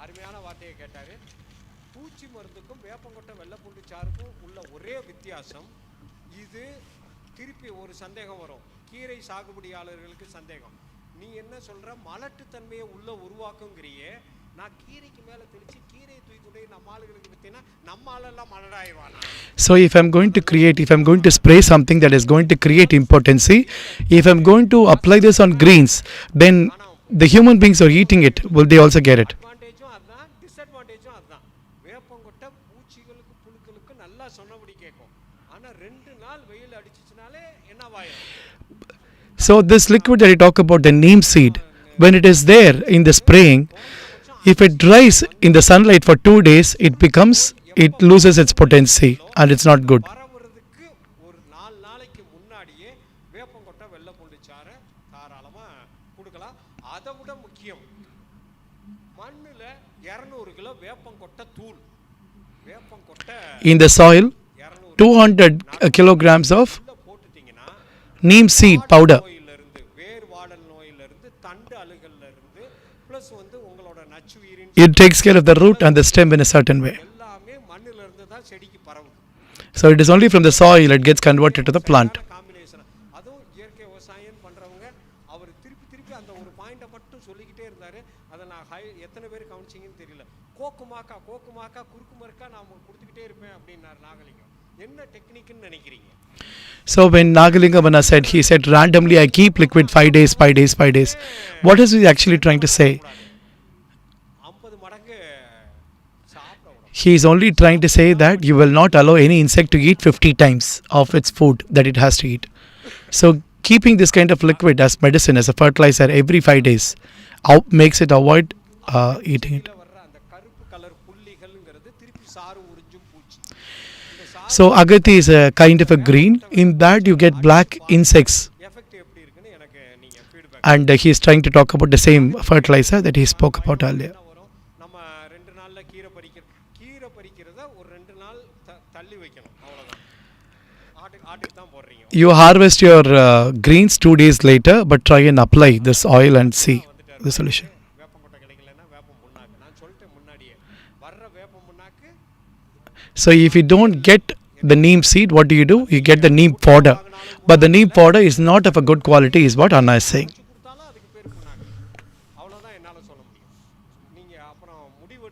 அருமையான வார்த்தையை கேட்டார். பூச்சி மருந்துக்கும் வேப்பங்கொட்டை வெள்ளைப்பூண்டு சாருக்கும் உள்ள ஒரே வித்தியாசம் இது. திருப்பி ஒரு சந்தேகம் வரும், கீரை சாகுபடியாளர்களுக்கு சந்தேகம். நீ என்ன சொல்கிற, மலட்டுத்தன்மையை உள்ள உருவாக்குங்கிறியே, நான் கீரைக்கு மேலே தெளித்து கீரையை தூக்கி நம்ம ஆளுகளுக்கு விற்றீங்கன்னா நம்ம ஆளெல்லாம் மலடாயிடுவானா? So if I'm going to spray something that is going to create impotency, if I'm going to apply this on greens, then the human beings who are eating it, will they also get it? அட்வான்டேஜும் அதுதான், டிஸ்அட்வான்டேஜும் அதுதான். வேப்பங்கொட்டை பூச்சிகளுக்கு புழுக்களுக்கு நல்லா சொன்னபடி கேட்கும். ஆனால் 2 நாள் வெயில் அடிச்சிச்சுனாலே என்னவாயிடும்? So this liquid that I talk about, the neem seed, when it is there in the spraying, if it dries in the sunlight for 2 days, it loses its potency and it's not good. வரவதுக்கு ஒரு 4 நாளைக்கு முன்னாடியே வேப்பங்கொட்டை வெள்ளைப்பூண்டு சாறை தாராளமாக கொடுக்கலாம். அதை விட முக்கியம், மண்ணில் 200 கிலோ வேப்பங்கொட்டை தூள், வேப்பங்கொட்டை In the soil, 200 kilograms of போட்டுட்டிங்கன்னா neem seed powder. நோயிலிருந்து, வேர் வாடல் நோயிலிருந்து, தண்டு அழுகல்லிருந்து, ப்ளஸ் வந்து உங்களோட நச்சுயிரின் It takes care of the root and the stem in a certain way. எல்லாமே மண்ணிலிருந்து தான் செடிக்கு பரவுது. So it is only from the soil it gets converted to the plant. Combination. அதுவும் இயற்கை விவசாயம் பண்ணுறவங்க அவர் திருப்பி அந்த ஒரு பாயிண்டை மட்டும் சொல்லிக்கிட்டே இருந்தார். அதை நான் எத்தனை பேர் கவனிச்சிங்கன்னு தெரியல. கோக்குமாக்கா குறுக்கு மறுக்கா நான் கொடுத்துக்கிட்டே இருப்பேன் அப்படின்னாரு நாகலிங்கம். என்ன டெக்னிக்னு நினைக்கிறீங்க? So when Nagalingam he said randomly I keep liquid 5 days. What is he actually trying to say? 50 மடங்கு சாப்பிட விடும். He is only trying to say that you will not allow any insect to eat 50 times of its food that it has to eat. So keeping this kind of liquid as medicine, as a fertilizer every 5 days makes it avoid eating it. அந்த கருப்பு colour புள்ளிகள்ங்கிறது திருப்பி சாறு உறிஞ்சும் பூச்சி. So agati is a kind of a green. In that you get black insects. Effect எப்படி இருக்குன்னு எனக்கு நீங்கள் feedback. And he is trying to talk about the same fertilizer that he spoke about earlier. வரும். நம்ம 2 நாளில் கீரை பறிக்கிறத ஒரு 2 நாள் தள்ளி வைக்கணும், அவ்வளோதான். ஆட்டுக்கு தான் போடுறீங்க. You harvest your greens 2 days later, but try and apply this oil and see the solution. வேப்பங்கொட்டை கிடைக்கலன்னா வேப்பம் புண்ணாக்கு. நான் சொல்லிட்டேன் முன்னாடியே, வர்ற வேப்பம் புண்ணாக்கு. So if you don't get the neem seed, what do? You get the neem fodder. But the neem fodder is not of a good quality, is what Anna is saying. கொடுத்தாலும் அதுக்கு பேர் புண்ணாக்கு. அவ்வளோதான் என்னால் சொல்ல முடியும். நீங்கள் அப்புறம் முடிவு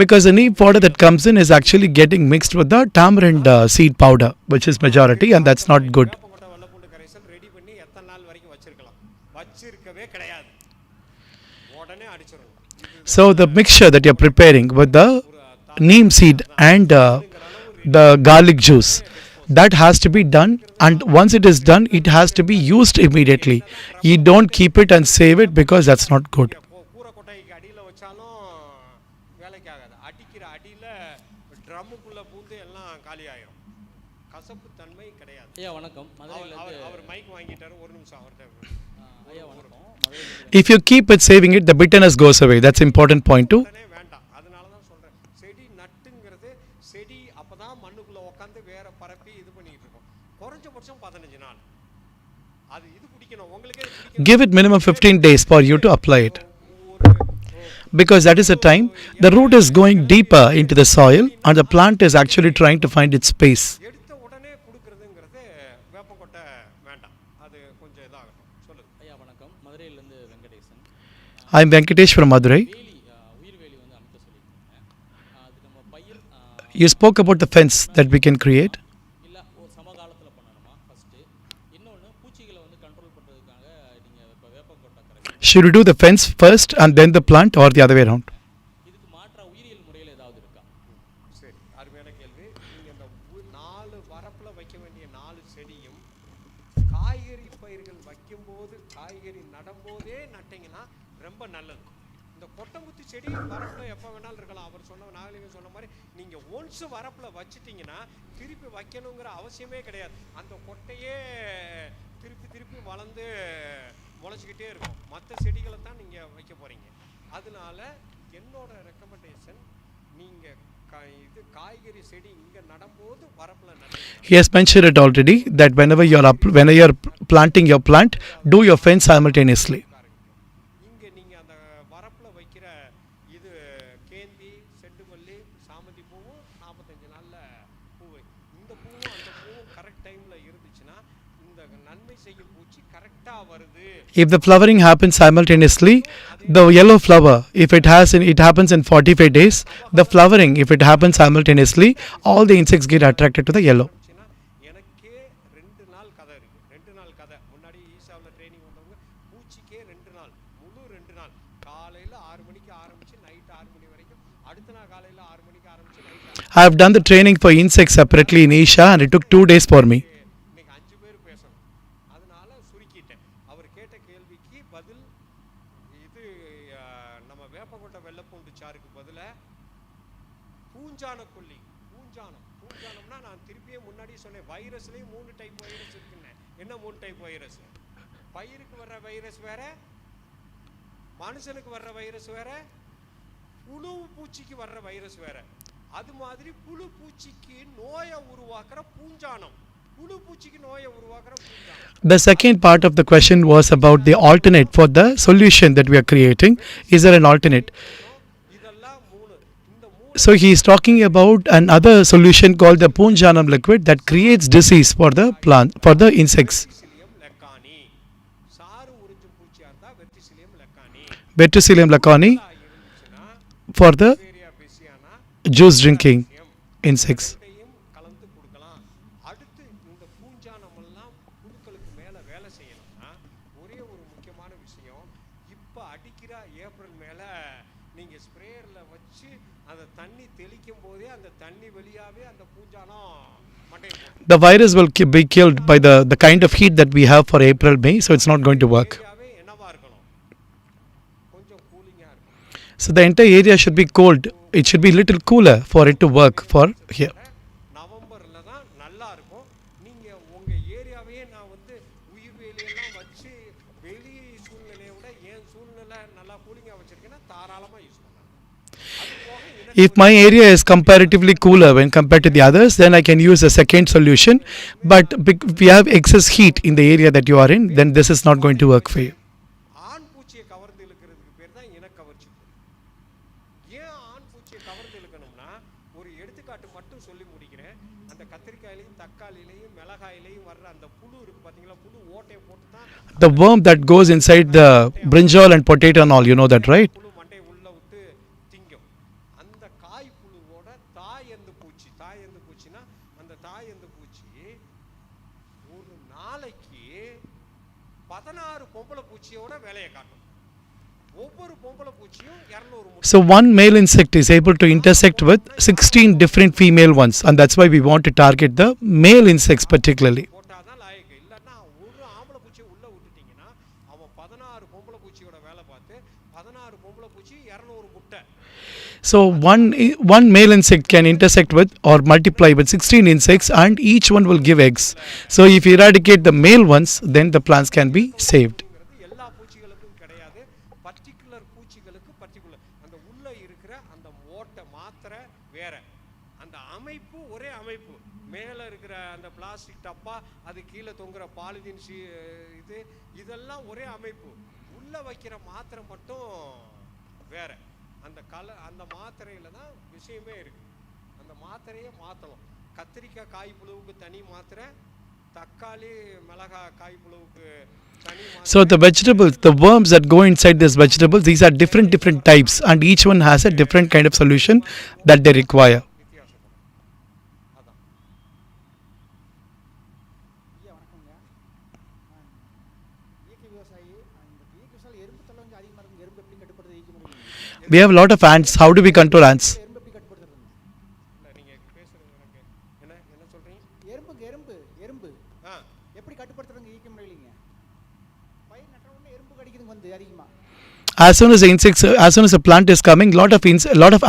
Because the neem powder that comes in is actually getting mixed with the tamarind seed powder, which is majority, and that's not good. வேப்பங்கொட்டை வெள்ளைப்பூண்டு கரைசல் ரெடி பண்ணி எத்தனை நாள் வரைக்கும் வச்சிருக்கலாம்? வச்சிருக்கவே கிடையாது, உடனே அடிச்சிடணும். So the mixture that you're preparing with the neem seed and the garlic juice, that has to be done, and once it is done, it has to be used immediately. You don't keep it and save it, because that's not good. கூரை கொட்டைக்கு அடியில் வச்சாலும் வேலைக்கு ஆகாது. அடிக்கிற அடியில் ட்ரம்முக்குள்ளே பூந்து எல்லாம் காலி ஆயிரும். கசப்பு தன்மை கிடையாது. ஐயா வணக்கம். அவர் மைக் வாங்கிட்டாரு, ஒரு நிமிஷம் அவர்கிட்ட. ஐயா வணக்கம். If you keep it saving it, the bitterness goes away. That's important point too. வேண்டாம், அதனால தான் சொல்கிறேன். செடி நட்டுங்கிறது செடி அப்போ தான் மண்ணுக்குள்ளே உட்காந்து வேற பரப்பி இது பண்ணிக்கிட்டு இருக்கோம். குறைஞ்சபட்சம் 15 நாள் அது இது பிடிக்கணும் உங்களுக்கே. Give it minimum 15 days for you to apply it, because that is the time the root is going deeper into the soil and the plant is actually trying to find its space. எடுத்த உடனே கொடுக்கறதுங்கிறது வேப்பங்கொட்டை வேண்டாம், அது கொஞ்சம் இதாகட்டும். சொல்லுங்க. ஐயா வணக்கம். மதுரையிலேருந்து Venkatesan. I'm Venkatesh from Madurai. உயிர்வேலி வந்து அமைக்க சொல்லியிருக்கீங்க. அது நம்ம பயிர் You spoke about the fence that we can create. இல்லை ஒரு சமகாலத்தில் பண்ணணுமா ஃபஸ்ட்டு? இன்னொன்று பூச்சிகளை வந்து கண்ட்ரோல் பண்ணுறதுக்காக நீங்கள் இப்போ வேப்பங்கொட்டை கரைசல் Should you do the fence first and then the plant, or the other way around? இதுக்கு மாற்றா உயிரியல் முறையில் ஏதாவது இருக்கா? சரி, அருமையான கேள்வி. நீங்கள் இந்த 4 வரப்பில் வைக்க வேண்டிய 4 செடியும் காய்கறி பயிர்கள் வைக்கும்போது, காய்கறி நடும்போதே நட்டிங்கன்னா ரொம்ப நல்லது. இந்த கொட்டங்குத்தி செடி வரப்பில் எப்போ வேணாலும் இருக்கலாம். அவர் சொன்ன நாகலிங்கம் சொன்ன மாதிரி நீங்கள் ஒன்ஸ் வரப்பில் வச்சிட்டிங்கன்னா திருப்பி வைக்கணுங்கிற அவசியமே கிடையாது. அந்த கொட்டையே திருப்பி திருப்பி வளர்ந்து முளைச்சிக்கிட்டே இருக்கும். மற்ற செடிகளை தான் நீங்கள் வைக்க போகிறீங்க. அதனால என்னோட ரெக்கமெண்டேஷன், நீங்கள் இது காய்கறி செடி இங்கே நடும்போது வரப்பில் நடுங்க. He has mentioned it already that whenever you're planting your plant, do your fence simultaneously. இங்கே நீங்கள் அந்த வரப்பில் வைக்கிற இது கேந்தி, செண்டுமல்லி, சாமந்தி பூவும் 45 நாளில் பூவை. இந்த பூவும் அந்த பூவும் கரெக்ட் டைமில் இருந்துச்சுன்னா இந்த நன்மை செய்யும் பூச்சி கரெக்டாக வருது. If the flowering happens simultaneously, the yellow flower, if it happens in 45 days, the flowering, if it happens simultaneously, all the insects get attracted to the yellow. எனக்கே 2 நாள் கதை இருக்குது. 2 நாள் கதை. முன்னாடி ஈசாவில் ட்ரைனிங் வந்தவங்க பூச்சிக்கே 2 நாள், முழு 2 நாள். காலையில் 6 மணிக்கு ஆரம்பித்து நைட் 6 மணி வரைக்கும், அடுத்த நாள் காலையில் 6 மணிக்கு ஆரம்பித்து night. I have done the training for insects separately in Isha, and it took 2 days for me. இன்னைக்கு 5 பேர் பேசணும், அதனால சுருக்கிட்டேன். அவர் கேட்ட கேள்விக்கு பதில் இது. நம்ம வேப்பங்கொட்டை வெள்ளைப்பூண்டு சாருக்கு பதிலாக பூஞ்சான கொல்லி, பூஞ்சானம்னா நான் திருப்பியே முன்னாடியே சொன்னேன், வைரஸ்லேயும் 3 டைப் வைரஸ் இருக்குன்னு. என்ன 3 டைப் வைரஸ்? பயிருக்கு வர்ற வைரஸ் வேற, மனுஷனுக்கு வர்ற வைரஸ் வேற, புழு பூச்சிக்கு வர்ற வைரஸ் வேற. அது மாதிரி புழு பூச்சிக்கு நோயை உருவாக்குற பூஞ்சானம், புழு பூச்சிக்கு நோயை உருவாக்குற பூஞ்சானம். The second part of the question was about the alternate for the solution that we are creating. Is there an alternate? இதெல்லாம் 3. இந்த 3 So he is talking about another solution called the Poonjanam liquid that creates disease for the plant, for the insects. Verticillium lecanii, சாறு உறிஞ்சும் பூச்சியாக இருந்தால் Verticillium lecanii. Verticillium lacani இருந்துச்சுன்னா for the பேரியா பெசியானா juice drinking insects. ரெண்டையும் கலந்து கொடுக்கலாம். அடுத்து இந்த பூஞ்சானமெல்லாம் புழுக்களுக்கு மேலே வேலை செய்யணும்னா ஒரே ஒரு முக்கியமான விஷயம், இப்போ அடிக்கிற ஏப்ரல் மேலே நீங்கள் ஸ்ப்ரேயரில் வச்சு அந்த தண்ணி தெளிக்கும் போதே அந்த தண்ணி வெளியாகவே அந்த பூஞ்சானம் மட்டையை போடும். The virus will be killed by the kind of heat that we have for April, May, so it's not going to work. ஏரியாவே என்னவா இருக்கணும்? கொஞ்சம் கூலிங்காக இருக்கணும். So the entire area should be cold. It should be little cooler for it to work for here. நவம்பரில் தான் நல்லா இருக்கும். நீங்கள் உங்கள் ஏரியாவையே நான் வந்து உயிர்வேலியெல்லாம் வச்சு வெளி சூழ்நிலையை விட என் சூழ்நிலை நல்லா கூலிங்காக வச்சுருக்கேன்னா தாராளமாக யூஸ் பண்ணலாம். அது போக If my area is comparatively cooler when compared to the others, then I can use a second solution. But if we have excess heat in the area that you are in, then this is not going to work for you. ஆண் பூச்சியை கவர்ந்து இழுக்கிறதுக்கு பேர் தான் இனக்கவர்ச்சி பொறி. ஏன் ஆண் பூச்சியை கவர்ந்து இழுக்கணும்னா, ஒரு எடுத்துக்காட்டு மட்டும் சொல்லி முடிக்கிறேன். அந்த கத்திரிக்காயிலையும் தக்காளியிலையும் மிளகாயிலையும் வர்ற அந்த புழு இருக்குது பார்த்தீங்களா, புழு ஓட்டையை போட்டு தான் The worm that goes inside the brinjal and potato and all, you know that, right? புழு மண்டையை உள்ளே விட்டு திங்கும். தாயந்து பூச்சி. தாயந்து பூச்சினா அந்த தாயந்து பூச்சி ஒரு நாளைக்கு 16 பொம்பளை பூச்சியோட வேலையை காட்டும். ஒவ்வொரு பொம்பளை பூச்சியும் 200 So one male insect is able to intersect with 16 different female ones, and that's why we want to target the male insects particularly. போட்டாதான் லாயக்கு. இல்லைன்னா ஒரு ஆம்பளை பூச்சியை உள்ளே விட்டுட்டிங்கன்னா அவன் 16 பொம்பளை பூச்சியோட வேலை பார்த்து 16 பொம்பளை பூச்சி 200 முட்டை. So one male insect can intersect with or multiply with 16 insects, and each one will give eggs. So if you eradicate the male ones, then the plants can be saved. எல்லா பூச்சிகளுக்கும் கிடையாது, பர்டிகுலர் பூச்சிகளுக்கு பர்டிகுலர். அந்த உள்ள இருக்கிற அந்த ஓட்டை மாத்திரை வேற, அந்த அமைப்பு ஒரே அமைப்பு. மேலே இருக்கிற அந்த பிளாஸ்டிக் டப்பா, அது கீழே தொங்குற பாலிதீன் இதெல்லாம் ஒரே அமைப்பு. உள்ள வைக்கிற மாத்திரை மட்டும் வேற. அந்த மாத்திரையில் தான் விஷயமே இருக்கு. அந்த மாத்திரையே மாற்றணும். கத்திரிக்காய் காய் புழுவுக்கு தனி மாத்திரை, தக்காளி மிளகாய் காய் புழுவுக்கு தனி மாத்திரை. So the vegetables, the worms that go inside this vegetables, these are different types, and each one has a different kind of solution that they require. ஐயா வணக்கங்க. இயற்கை விவசாயி. இந்த இயற்கை விவசாயம் எறும்பு தொல்லை கொஞ்சம் அதிகமாக இருக்கும். எறும்பு எப்படி கட்டுப்படுத்த வைக்க முடியும்? We have a lot of ants. How do we control ants? எறும்பு எப்படி கட்டுப்படுத்துறது? இல்லை நீங்கள் பேசுறது எனக்கு என்ன சொல்கிறீங்க? எறும்பு எப்படி கட்டுப்படுத்துறதுங்க இயற்கை முறையிலிங்க? பயிர் நட்ட உடனே எறும்பு கடிக்குதுங்க வந்து அதிகமாக. As soon as a plant is coming, lot of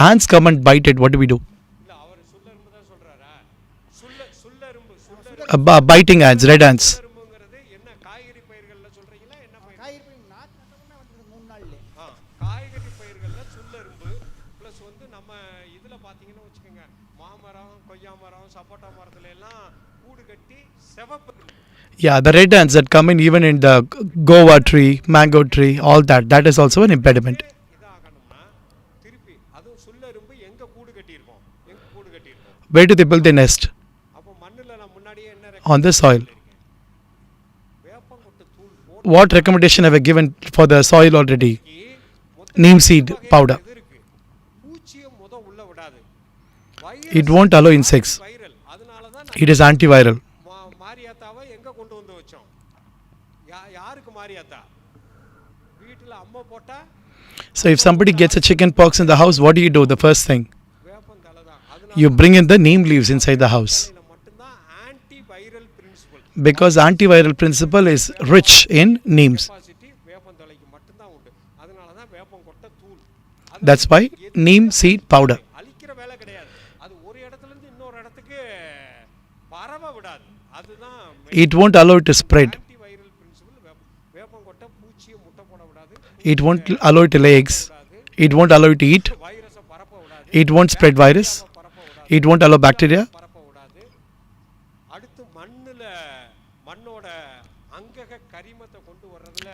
ants come and bite it. What do we do? இல்லை அவர் சுள்ளெரும்பு தான் சொல்கிறாரா? சுள்ளெரும்பு Biting ants, red ants. சுள்ளெரும்புங்கிறது என்ன காய்கறி பயிர்களில் சொல்கிறீங்களா? என்ன பயிர்? காய்கறி பயிர் நாற்று நட்ட உடனே வந்து 3 நாள்ல. காய்கறி பயிர்களில் சுள்ளெரும்பு ப்ளஸ் வந்து நம்ம இதில் பார்த்தீங்கன்னா வச்சுக்கோங்க, மாமரம், கொய்யா மரம், சப்போட்டா மரத்துல எல்லாம் கூடு கட்டி செவப்பு. Yeah, the red ants that come in even in the guava tree, mango tree, all that is also an impediment. இதாகணும்னா திருப்பி அதுவும் சுள்ளெரும்பு எங்கே கூடு கட்டியிருக்கோம்? Where do they build their nest? அப்போ மண்ணில் நான் முன்னாடியே என்ன On the soil. வேப்பங்கொட்டை தூள் What recommendation have I given for the soil already? Neem seed powder. பூச்சியை உள்ள விடாது. It won't allow insects. Viral. அதனால தான் It is antiviral. மாரியாத்தாவை எங்கே கொண்டு வந்து வச்சோம்? யாருக்கு மாரியாத்தா? வீட்டில் அம்மா போட்டா. So if somebody gets a chicken pox in the house, what do? The first thing, வேப்பம் தலை தான். you bring in the neem leaves inside the house, மட்டும்தான் antiviral principle. because antiviral principle is rich in neems. Capacity வேப்பம் தலைக்கு மட்டும்தான் உண்டு. அதனால தான் வேப்பங்கொட்டை தூள். That's why neem seed powder. அழிக்கிற வேலை கிடையாது. அது ஒரு இடத்துல இருந்து இன்னொரு இடத்துக்கு பரவ விடாது. அதுதான் It won't allow it to spread. Antiviral principle. வேப்பங்கொட்டை பூச்சியை முட்டை போட விடாது. It won't allow it to lay eggs. It won't allow it to eat. வைரஸை பரப்ப விடாது. It won't spread virus. It won't allow bacteria. பரப்ப விடாது. அடுத்து மண்ணோட அங்கக கரிமத்தை கொண்டு வர்றதுல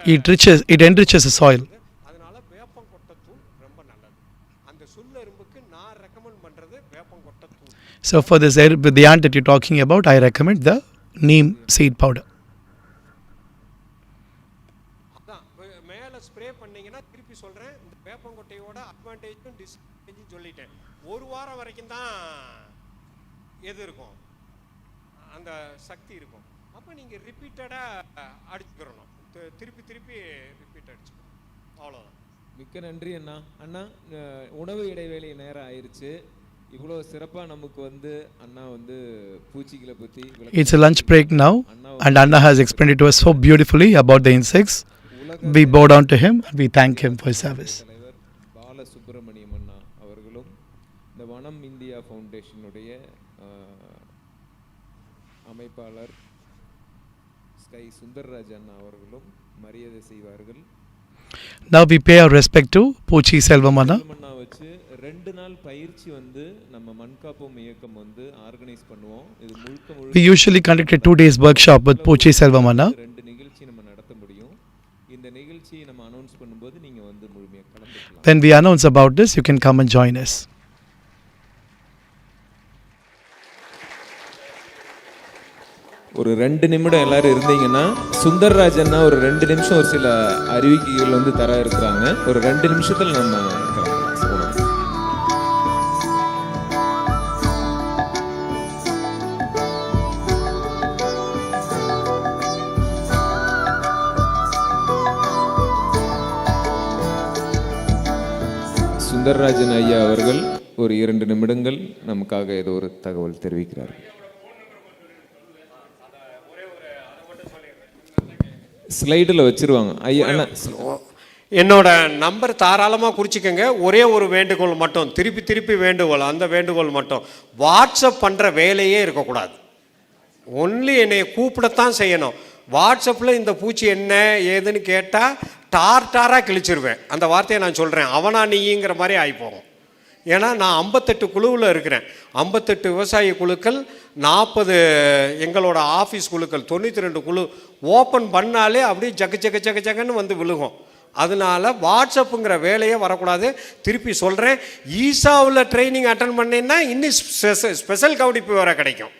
It enriches the soil. அதனால வேப்பங்கொட்டை தூள் ரொம்ப நல்லது. அந்த சுள்ளெரும்புக்கு நான் ரெக்கமெண்ட் பண்றது வேப்பங்கொட்டை தூள். So for this the ant that you're talking about, I recommend the neem seed powder. அதான் மேலே ஸ்ப்ரே பண்ணீங்கன்னா திருப்பி சொல்கிறேன், இந்த வேப்பங்கொட்டையோட அட்வான்டேஜும் டிஸ்அட்வான்டேஜும் சொல்லிட்டேன். ஒரு வாரம் வரைக்கும் தான் எது இருக்கும், அந்த சக்தி இருக்கும். அப்போ நீங்கள் ரிப்பீட்டடாக அடிச்சுக்கிறணும், திருப்பி ரிப்பீட் அடிச்சுக்கணும், அவ்வளோதான். மிக்க நன்றி அண்ணா. அண்ணா உணவு இடைவேளை நேரம் ஆயிடுச்சு. இவ்வளோ சிறப்பாக நமக்கு வந்து அண்ணா வந்து பூச்சிகளை பற்றி. It's a lunch break now, and Anna has explained it to us so beautifully about the insects. We bow down to him and we thank him for his service. தலைவர் பாலசுப்ரமணியம் அண்ணா அவர்களும் இந்த வனம் இந்தியா ஃபவுண்டேஷனுடைய அமைப்பாளர் ஸ்கை சுந்தர்ராஜ் அண்ணா அவர்களும் மரியாதை செய்வார்கள். Now we pay our respect to Poochi Selvam Anna. அண்ணா வச்சு 2 நாள் பயிற்சி வந்து நம்ம மண்காப்போம் இயக்கம் வந்து ஆர்கனைஸ் பண்ணுவோம். இது முழுக்க We usually conduct a 2 days workshop with Poochi Selvam Anna. 2 நிகழ்ச்சி நம்ம நடத்த முடியும். இந்த நிகழ்ச்சியை நம்ம அனௌன்ஸ் பண்ணும்போது நீங்க வந்து முழுமையாக கலந்துக்கலாம். When we announce about this, you can come and join us. ஒரு 2 நிமிடம் எல்லாரும் இருந்தீங்கன்னா சுந்தர்ராஜ் அண்ணா ஒரு 2 நிமிஷம் ஒரு சில அறிவிக்கைகள் வந்து தர இருக்கிறாங்க. ஒரு 2 நிமிஷத்துல நம்ம கிளம்பலாம். சுந்தரராஜன் ஐயா அவர்கள் ஒரு 2 நிமிடங்கள் நமக்காக ஏதோ ஒரு தகவல் தெரிவிக்கிறார். ஸ்லைடில் வச்சிருவாங்க ஐயா. அண்ணா என்னோட நம்பர் தாராளமாக குறிச்சிக்கங்க. ஒரே ஒரு வேண்டுகோள் மட்டும், திருப்பி திருப்பி வேண்டுகோள், அந்த வேண்டுகோள் மட்டும், வாட்ஸ்அப் பண்ணுற வேலையே இருக்கக்கூடாது. ஒன்லி என்னை கூப்பிடத்தான் செய்யணும். வாட்ஸ்அப்பில் இந்த பூச்சி என்ன ஏதுன்னு கேட்டால் டாராக கிழிச்சிருவேன். அந்த வார்த்தையை நான் சொல்கிறேன், அவனா நீங்கிற மாதிரி ஆகிப்போகும். ஏன்னா நான் 58 குழுவில் இருக்கிறேன். 58 விவசாய குழுக்கள், 40 எங்களோட ஆஃபீஸ் குழுக்கள், 92 குழு. ஓப்பன் பண்ணாலே அப்படியே ஜகன்னு வந்து விழுகும். அதனால வாட்ஸ்அப்புங்கிற வேலையே வரக்கூடாது. திருப்பி சொல்கிறேன், ஈசாவில் ட்ரைனிங் அட்டன் பண்ணேன்னா இன்னும் ஸ்பெஷல் கவனிப்பு வேறு கிடைக்கும்.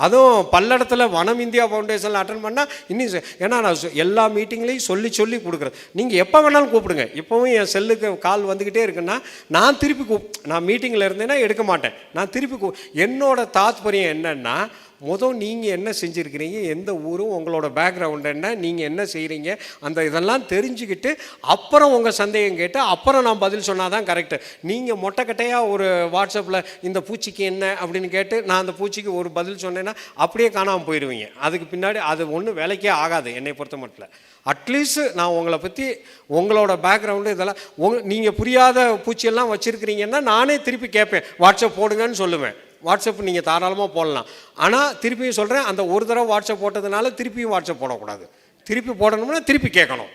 அதுவும் பல்லடத்தில் வனம் இந்தியா ஃபவுண்டேஷனில் அட்டன் பண்ணால் இன்னும், ஏன்னா நான் எல்லா மீட்டிங்லேயும் சொல்லி கொடுக்குறேன். நீங்கள் எப்போ வேணாலும் கூப்பிடுங்க. இப்போவும் என் செல்லுக்கு கால் வந்துக்கிட்டே இருக்குன்னா நான் திருப்பி நான் மீட்டிங்கில் இருந்தேன்னா எடுக்க மாட்டேன். நான் திருப்பி என்னோட தாத்பரியம் என்னென்னா, நீங்கள் என்ன செஞ்சுருக்கிறீங்க, எந்த ஊரும், உங்களோட பேக்ரவுண்ட் என்ன, நீங்கள் என்ன செய்கிறீங்க, அந்த இதெல்லாம் தெரிஞ்சுக்கிட்டு அப்புறம் உங்கள் சந்தேகம் கேட்டு அப்புறம் நான் பதில் சொன்னால் தான் கரெக்டு. நீங்கள் மொட்டைக்கட்டையாக ஒரு வாட்ஸ்அப்பில் இந்த பூச்சிக்கு என்ன அப்படின்னு கேட்டு நான் அந்த பூச்சிக்கு ஒரு பதில் சொன்னேன்னா அப்படியே காணாமல் போயிடுவீங்க. அதுக்கு பின்னாடி அது ஒன்றும் வேலைக்கே ஆகாது என்னை பொறுத்த மட்டும். அட்லீஸ்ட் நான் உங்களை பற்றி, உங்களோட பேக்ரவுண்டு இதெல்லாம் நீங்கள் புரியாத பூச்சியெல்லாம் வச்சுருக்கிறீங்கன்னா நானே திருப்பி கேட்பேன், வாட்ஸ்அப் போடுங்கன்னு சொல்லுவேன். வாட்ஸ்அப் நீங்கள் தாராளமாக போடலாம். ஆனால் திருப்பியும் சொல்கிறேன், அந்த ஒரு தடவை வாட்ஸ்அப் போட்டதுனால திருப்பியும் வாட்ஸ்அப் போடக்கூடாது. திருப்பி போடணும்னா திருப்பி கேட்கணும்.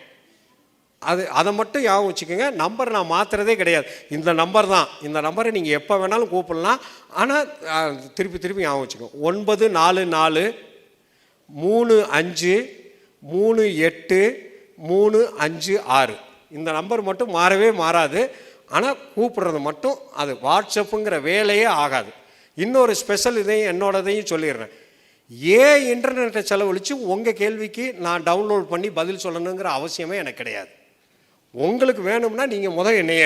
அதை மட்டும் ஞாபகம் வச்சுக்கோங்க. நம்பர் நான் மாற்றுறதே கிடையாது. இந்த நம்பர் தான், இந்த நம்பரை நீங்கள் எப்போ வேணாலும் கூப்பிடலாம். ஆனால் திருப்பி ஞாபகம் வச்சுக்கோங்க. 944 35 38 356 இந்த நம்பர் மட்டும் மாறவே மாறாது. ஆனால் கூப்பிடுறது மட்டும் அது வாட்ஸ்அப்புங்கிற வேலையே ஆகாது. இன்னொரு ஸ்பெஷல் இதையும் என்னோடதையும் சொல்லிடுறேன். ஏன் இன்டர்நெட்டை செலவழித்து உங்கள் கேள்விக்கு நான் டவுன்லோட் பண்ணி பதில் சொல்லணுங்கிற அவசியமே எனக்கு கிடையாது. உங்களுக்கு வேணும்னா நீங்கள் என்னைய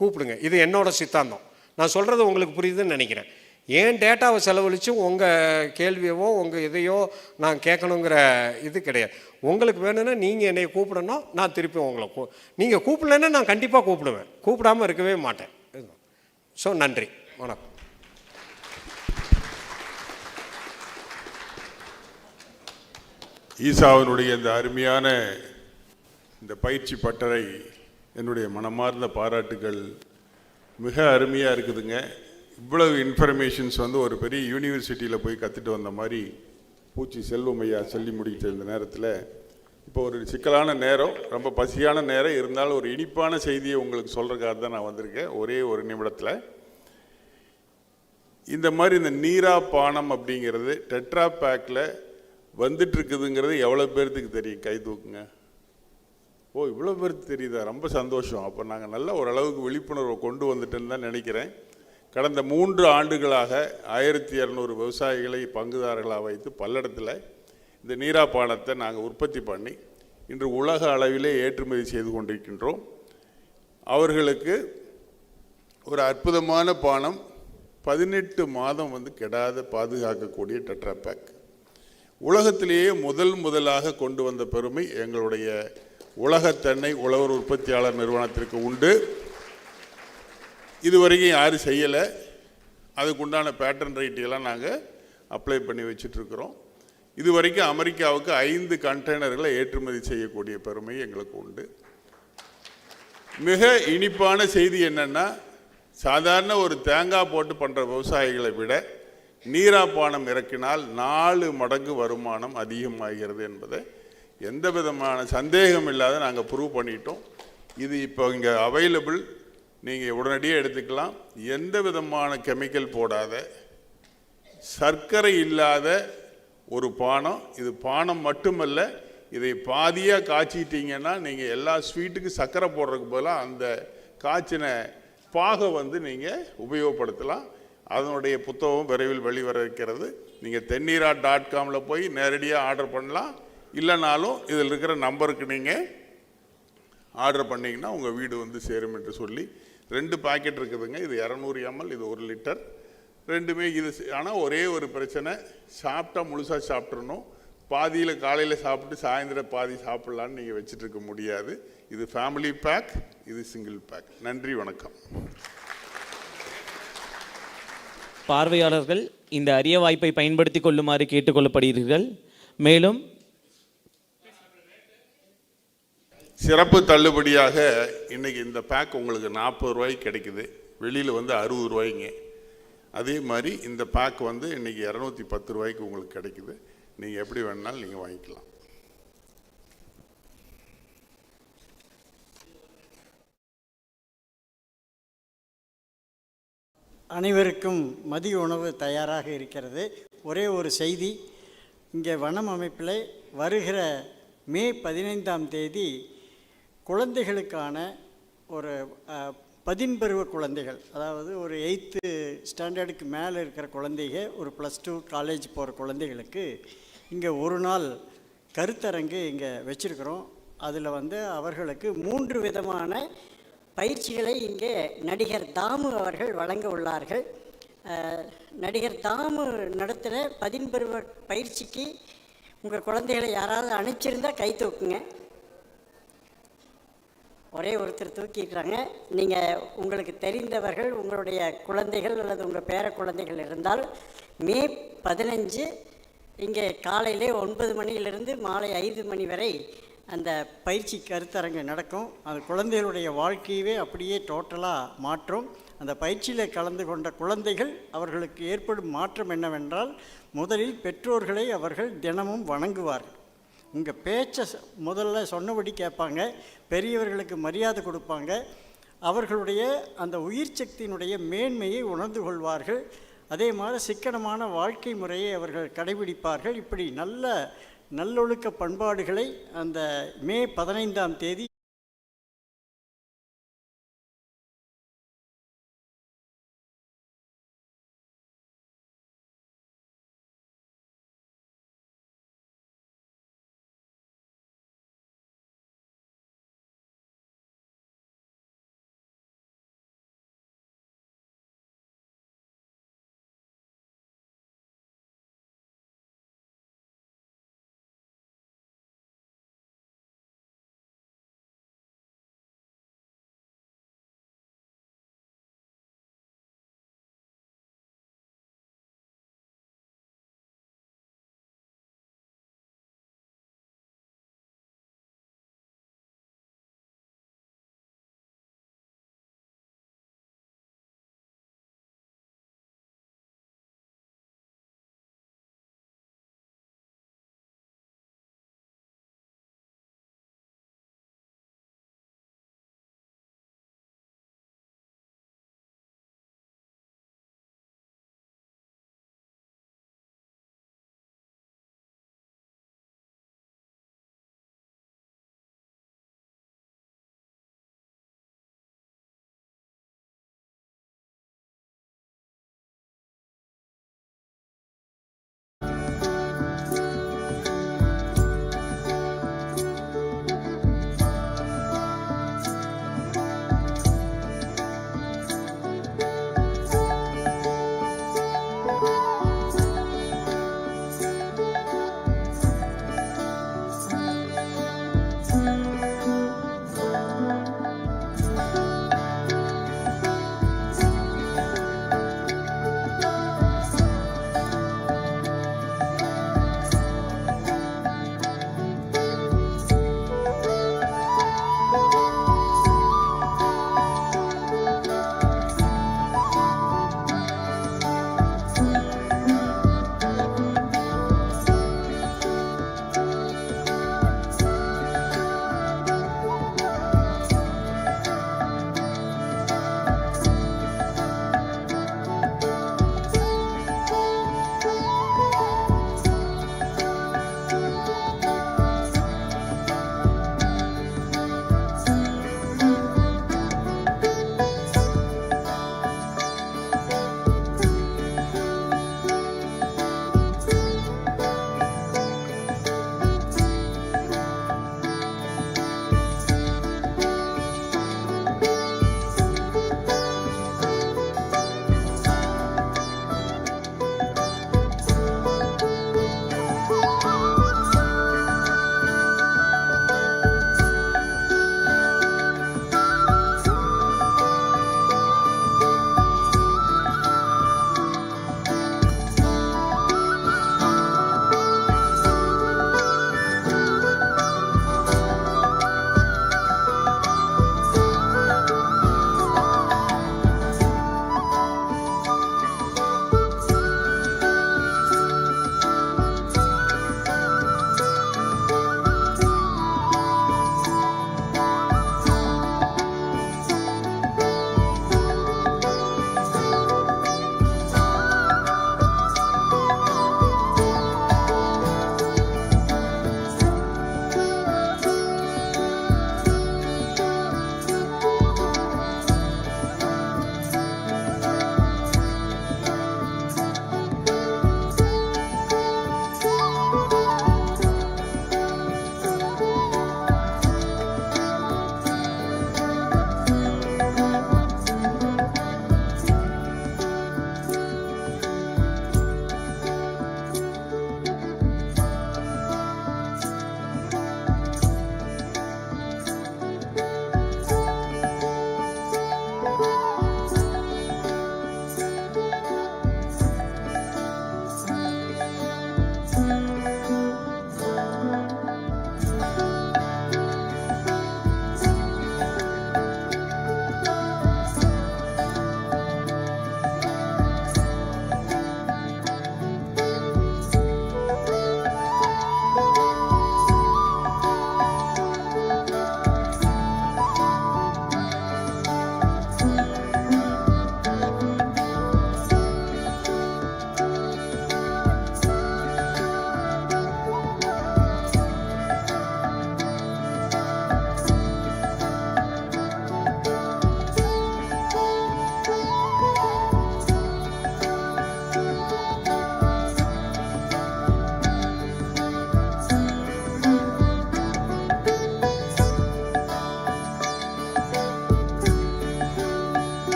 கூப்பிடுங்க. இது என்னோட சித்தாந்தம். நான் சொல்கிறது உங்களுக்கு புரியுதுன்னு நினைக்கிறேன். ஏன் டேட்டாவை செலவழித்து உங்கள் கேள்வியவோ உங்கள் இதையோ நான் கேட்கணுங்கிற இது கிடையாது. உங்களுக்கு வேணும்னா நீங்கள் என்னை கூப்பிடணும், நான் திருப்பி உங்களை நீங்கள் கூப்பிடலன்னா நான் கண்டிப்பாக கூப்பிடுவேன். கூப்பிடாமல் இருக்கவே மாட்டேன். ஸோ நன்றி, வணக்கம். ஈசாவினுடைய இந்த அருமையான இந்த பயிற்சி பட்டறை என்னுடைய மனமார்ந்த பாராட்டுகள். மிக அருமையாக இருக்குதுங்க. இவ்வளவு இன்ஃபர்மேஷன்ஸ் ஒரு பெரிய யூனிவர்சிட்டியில் போய் கற்றுட்டு வந்த மாதிரி பூச்சி செல்வம் ஐயா சொல்லி முடித்த இந்த நேரத்தில் இப்போ ஒரு சிக்கலான நேரம், ரொம்ப பசியான நேரம் இருந்தாலும் ஒரு இனிப்பான செய்தியை உங்களுக்கு சொல்கிறதுக்காக தான் நான் வந்திருக்கேன். ஒரே ஒரு நிமிடத்தில் இந்த மாதிரி இந்த நீரா பானம் அப்படிங்கிறது டெட்ரா பேக்கில் வந்துட்டுருக்குதுங்கிறது எவ்வளோ பேர்த்துக்கு தெரியும்? கை தூக்குங்க. ஓ, இவ்வளோ பேருக்கு தெரியுதா? ரொம்ப சந்தோஷம். அப்போ நாங்கள் நல்ல ஓரளவுக்கு விழிப்புணர்வை கொண்டு வந்துட்டேன்னு தான் நினைக்கிறேன். கடந்த 3 ஆண்டுகளாக 1200 விவசாயிகளை பங்குதாரர்களாக வைத்து பல்லடத்தில் இந்த நீரா பானத்தை நாங்கள் உற்பத்தி பண்ணி இன்று உலக அளவிலே ஏற்றுமதி செய்து கொண்டிருக்கின்றோம். அவர்களுக்கு ஒரு அற்புதமான பானம், 18 மாதம் கெடாத பாதுகாக்கக்கூடிய டெட்ரா பேக். உலகத்திலேயே முதலாக கொண்டு வந்த பெருமை எங்களுடைய உலக தென்னை உழவர் உற்பத்தியாளர் நிறுவனத்திற்கு உண்டு. இதுவரைக்கும் யாரும் செய்யலை. அதுக்குண்டான பேட்டன் ரைட்டெல்லாம் நாங்கள் அப்ளை பண்ணி வச்சிட்ருக்கிறோம். இதுவரைக்கும் அமெரிக்காவுக்கு 5 கண்டெய்னர்களை ஏற்றுமதி செய்யக்கூடிய பெருமை எங்களுக்கு உண்டு. மிக இனிப்பான செய்தி என்னென்னா, சாதாரண ஒரு தேங்காய் போட்டு பண்ணுற விவசாயிகளை விட நீரா பானம் இறக்கினால் 4 மடங்கு வருமானம் அதிகமாகிறது என்பதை எந்த விதமான சந்தேகம் இல்லாத நாங்கள் ப்ரூவ் பண்ணிட்டோம். இது இப்போ இங்கே அவைலபிள், நீங்கள் உடனடியாக எடுத்துக்கலாம். எந்த விதமான கெமிக்கல் போடாத, சர்க்கரை இல்லாத ஒரு பானம். இது பானம் மட்டுமல்ல, இதை பாதியாக காய்ச்சிட்டிங்கன்னா நீங்கள் எல்லா ஸ்வீட்டுக்கு சர்க்கரை போடுறதுக்கு பதிலாக அந்த காய்ச்சின பாகை நீங்கள் உபயோகப்படுத்தலாம். அதனுடைய புத்தகம் விரைவில் வெளிவர இருக்கிறது. நீங்கள் tennira.com போய் நேரடியாக ஆர்டர் பண்ணலாம். இல்லைனாலும் இதில் இருக்கிற நம்பருக்கு நீங்கள் ஆர்டர் பண்ணிங்கன்னா உங்கள் வீடு சேரும் என்று சொல்லி 2 பாக்கெட் இருக்குதுங்க. இது 200 ml, இது 1 லிட்டர். ரெண்டுமே இது. ஆனால் ஒரே ஒரு பிரச்சனை, சாப்பிட்டா முழுசாக சாப்பிட்றணும். பாதியில் காலையில் சாப்பிட்டு சாயந்தரம் பாதி சாப்பிட்லான்னு நீங்கள் வச்சுட்டு இருக்க முடியாது. இது ஃபேமிலி பேக், இது சிங்கிள் பேக். நன்றி, வணக்கம். பார்வையாளர்கள் இந்த அரிய வாய்ப்பை பயன்படுத்தி கொள்ளுமாறு கேட்டுக்கொள்ளப்படுகிறீர்கள். மேலும் சிறப்பு தள்ளுபடியாக இன்னைக்கு இந்த பேக் உங்களுக்கு 40 ரூபாய்க்கு கிடைக்குது. வெளியில் வந்து 60 ரூபாய்ங்க. அதே மாதிரி இந்த பேக் வந்து இன்னைக்கு 210 ரூபாய்க்கு உங்களுக்கு கிடைக்குது. நீங்கள் எப்படி வேணுனாலும் நீங்கள் வாங்கிக்கலாம். அனைவருக்கும் மதிய உணவு தயாராக இருக்கிறது. ஒரே ஒரு செய்தி, இங்கே வனம் அமைப்பில் வருகிற மே 15ஆம் தேதி குழந்தைகளுக்கான ஒரு பதின்பருவ குழந்தைகள், அதாவது ஒரு 8th ஸ்டாண்டர்டுக்கு மேலே இருக்கிற குழந்தைங்க, ஒரு +2 காலேஜ் போகிற குழந்தைகளுக்கு இங்கே ஒரு நாள் கருத்தரங்கு இங்கே வச்சுருக்கிறோம். அதில் வந்து அவர்களுக்கு 3 விதமான பயிற்சிகளை இங்கே நடிகர் தாமு அவர்கள் வழங்க உள்ளார்கள். நடிகர் தாமு நடத்துகிற 15 பயிற்சிக்கு உங்கள் குழந்தைகளை யாராவது அனுப்பிச்சிருந்தால் கை தூக்குங்க. ஒரே ஒருத்தர் தூக்கிடுறாங்க. நீங்கள் உங்களுக்கு தெரிந்தவர்கள், உங்களுடைய குழந்தைகள் அல்லது உங்கள் பேர குழந்தைகள் இருந்தால் மே 15 இங்கே காலையிலே 9 மணியிலிருந்து மாலை 5 மணி வரை அந்த பயிற்சி கருத்தரங்கு நடக்கும். அது குழந்தைகளுடைய வாழ்க்கையவே அப்படியே டோட்டலாக மாற்றும். அந்த பயிற்சியில் கலந்து கொண்ட குழந்தைகள் அவர்களுக்கு ஏற்படும் மாற்றம் என்னவென்றால், முதலில் பெற்றோர்களை அவர்கள் தினமும் வணங்குவார்கள். உங்கள் பேச்சை முதல்ல சொன்னபடி கேட்பாங்க, பெரியவர்களுக்கு மரியாதை கொடுப்பாங்க, அவர்களுடைய அந்த உயிர் சக்தியினுடைய மேன்மையை உணர்ந்து கொள்வார்கள். அதே மாதிரி சிக்கனமான வாழ்க்கை முறையை அவர்கள் கடைபிடிப்பார்கள். இப்படி நல்லொழுக்க பண்பாடுகளை அந்த மே 15ஆம் தேதி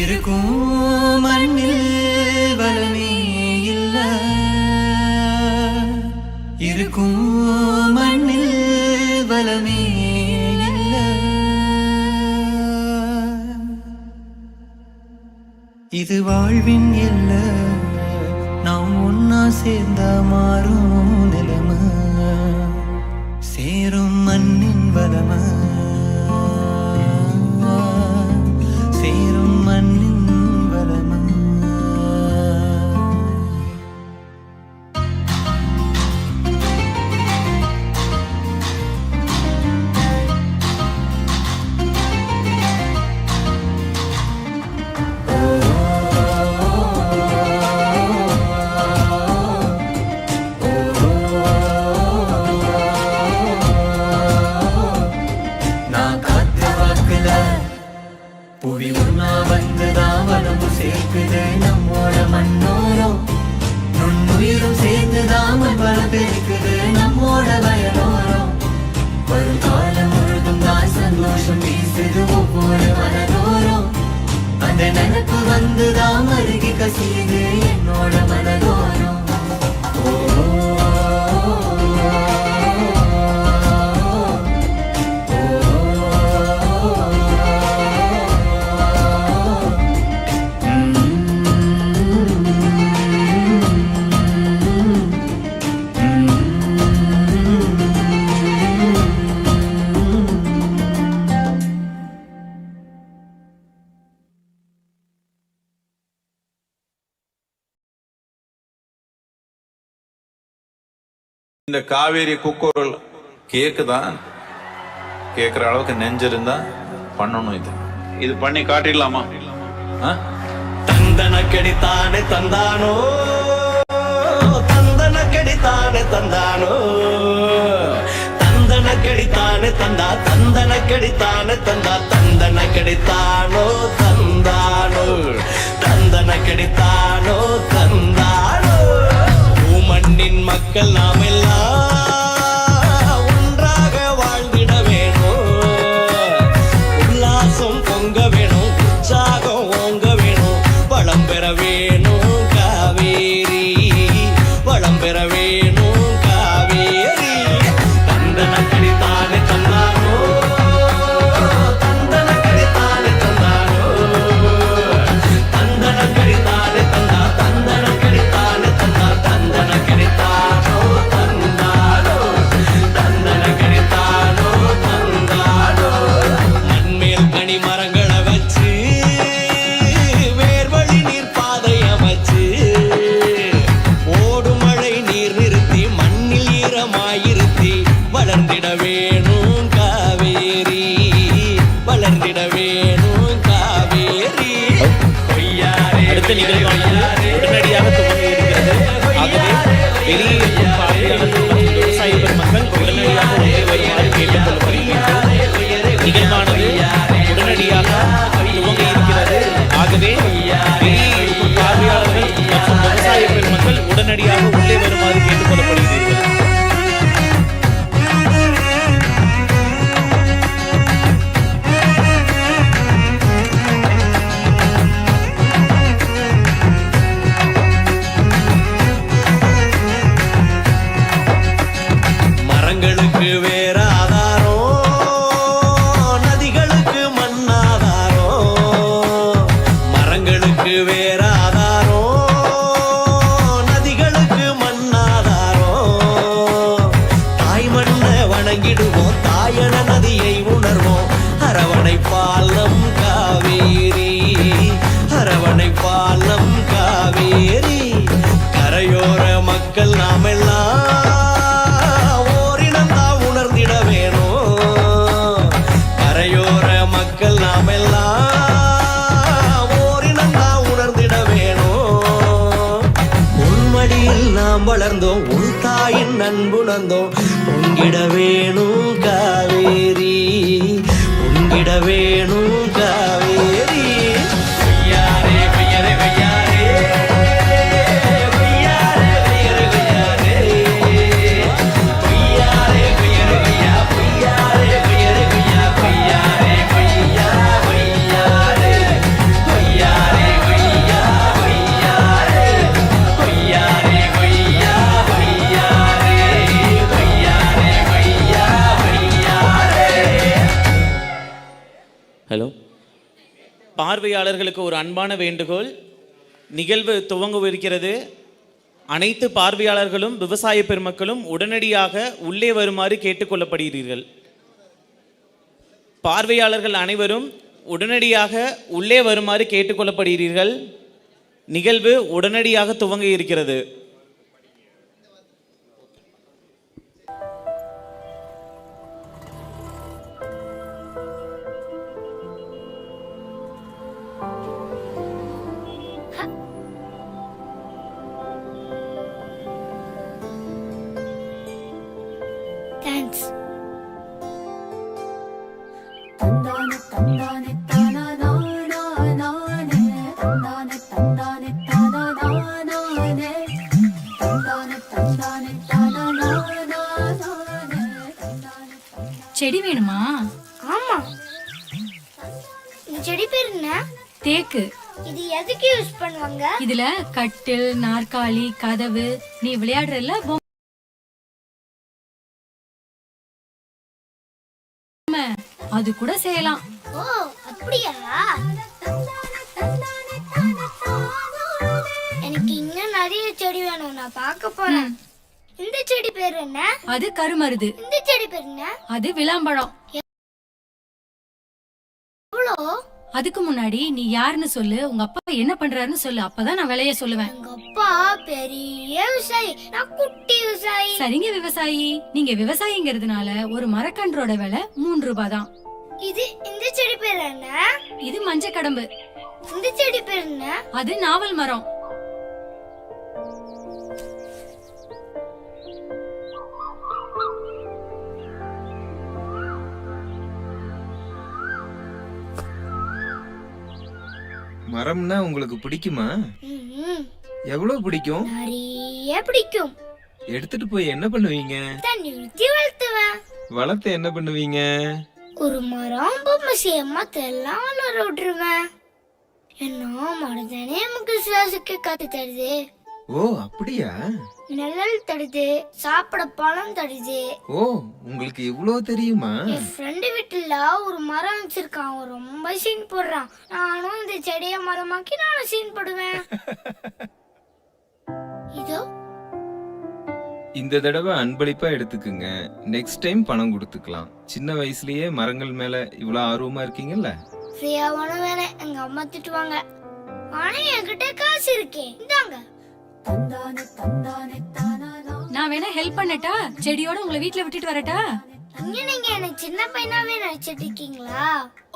இருக்கும் மண்ணில் வளமே இல்ல வாழ்வின் எல்ல நாம் ஒன்னா சேர்ந்தா மாறும் நிலைமை சேரும் மண்ணின் வளமை சேரும் மண்ணின் வளமை புவி ஒன்னா வந்துதான் வளம் சேர்க்குது நம்மோட மண்ணோரம் நுண்ணுயிரும் சேர்ந்துதான் பல பெருக்குது நம்மோட வயலோரம் வரும் காலம் முழுதும் தான் சந்தோஷம் வீசுது ஒவ்வொரு மனதோரம் அந்த நினைப்பு வந்துதான் அருகி கசியுது என்னோட மனதோரம் இந்த காவேரி கூக்குரல் கேக்குதான், கேக்குற அளவுக்கு நெஞ்சிருந்தா பண்ணணும். இது பண்ணி காட்டிடலாமா? தந்தன கெடித்தானே தந்தானோ, தந்தன கெடித்தானே தந்தானோ, தந்தன கெடித்தானே தந்தா, தந்தன கெடித்தானே தந்தா, தந்தன கெடித்தானோ தந்தானோ, தந்தன கெடித்தானோ தந்தானோ. மண்ணின் மக்கள் நாம் எல்லாம் ஒன்றாக வாழ்ந்திட வேணும், உல்லாசம் பொங்க வேணும், உற்சாகம் ஓங்க வேணும், வளம் பெற வேணும் காவேரி, வளம் பெற வேணும் காவேரி. தந்தன கடித்தானே தந்தானோ, தந்தன கடித்தானே தந்தானோ, தந்தன கடித்தானே தந்தா, தந்தன கடித்தானே தந்தா, தந்தன கடித்தானோ தந்தானோ, தந்தன கடித்தானோ தந்தானோ. மண்மேல் கனி மரங்களை வச்சு வேர்வழி நீர் பாதை அமைச்சு ஓடும் மழை நீர் நிறுத்தி மண்ணில் ஈரமாயிருத்தி வளர்ந்திட வேணும் காவேரி, வளர்ந்திட வேணும் காவேரி. அடுத்த நிகழ்வானது உடனடியாக துவங்க இருக்கிறது. ஆகவே வெளியே இருக்கும் பார்வையாளர்கள் மற்றும் விவசாய பெருமக்கள் உடனடியாக உள்ளே வருமாறு கேட்டுக் கொள்ளப்படுகிறீர்கள். நிகழ்வானது உடனடியாக துவங்க இருக்கிறது. ஆகவே வெளியே இருக்கும் பார்வையாளர்கள் மற்றும் விவசாய பெருமக்கள் உடனடியாக உள்ளே வருமாறு கேட்டுக் கொள்ளப்படுகிறீர்கள். மரங்களுக்கு வேற ஆதாரம், நதிகளுக்கு மண்ணாதாரம், மரங்களுக்கு வேற ஆதாரம், நதிகளுக்கு மண்ணாதாரம். தாய் மண்ணை வணங்கிடுவோம், தாயன நதியை உணர்வோம், அரவணை பாலம் காவேரி, அரவணை பாலம் காவேரி. கரையோர மக்கள் நாம் எல்லாம் ஓரினந்தா உணர்ந்திட வேணும், கரையோர மக்கள் நாம் எல்லாம் ஓரினந்தா உணர்ந்திட வேணும். உள்மடியில் நாம் வளர்ந்தோம், உள் தாயின் அன்புணர்ந்தோம், பொங்கிட வேணும் காவேரி, பொங்கிட வேணும் காவேரி. கொய்யாரே கொய்யாரே கொய்யாரே, கொய்யாரே கொய்யாரே கொய்யாரே, கொய்யாரே கொய்யாரே கொய்யா, கொய்யாரே கொய்யாரே கொய்யா, கொய்யாரே கொய்யா கொய்யாரே, கொய்யாரே கொய்யா கொய்யாரே, கொய்யாரே கொய்யா கொய்யாரே, கொய்யாரே கொய்யா கொய்யாரே. ஹலோ, பார்வையாளர்களுக்கு ஒரு அன்பான வேண்டுகோள். நிகழ்வு துவங்கவிருக்கிறது. அனைத்து பார்வையாளர்களும் விவசாய பெருமக்களும் உடனடியாக உள்ளே வருமாறு கேட்டுக்கொள்ளப்படுகிறீர்கள். பார்வையாளர்கள் அனைவரும் உடனடியாக உள்ளே வருமாறு கேட்டுக்கொள்ளப்படுகிறீர்கள். நிகழ்வு உடனடியாக துவங்க இருக்கிறது. தேங்க்ஸ். செடி வேணுமா? ஆமா. இந்த செடி பேர் என்ன? தேக்கு. இது எதுக்கு யூஸ் பண்ணுவாங்க? இதுல கட்டில், நாற்காலி, கதவு, நீ விளையாடுறல அது கூட செய்யலாம். ஓ அப்படியா? எனக்கு இன்னும் நிறைய செடி வேணும், நான் பார்க்க போறேன். இந்த செடி பேர் என்ன? அது கருமருது. இந்த செடி பேர் என்ன? அது விளாம்பழம். எவ்வளோ? அதுக்கு முன்னாடி நீ யாருன்னு சொல்லு, உங்க அப்பா என்ன பண்றாருன்னு சொல்லு, அப்பதான் நான் விலைய சொல்லுவேன். எங்க அப்பா பெரிய விவசாயி, நான் குட்டி விவசாயி. சரிங்க விவசாயி, நீங்க விவசாயிங்கிறதுனால ஒரு மரக்கன்றோட விலை 3 ரூபாய் தான். இது இந்த செடி பேர் என்ன? இது மஞ்ச கடம்பு. இந்த செடி பேர் என்ன? அது நாவல் மரம். மரம்னா உங்களுக்கு பிடிக்குமா? எவ்வளவு பிடிக்கும்? நிறைய பிடிக்கும். எடுத்துட்டு போய் என்ன பண்ணுவீங்க? தண்ணி ஊத்தி வளர்த்துவேன். வளர்த்து என்ன பண்ணுவீங்க? ஒரு மரம் பொம்மை சேமா தெல்லாம் வளர விட்டுருவேன். என்ன மரம் தானே நமக்கு சுவாசிக்க காத்து தருது. ஓ அப்படியா? நிழல் தருது, சாப்பிட பழம் தருது. ஓ உங்களுக்கு இவ்வளவு தெரியுமா? என் ஃப்ரெண்டு வீட்டுல ஒரு மரம் வச்சிருக்கான், அவன் ரொம்ப சீன் போடுறான். நானும் இந்த செடிய மரமாக்கி நானும் சீன் போடுவேன். இதோ இந்த தடவை அன்பளிப்பா எடுத்துக்குங்க, நெக்ஸ்ட் டைம் பணம் கொடுத்துக்கலாம். சின்ன வயசுலயே மரங்கள் மேல இவ்வளவு ஆர்வமா இருக்கீங்கல்ல? ஃப்ரீயா ஒண்ணும் வேணாம், எங்க அம்மா திட்டுவாங்க. ஆனா என்கிட்ட காசு இருக்கே, இந்தாங்க. நான் வேணா ஹெல்ப் பண்ணட்டா? செடியோட உங்களை வீட்ல விட்டுட்டு வரட்டா? நீங்க என்ன சின்ன பையனாவே நினைச்சிட்டு இருக்கீங்களா?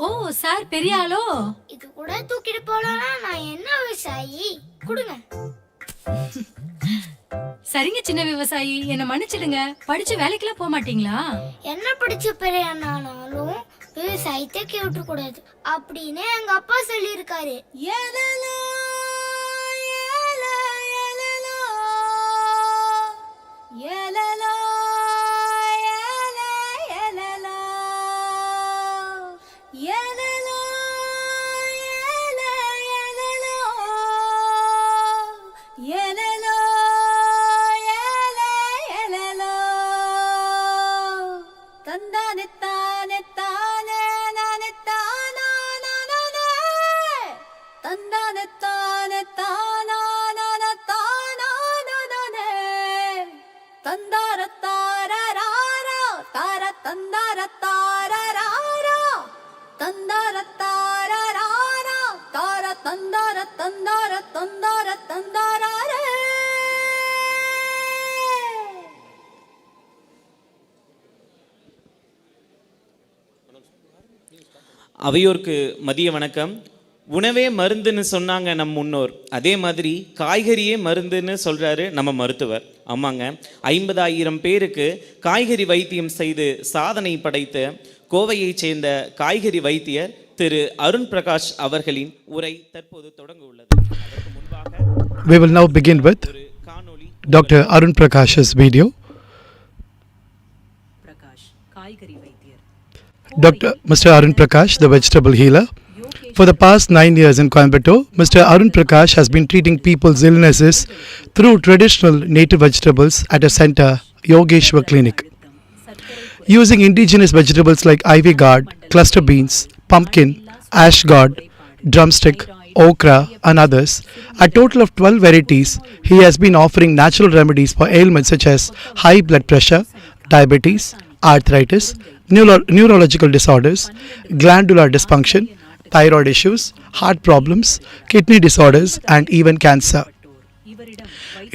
ஓ சார் பெரிய ஆளோ? இது கூட தூக்கிட்டு போலனா நான் என்ன விவசாயி? கொடுங்க. சரிங்க சின்ன விவசாயி, என்ன மன்னிச்சிடுங்க. படிச்சு வேலைக்கெல்லாம் போக மாட்டீங்களா? என்ன படிச்ச பெரிய ஆனாலும் விவசாயத்தை கேட்டு கூடாது அப்படின்னு எங்க அப்பா சொல்லி இருக்காரு. அவையோருக்கு மதிய வணக்கம். உணவே மருந்துன்னு சொன்னாங்க நம் முன்னோர், அதே மாதிரி காய்கறியே மருந்துன்னு சொல்கிறாரு நம்ம மருத்துவர். ஆமாங்க, 50,000 பேருக்கு காய்கறி வைத்தியம் செய்து சாதனை படைத்த கோவையைச் சேர்ந்த காய்கறி வைத்தியர் திரு அருண் பிரகாஷ் அவர்களின் உரை தற்போது தொடங்க உள்ளது. அதற்கு முன்பாக We will now begin with Dr. Arun Prakash's video. Dr. Mr. Arun Prakash, the vegetable healer. For the past 9 years in Coimbatore, Mr. Arun Prakash has been treating people's illnesses through traditional native vegetables at a center, Yogeshwar Clinic. Using indigenous vegetables like ivy gourd, cluster beans, pumpkin, ash gourd, drumstick, okra, and others, a total of 12 varieties, he has been offering natural remedies for ailments such as high blood pressure, diabetes, arthritis, neurological disorders, glandular dysfunction, thyroid issues, heart problems, kidney disorders, and even cancer.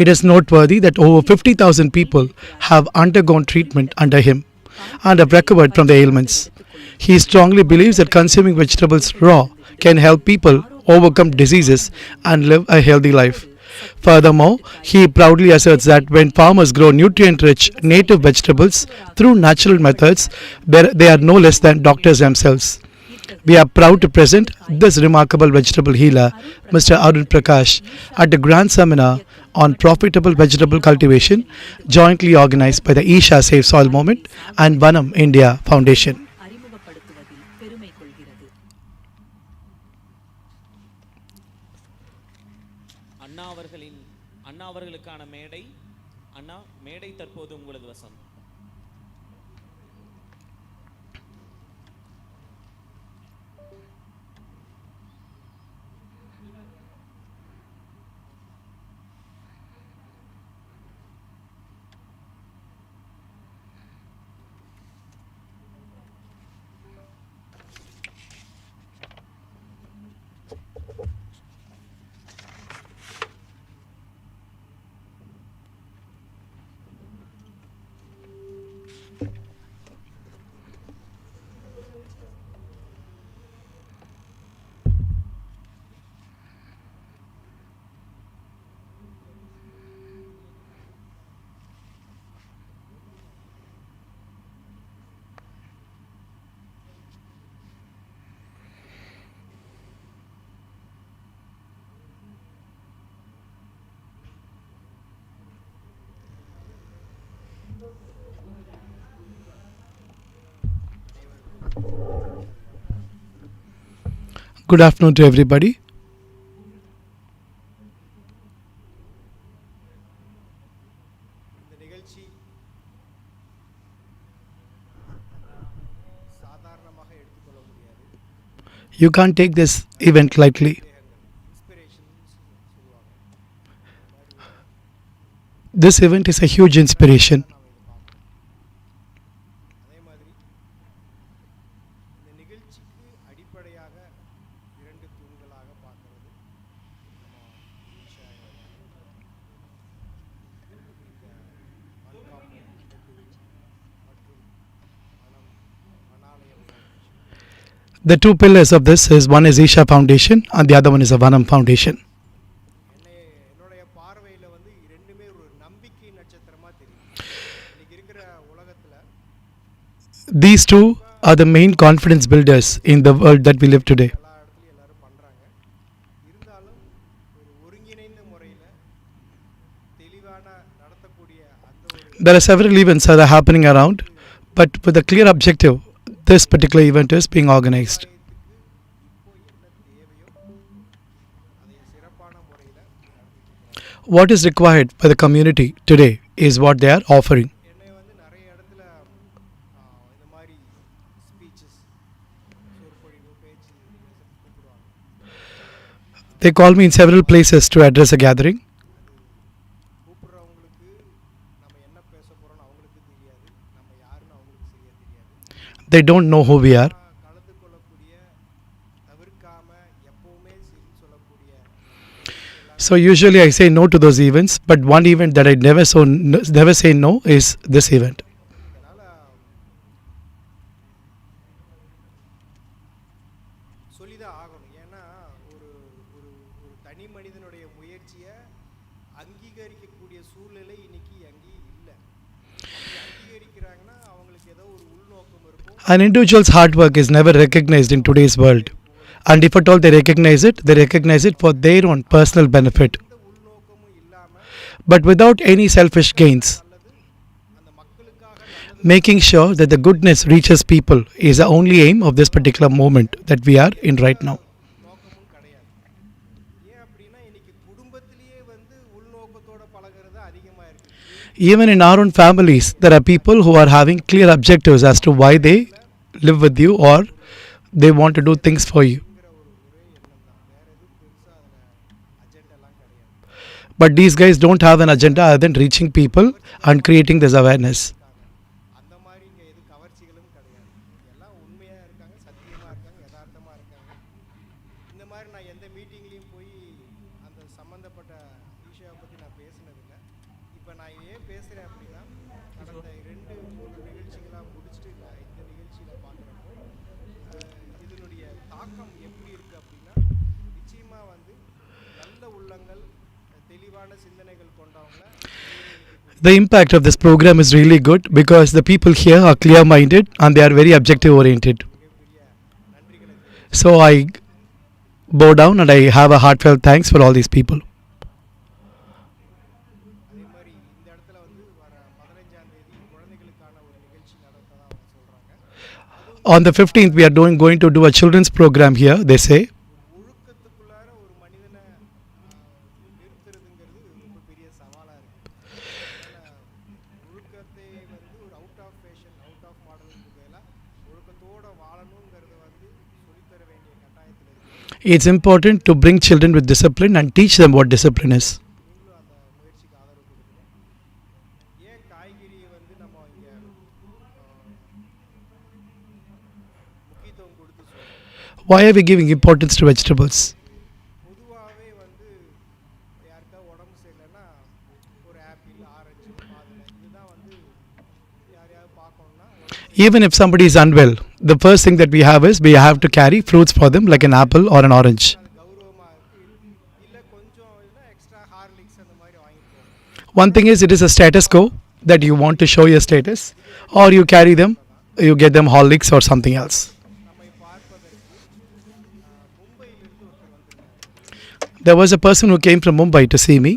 It is noteworthy that over 50,000 people have undergone treatment under him and have recovered from the ailments. He strongly believes that consuming vegetables raw can help people overcome diseases and live a healthy life. Furthermore, he proudly asserts that when farmers grow nutrient-rich native vegetables through natural methods, they are no less than doctors themselves. We are proud to present this remarkable vegetable healer, Mr. Arun Prakash, at the grand seminar on profitable vegetable cultivation, jointly organized by the Isha Save Soil Movement and Vanam India Foundation. அண்ணா அவர்களுக்கான மேடை. அண்ணா, மேடை தற்போது உங்களது வசம். Good afternoon to everybody. இந்த நிகழ்ச்சி சாதாரணமாக எடுத்துக்கொள்ள முடியாது. You can't take this event lightly. This event is a huge inspiration. அதே மாதிரி இந்த நிகழ்ச்சிக்கு அடிப்படையாக இரண்டு தூண்களாக பார்க்கிறது நம்ம ஈஷா இந்த மண்காப்பு மற்றும் மணாலயம். The two pillars of this is one is Isha Foundation and the other one is a Vanam Foundation. என்னுடைய பார்வையில் வந்து ரெண்டுமே ஒரு நம்பிக்கை நட்சத்திரமா தெரியும். இன்னைக்கு இருக்கிற உலகத்துல These two are the main confidence builders in the world that we live today. எல்லா இடத்துலையும் எல்லாரும் பண்றாங்க. இருந்தாலும் ஒரு ஒருங்கிணைந்த முறையில் தெளிவான நடத்தக்கூடிய அந்த ஒரு There are several events that are happening around, but with a clear objective, this particular event is being organized. What is required by the community today is what they are offering. என்னை வந்து நிறைய இடத்துல இந்த மாதிரி speeches சொற்பொழிவு பேச்சு கூப்பிடுவாங்க. They call me in several places to address a gathering. கூப்பிடுறவங்களுக்கு நம்ம என்ன பேச போறோம்னு அவங்களுக்கு தெரியாது, நம்ம யாருன்னு அவங்களுக்கு சரியா தெரியாது. They don't know who we are. கலந்து கொள்ளக்கூடிய தவிர்க்காம எப்பவுமே சரி சொல்லக்கூடிய So usually I say no to those events, but one event that I never say no is this event. சொல்லிதான் ஆகணும். ஏன்னா ஒரு ஒரு ஒரு தனி மனிதனுடைய முயற்சியை அங்கீகரிக்கக்கூடிய சூழ்நிலை இன்னைக்கு எங்கேயும் இல்லை. அங்கீகரிக்கிறாங்கன்னா அவங்களுக்கு ஏதோ ஒரு உள்நோக்கம் இருக்கும். An individual's hard work is never recognized in today's world. And if at all they recognize it for their own personal benefit. But without any selfish gains. Making sure that the goodness reaches people is the only aim of this particular moment that we are in right now. நோக்கமும் கிடையாது. ஏன் அப்படின்னா இன்னைக்கு குடும்பத்திலேயே வந்து உள்நோக்கத்தோட பழகிறது அதிகமாக இருக்கு. Even in our own families, there are people who are having clear objectives as to why they live with you or they want to do things for you. But these guys don't have an agenda other than reaching people and creating this awareness. அந்த மாதிரி இங்கே எது கவர்ச்சிகளும் கிடையாது. எல்லாம் உண்மையாக இருக்காங்க, சத்தியமாக இருக்காங்க, யதார்த்தமாக இருக்காங்க. இந்த மாதிரி நான் எந்த மீட்டிங்லேயும் போய் அந்த சம்மந்தப்பட்ட விஷயம் பற்றி நான் பேசினதில்லை. இப்போ நான் ஏன் பேசுகிறேன் அப்படின்னா, கடந்த 2-3 நிகழ்ச்சிகளாக முடிச்சுட்டு நான் இந்த நிகழ்ச்சியில் பார்க்குறப்போ இதனுடைய தாக்கம் எப்படி இருக்குது அப்படின்னா, நிச்சயமாக வந்து நல்ல உள்ளங்கள், தெளிவான சிந்தனைகள் கொண்டவங்க. The impact of this program is really good because the people here are clear minded and they are very objective oriented. So I bow down and I have a heartfelt thanks for all these people. அதே மாதிரி இந்த இடத்துல வந்து வர 15ஆம் தேதி குழந்தைகளுக்கான ஒரு நிகழ்ச்சி நடத்ததா அவங்க சொல்கிறாங்க. On the 15th we are going to do a children's program here, they say. ஒழுக்கத்துக்குள்ளார ஒரு மனிதனை நிறுத்துறதுங்கிறது ரொம்ப பெரிய சவாலாக இருக்குது. அதனால் ஒழுக்கத்தை வந்து ஒரு out of fashion, out of மாடலுக்கு பதிலாக ஒழுக்கத்தோடு வாழணுங்கிறத வந்து சொல்லித்தர வேண்டிய கட்டாயத்தில் இருக்குது. It's important to bring children with discipline and teach them what discipline is. நீங்களும் அந்த முயற்சிக்கு ஆதரவு கொடுக்கணும். ஏன் காய்கறியை வந்து நம்ம இங்கே முக்கியத்துவம் கொடுத்து சொல்கிறோம்? Why are we giving importance to vegetables? பொதுவாகவே வந்து யாருக்கா உடம்பு சரியில்லைன்னா ஒரு ஆப்பிள், ஆரஞ்சு, மாதுளை இதுதான் வந்து யாரையாவது பார்க்கணுன்னா Even if somebody is unwell, the first thing that we have is we have to carry fruits for them like an apple or an orange. கௌரவமாக இருக்குது. இல்லை கொஞ்சம் இல்லை எக்ஸ்ட்ரா ஹார்லிக்ஸ் அந்த மாதிரி வாங்கிட்டு போகணும். One thing is it is a status quo that you want to show your status, or you carry them, you get them Horlicks or something else. There was a person who came from Mumbai to see me.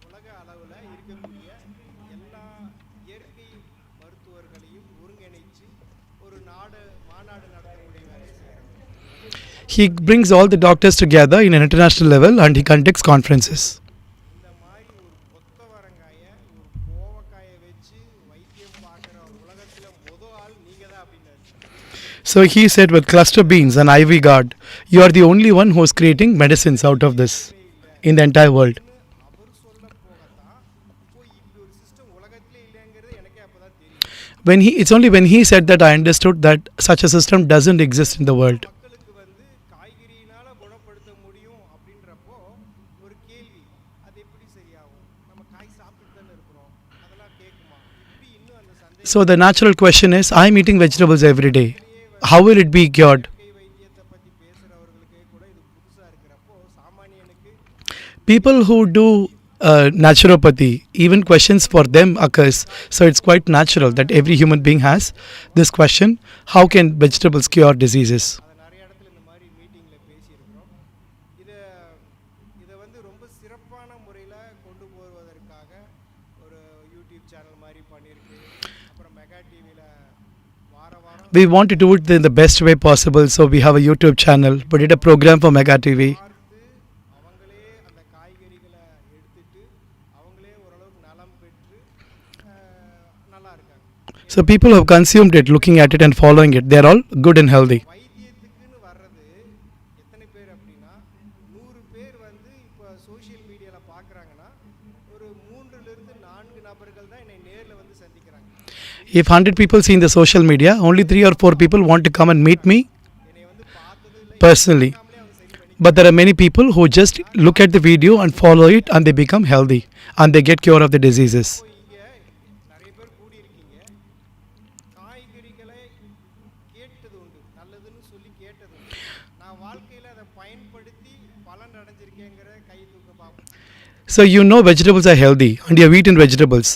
உலக அளவில் இருக்கக்கூடிய எல்லா இயற்கை மருத்துவர்களையும் ஒருங்கிணைச்சு ஒரு மாநாடு நடத்தக்கூடிய வேலை செய்கிறாங்க. He brings all the doctors together in an international level and he conducts conferences. இந்த மாதிரி ஒரு கொத்தவரங்காயை ஒரு கோவக்காயை வச்சு வைத்தியம் பார்க்குற உலகத்தில் முதல் ஆள் நீங்கள் தான் அப்படின்னாரு. So he said with cluster beans and ivy gourd, you are the only one who is creating medicines out of this in the entire world. அவர் சொல்ல போகத்தான் இப்போ இப்படி ஒரு சிஸ்டம் உலகத்திலே இல்லைங்கிறது எனக்கே அப்போ தான் தெரியும். It's only when he said that I understood that such a system doesn't exist in the world. மக்களுக்கு வந்து காய்கறியினால் குணப்படுத்த முடியும் அப்படின்றப்போ ஒரு கேள்வி, அது எப்படி சரியாகும்? நம்ம காய் சாப்பிட்டு தானே இருக்கிறோம், அதெல்லாம் கேட்குமா? இப்படி இன்னும் அந்த சந்தேகம். So the natural question is, I'm eating vegetables every day. How will it be cured? வைத்தியத்தை பற்றி பேசுகிறவர்களுக்கே கூட இது புதுசாக இருக்கிறப்போ சாமானியனுக்கு People who do naturopathy, even questions for them occurs. So it's quite natural that every human being has this question, how can vegetables cure diseases? அதை நிறைய இடத்துல இந்த மாதிரி மீட்டிங்கில் பேசியிருக்கிறோம். இதை வந்து ரொம்ப சிறப்பான முறையில் கொண்டு போவதற்காக ஒரு யூடியூப் சேனல் மாதிரி பண்ணியிருக்கு. அப்புறம் மெகா டிவியில் வார வாரம் We want to do it in the best way possible, so we have a YouTube channel. We did a program for Mega TV. அவங்களே அந்த காய்கறிகளை எடுத்துட்டு அவங்களே ஓரளவுக்கு நலம் பெற்று நல்லா இருக்காங்க. So people who have consumed it, looking at it and following it, they are all good and healthy. வைத்தியத்துக்குன்னு வர்றது எத்தனை பேர் அப்படின்னா 100 பேர் வந்து இப்போ சோஷியல் மீடியாவில் பார்க்குறாங்கன்னா ஒரு 3-4 நபர்கள் தான் என்னை நேரில் வந்து சந்திக்கிறாங்க. If 100 people see in the social media, only 3 or 4 people want to come and meet me personally. But there are many people who just look at the video and follow it and they become healthy and they get cure of the diseases. இங்கே நிறைய பேர் கூடியிருக்கீங்க, காய்கறிகளை கேட்டது உண்டு, நல்லதுன்னு சொல்லி கேட்டது உண்டு. நான் வாழ்க்கையில் அதை பயன்படுத்தி பலன் அடைஞ்சிருக்கேங்கிற கை தூக்க பார்ப்போம். So you know vegetables are healthy and you have eaten vegetables.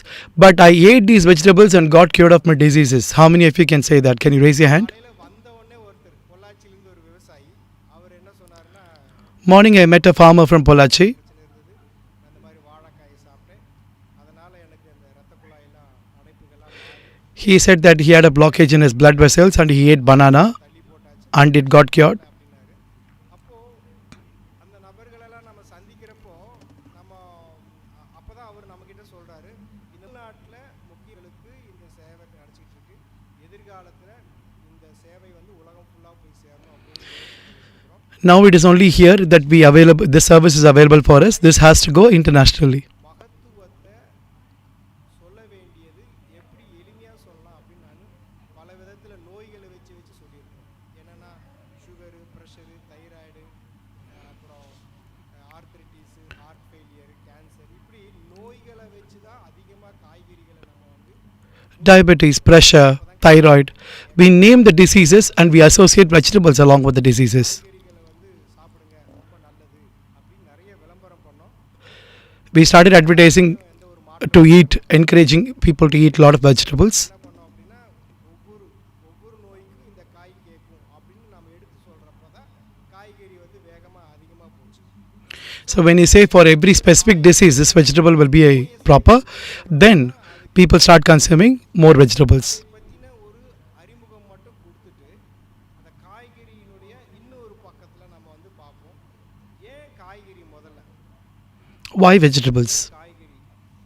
But I ate these vegetables and got cured of my diseases. How many of you can say that? Can you raise your hand? வந்த உடனே ஒருத்தர் பொள்ளாச்சியிலேருந்து ஒரு விவசாயி, அவர் என்ன சொன்னார்னா, Morning I met a farmer from Polachi. அந்த மாதிரி வாழைக்காயை சாப்பிட்டேன், அதனால் எனக்கு அந்த ரத்த குழாயெல்லாம் அடைப்புகள்லாம் He said that he had a blockage in his blood vessels and he ate banana and it got cured. அந்த நபர்களெல்லாம் நம்ம சந்திக்கிறப்போ நம்ம அப்போ தான் அவர் நம்மக்கிட்ட சொல்கிறாரு, இந்த நாட்டில் முக்கியர்களுக்கு இந்த சேவை கிடச்சிட்டு இருக்கு, எதிர்காலத்தில் இந்த சேவை வந்து உலகம் ஃபுல்லாக போய் சேரணும் அப்படின்னு. Now it is only here that we available. This service is available for us. This has to go internationally. மகத்துவத்தை சொல்ல வேண்டியது எப்படி எளிமையாக சொல்லலாம் அப்படின்னு நான் பல விதத்தில் நோய்களை வச்சு சொல்லியிருக்கேன். என்னென்னா சுகரு, ப்ரெஷரு, தைராய்டு, அப்புறம் ஆர்த்ரைட்டிஸு, ஹார்ட் ஃபெயிலியர், கேன்சர், இப்படி நோய்களை வச்சு தான் அதிகமாக காய்கறிகளை நம்ம வந்து Diabetes, pressure, thyroid. We name the diseases and we associate vegetables along with the diseases. We started advertising to eat, encouraging people to eat a lot of vegetables. ஒவ்வொரு நோய்க்கும் இந்த காய் கேட்கும் அப்படின்னு நம்ம எடுத்து சொல்கிறப்ப தான் காய்கறி வந்து வேகமாக அதிகமாக போச்சு. So when you say for every specific disease this vegetable will be a proper, then people start consuming more vegetables. பற்றின ஒரு அறிமுகம் மட்டும் கொடுத்துட்டு அந்த காய்கறியினுடைய இன்னொரு பக்கத்தில் நம்ம வந்து பார்ப்போம். ஏன் காய்கறி முதல்ல? Why vegetables? காய்கறி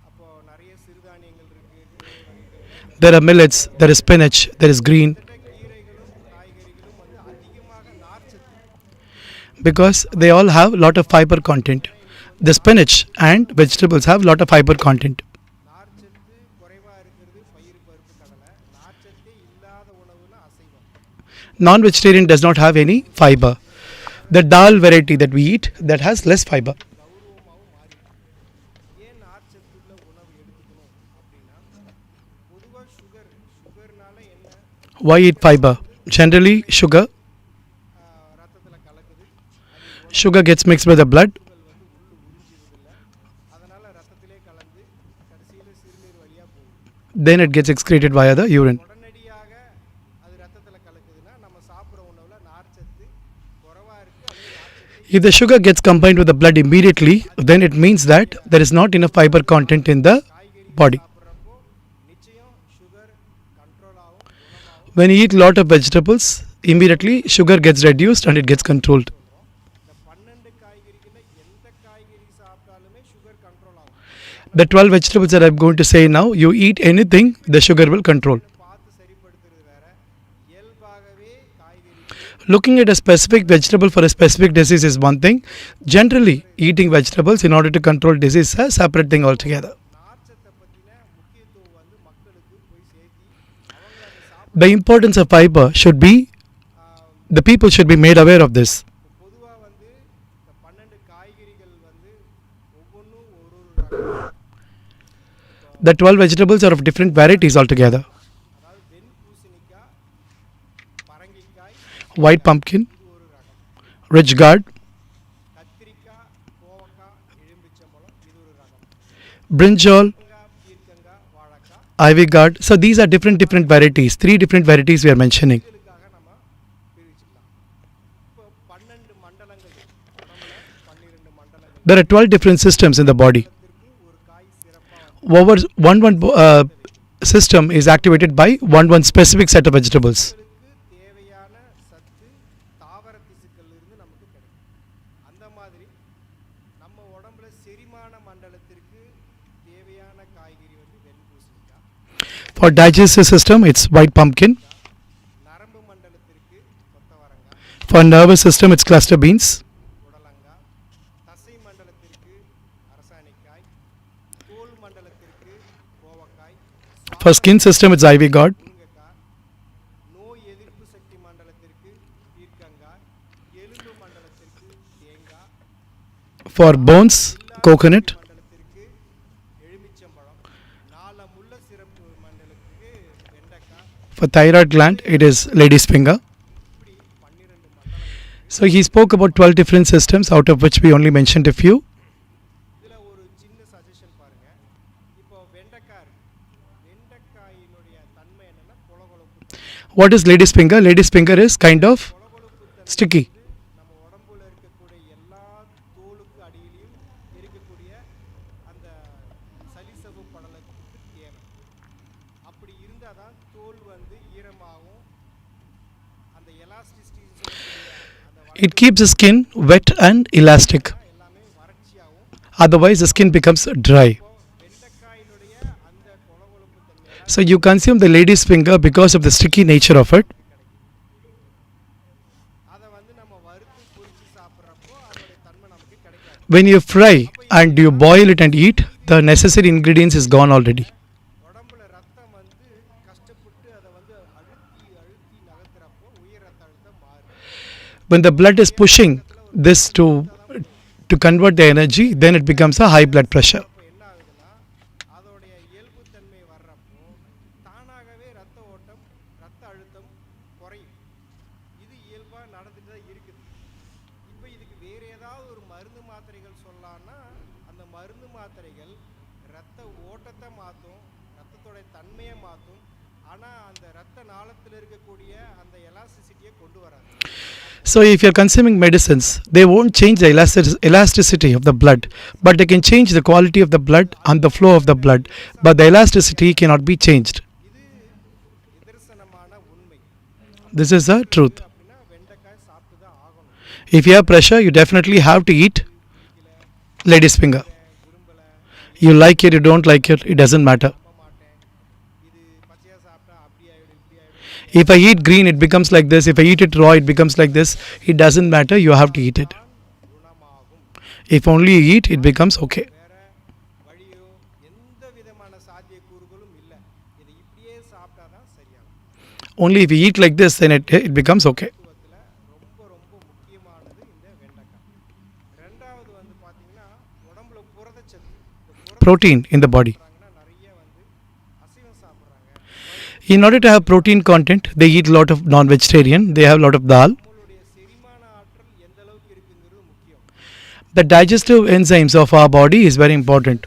அப்போ நிறைய சிறுதானியங்கள் இருக்குது. There are millets, there is spinach, there is green. Because they all have lot of fiber content. The spinach and vegetables have lot of fiber content. Non-vegetarian does not have any fiber. The dal variety that we eat that has less fiber. Why eat fiber? Generally sugar gets mixed with the blood. Then it gets excreted via the urine. If the sugar gets combined with the blood immediately, then it means that there is not enough fiber content in the body. When you eat lot of vegetables, immediately sugar gets reduced and it gets controlled. The 12 vegetables that I'm going to say now, you eat anything, the sugar will control. Looking at a specific vegetable for a specific disease is one thing. Generally, eating vegetables in order to control disease is a separate thing altogether. The importance of fiber should be, the people should be made aware of this. The 12 vegetables are of different varieties altogether. White pumpkin, rich gourd, brinjal, ivy gourd. So these are different varieties. 3 different varieties we are mentioning. There are 12 different systems in the body. One system is activated by one specific set of vegetables. For digestive system, it's white pumpkin. For nervous system, it's cluster beans. For skin system, it's ivy gourd. For bones, coconut. For thyroid gland, it is lady's finger. So he spoke about 12 different systems, out of which we only mentioned a few. What is lady's finger? Lady's finger is kind of sticky. It keeps the skin wet and elastic. Otherwise, the skin becomes dry. So you consume the lady's finger because of the sticky nature of it. When you fry and you boil it and eat, the necessary ingredients is gone already. உடம்புல ரத்தம் வந்து கஷ்டப்பட்டு அதை வந்து அழுத்தி அழுத்தி நகர்த்துறப்போ உயர் ரத்த அழுத்தம் மாறும். When the blood is pushing this to convert the energy, then it becomes a high blood pressure. என்ன ஆகுதுன்னா அதோடைய இயல்புத்தன்மை வர்றப்போ தானாகவே ரத்த ஓட்டம் ரத்த அழுத்தம் குறையும். இது இயல்பாக நடந்துட்டு தான் இருக்குது. இப்போ இதுக்கு வேறு ஏதாவது ஒரு மருந்து மாத்திரைகள் சொல்லலான்னா அந்த மருந்து மாத்திரைகள் ரத்த ஓட்டத்தை மாற்றும், ரத்தத்தோடைய தன்மையை மாற்றும், ஆனால் அந்த ரத்த நாளத்தில் இருக்கக்கூடிய அந்த எலாஸ்டிசிட்டியை கொண்டு வராது. So if you're consuming medicines, they won't change the elasticity of the blood, but they can change the quality of the blood and the flow of the blood, but the elasticity cannot be changed. This is the truth. If you have pressure, you definitely have to eat lady's finger. You like it, you don't like it, it doesn't matter. If I eat green, it becomes like this. If I eat it raw, it becomes like this. It doesn't matter, you have to eat it. If only you eat, it becomes okay. Only if you eat like this, then it becomes okay. Protein in the body. In order to have protein content, they eat a lot of non-vegetarian, they have a lot of dal. The digestive enzymes of our body is very important.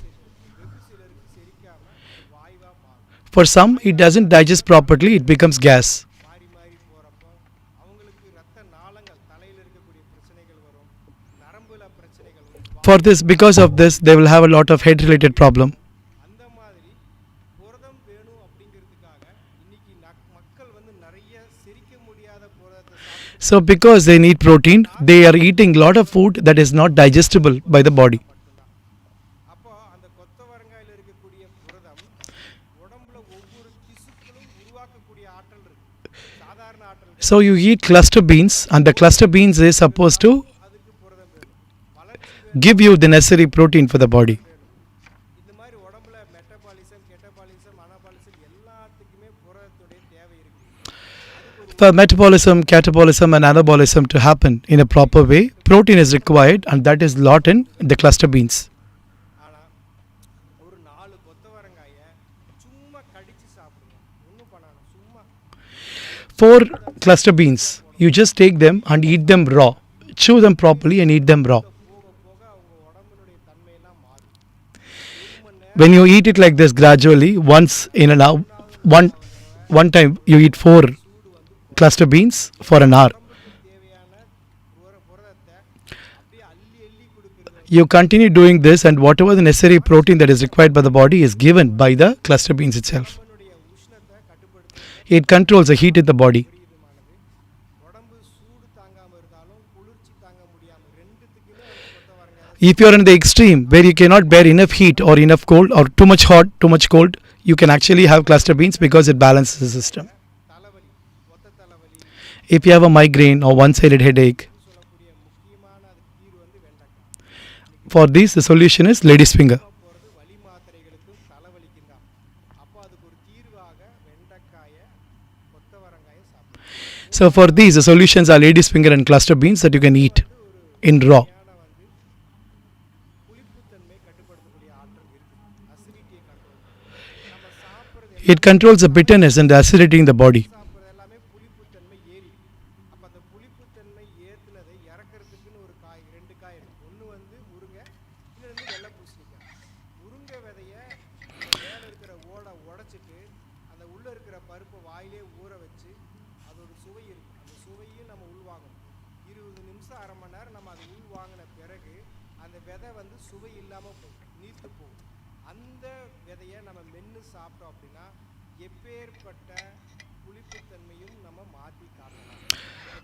For some, it doesn't digest properly, it becomes gas. For this, because of this, they will have a lot of head-related problem. So because they need protein, they are eating a lot of food that is not digestible by the body. So you eat cluster beans, and the cluster beans is supposed to give you the necessary protein for the body. For metabolism, catabolism and anabolism to happen in a proper way, protein is required, and that is lot in the cluster beans. For cluster beans, you just take them and eat them raw. Chew them properly and eat them raw. When you eat it like this gradually, once in an hour, one time you eat 4 cluster beans for an hour. You continue doing this, and whatever the necessary protein that is required by the body is given by the cluster beans itself. It controls the heat in the body. If you are in the extreme where you cannot bear enough heat or enough cold or too much hot, too much cold, you can actually have cluster beans because it balances the system. If you have a migraine or one-sided headache, for this the solution is lady's finger. So for these the solutions are lady's finger and cluster beans that you can eat in raw. It controls the bitterness and the acidity in the body.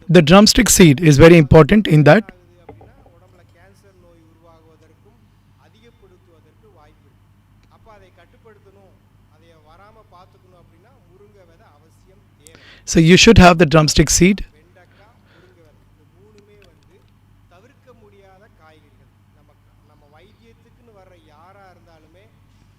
The drumstick seed is very important in that. So you should have the drumstick seed. வர்ற யாராக இருந்தாலுமே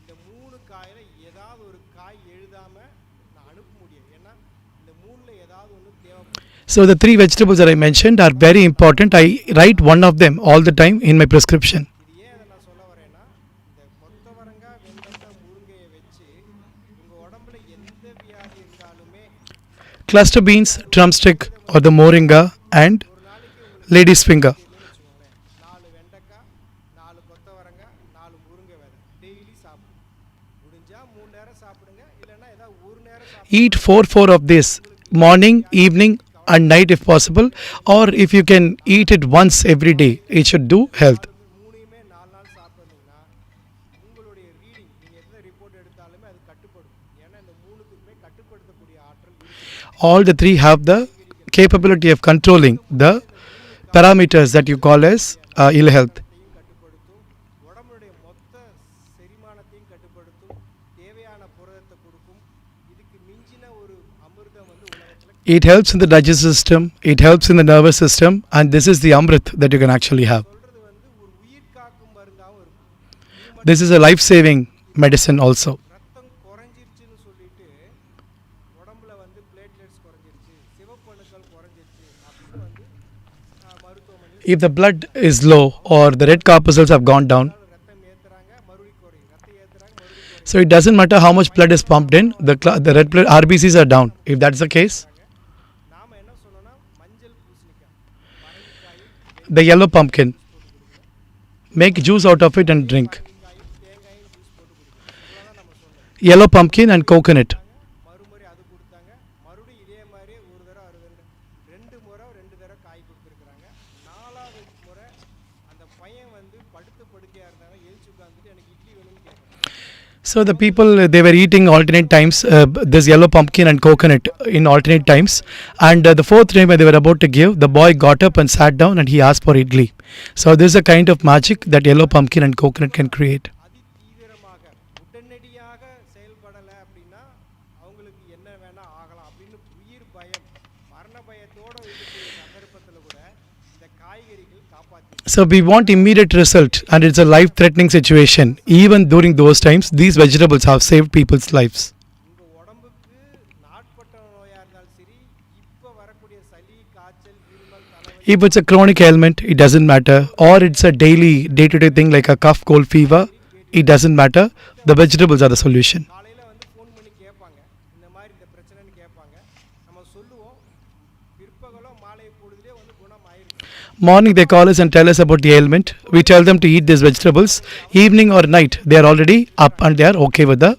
இந்த 3 coil ஏதாவது ஒரு காய் எழுதாமல் நான் அனுப்ப முடியும். ஏன்னா இந்த 3ல் ஏதாவது ஒன்று தேவைப்படும். So the 3 vegetables that I mentioned are very important. I write one of them all the time in my prescription. இது ஏன் அதை நான் சொல்ல வரேன்னா, இந்த கொத்தவரங்காய், வெண்டைக்காய், முருங்கையை வச்சு உங்கள் உடம்புல எந்த வியாதி இருந்தாலுமே Cluster beans, drumstick or the moringa and lady's finger. 4 வெண்டைக்காய், 4 கொத்தவரங்காய், 4 முருங்கை விதை டெய்லி சாப்பிடுங்க. முடிஞ்சா 3 நேரம் சாப்பிடுங்க, இல்லைன்னா ஏதாவது ஒரு நேரம் சாப்பிடுங்க. Eat 4 of this morning, evening and night if possible, or if you can eat it once every day, it should do health. மூணையுமே 4 நாள் சாப்பிட்டீங்கன்னா உங்களுடைய ரீடிங் நீங்கள் எந்த ரிப்போர்ட் எடுத்தாலுமே அது கட்டுப்படும். ஏன்னா இந்த 3த்துக்குமே கட்டுப்படுத்தக்கூடிய ஆற்றல் இருக்கு. All the 3 have the capability of controlling the parameters that you call as ill health. கட்டுப்படுத்தும், உடம்புடைய மொத்த செரிமானத்தையும் கட்டுப்படுத்தும், தேவையான புரதத்தை கொடுக்கும். இதுக்கு மிஞ்சின ஒரு அமிர்தம் வந்து உலகத்தில் It helps in the digestive system, it helps in the nervous system, and this is the amrit that you can actually have. This is a life-saving medicine also. ரத்தம் குறைஞ்சிருச்சுன்னு சொல்லிட்டு உடம்புல வந்து பிளேட்லெட்ஸ் குறைஞ்சிருச்சு, சிவப்பு அணுக்கள் குறைஞ்சிருச்சு அப்படின்னு வந்து மருத்துவமனையில் If the blood is low or the red corpuscles have gone down, ரத்தம் ஏற்றுறாங்க, மறுபடியும் குறையும், ரத்தம் ஏற்றுறாங்க, மறுபடியும் so it doesn't matter how much blood is pumped in, the red blood RBCs are down. If that's the case, நாம் என்ன சொன்னோம்னா மஞ்சள் பூசணிக்காய், பரங்கிக்காய், the yellow pumpkin, make juice out of it and drink. Yellow pumpkin and coconut. மறுமுறை அது கொடுத்தாங்க, மறுபடியும் இதே மாதிரி ஒரு தடவை 2 முறை 2 தடவை காய் கொடுத்துருக்குறாங்க. 4வது முறை அந்த பையன் வந்து படுக்கையாக இருந்தாங்க, எழுச்சி உட்காந்துட்டு எனக்கு இட்லி வேணும்னு கேட்குறாங்க. So the people, they were eating alternate times this yellow pumpkin and coconut in alternate times, and the 4th time when they were about to give, the boy got up and sat down and he asked for idli. So this is a kind of magic that yellow pumpkin and coconut can create. தீவிரமாக உடனடியாக செயல்படலை அப்படின்னா அவங்களுக்கு என்ன வேணால் ஆகலாம் அப்படின்னு உயிர் பயம், மரண பயத்தோடு இருக்கக்கூடிய சந்தர்ப்பத்தில் கூட இந்த காய்கறிகள் காப்பாற்றி. So we want immediate result, and it's a life-threatening situation. Even during those times, these vegetables have saved people's lives. உங்கள் உடம்புக்கு நாட்பட்ட நோயாக இருந்தாலும் சரி, இப்போ வரக்கூடிய சளி, காய்ச்சல், இருமல், தலைவலி, If it's a chronic ailment, it doesn't matter, or it's a daily day-to-day thing like a cough, cold, fever, it doesn't matter. The vegetables are the solution. காலையில் வந்து ஃபோன் பண்ணி கேட்பாங்க, இந்த மாதிரி இந்த பிரச்சனைன்னு கேட்பாங்க. நம்ம சொல்லுவோம், பிற்பகலோ மாலை பொழுதுலேயே வந்து குணம் ஆயிருக்கு. Morning they call us and tell us about the ailment. We tell them to eat these vegetables. Evening or night, they are already up and they are okay with the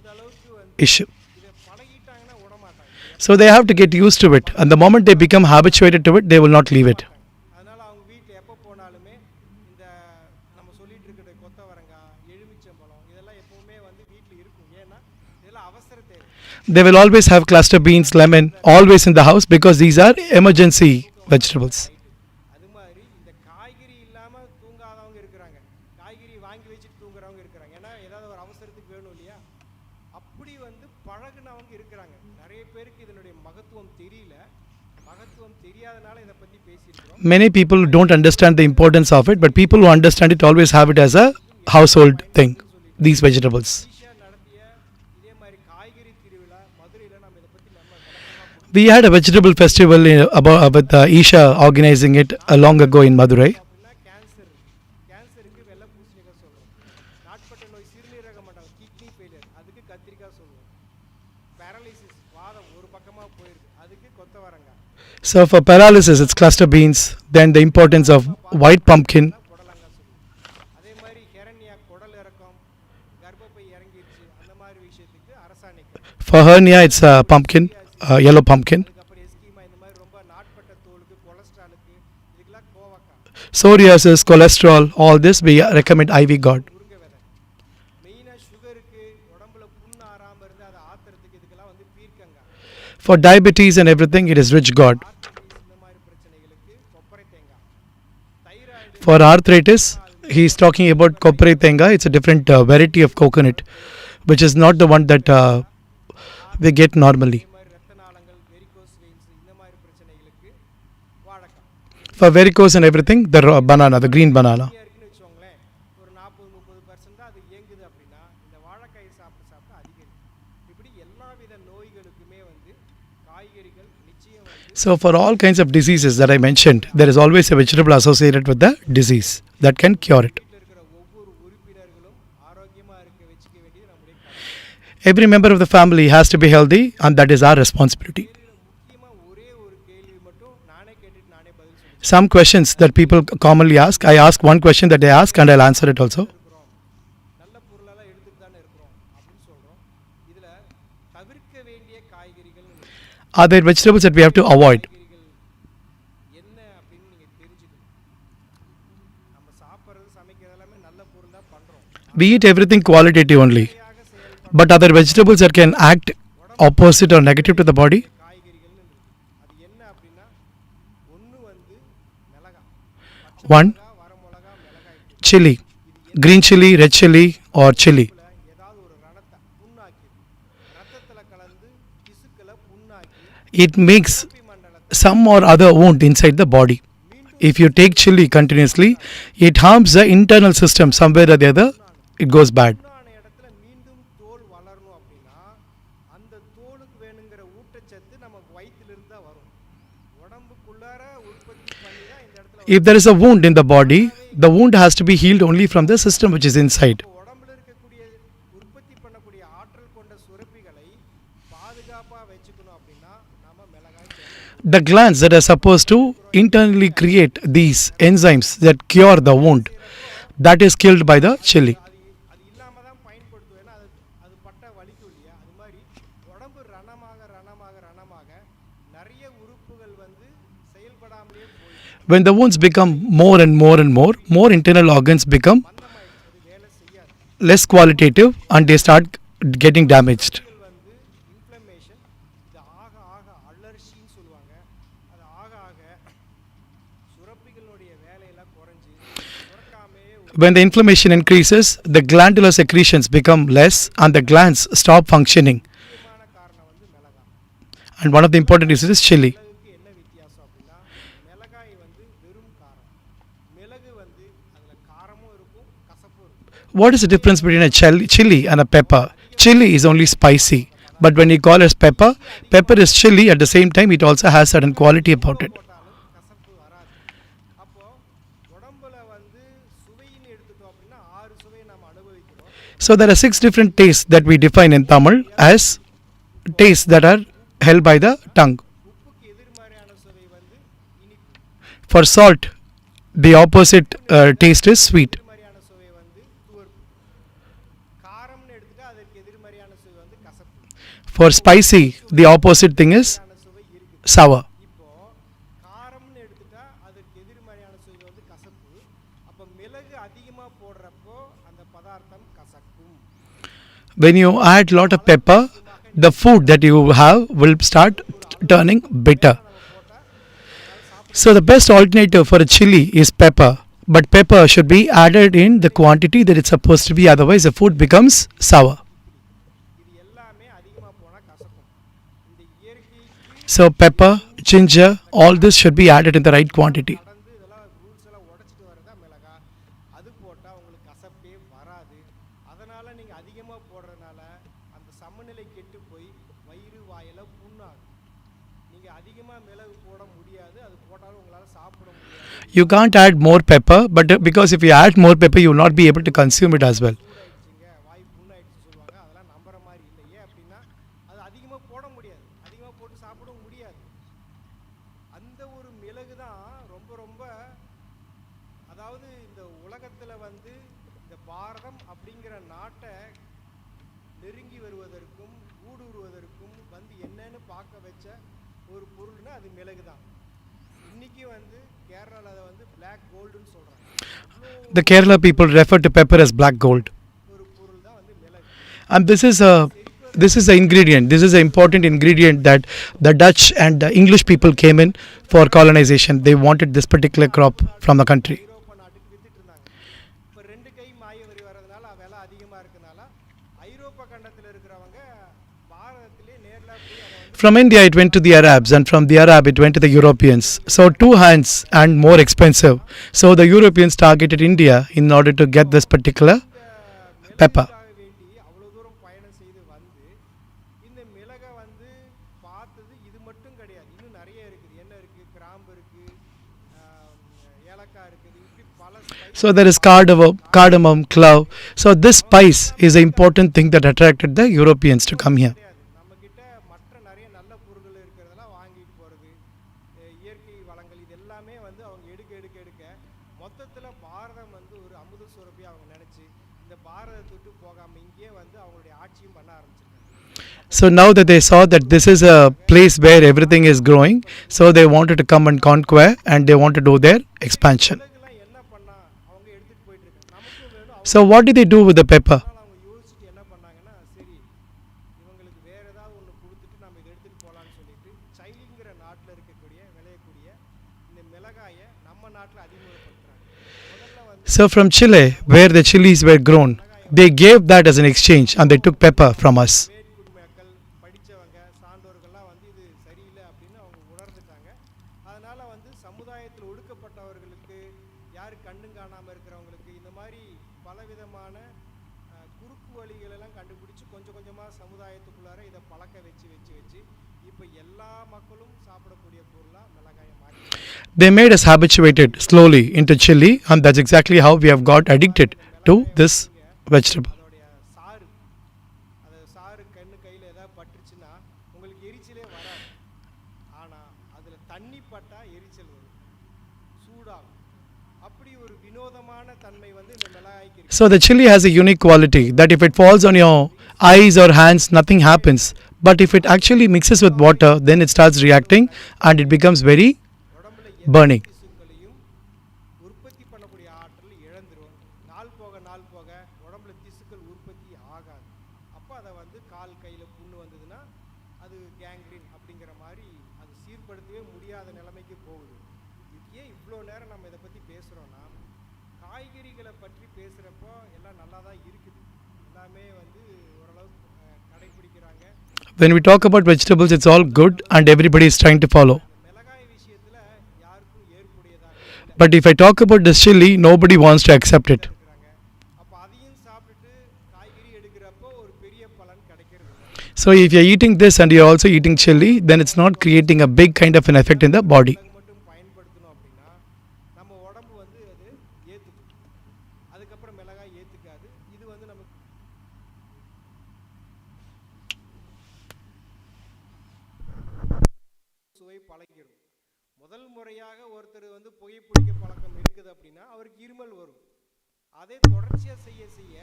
issue. So they have to get used to it, and the moment they become habituated to it, they will not leave it. அதனால் அவங்க வீட்டில் எப்போ போனாலுமே இந்த நம்ம சொல்லிட்டு இருக்கிற கொத்தவரங்காய், எலுமிச்சம்பழம் இதெல்லாம் எப்பவுமே வந்து வீட்டில் இருக்கும். ஏன்னா இதெல்லாம் அவசர தேவை. They will always have cluster beans, lemon, always in the house because these are emergency vegetables. அது மாதிரி இந்த காய்கறி இல்லாமல் தூங்காதவங்க இருக்கிறாங்க, காய்கறி வாங்கி வச்சுட்டு தூங்குறவங்க இருக்கிறாங்க. ஏன்னா ஏதாவது ஒரு அவசரத்துக்கு வேணும் இல்லையா, அப்படி வந்து பழகுனவங்க இருக்கிறாங்க. நிறைய பேருக்கு இதனுடைய மகத்துவம் தெரியல, மகத்துவம் தெரியாதனால இதை பற்றி பேசியிருக்கிறோம். Many people don't understand the importance of it, but people who understand it always have it as a household thing, these vegetables. We had a vegetable festival with Isha organizing it long ago in Madurai. கேன்சருக்கு வெள்ளை பூசணிக்காய் சொல்லுவோம், நாட்பட்ட நோய் சிறுநீரக மண்டலம், kidney failure, அதுக்கு கத்திரிக்காய் சொல்லுவோம், பேரலிசிஸ், வாதம் ஒரு பக்கமாக போயிருக்கு, அதுக்கு கொத்தவரங்காய். So for paralysis, it's cluster beans. Then the importance of white pumpkin. அதே மாதிரி ஹெரண்யா, குடல் இறக்கம், கர்ப்பப்பை இறங்கிருச்சு, அந்த மாதிரி விஷயத்துக்கு அரசாணிக்காய். For hernia, it's pumpkin, yellow pumpkin. அதுக்கப்புறம் எஸ்கீமா, இந்த மாதிரி ரொம்ப நாட்பட்ட தோலுக்கு, கொலஸ்ட்ராலுக்கு, இதுக்கெல்லாம் கோவக்காய். Psoriasis, cholesterol, all this we recommend IV God. மெயினாக சுகருக்கு, உடம்புல புண்ணு ஆறாமல் இருந்து அதை ஆத்துறதுக்கு இதுக்கெல்லாம் வந்து பீர்க்கங்காய். For diabetes and everything, it is rich God. இந்த மாதிரி பிரச்சனைகளுக்கு கொப்பரை தேங்காய். Thyroid, For arthritis, he is talking about kopre tenga. It's a different variety of coconut, which is not the one that we get normally. For varicose and everything, the banana, the green banana. ஒரு 40-30 40% தான் அது இயங்குது அப்படின்னா இந்த வாழைக்காயை சாப்பிட்டு சாப்பிட்டு அதிகரிக்கும். இப்படி எல்லா வித நோய்களுக்குமே வந்து காய்கறிகள் நிச்சயம் வந்து So for all kinds of diseases that I mentioned, there is always a vegetable associated with the disease that can cure it. Every member of the family has to be healthy, and that is our responsibility. Some questions that people commonly ask, I ask one question that they ask and I'll answer it also. Are there vegetables that we have to avoid? We eat everything qualitative only. But are there vegetables that can act opposite or negative to the body? One, chili, green chili, red chili, or chili. It makes some or other wound inside the body. If you take chili continuously, it harms the internal system. Somewhere or the other, it goes bad. If there is a wound in the body, the wound has to be healed only from the system which is inside. The glands that are supposed to internally create these enzymes that cure the wound, that is killed by the chili. When the wounds become more and more and more internal organs become less qualitative and they start getting damaged. When the inflammation increases, the glandular secretions become less and the glands stop functioning. And one of the important reasons is chili. What is the difference between a chili and a pepper? Chili is only spicy, but when you call it pepper, pepper is chili. At the same time, it also has certain quality about it. So there are 6 different tastes that we define in Tamil as tastes that are held by the tongue. For salt, the opposite taste is sweet. For spicy, the opposite thing is sour. When you add lot of pepper, the food that you have will start turning bitter. So the best alternative for a chili is pepper, but pepper should be added in the quantity that it's supposed to be, otherwise the food becomes sour. So pepper, ginger, all this should be added in the right quantity. You can't add more pepper, but because if you add more pepper, you will not be able to consume it as well. The Kerala people refer to pepper as black gold. And this is the ingredient. This is an important ingredient that the Dutch and the English people came in for colonization. They wanted this particular crop from the country. From India it went to the Arabs, and from the Arab it went to the Europeans. So 2 hands and more expensive. So the Europeans targeted India in order to get this particular pepper. வேண்டி அவ்வளோ தூரம் பயணம் செய்து வந்து இந்த மிளகை வந்து பார்த்தது இது மட்டும் கிடையாது, இன்னும் நிறைய இருக்குது. என்ன இருக்குது? கிராம்பு இருக்குது, ஏலக்காய் இருக்குது, இப்படி பல So there is cardamom, clove. So this spice is an important thing that attracted the Europeans to come here. நம்மக்கிட்ட மற்ற நிறைய நல்ல பொருட்கள் இருக்கிறதெல்லாம் வாங்கிட்டு போகிறது, இயற்கை வளங்கள், இது எல்லாமே வந்து அவங்க எடுக்க எடுக்க எடுக்க மொத்தத்தில் பாரதம் வந்து ஒரு அமுத சுரப்பி அவங்க நினச்சி இந்த பாரதத்தை விட்டு போகாமல் இங்கேயே வந்து அவங்களுடைய ஆட்சியும் பண்ண ஆரம்பிச்சிருக்காங்க. So now that they saw that this is a place where everything is growing, so they wanted to come and conquer and they want to do their expansion. So what did they do with the pepper? அவங்க யோசிச்சுட்டு என்ன பண்ணாங்கன்னா, சரி இவங்களுக்கு வேறு ஏதாவது ஒன்று கொடுத்துட்டு நம்ம இதை எடுத்துகிட்டு போகலான்னு சொல்லிட்டு சைலிங்கிற நாட்டில் இருக்கக்கூடிய விளையக்கூடிய இந்த மிளகாயை நம்ம நாட்டில் அறிமுகப்படுத்துகிறாங்க. முதல்ல வந்து So from Chile, where the chilies were grown, they gave that as an exchange and they took pepper from us. மேற்குடிமக்கள், படித்தவங்க, சான்றோர்கள்லாம் வந்து இது சரியில்லை அப்படின்னு அவங்க உணர்ந்துட்டாங்க. அதனால் வந்து சமுதாயத்தில் ஒடுக்கப்பட்டவர்களுக்கு, யார் கண்ணும் காணாமல் இருக்கிறவங்களுக்கு, இந்த மாதிரி பலவிதமான குறுக்கு வழிகளெல்லாம் கண்டுபிடிச்சி கொஞ்சம் கொஞ்சமாக சமுதாயத்துக்குள்ளார இதை பழக்க வச்சு இப்போ எல்லா மக்களும் சாப்பிடக்கூடிய பொருளாக மிளகாயை மாறி They made us habituated slowly into chili, and that's exactly how we have got addicted to this vegetable. அதோடைய சாறு, அந்த சாறு கண்ணு கையில் ஏதாவது பட்டுருச்சுன்னா உங்களுக்கு எரிச்சலே வராது. ஆனால் அதில் தண்ணி பட்டால் எரிச்சல் வரும், சூடாகும். அப்படி ஒரு வினோதமான தன்மை வந்து இந்த மிளகாய்க்கு இருக்கு. So the chili has a unique quality that if it falls on your eyes or hands, nothing happens. But if it actually mixes with water, then it starts reacting and it becomes very burning. திசுக்களையும் உற்பத்தி பண்ணக்கூடிய ஆற்றல் இழந்துரும். நாள் போக உடம்புல திசுக்கள் உற்பத்தி ஆகாது. அப்போ அதை வந்து கால் கையில் புண்ணு வந்ததுன்னா அது கேங்க்ரீன் அப்படிங்கிற மாதிரி அது சீர்படுத்தவே முடியாத நிலைமைக்கு போகுது. ஏன் இவ்வளோ நேரம் நம்ம இதை பற்றி பேசுகிறோன்னா, காய்கறிகளை பற்றி பேசுகிறப்போ எல்லாம் நல்லா தான் இருக்குது, எல்லாமே வந்து ஓரளவுக்கு கடைபிடிக்கிறாங்க. When we talk about vegetables, it's all good and everybody is trying to follow. But if I talk about this chili, nobody wants to accept it. So if you're eating this and you're also eating chili, then it's not creating a big kind of an effect in the body. நம்ம உடம்பு வந்து அது ஏற்றுக்கும், அதுக்கப்புறம் மிளகாய் ஏற்றுக்காது. இது வந்து நமக்கு சுவை பழகிடும். முதல் முறையாக ஒருத்தர் வந்து புகைப்பிடிக்க பழக்கம் இருக்குது அப்படின்னா அவருக்கு இருமல் வரும். அதே தொடர்ச்சியாக செய்ய செய்ய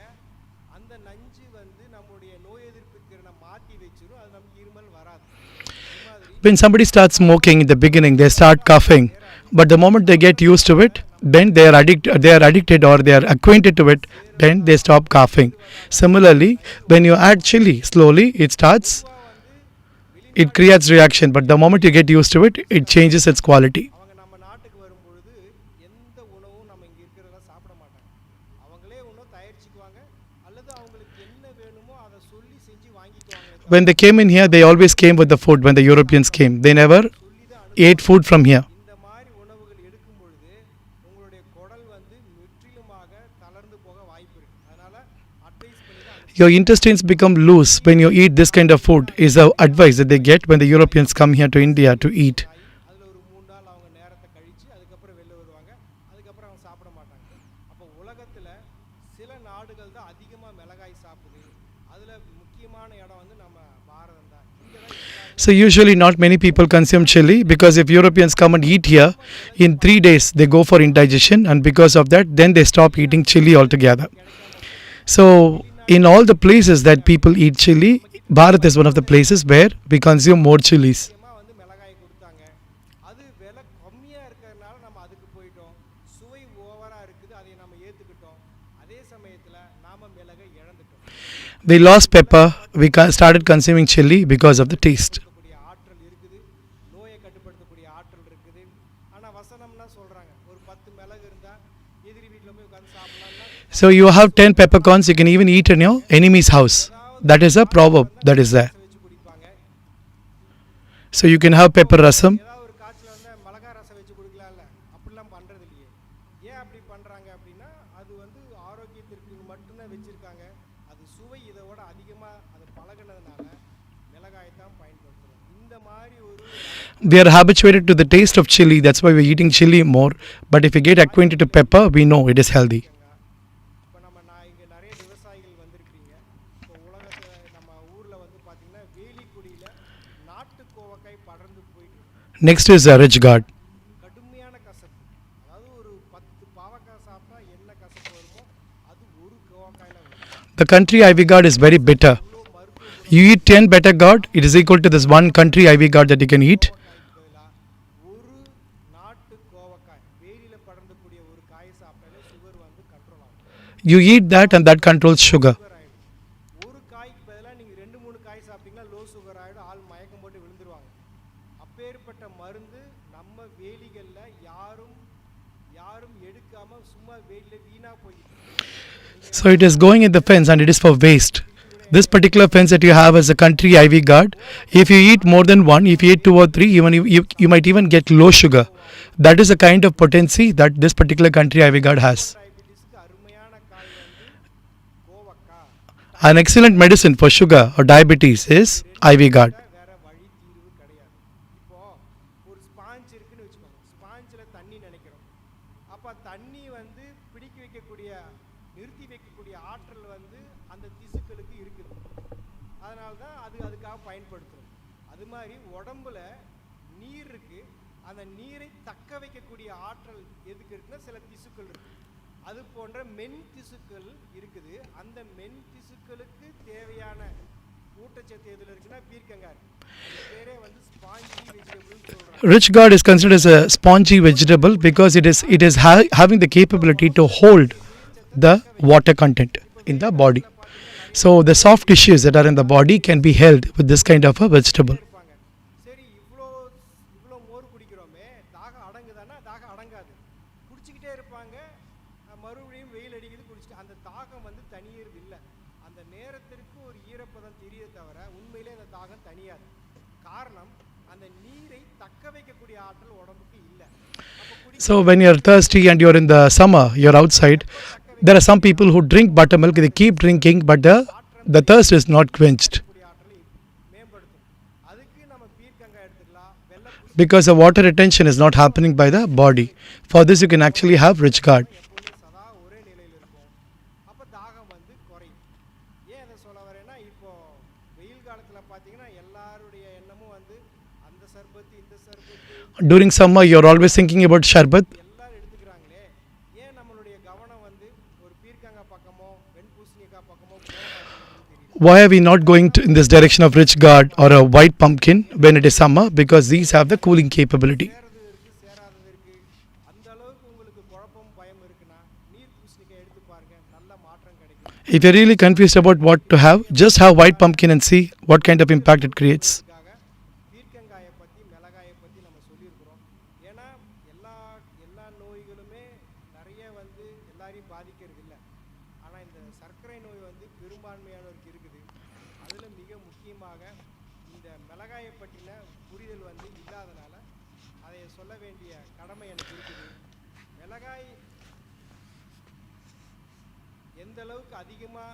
அந்த நஞ்சு வந்து நம்முடைய நோய் எதிர்ப்பு திறனை மாற்றி வச்சிடும், அது நமக்கு இருமல் வராது. When somebody starts smoking in the beginning, they start coughing. But the moment they get used to it, then they are addicted or they are acquainted to it, then they stop coughing. Similarly, when you add chili, slowly it creates reaction. But the moment you get used to it, it changes its quality. அவங்க நம்ம நாட்டுக்கு வரும்பொழுது எந்த உணவும் நம்ம இங்கே இருக்கிறதெல்லாம் சாப்பிட மாட்டாங்க. அவங்களே உணவு தயாரிச்சுக்குவாங்க, அல்லது அவங்களுக்கு என்ன வேணுமோ அதை சொல்லி செஞ்சு வாங்கிக்குவாங்க. When they came in here, they always came with the food. When the Europeans came, they never ate food from here. இந்த மாதிரி உணவுகள் எடுக்கும் பொழுது உங்களுடைய குடல் வந்து முற்றிலுமாக தளர்ந்து போக வாய்ப்பு இருக்கு. அதனால அட்வைஸ் பண்ணி தான் Your intestines become loose when you eat this kind of food is the advice that they get when the Europeans come here to India to eat. அதில் ஒரு 3 நாள் அவங்க நேரத்தை கழித்து அதுக்கப்புறம் வெளில வருவாங்க, அதுக்கப்புறம் அவங்க சாப்பிட மாட்டாங்க. அப்போ உலகத்தில் சில நாடுகள் தான் அதிகமாக மிளகாய் சாப்பிடுது, அதில் முக்கியமான இடம் வந்து நம்ம பாரதம் தான். இங்கே தான் So usually not many people consume chili because if Europeans come and eat here, in 3 days they go for indigestion, and because of that then they stop eating chili altogether. So in all the places that people eat chili, Bharat is one of the places where we consume more chilies. வந்து மிளகாய் கொடுத்தாங்க, அது விலை கம்மியாக இருக்கிறதுனால நம்ம அதுக்கு போயிட்டோம். சுவை ஓவராக இருக்குது, அதை நம்ம ஏற்றுக்கிட்டோம். அதே சமயத்தில் நாம் மிளகை இழந்துட்டோம். We lost pepper, we started consuming chili because of the taste. ஆற்றல் இருக்குது, நோயை கட்டுப்படுத்தக்கூடிய ஆற்றல் இருக்குது. ஆனால் வசனம்னா சொல்கிறாங்க, ஒரு 10 மிளகு இருந்தால் எதிரி வீட்டில் போய் உட்காந்து சாப்பிடலாம்னா So you have 10 peppercorns, you can even eat in your enemy's house. That is a proverb that is there. So you can have pepper rasam. ஏதாவது ஒரு காய்ச்சல் வந்தால் மிளகா ரசம் வச்சு கொடுக்கலாம்ல, அப்படிலாம் பண்ணுறது இல்லையே. ஏன் அப்படி பண்ணுறாங்க அப்படின்னா அது வந்து ஆரோக்கியத்திற்கு மட்டும்தான் வச்சு செஞ்சுருக்காங்க. அது சுவை இதை விட அதிகமாக அது பழகினதுனால மிளகாயை தான் பயன்படுத்துகிறோம். இந்த மாதிரி ஒரு They are habituated to the taste of chili, that's why we're eating chili more. But if we get acquainted to pepper, we know it is healthy. இப்போ நான் இங்கே நிறைய விவசாயிகள் வந்திருப்பீங்க. இப்போ உலகத்தில் நம்ம ஊரில் வந்து பார்த்திங்கன்னா வேலிக்குடியில் நாட்டு கோவக்காய் படர்ந்து போயிட்டு இருக்கு. Next is rich gourd. கடுமையான கசப்பு. அதாவது ஒரு 10 பாவக்காய் சாப்பிட்டா என்ன கசப்பு வருமோ அது ஒரு கோவக்காயில் வரும். The country ivy gourd is very bitter. You eat 10 better gourd, it is equal to this one country ivy gourd that you can eat. ஒரு நாட்டு கோவக்காய் வேலியில் படர்ந்தக்கூடிய ஒரு காய் சாப்பிட்டாலே சுகர் வந்து கண்ட்ரோல் ஆகும். You eat that and that controls sugar. ஒரு காய்க்கு பதிலாக நீங்கள் 2-3 காய் சாப்பிட்டீங்கன்னா லோ சுகர் ஆகிடும், ஆள் மயக்கம் போட்டு விழுந்துருவாங்க. அப்பேற்பட்ட மருந்து நம்ம வேலிகளில் யாரும் எடுக்காமல் சும்மா வேலியில் வீணாக போயிட்டு. So it is going in the fence and it is for waste. This particular fence that you have is a country ivy gourd. If you eat more than one, if you eat 2 or 3, even you might even get low sugar. That is a kind of potency that this particular country ivy gourd has. An excellent medicine for sugar or diabetes is ivy gourd. ஒரு sponge இருக்குன்னு வச்சுக்கோங்க. ஸ்பாஞ்சில் தண்ணி நினைக்கிறோம். அப்போ தண்ணி வந்து பிடிக்க வைக்கக்கூடிய நிறுத்தி வைக்கக்கூடிய ஆற்றல் வந்து அந்த திசுக்களுக்கு இருக்குது. அதனால தான் அதுக்காக பயன்படுத்துகிறோம். அது மாதிரி உடம்புல நீர் இருக்குது. அந்த நீரை தக்க வைக்கக்கூடிய ஆற்றல் எதுக்கு இருக்குன்னா சில திசுக்கள் இருக்குது. அது போன்ற மென் திசுக்கள் இருக்குது. அந்த மென் திசுக்களுக்கு தேவையான ஊட்டச்சத்து எதில் இருக்குன்னா பீர்க்கங்காய் இருக்குது. பேரே வந்து ஸ்பாஞ்சி வெஜிடபிள்னு சொல்கிறாங்க. Rich gourd is considered as a spongy vegetable because it is having the capability to hold the water content in the body. So the soft tissues that are in the body can be held with this kind of a vegetable. சரி இவ்வளோ மோர் குடிக்கிறோமே தாகம் அடங்குதானா? தாகம் அடங்காது. குடிச்சிக்கிட்டே இருப்பாங்க. மறுபடியும் வெயில் அடிக்குது குடிச்சிட்டு அந்த தாகம் வந்து தனியறது இல்லை. அந்த நேரத்திற்கு ஒரு ஈரப்பதம் தெரியுது தவிர உண்மையிலே அந்த தாகம் தனியாது. காரணம் அந்த நீரை தக்க வைக்கக்கூடிய ஆற்றல் உடம்புக்கு இல்லை. So when you're thirsty and you're in the summer, you're outside, there are some people who drink buttermilk, they keep drinking, but the thirst is not quenched. Because the water retention is not happening by the body. For this you can actually have rich gourd. அப்போ தாகம் வந்து குறையும். ஏன் அதை சொல்ல வரேன்னா இப்போ வெயில் காலத்தில் பார்த்தீங்கன்னா எல்லாருடைய எண்ணமும் வந்து அந்த சர்பத்து இந்த சர்பத்து During summer you're always thinking about sharbat. எல்லாரும் எடுத்துக்கிறாங்களே, ஏன் நம்மளுடைய கவனம் வந்து ஒரு பீர்க்கங்காய் பக்கமோ வெண்பூசணிக்காய் பக்கமோ Why are we not going in this direction of rich gourd or a white pumpkin when it is summer? Because these have the cooling capability. அந்த அளவுக்கு உங்களுக்கு குழப்பம் பயம் இருக்குன்னா நீர் பூசணிக்காய் எடுத்து பாருங்க, நல்ல மாற்றம் கிடைக்கும். If you're really confused about what to have, just have white pumpkin and see what kind of impact it creates. பீர்க்கங்காயை பற்றி மிளகாயை பற்றி நம்ம சொல்லியிருக்கிறோம். ஏன்னா எல்லா நோய்களுமே நிறைய வந்து எல்லாரையும் பாதிக்கிறது இல்லை. ஆனால் இந்த சர்க்கரை நோய் வந்து பெரும்பான்மையானவருக்கு இருக்குது. அதில் மிக முக்கியமாக இந்த மிளகாயை பற்றின புரிதல் வந்து இல்லாதனால அதை சொல்ல வேண்டிய கடமை எனக்கு இருக்குது. மிளகாய் எந்த அளவுக்கு அதிகமாக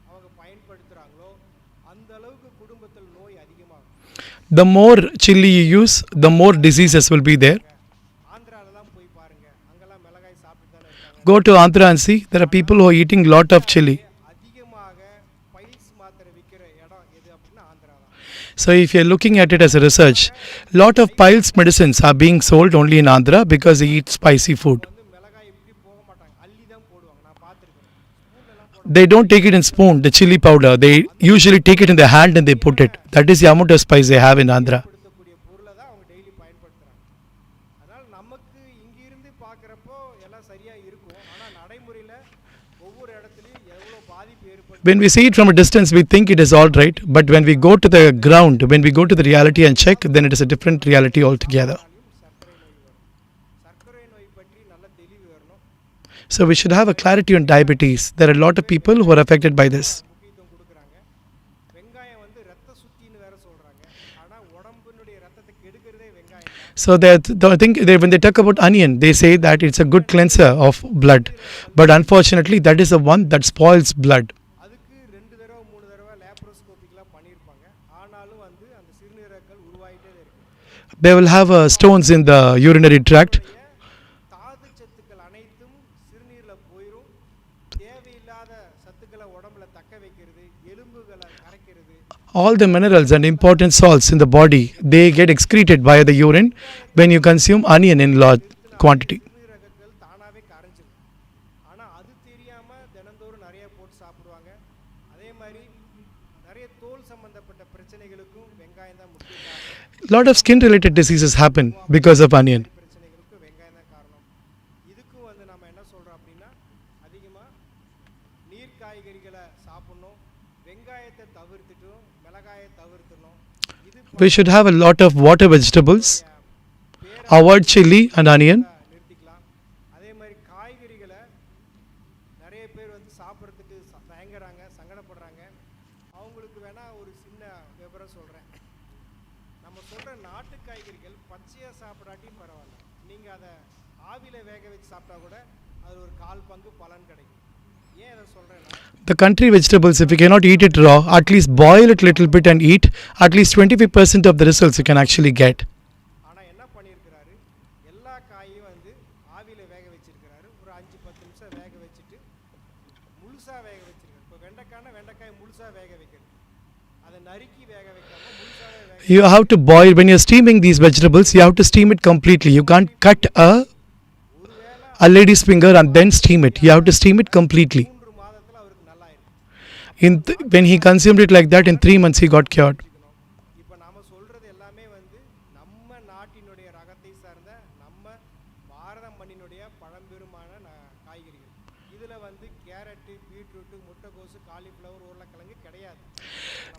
அவங்க பயன்படுத்துகிறாங்களோ அந்த அளவுக்கு குடும்பத்தில் நோய் அதிகமாகும். The more chili you use, the more diseases will be there. ஆந்திராலலாம் போய் பாருங்க, அங்கெல்லாம் மிளகாய் சாப்பிட்டு தானே இருக்காங்க. Go to Andhra and see, there are people who are eating lot of chili. அதிகமாக பைல்ஸ் மாத்திரை விற்கிற இடம் எது அப்படின்னா ஆந்திரா தான். So if you're looking at it as a research, lot of piles medicines are being sold only in Andhra because they eat spicy food. They don't take it in spoon, the chili powder. They usually take it in their hand and they put it. That is the amount of spice they have in Andhra. அதனால் நமக்கு இங்கிருந்து பார்க்குறப்போ எல்லாம் சரியாக இருக்கும். ஆனால் நடைமுறையில் ஒவ்வொரு இடத்துலையும் எவ்வளோ பாதிப்பு ஏற்படும். When we see it from a distance, we think it is all right. But when we go to the ground, when we go to the reality and check, then it is a different reality altogether. So we should have a clarity on diabetes. There are a lot of people who are affected by this. So I think when they talk about onion, they say that it's a good cleanser of blood, but unfortunately, that is the one that spoils blood. அதுக்கு 2 தடவை 3 தடவை லேப்ரோஸ்கோபிக்லாம் பண்ணியிருப்பாங்க. ஆனாலும் வந்து அந்த சிறுநீரகங்கள் உருவாயிட்டே தான் இருக்கு. They will have stones in the urinary tract. தாது சத்துக்கள் அனைத்தும் சிறுநீரில் போயிடும். தேவையில்லாத சத்துக்களை உடம்புல தக்க வைக்கிறது, எலும்புகளை கரைக்கிறது. All the minerals and important salts in the body, they get excreted via the urine when you consume onion in large quantity. சிறுநீரகங்கள் தானாகவே கரைஞ்சிடும். ஆனால் அது தெரியாமல் தினந்தோறும் நிறைய போட்டு சாப்பிடுவாங்க. அதே மாதிரி நிறைய தோல் சம்பந்தப்பட்ட பிரச்சனைகளுக்கும் வெங்காயம் தான் முக்கிய காரணம். Lot of skin related diseases happen because of onion. பிரச்சனைகளுக்கு வெங்காயம் தான் காரணம். இதுக்கும் வந்து நம்ம என்ன சொல்கிறோம் அப்படின்னா அதிகமாக நீர் காய்கறிகளை சாப்பிட்ணும், வெங்காயத்தை தவிர்த்துட்டும் மிளகாயை தவிர்த்துணும். We should have a lot of water vegetables, avoid chili and onion. நிறுத்திக்கலாம். அதே மாதிரி காய்கறிகளை நிறைய பேர் வந்து சாப்பிட்றதுக்கு தயங்குறாங்க, சங்கடப்படுறாங்க. அவங்களுக்கு வேணால் ஒரு சின்ன விவரம் சொல்கிறேன். நம்ம சொல்கிற நாட்டு காய்கறிகள் பச்சையாக சாப்பிடாட்டியும் பரவாயில்ல, நீங்கள் அதை ஆவியில் வேக வச்சு சாப்பிட்டா கூட அது ஒரு 1/4 பங்கு பலன் கிடைக்கும். ஏன் அதை சொல்கிறேன்னா The country vegetables, if you cannot eat it raw, at least boil it little bit and eat. At least 25% of the results you can actually get. ஆனால் என்ன பண்ணியிருக்கிறாரு, எல்லா காயும் வந்து ஆவியில் வேக வச்சிருக்கிறாரு. ஒரு 5-10 நிமிஷம் வேக வச்சுட்டு முழுசாக வேக வச்சிருக்காரு. இப்போ வெண்டைக்காய் முழுசாக வேக வைக்கிறது, அதை நறுக்கி வேக வைக்காம முழுசாகவே வேக. You have to boil, when you're steaming these vegetables, you have to steam it completely. You can't cut a lady's finger and then steam it. You have to steam it completely. When he consumed it like that, in 3 months he got cured. இப்போ நாம் சொல்கிறது எல்லாமே வந்து நம்ம நாட்டினுடைய ரகத்தை சார்ந்த நம்ம பாரத மண்ணினுடைய பழம்பெருமான காய்கறிகள். இதில் வந்து கேரட்டு, பீட்ரூட்டு, முட்டைக்கோசு, காலிஃப்ளவர், உருளைக்கிழங்கு கிடையாது.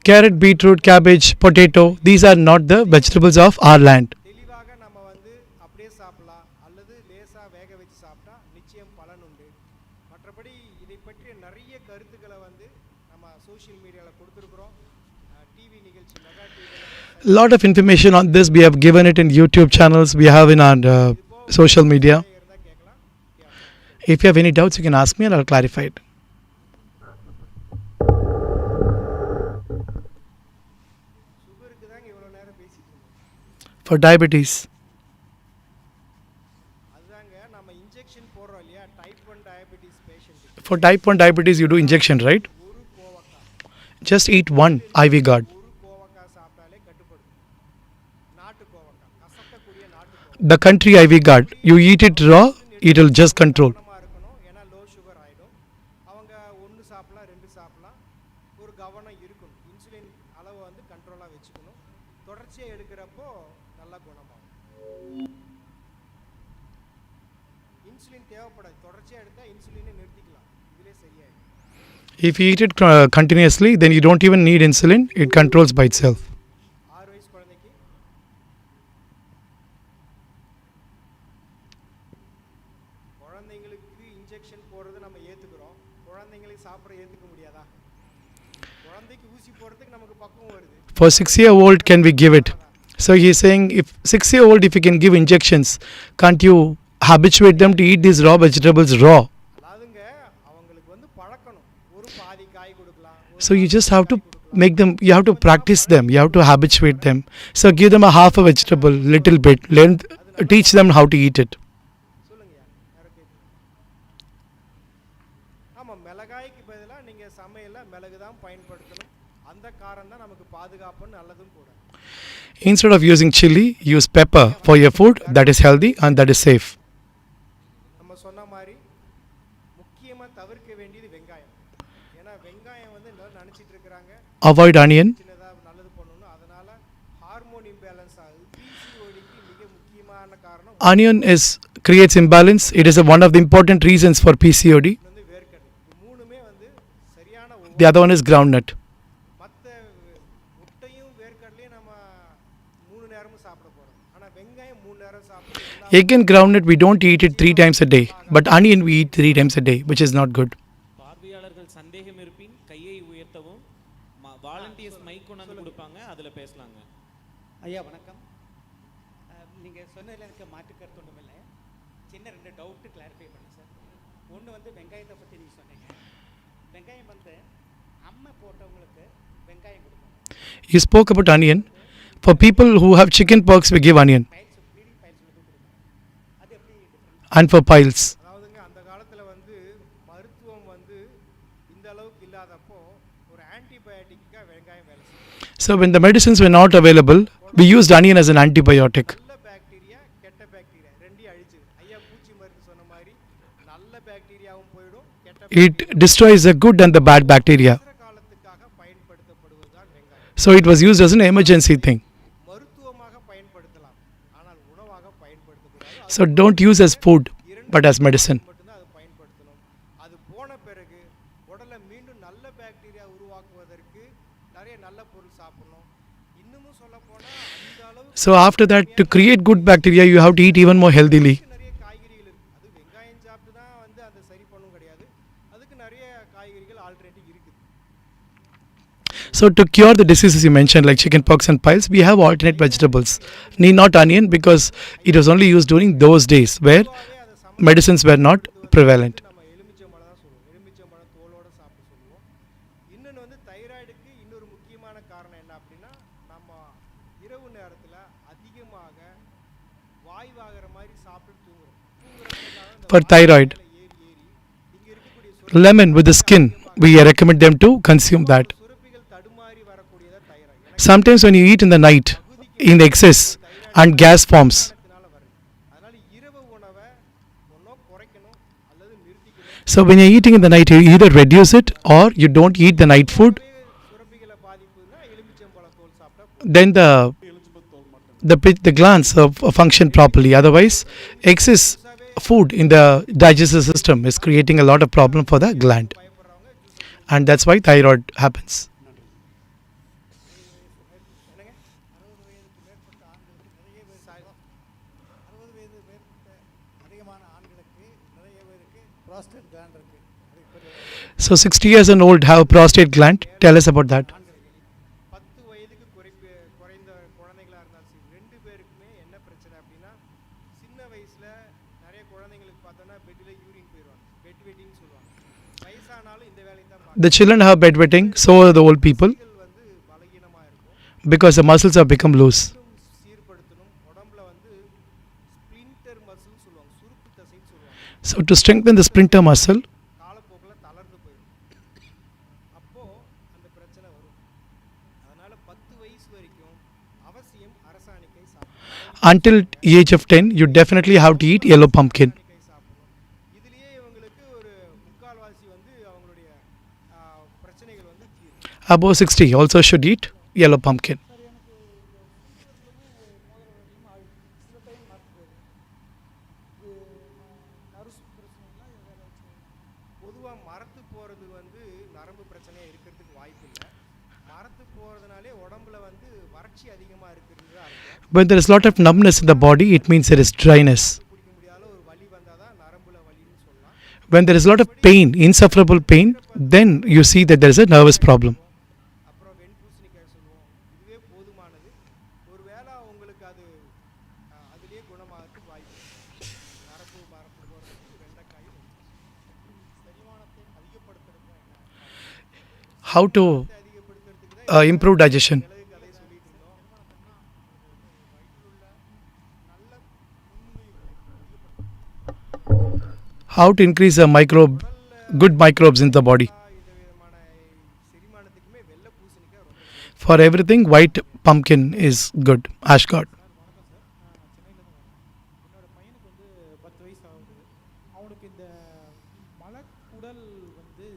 Carrot, beetroot, cabbage, potato, these are not the vegetables of our land. தெளிவாக நம்ம வந்து அப்படியே சாப்பிடலாம் அல்லது லேசாக வேக வச்சு சாப்பிட்டா நிச்சயம் பலன் உண்டு. மற்றபடி இதை பற்றிய நிறைய கருத்துக்களை வந்து நம்ம சோஷியல் மீடியாவில் கொடுத்துருக்குறோம். டிவி நிகழ்ச்சி மெகா டிவியில் A lot of information on this, we have given it in YouTube channels, we have in our social media. If you have any doubts, you can ask me and I'll clarify it. சுகருக்கு தாங்க இவ்வளோ நேரம் பேசிட்டு இருந்தோம். For diabetes, அதுதாங்க நம்ம injection போடுறோம் இல்லையா, டைப் 1 டயபெட்டிஸ் பேஷண்ட்டுக்கு for type 1 diabetes you do injection, right? Just eat one IV guard. கோவக்காய் சாப்பிட்டாலே கட்டுப்படுது. நாட்டு கோவக்காய், கசக்கக்கூடிய நாட்டு கோவக்காய் The country IV guard, you eat it raw, it will just control. இருக்கணும். ஏன்னா லோ சுகர் ஆகிடும். அவங்க 1 சாப்பிடலாம், 2 சாப்பிடலாம். ஒரு கவனம் இருக்கணும். இன்சுலின் அளவை வந்து கண்ட்ரோலாக வச்சுக்கணும். தொடர்ச்சியாக எடுக்கிறப்போ நல்லா குணமாகும். இன்சுலின் தேவைப்படாது. தொடர்ச்சியாக எடுத்தால் இன்சுலினை நிறுத்திக்கலாம். இதிலே சரியாயிடும். If you eat it continuously, then you don't even need insulin, it controls by itself. 6 வயசு குழந்தைக்கு குழந்தைங்களுக்கு இன்ஜெக்ஷன் போடுறது நம்ம ஏற்றுக்கிறோம். குழந்தைங்களுக்கு சாப்பிட்ற ஏற்றுக்க முடியாதா? குழந்தைக்கு ஊசி போடுறதுக்கு நமக்கு பக்குவம் வருது. For 6-year-old, can we give it? So he is saying, if 6-year-old, if you can give injections, can't you habituate them to eat these raw vegetables raw? அதாவதுங்க அவங்களுக்கு வந்து பழக்கணும். ஒரு பாதி காய் கொடுக்கலாம். So you just have to make them, you have to practice them, you have to habituate them. So give them a half a vegetable, little bit, teach them how to eat it. ஆமாம், மிளகாய்க்கு பதிலாக நீங்கள் சமையலில் மிளகு தான் பயன்படுத்தணும். அந்த காரம் தான் நமக்கு பாதுகாப்புன்னு நல்லதும் கூட. Instead of using chili, use pepper for your food. That is healthy and that is safe. நம்ம சொன்ன மாதிரி முக்கியமாக தவிர்க்க வேண்டியது வெங்காயம். ஏன்னா வெங்காயம் வந்து நினச்சிட்டு இருக்கிறாங்க Avoid onion. சின்னதாக நல்லது பண்ணணும். அதனால ஹார்மோன் இம்பேலன்ஸ் ஆகுது. பிசிஓடிக்கு மிக முக்கியமான காரணம் Onion creates imbalance. It is one of the important reasons for PCOD. வந்து வேர்க்கடலை. இது மூணுமே வந்து சரியான The other one is groundnut. மற்ற முட்டையும் வேர்க்கடலையும் நம்ம 3 நேரமும் சாப்பிட போகிறோம். ஆனால் வெங்காயம் 3 நேரம் சாப்பிட்டு Egg and groundnut, we don't eat it 3 times a day. But onion, we eat 3 times a day, which is not good. பார்வையாளர்கள் சந்தேகம் இருப்பின் கையை உயர்த்தவும். வாலண்டியர்ஸ் மைக் கொண்டு வந்து கொடுப்பாங்க, அதில் பேசலாங்க. ஐயா வணக்கம். நீங்கள் சொன்னதில் எனக்கு மாற்று கருத்து ஒன்றும் இல்லை. சின்ன 2 டவுட்டு கிளாரிஃபை பண்ணேன் சார். ஒன்று வந்து வெங்காயத்தை பற்றி நீங்கள் சொன்னீங்க. வெங்காயம் வந்து அம்மை போட்டவங்களுக்கு வெங்காயம் கொடுக்கும். You spoke about onion. For people who have chicken pox, we give onion. And for piles. அதாவதுங்க அந்த காலத்தில் வந்து மருத்துவம் வந்து இந்த அளவுக்கு இல்லாதப்போ ஒரு ஆன்டிபயோட்டிக்காக வெங்காயம் வேலை செய்யும். So when the medicines were not available, we used onion as an antibiotic. நல்ல பாக்டீரியா கெட்ட பாக்டீரியா ரெண்டையும் அழிச்சு ஐயா பூச்சி மருந்து சொன்ன மாதிரி நல்ல பாக்டீரியாவும் போயிடும் கெட்ட It destroys the good and the bad bacteria. காலத்துக்காக பயன்படுத்தப்படுவது தான் வெங்காயம். So it was used as an emergency thing. மருத்துவமாக பயன்படுத்தலாம் ஆனால் உணவாக பயன்படுத்தக்கூடாது. So don't use as food but as medicine. மட்டும்தான் அது பயன்படுத்தணும். அது போன பிறகு உடலை மீண்டும் நல்ல பாக்டீரியா உருவாக்குவதற்கு நிறைய நல்ல பொருள் சாப்பிடணும். இன்னமும் சொல்ல போனா அந்த அளவு So after that, to create good bacteria, you have to eat even more healthily. நிறைய காய்கறிகள் இருக்கு. அது வெங்காயம் சாப்பிட்டு தான் வந்து அதை சரி பண்ணும் கிடையாது. அதுக்கு நிறைய காய்கறிகள் ஆல்டர்னேட்டிவ் இருக்குது. So to cure the diseases you mentioned like chicken pox and piles, we have alternate vegetables. Need not onion because it was only used during those days where medicines were not prevalent. நம்ம எலுமிச்சம்பழம் தான் சொல்லுவோம். எலுமிச்சம்பழம் தோலோட சாப்பிட சொல்லுவோம். இன்னொன்று வந்து தைராய்டுக்கு இன்னொரு முக்கியமான காரணம் என்ன அப்படின்னா நம்ம இரவு நேரத்தில் அதிகமாக வாய்வாகிற மாதிரி சாப்பிட்டு தூங்குறோம். For thyroid, lemon with the skin, we recommend them to consume that. Sometimes when you eat in the night, in excess and gas forms. So when you're eating in the night, you either reduce it or you don't eat the night food. Then the glands function properly. Otherwise, excess food in the digestive system is creating a lot of problem for the gland, and that's why thyroid happens. So 60 years and old have a prostate gland. Tell us about that. 10 வயதுக்கு குறைந்த குழந்தைகளா இருந்தாலும் சரி 2 பேருக்குமே என்ன பிரச்சனை அப்படின்னா சின்ன வயசுல நிறைய குழந்தைங்களுக்கு பார்த்தோன்னா பெட்ல யூரின் போயிடுவாங்க. பெட் வெட்டிங் சொல்லுவாங்க. வயசானாலும் இந்த வேலையை தான் The children have bedwetting, so are the old people, because the muscles have become loose. சீர்படுத்தணும். உடம்புல வந்து ஸ்பிளிண்டர் மசில் சொல்லுவாங்க. சுருக்கு தசைன்னு சொல்லுவாங்க. So to strengthen the splinter muscle, காலப்போக்கில் தளர்ந்து போயிடும். அப்போ அந்த பிரச்சனை வரும். அதனால 10 வயசு வரைக்கும் அவசியம் அரசாணிக்கை சாப்பிடணும். until age of 10, you definitely have to eat yellow pumpkin. இதுலயே இவங்களுக்கு ஒரு முக்கால்வாசி வந்து அவங்களுடைய பிரச்சனைகள் வந்து தீரும். Above 60 also should eat yellow pumpkin. பொதுவாக மரத்து போகிறது வந்து நரம்பு பிரச்சனையாக இருக்கிறதுக்கு வாய்ப்பு இல்லை. மரத்து போகிறதுனாலே உடம்புல வந்து வறட்சி அதிகமாக இருக்கிறது தான் அர்த்தம். When there is a lot of numbness in the body, it means there is dryness. பிடிக்க முடியாத ஒரு வலி வந்தால் தான் நரம்புல வலின்னு சொல்லலாம். When there is a lot of pain, insufferable pain, then you see that there is a nervous problem. அப்புறம் வெண்பூசணிக்காய் சொல்லுவோம். இதுவே போதுமானது. ஒரு வேளை உங்களுக்கு அது அதுலேயே குணமாகிறதுக்கு வாய்ப்பு இருக்கு. நரம்பு மரப்பு போகிறதுக்கு வெண்டைக்காய் செரிமானத்தை அதிகப்படுத்துறதுக்கு என்ன How to improve digestion? How to increase the good microbes in the body? For everything, white pumpkin is good. Ash god. என்னோட பையனுக்கு வந்து 10 வயசு ஆகுது. அவனுக்கு இந்த மலக்குடல் வந்து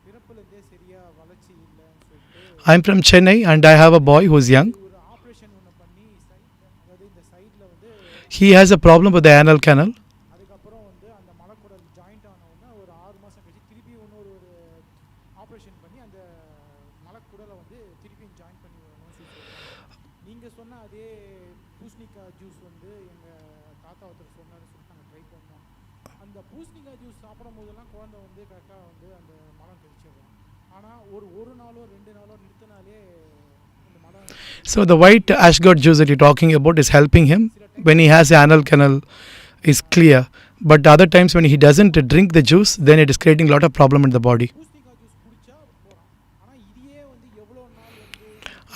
பிறப்புலேருந்தே சரியா வளர்ச்சி இல்லைன்னு சொல்லிட்டு I'm from Chennai and I have a boy who is young. ஒரு ஆப்ரேஷன் ஒன்று பண்ணி அதாவது இந்த சைடில் வந்து He has a problem with the anal canal. அதுக்கப்புறம் வந்து அந்த மலக்குடல் ஜாயிண்ட் ஆனவுடனே ஒரு 6 மாதம் கழிச்சு திருப்பி இன்னொரு ஆப்ரேஷன் பண்ணி அந்த மலக்குடலை வந்து திருப்பியும் ஜாயின் பண்ணி வரணும்னு சொல்லிட்டு நீங்கள் சொன்ன அதே பூசணிக்காய் ஜூஸ் வந்து எங்கள் தாத்தா ஒருத்தர் சொன்னார்னு சொல்லிட்டு நாங்கள் ட்ரை பண்ணோம். அந்த பூசணிக்காய் ஜூஸ் சாப்பிடும் போதெல்லாம் குழந்தை வந்து கரெக்டாக வந்து அந்த மலம் கழிச்சிடுறோம். ஆனால் ஒரு நாளோ 2 நாளோ நிறுத்தினாலே அந்த மலம் So the white ash gourd juice that you're talking about is helping him when he has the anal canal is clear. But other times when he doesn't drink the juice, then it is creating a lot of problem in the body.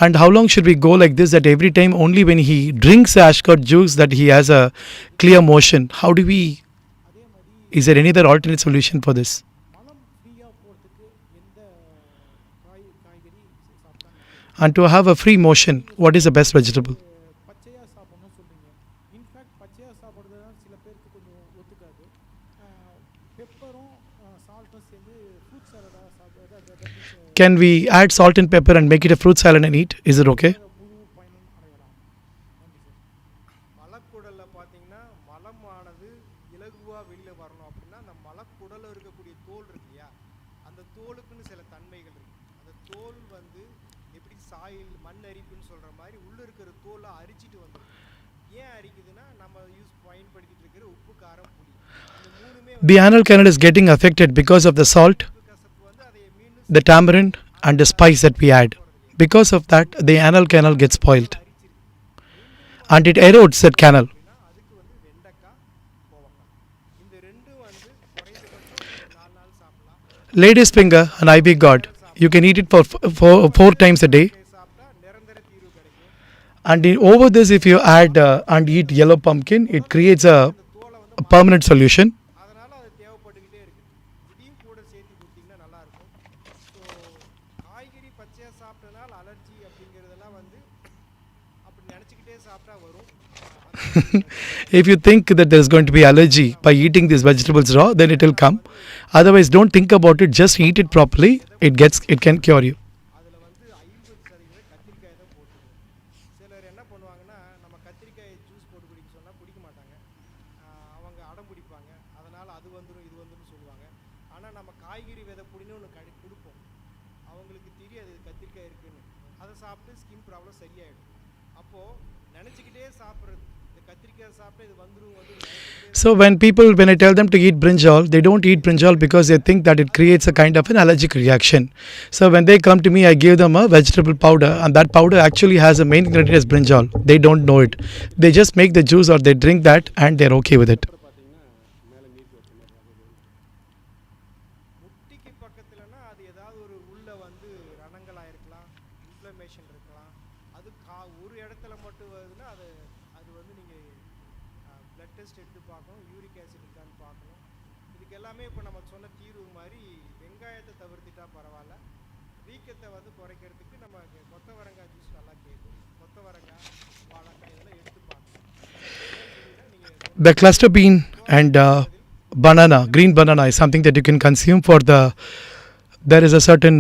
And how long should we go like this, that every time only when he drinks the ash gourd juice that he has a clear motion? How do we, is there any other alternate solution for this? And to have a free motion, what is the best vegetable? Can we add salt and pepper and make it a fruit salad and eat? Is it okay? மலக்குடலில் பார்த்தீங்கன்னா மலமானது இலகுவாக வெளியில் வரணும் அப்படின்னா அந்த மலக்குடலில் இருக்கக்கூடிய தோல் இருக்கு இல்லையா, அந்த தோலுக்குன்னு சில தன்மைகள் இருக்குது. அந்த தோல் வந்து எப்படி சாயில் மண் அரிப்புன்னு சொல்கிற மாதிரி உள்ளே இருக்கிற தோலை அரிச்சிட்டு வந்துடும். ஏன் அரிக்குதுன்னா நம்ம பயன்படுத்திட்டு இருக்கிற உப்பு காரம் புளி அந்த மூணுமே The anal canal is getting affected because of the salt, the tamarind and the spice that we add. Because of that, the anal canal gets spoiled and it erodes that canal. Lady's finger and ivy gourd, you can eat it for 4 times a day. And over this, if you add and eat yellow pumpkin, it creates a permanent solution. If you think that there is going to be allergy by eating these vegetables raw, then it will come. Otherwise, don't think about it, just eat it properly. It can cure you. சிலர் என்ன பண்ணுவாங்கன்னா நம்ம கத்திரிக்காய் juice போட்டு குடிக்க சொன்னால் குடிக்க மாட்டாங்க, அவங்க அடம் பிடிப்பாங்க, அதனால் அது வந்துடும் இது வந்துடும் சொல்லுவாங்க. ஆனால் நம்ம காய்கறி விதை பொடின்னு ஒன்று கொடுப்போம், அவங்களுக்கு தெரியாது கத்திரிக்காய் இருக்குன்னு, அதை சாப்பிட்டு ஸ்கின் ப்ராப்ளம் சரியாயிடும். அப்போது நினச்சிக்கிட்டே சாப்பிட்றது, இந்த கத்திரிக்காய் சாப்பிட்டு இது வந்துடும். So when I tell them to eat brinjal, they don't eat brinjal because they think that it creates a kind of an allergic reaction. So when they come to me, I give them a vegetable powder, and that powder actually has a main ingredient as brinjal. They don't know it. They just make the juice or they drink that and they're okay with it. முட்டிக்கு பக்கத்துலனா அது ஏதாவது ஒரு உள்ள வந்து ரணங்களாக இருக்கலாம், inflammation இருக்கலாம். அது ஒரு இடத்துல மட்டும் வருதுன்னா அது வந்து நீங்கள் பிளட் டெஸ்ட் எடுத்து பார்க்கணும், யூரிக் ஆசிட் இருக்கான்னு பார்க்கணும். இதுக்கு எல்லாமே இப்போ நம்ம சொன்ன தீர்வு மாதிரி வெங்காயத்தை தவிர்த்துட்டா பரவாயில்ல. வீக்கத்தை வந்து குறைக்கிறதுக்கு நம்ம கொத்தவரங்காய் ஜூஸ் நல்லா கேட்கும். கொத்தவரங்காய், வாழைக்காய் இதெல்லாம் எடுத்து பார்க்கணும். The cluster bean and banana, green banana is something that you can consume for there is a certain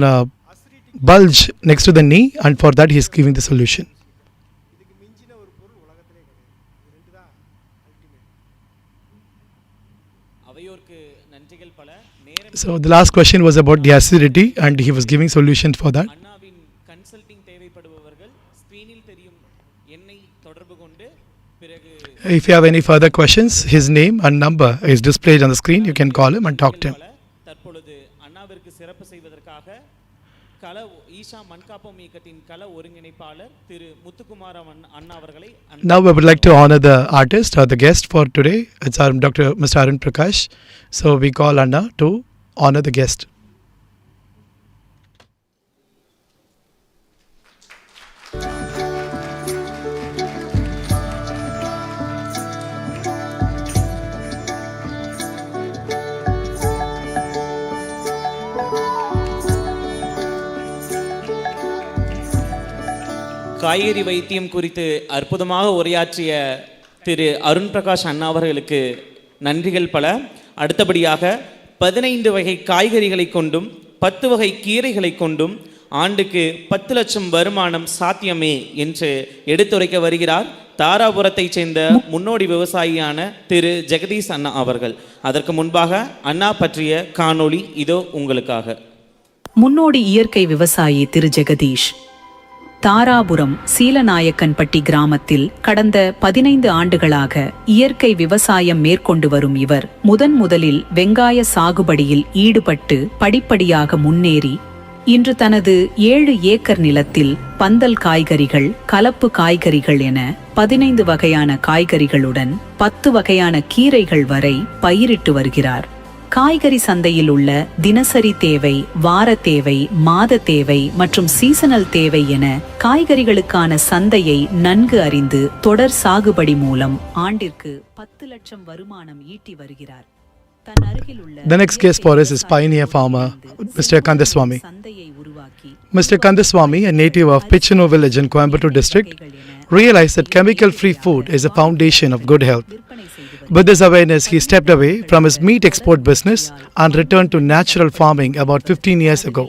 bulge next to the knee, and for that he is giving the solution. So the last question was about the acidity and he was giving solutions for that. If you have any further questions, his name and number is displayed on the screen. You can call him and talk to him. தற்பொழுது அண்ணாவிற்கு சிறப்பு செய்வதற்காக கல ஈஷா மண்காப்பம் இயக்கத்தின் கல ஒருங்கிணைப்பாளர் திரு முத்துக்குமாரம் அண்ணா அவர்களை Now we would like to honor the artist or the guest for today. It's our Mr. Arun Prakash. So we call Anna to honor the guest. காய்கறி வைத்தியம் குறித்து அற்புதமாக உரையாற்றிய திரு அருண் பிரகாஷ் அண்ணா அவர்களுக்கு நன்றிகள் பல. அடுத்தபடியாக 15 வகை காய்கறிகளை கொண்டும் 10 வகை கீரைகளை கொண்டும் ஆண்டுக்கு 10 லட்சம் வருமானம் சாத்தியமே என்று எடுத்துரைக்க வருகிறார் தாராபுரத்தை சேர்ந்த முன்னோடி விவசாயியான திரு ஜெகதீஷ் அண்ணா அவர்கள். அதற்கு முன்பாக அண்ணா பற்றிய காணொளி இதோ உங்களுக்காக. முன்னோடி இயற்கை விவசாயி திரு ஜெகதீஷ் தாராபுரம் சீலநாயக்கன்பட்டி கிராமத்தில் கடந்த 15 ஆண்டுகளாக இயற்கை விவசாயம் மேற்கொண்டு வரும் இவர் முதலில் வெங்காய சாகுபடியில் ஈடுபட்டு படிப்படியாக முன்னேறி இன்று தனது 7 ஏக்கர் நிலத்தில் பந்தல் காய்கறிகள், கலப்பு காய்கறிகள் என 15 வகையான காய்கறிகளுடன் 10 வகையான கீரைகள் வரை பயிரிட்டு வருகிறார். காய்கறி சந்தையில் உள்ள தினசரி தேவை, வார தேவை, மாத தேவை மற்றும் சீசனல் தேவை என காய்கறிகளுக்கான சந்தையை நன்கு அறிந்து தொடர் சாகுபடி மூலம் ஆண்டிற்கு 10 லட்சம் வருமானம் ஈட்டி வருகிறார். The next guest for us is pioneer farmer Mr. Kandhasamy. Mr. Kandhasamy, a native of Pichino village in Coimbatore district, realized that chemical-free food is a foundation of good health. With this awareness, he stepped away from his meat export business and returned to natural farming about 15 years ago.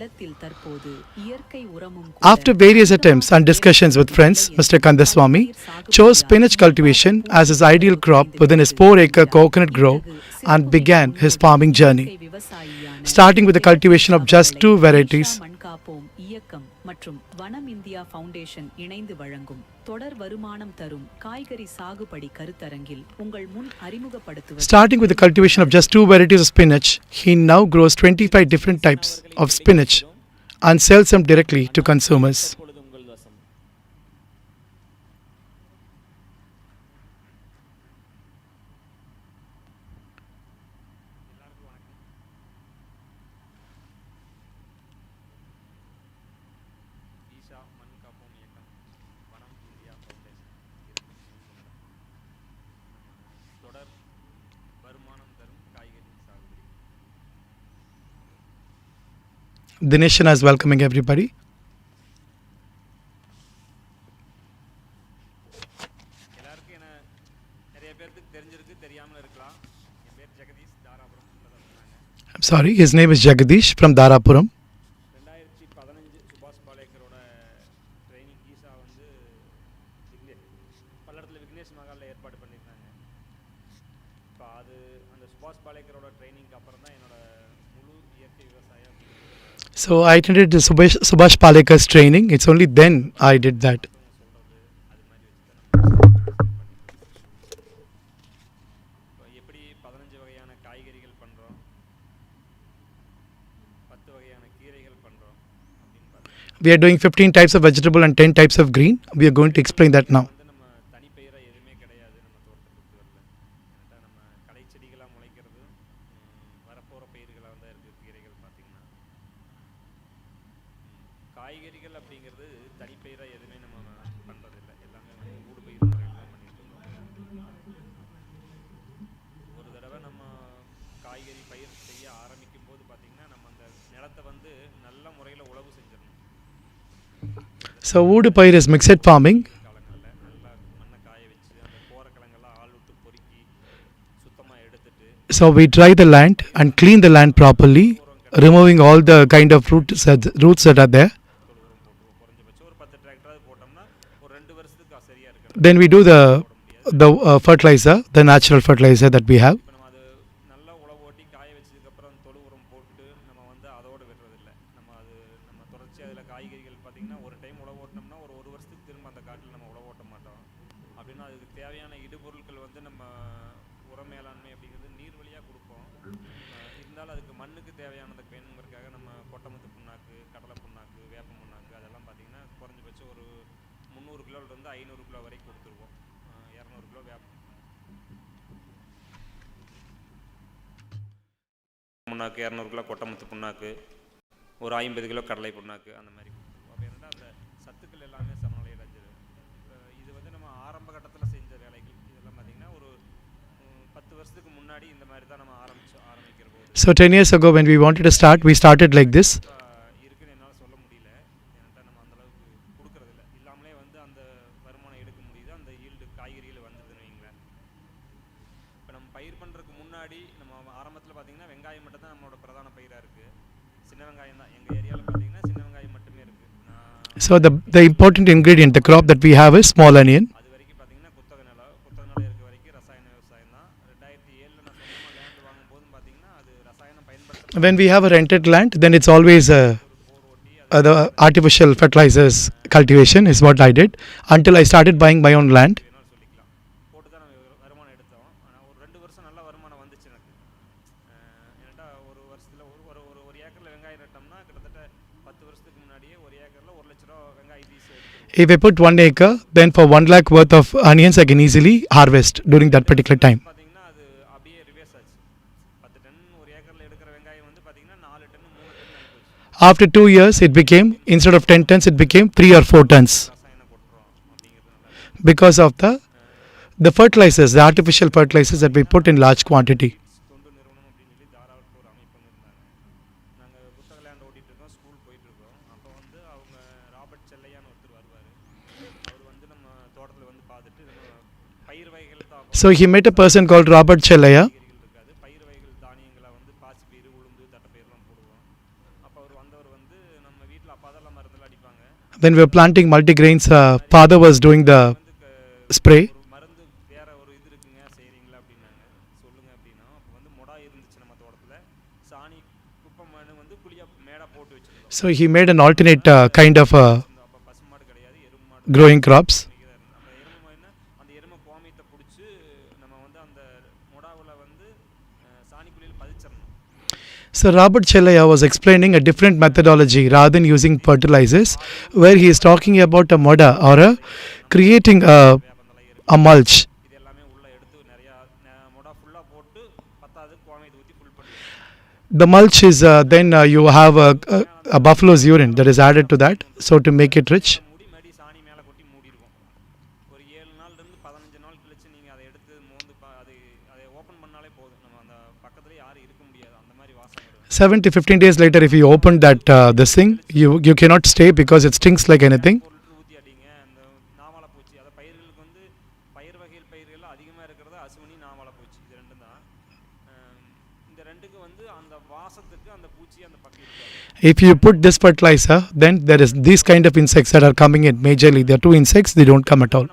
After various attempts and discussions with friends, Mr. Kandhasamy chose spinach cultivation as his ideal crop within his 4-acre coconut grove and began his farming journey. Starting with the cultivation of just 2 varieties. மற்றும் வனம் India foundation இணைந்து வழங்கும் தொடர் வருமானம் தரும் காய்கறி சாகுபடி கருத்தரங்கில் உங்கள் முன் அறிமுகப்படுத்துவது. Starting with the cultivation of just 2 varieties of spinach, he now grows 25 different types of spinach and sells them directly to consumers. Dinesh is welcoming everybody. I'm sorry, his name is Jagadeesh from Dharapuram. So I attended the Subhash Palekar's training. It's only then I did that. We are doing 15 types of vegetable and 10 types of green. We are going to explain that now. So wood pile is mixed farming. So we dry the land and clean the land properly, removing all the kind of roots that are there. Then we do the fertilizer, the natural fertilizer that we have. புண்ணாக்கு 200 kilo கொட்டமுத்து புண்ணாக்கு, ஒரு 50 kilo கடலை புண்ணாக்கு, அந்த மாதிரி. அப்போ என்னன்னா அந்த சத்துக்கள் எல்லாமே சமநிலை அடைஞ்சது. இது வந்து நம்ம ஆரம்ப கட்டத்தில் செஞ்ச வேலைகள். இதெல்லாம் பார்த்திங்கன்னா ஒரு 10 வருஷத்துக்கு முன்னாடி இந்த மாதிரி தான் நம்ம ஆரம்பிக்கிற போது. So 10 years ago when we wanted to start, we started like this. இருக்குன்னு என்னால் சொல்ல முடியல. ஏன்னா நம்ம அந்த அளவுக்கு கொடுக்கறதில்ல. இல்லாமலே வந்து அந்த வருமானம் எடுக்க முடியுது. அந்த ஈல்டு காய்கறிகள் வந்ததுன்னு வைங்களேன். இப்போ நம்ம பயிர் பண்ணுறதுக்கு முன்னாடி நம்ம ஆரம்பத்தில் பார்த்திங்கன்னா வெங்காயம் மட்டும் தான் நம்மளோட பிரதான பயிராக இருக்குது. சின்ன வெங்காயம் தான் எங்கள் ஏரியாவில் பார்த்திங்கன்னா சின்ன வெங்காயம் மட்டுமே இருக்குது. So the important ingredient, the crop that we have is small onion. அது வரைக்கும் பார்த்திங்கன்னா குத்தகை நிலம் இருக்க வரைக்கும் ரசாயன விவசாயம் தான். 2007 நான் சொந்தமாக லேண்ட் வாங்கும்போது பார்த்திங்கன்னா அது ரசாயனம் பயன்படுத்த. When we have a rented land, then it's always the artificial fertilizers cultivation is what I did until I started buying my own land. If I put 1 acre, then for 1 lakh worth of onions I can easily harvest during that particular time. After 2 years, it became, instead of 10 tons, it became 3 or 4 tons. Because of the fertilizers, the artificial fertilizers that we put in large quantity. So he met a person called Robert Chellaya. When we were planting multigrains, father was doing the spray. So he made an alternate kind of growing crops. So Robert Chellaya was explaining a different methodology rather than using fertilizers, where he is talking about a moda or a creating a mulch. The mulch is then you have a buffalo's urine that is added to that, so to make it rich. Seven to 15 days later, if you open that this thing, you cannot stay because it stinks like anything. If you put this fertilizer, then there is these kind of insects that are coming in majorly. There are 2 insects, they don't come at all.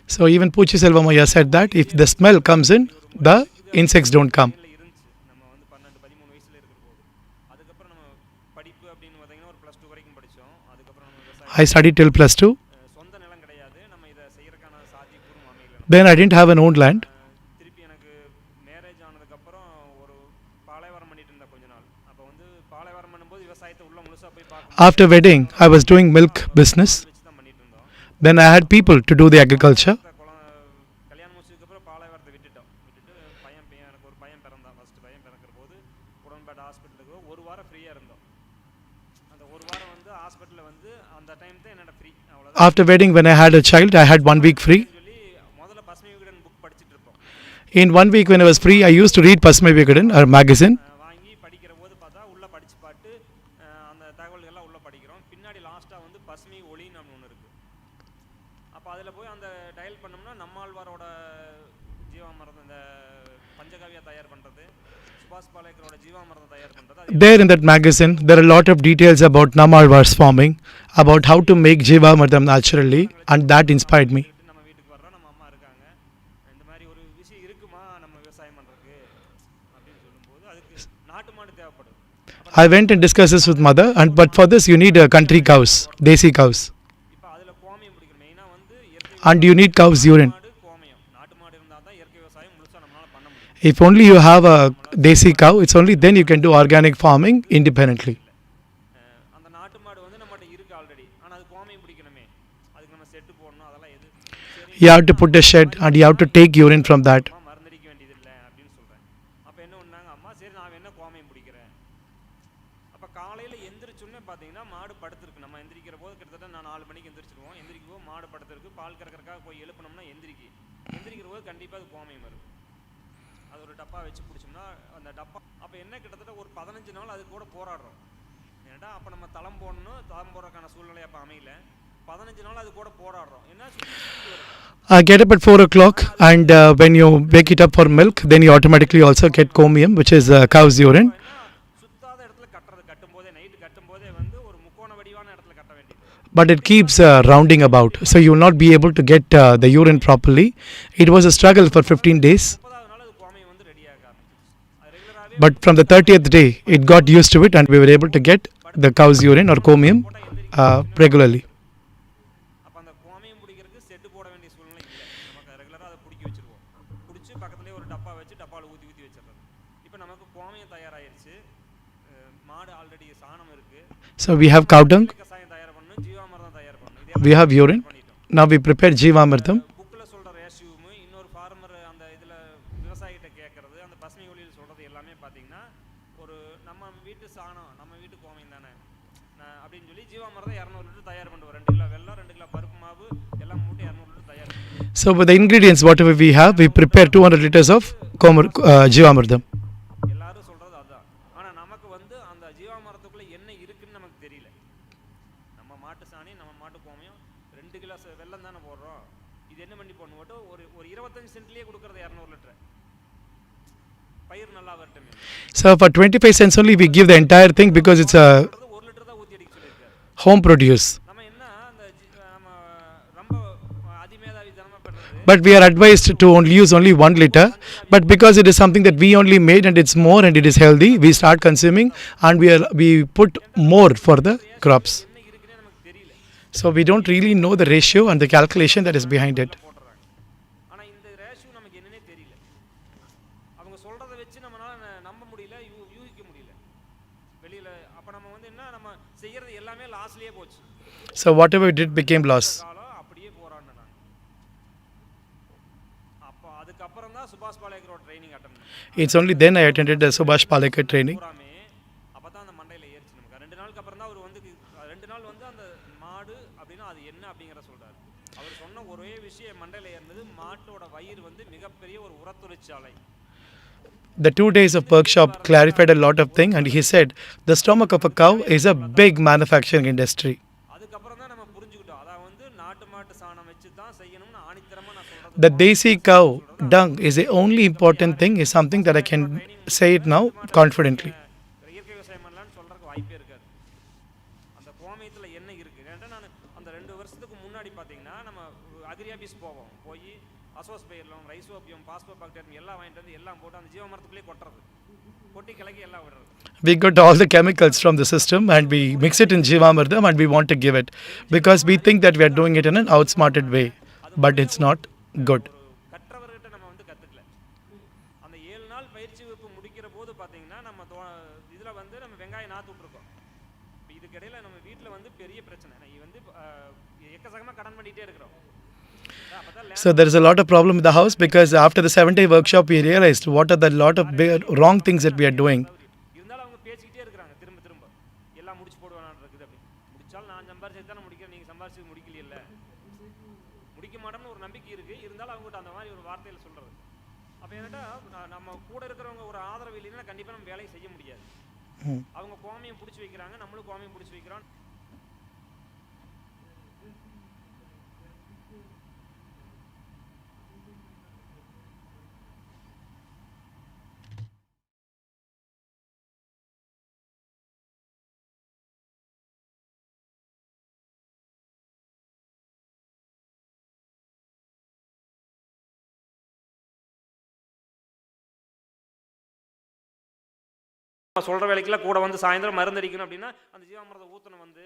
So even Poochi Selvam said that if the smell comes in, the insects don't come. I studied till +2. Then I didn't have an own land. After wedding, I was doing milk business. Then I had people to do the agriculture. After wedding, when I had a child, I had 1 week free. In 1 week when I was free, I used to read Pasmai Vikatan, a magazine. There in that magazine, there are a lot of details about Nammalvar's farming, about how to make Jeevamardam naturally, and that inspired me. I went and discussed this with mother, but for this you need country cows, desi cows, and you need cow's urine. If only you have a desi cow, it's only then you can do organic farming independently. You have to put a shed and you have to take urine from that. I get up at 4 o'clock, and when you wake it up for milk, then you automatically also get comium, which is cow's urine. But it keeps rounding about, so you will not be able to get the urine properly. It was a struggle for 15 days. But from the 30th day, it got used to it, and we were able to get the cow's urine or comium, regularly. அப்போ அந்த கோமையும் பிடிக்கிறதுக்கு set போட வேண்டிய சூழ்நிலை இல்லை. நமக்கு ரெகுலராக அதை பிடிக்கி வச்சுருவோம். பிடிச்சி பக்கத்துலேயே ஒரு டப்பா வச்சு டப்பாவில் ஊற்றி ஊற்றி வச்சிடுறது. இப்போ நமக்கு கோமையும் தயாராகிருச்சு, மாடு ஆல்ரெடி சாணம் இருக்குது. So we have cow dung, we have urine, now we prepare Jeevamritam. புக்கில் சொல்கிற ரேஷியோமு இன்னொரு ஃபார்மர் அந்த இதில் விவசாயிகிட்ட கேட்குறது அந்த பசுமை ஒளியில் சொல்கிறது எல்லாமே பார்த்தீங்கன்னா ஒரு நம்ம வீட்டு சாணம் நம்ம வீட்டு கோமையும் தானே அப்படின்னு சொல்லி ஜீவாமிர்தம் 200 லிட்டர் தயார் பண்ணுவோம். 2 கிலோ வெல்லம் 2 கிலோ பருப்பு மாவு எல்லாம் மூட்டை 200 லிட்டர் தயார் பண்ணுவோம். So with the ingredients whatever we have, we prepare 200 liters of Jeevamritam. எல்லாரும் சொல்கிறது அதுதான். ஆனால் நமக்கு வந்து அந்த ஜீவாமிர்தத்துக்குள்ளே என்ன இருக்குன்னு நமக்கு தெரியல. நம்ம மாட்டு சாணி நம்ம மாட்டு கோமையும் 2 கிலோ வெல்லம் தானே போடுறோம், இது என்ன பண்ணி போடணும் போட்டு ஒரு 25 சென்ட்லேயே கொடுக்குறது 200 லிட்டர் பயிர் நல்லா வரட்டும். So for 25 cents only we give the entire thing because it's a home produce. But we are advised to only use only 1 liter. But because it is something that we only made and it's more and it is healthy, we start consuming and we put more for the crops. So we don't really know the ratio and the calculation that is behind it. ஆனால் இந்த ratio நமக்கு என்னன்னே தெரியல. அவங்க சொல்கிறத வச்சு நம்மளால் நம்ப முடியல, யூகிக்க முடியல வெளியில். அப்போ நம்ம வந்து என்ன நம்ம செய்கிறது எல்லாமே லாஸ்ட்லேயே போச்சு. So whatever we did became loss. அப்படியே போராடினேன் நான். அப்போ அதுக்கப்புறம் தான் சுபாஷ் பாலேக்கரோட ட்ரைனிங் அட்டன் பண்ணேன். It's only then I attended the Subhash Palekar training. அப்போ தான் அந்த மண்டையில் ஏறிச்சு நமக்கு. 2 நாளுக்கு அப்புறம் தான் அவர் வந்து 2 நாள் வந்து அந்த மாடு அப்படின்னா அது என்ன அப்படிங்கிற சொல்கிறார். அவர் சொன்ன ஒரே விஷயம் மண்டையில் ஏறினது, மாட்டோட வயிறு வந்து மிகப்பெரிய ஒரு உரத்தொழிற்சாலை. The 2 days of workshop clarified a lot of things and he said the stomach of a cow is a big manufacturing industry. அதுக்கப்புறம் தான் நம்ம புரிஞ்சுக்கிட்டோம். அதான் வந்து நாட்டு மாட்டு சாணம் வச்சு தான் செய்யணும்னு ஆணித்தரமாக நான் சொல்கிறது. The desi cow dung is the only important thing, is something that I can say it now confidently. இயற்கை விவசாயம் பண்ணலான்னு சொல்கிறதுக்கு வாய்ப்பே இருக்காது. அந்த கோமயத்தில் என்ன இருக்குது ஏன்னா நான் அந்த 2 வருஷத்துக்கு முன்னாடி பார்த்தீங்கன்னா நம்ம அக்ரி ஆஃபீஸ் போவோம், போய் அசோஸ்பெயர்லம் ரைசோபியம் பாஸ்போபாக்டீரியம் எல்லாம் வாங்கிட்டு வந்து எல்லாம் போட்டு அந்த ஜீவமரத்துக்குள்ளேயே கொட்டுறது, கொட்டி கிளக்கி எல்லாம் விடுறது. We got all the chemicals from the system and we mix it in Jeevamritam and we want to give it because we think that we are doing it in an outsmarted way, but it's not good. கற்றவர்கிட்ட நம்ம வந்து கற்றுக்கல. அந்த 7 நாள் பயிற்சி வகுப்பு முடிக்கிற போது பார்த்தீங்கன்னா நம்ம இதில் வந்து நம்ம வெங்காயம் நாற்று விட்ருக்கோம். இப்போ இதுக்கிடையில் நம்ம வீட்டில் வந்து பெரிய பிரச்சனை, நான் வந்து எக்கச்சக்கமாக கடன் பண்ணிகிட்டே இருக்கிறோம். So there is a lot of problem in the house because after the 7-day workshop we realized what are the lot of wrong things that we are doing. இருந்தாலும் அவங்க பேசிக்கிட்டே இருக்கிறாங்க திரும்ப திரும்ப எல்லாம் முடிச்சு போடுவானான் இருக்குது. அப்படி முடிச்சாலும் நான் சம்பாரிச்சு தானே முடிக்கிறேன், நீங்கள் சம்பாரிச்சு முடிக்கல, முடிக்க மாட்டோம்னு ஒரு நம்பிக்கை இருக்குது. இருந்தாலும் அவங்ககிட்ட அந்த மாதிரி ஒரு வார்த்தையில் சொல்கிறது. அப்போ என்னட்டா நம்ம கூட இருக்கிறவங்க ஒரு ஆதரவு இல்லைன்னா கண்டிப்பாக நம்ம வேலையை செய்ய முடியாது. அவங்க கோமையும் பிடிச்சி வைக்கிறாங்க, நம்மளும் கோமையும் பிடிச்சி வைக்கிறோம். சொல்கிற வேலைக்கெல்லாம் கூட வந்து சாயந்தரம் மருந்தடிக்கணும் அப்படின்னா அந்த ஜீவாமிரதம் ஊற்றணும் வந்து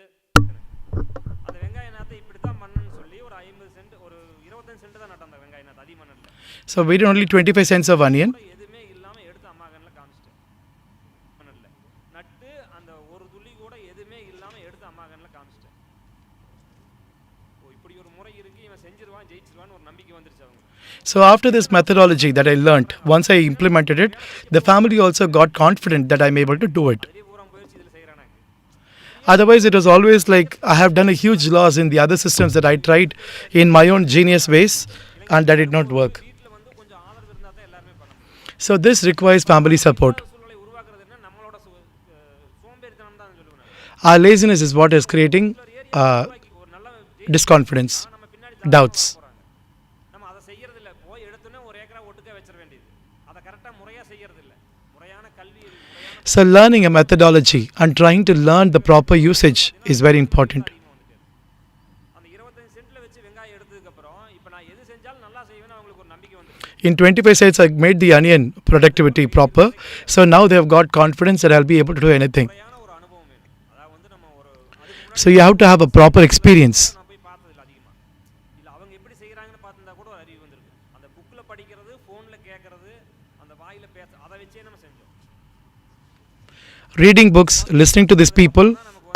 அந்த வெங்காய நாற்றை இப்படி தான் பண்ணணும்னு சொல்லி ஒரு 50 சென்ட் ஒரு 25 சென்ட் தான் நட்ட அந்த வெங்காய நாற்று அதிகமாக நட்டல. So we did only 25 cents of onion. எதுவுமே இல்லாமல் எடுத்து அம்மாகனில் காமிச்சிட்டேன். பண்ணல நட்டு அந்த ஒரு துளி கூட எதுவுமே இல்லாமல் எடுத்து அம்மாகனில் காமிச்சிட்டேன். ஓ இப்படி ஒரு முறை இருக்குது, இவன் செஞ்சிருவான் ஜெயிச்சிருவான்னு ஒரு நம்பிக்கை வந்துருச்சு அவங்க. So after this methodology that I learnt, once I implemented it, the family also got confident that I'm able to do it. Otherwise it was always like I have done a huge loss in the other systems that I tried in my own genius ways and that did not work. So this requires family support. Our laziness is what is creating disconfidence, doubts. So learning a methodology and trying to learn the proper usage is very important. In 25 cents I made the onion productivity proper. So now they have got confidence that I'll be able to do anything. So you have to have a proper experience. நான் போய் பார்த்ததில்ல அதிகமாக. இல்லை அவங்க எப்படி செய்கிறாங்கன்னு பார்த்துருந்தா கூட ஒரு அறிவு வந்திருக்கு. அந்த புக்கில் படிக்கிறது, ஃபோனில் கேட்கறது, அந்த வாயில் பேச, அதை வச்சே நம்ம செஞ்சோம். Reading books, listening to these people,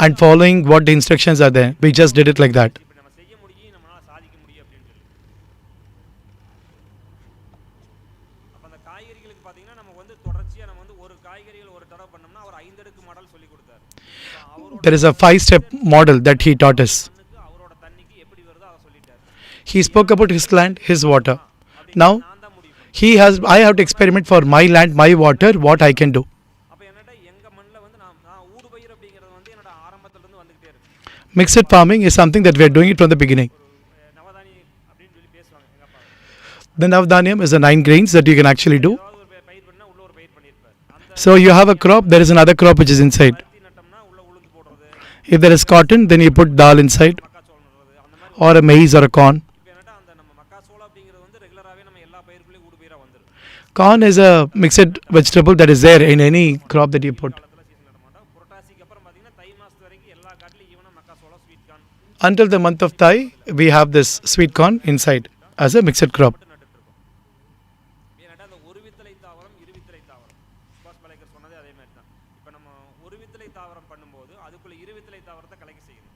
and following what the instructions are there. We just did it like that. இப்போ நம்ம செய்ய முடியும், நம்மளால் சாதிக்க முடியும் அப்படின்னு சொல்லி. அப்போ அந்த காய்கறிகளுக்கு பார்த்தீங்கன்னா நம்ம வந்து தொடர்ச்சியாக நம்ம வந்து ஒரு காய்கறிகள் ஒரு தடவை பண்ணோம்னா அவர் 5 அடுக்கு மாடல் சொல்லி கொடுத்தாரு. There is a 5-step model that he taught us. அவரோட தண்ணிக்கு எப்படி வருதோ அதை சொல்லிட்டாரு. He spoke about his land, his water. Now I have to experiment for my land, my water, what I can do. அப்போ என்னட்ட எங்கள் மண்ணில் வந்து நான் ஊடு பயிர் அப்படிங்கிறது வந்து என்னோட ஆரம்பத்துலேருந்து வந்துக்கிட்டே இருக்கு. Mixed farming is something that we are doing it from the beginning. நவதானி அப்படின்னு சொல்லி பேசுவாங்க எங்கள் அப்பா. The Navdhaniyam is the 9 grains that you can actually do. So you have a crop, there is another crop which is inside. If there is cotton, then you put dal inside, or a maize or a corn. Corn is a mixed vegetable that is there in any crop that you put. Until the month of Thai, we have this sweet corn inside as a mixed crop. ஏன்னாட்டா அந்த ஒரு வித்தலை தாவரம் இரு வித்தலை தாவரம் சுபாஷ் பாலேக்கர் சொன்னதே அதே மாதிரி தான். இப்போ நம்ம ஒரு வித்தலை தாவரம் பண்ணும்போது அதுக்குள்ள இரு வித்தலை தாவரத்தை கலக்க செய்யணும்.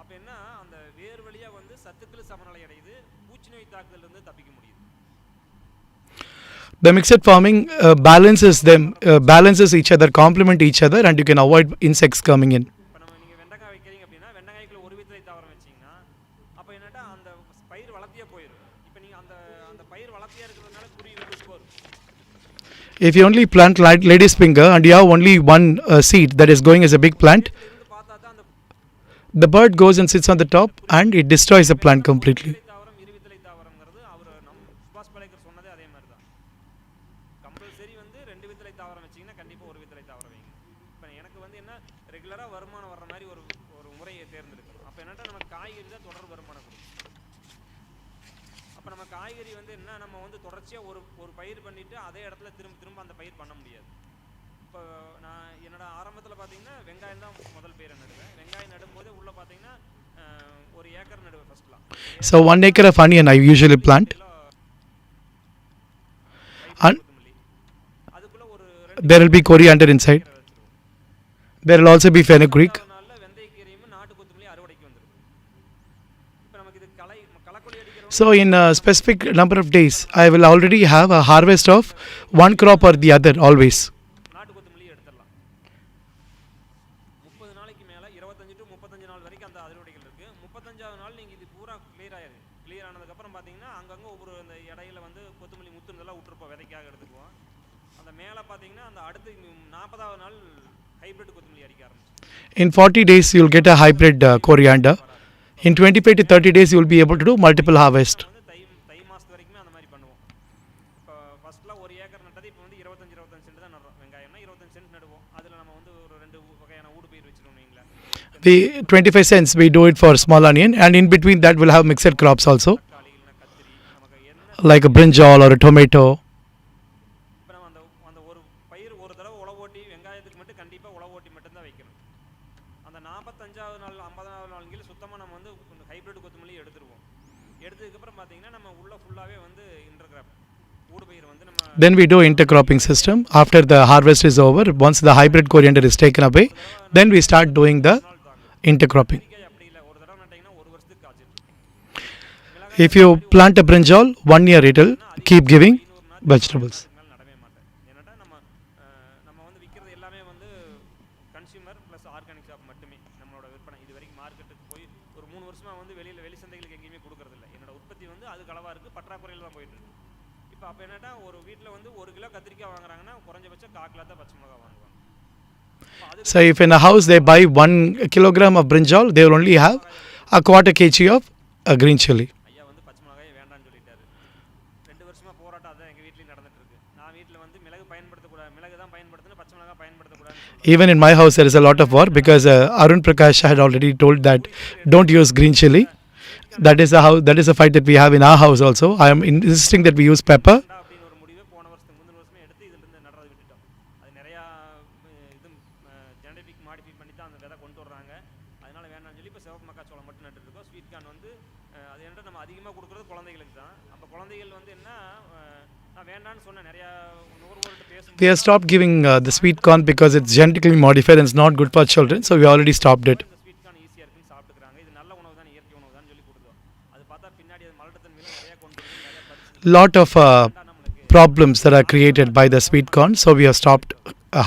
அப்போ என்ன அந்த வேர் வழியாக வந்து சத்துக்கள் சமநிலை அடையுது, பூச்சி நோய் தாக்குதலிருந்து தப்பிக்க முடியுது. The mixed farming balances each other, complement each other, and you can avoid insects coming in. இப்போ நம்ம நீங்கள் வெண்டைக்காய் வைக்கிறீங்க அப்படின்னா வெண்டைக்காய்க்குள்ள ஒரு வித்தலை தாவரம் வச்சிங்கன்னா அப்போ என்னட்டா அந்த பயிர் வளர்த்தியே போயிடும். இப்போ நீங்கள் அந்த அந்த பயிர் வளர்த்தியாக இருக்கிறதுனால குருவி வந்து போகும். If you only plant lady's finger and you have only one seed that is going as a big plant, the bird goes and sits on the top and it destroys the plant completely. தாவரம் இரு வித்தலை தாவரங்கிறது அவர் சுபாஷ் பாலேக்கர் சொன்னதே அதே மாதிரி தான். Compulsory வந்து 2 வித்தலை தாவரம் வச்சிங்கன்னா கண்டிப்பாக ஒரு வித்தலை தாவரம் வைங்க. இப்போ எனக்கு வந்து என்ன ரெகுலராக வருமானம் வர்ற மாதிரி ஒரு ஒரு முறையை தேர்ந்தெடுக்கணும். அப்போ என்னட்டா நம்ம காய்கறி தான் தொடர் வருமானம் கொடுக்கும். அப்போ நம்ம காய்கறி வந்து என்ன நம்ம வந்து தொடர்ச்சியாக ஒரு பயிர் பண்ணிவிட்டு அதே இடத்துல திரும்ப அந்த பயிர் பண்ண முடியாது. இப்போ நான் என்னோட ஆரம்பத்தில் பார்த்தீங்கன்னா வெங்காயம் தான் முதல் பயிரை நடுவேன். வெங்காயம் நடும்போது உள்ளே பார்த்தீங்கன்னா 1 acre நடுவேன் ஃபர்ஸ்ட்லாம். So 1 acre of onion I usually plant. And there will be coriander inside. There will also be fenugreek. So in a specific number of days, I will already have a harvest of one crop or the other always. நாட்டு கொத்தமல்லி எடுத்துடலாம். 30 நாளைக்கு மேலே 25 to 35 நாள் வரைக்கும் அந்த அறுவடைகள் இருக்குது. 35வது நாள் நீங்கள் இது பூரா கிளியர் ஆயிடுது. கிளியர் ஆனதுக்கப்புறம் பார்த்தீங்கன்னா அங்கங்கே ஒவ்வொரு அந்த இடையில வந்து கொத்தமல்லி முத்துனதெல்லாம் விட்டுருப்போம், விதைக்காக எடுத்துக்குவோம். அந்த மேலே பார்த்தீங்கன்னா அந்த அடுத்து 40வது நாள் ஹைப்ரிட் கொத்தமல்லி அடிக்க ஆரம்பிச்சு. In 40 days, you will get a hybrid coriander. In 25 to 30 days, you will be able to do multiple harvest. தை மாதத்து வரைக்குமே அந்த மாதிரி பண்ணுவோம். இப்போ ஃபர்ஸ்ட்லாம் 1 ஏக்கர் நட்டது இப்போ வந்து 25 சென்ட் தான் நடுறோம். வெங்காயம்னா 25 சென்ட் நடுவோம். அதில் நம்ம வந்து ஒரு 2 வகையான ஊடு பயிர் வச்சிருக்கோம் நீங்களா. The 25 cents we do it for small onion, and in between that we'll have mixed crops also, like a brinjal or a tomato. இப்போ நம்ம அந்த ஒரு பயிர் ஒரு தடவை உழவு ஓட்டி வெங்காயத்துக்கு மட்டும் கண்டிப்பாக உழவு ஓட்டி மட்டும்தான் வைக்கணும். அந்த 45வது நாள் 50வது நாள் கீழே சுத்தமாக நம்ம வந்து ஹைப்ரிட் கொத்தமல்லி எடுத்துருவோம். எடுத்ததுக்கப்புறம் பார்த்தீங்கன்னா நம்ம உள்ள ஃபுல்லாகவே வந்து இன்டர்கிராப் ஊடு பயிர் வந்து நம்ம Then we do intercropping system. After the harvest is over, once the hybrid coriander is taken away, then we start doing the intercropping. If you plant a brinjal, 1 year it will keep giving vegetables. நம்ம வந்து விற்கிறது எல்லாமே வந்து consumer plus organic shop மட்டுமே நம்மளோட விற்பனை. இது வரைக்கும் மார்க்கெட்டுக்கு போய் ஒரு 3 வருஷமாக வந்து வெளி சந்தைகளுக்கு எங்கேயுமே கொடுக்கறதில்ல. என்னோட உற்பத்தி வந்து அதுக்கு அளவாக இருக்குது, பற்றாக்குறையில் தான் போயிட்டு இருக்கு. இப்போ அப்போ என்னட்டா ஒரு வீட்டில் வந்து 1 கிலோ கத்திரிக்காய் வாங்குறாங்கன்னா குறைஞ்சபட்சம் 1/4 கிலோ தான் பச்சை மிளகா வாங்குவாங்க. So if in a house they buy 1 kilogram of brinjal, they will only have a quarter kg of green chili. ஐயா வந்து பச்சை மிளகாயை வேண்டான்னு சொல்லிட்டாரு. 2 வருஷமாக போராட்டம் அதான் எங்கள் வீட்லேயும் நடந்துட்டு இருக்கு. நான் வீட்டில் வந்து மிளகு பயன்படுத்தக்கூடாது, மிளகு தான் பயன்படுத்தணும், பச்சை மிளகா பயன்படுத்தக்கூடாது. Even in my house there is a lot of war because Arun Prakash had already told that don't use green chili. That is a fight that we have in our house also. I am insisting that we use pepper. அப்படின்னு ஒரு முடிவு போன வருஷத்துக்கு முந்தின வருஷமே எடுத்து இதிலிருந்து நடுறது விட்டுட்டோம். அது நிறையா இது ஜெனடிக் மாடிஃபை பண்ணி தான் அந்த விதை கொண்டு வர்றாங்க. அதனால வேணாம்னு சிவப்பு மக்காச்சோளம் மட்டும் நட்டுருக்கோம். ஸ்வீட் கார்ன் வந்து அது என்ன நம்ம அதிகமாக கொடுக்குறது குழந்தைகளுக்கு தான். அப்போ குழந்தைகள் வந்து என்ன நான் வேண்டான்னு சொன்னேன் நிறையா நுகர்வோர்கிட்ட பேசும்போது We have stopped giving the sweet corn because it's genetically modified and it's not good for children, so we already stopped it. இந்த ஸ்வீட் கார்ன் ஈஸியாக இருக்குன்னு சாப்பிட்டுக்கிறாங்க. இது நல்ல உணவு தான், இயற்கை உணவு தான் சொல்லி கொடுத்தோம். அது பார்த்தா பின்னாடி அது மலட்டுத்தன்மையில நிறையா கொண்டு வந்து நிறையா பறிச்சு Lot of problems that are created by the sweet corn, so we have stopped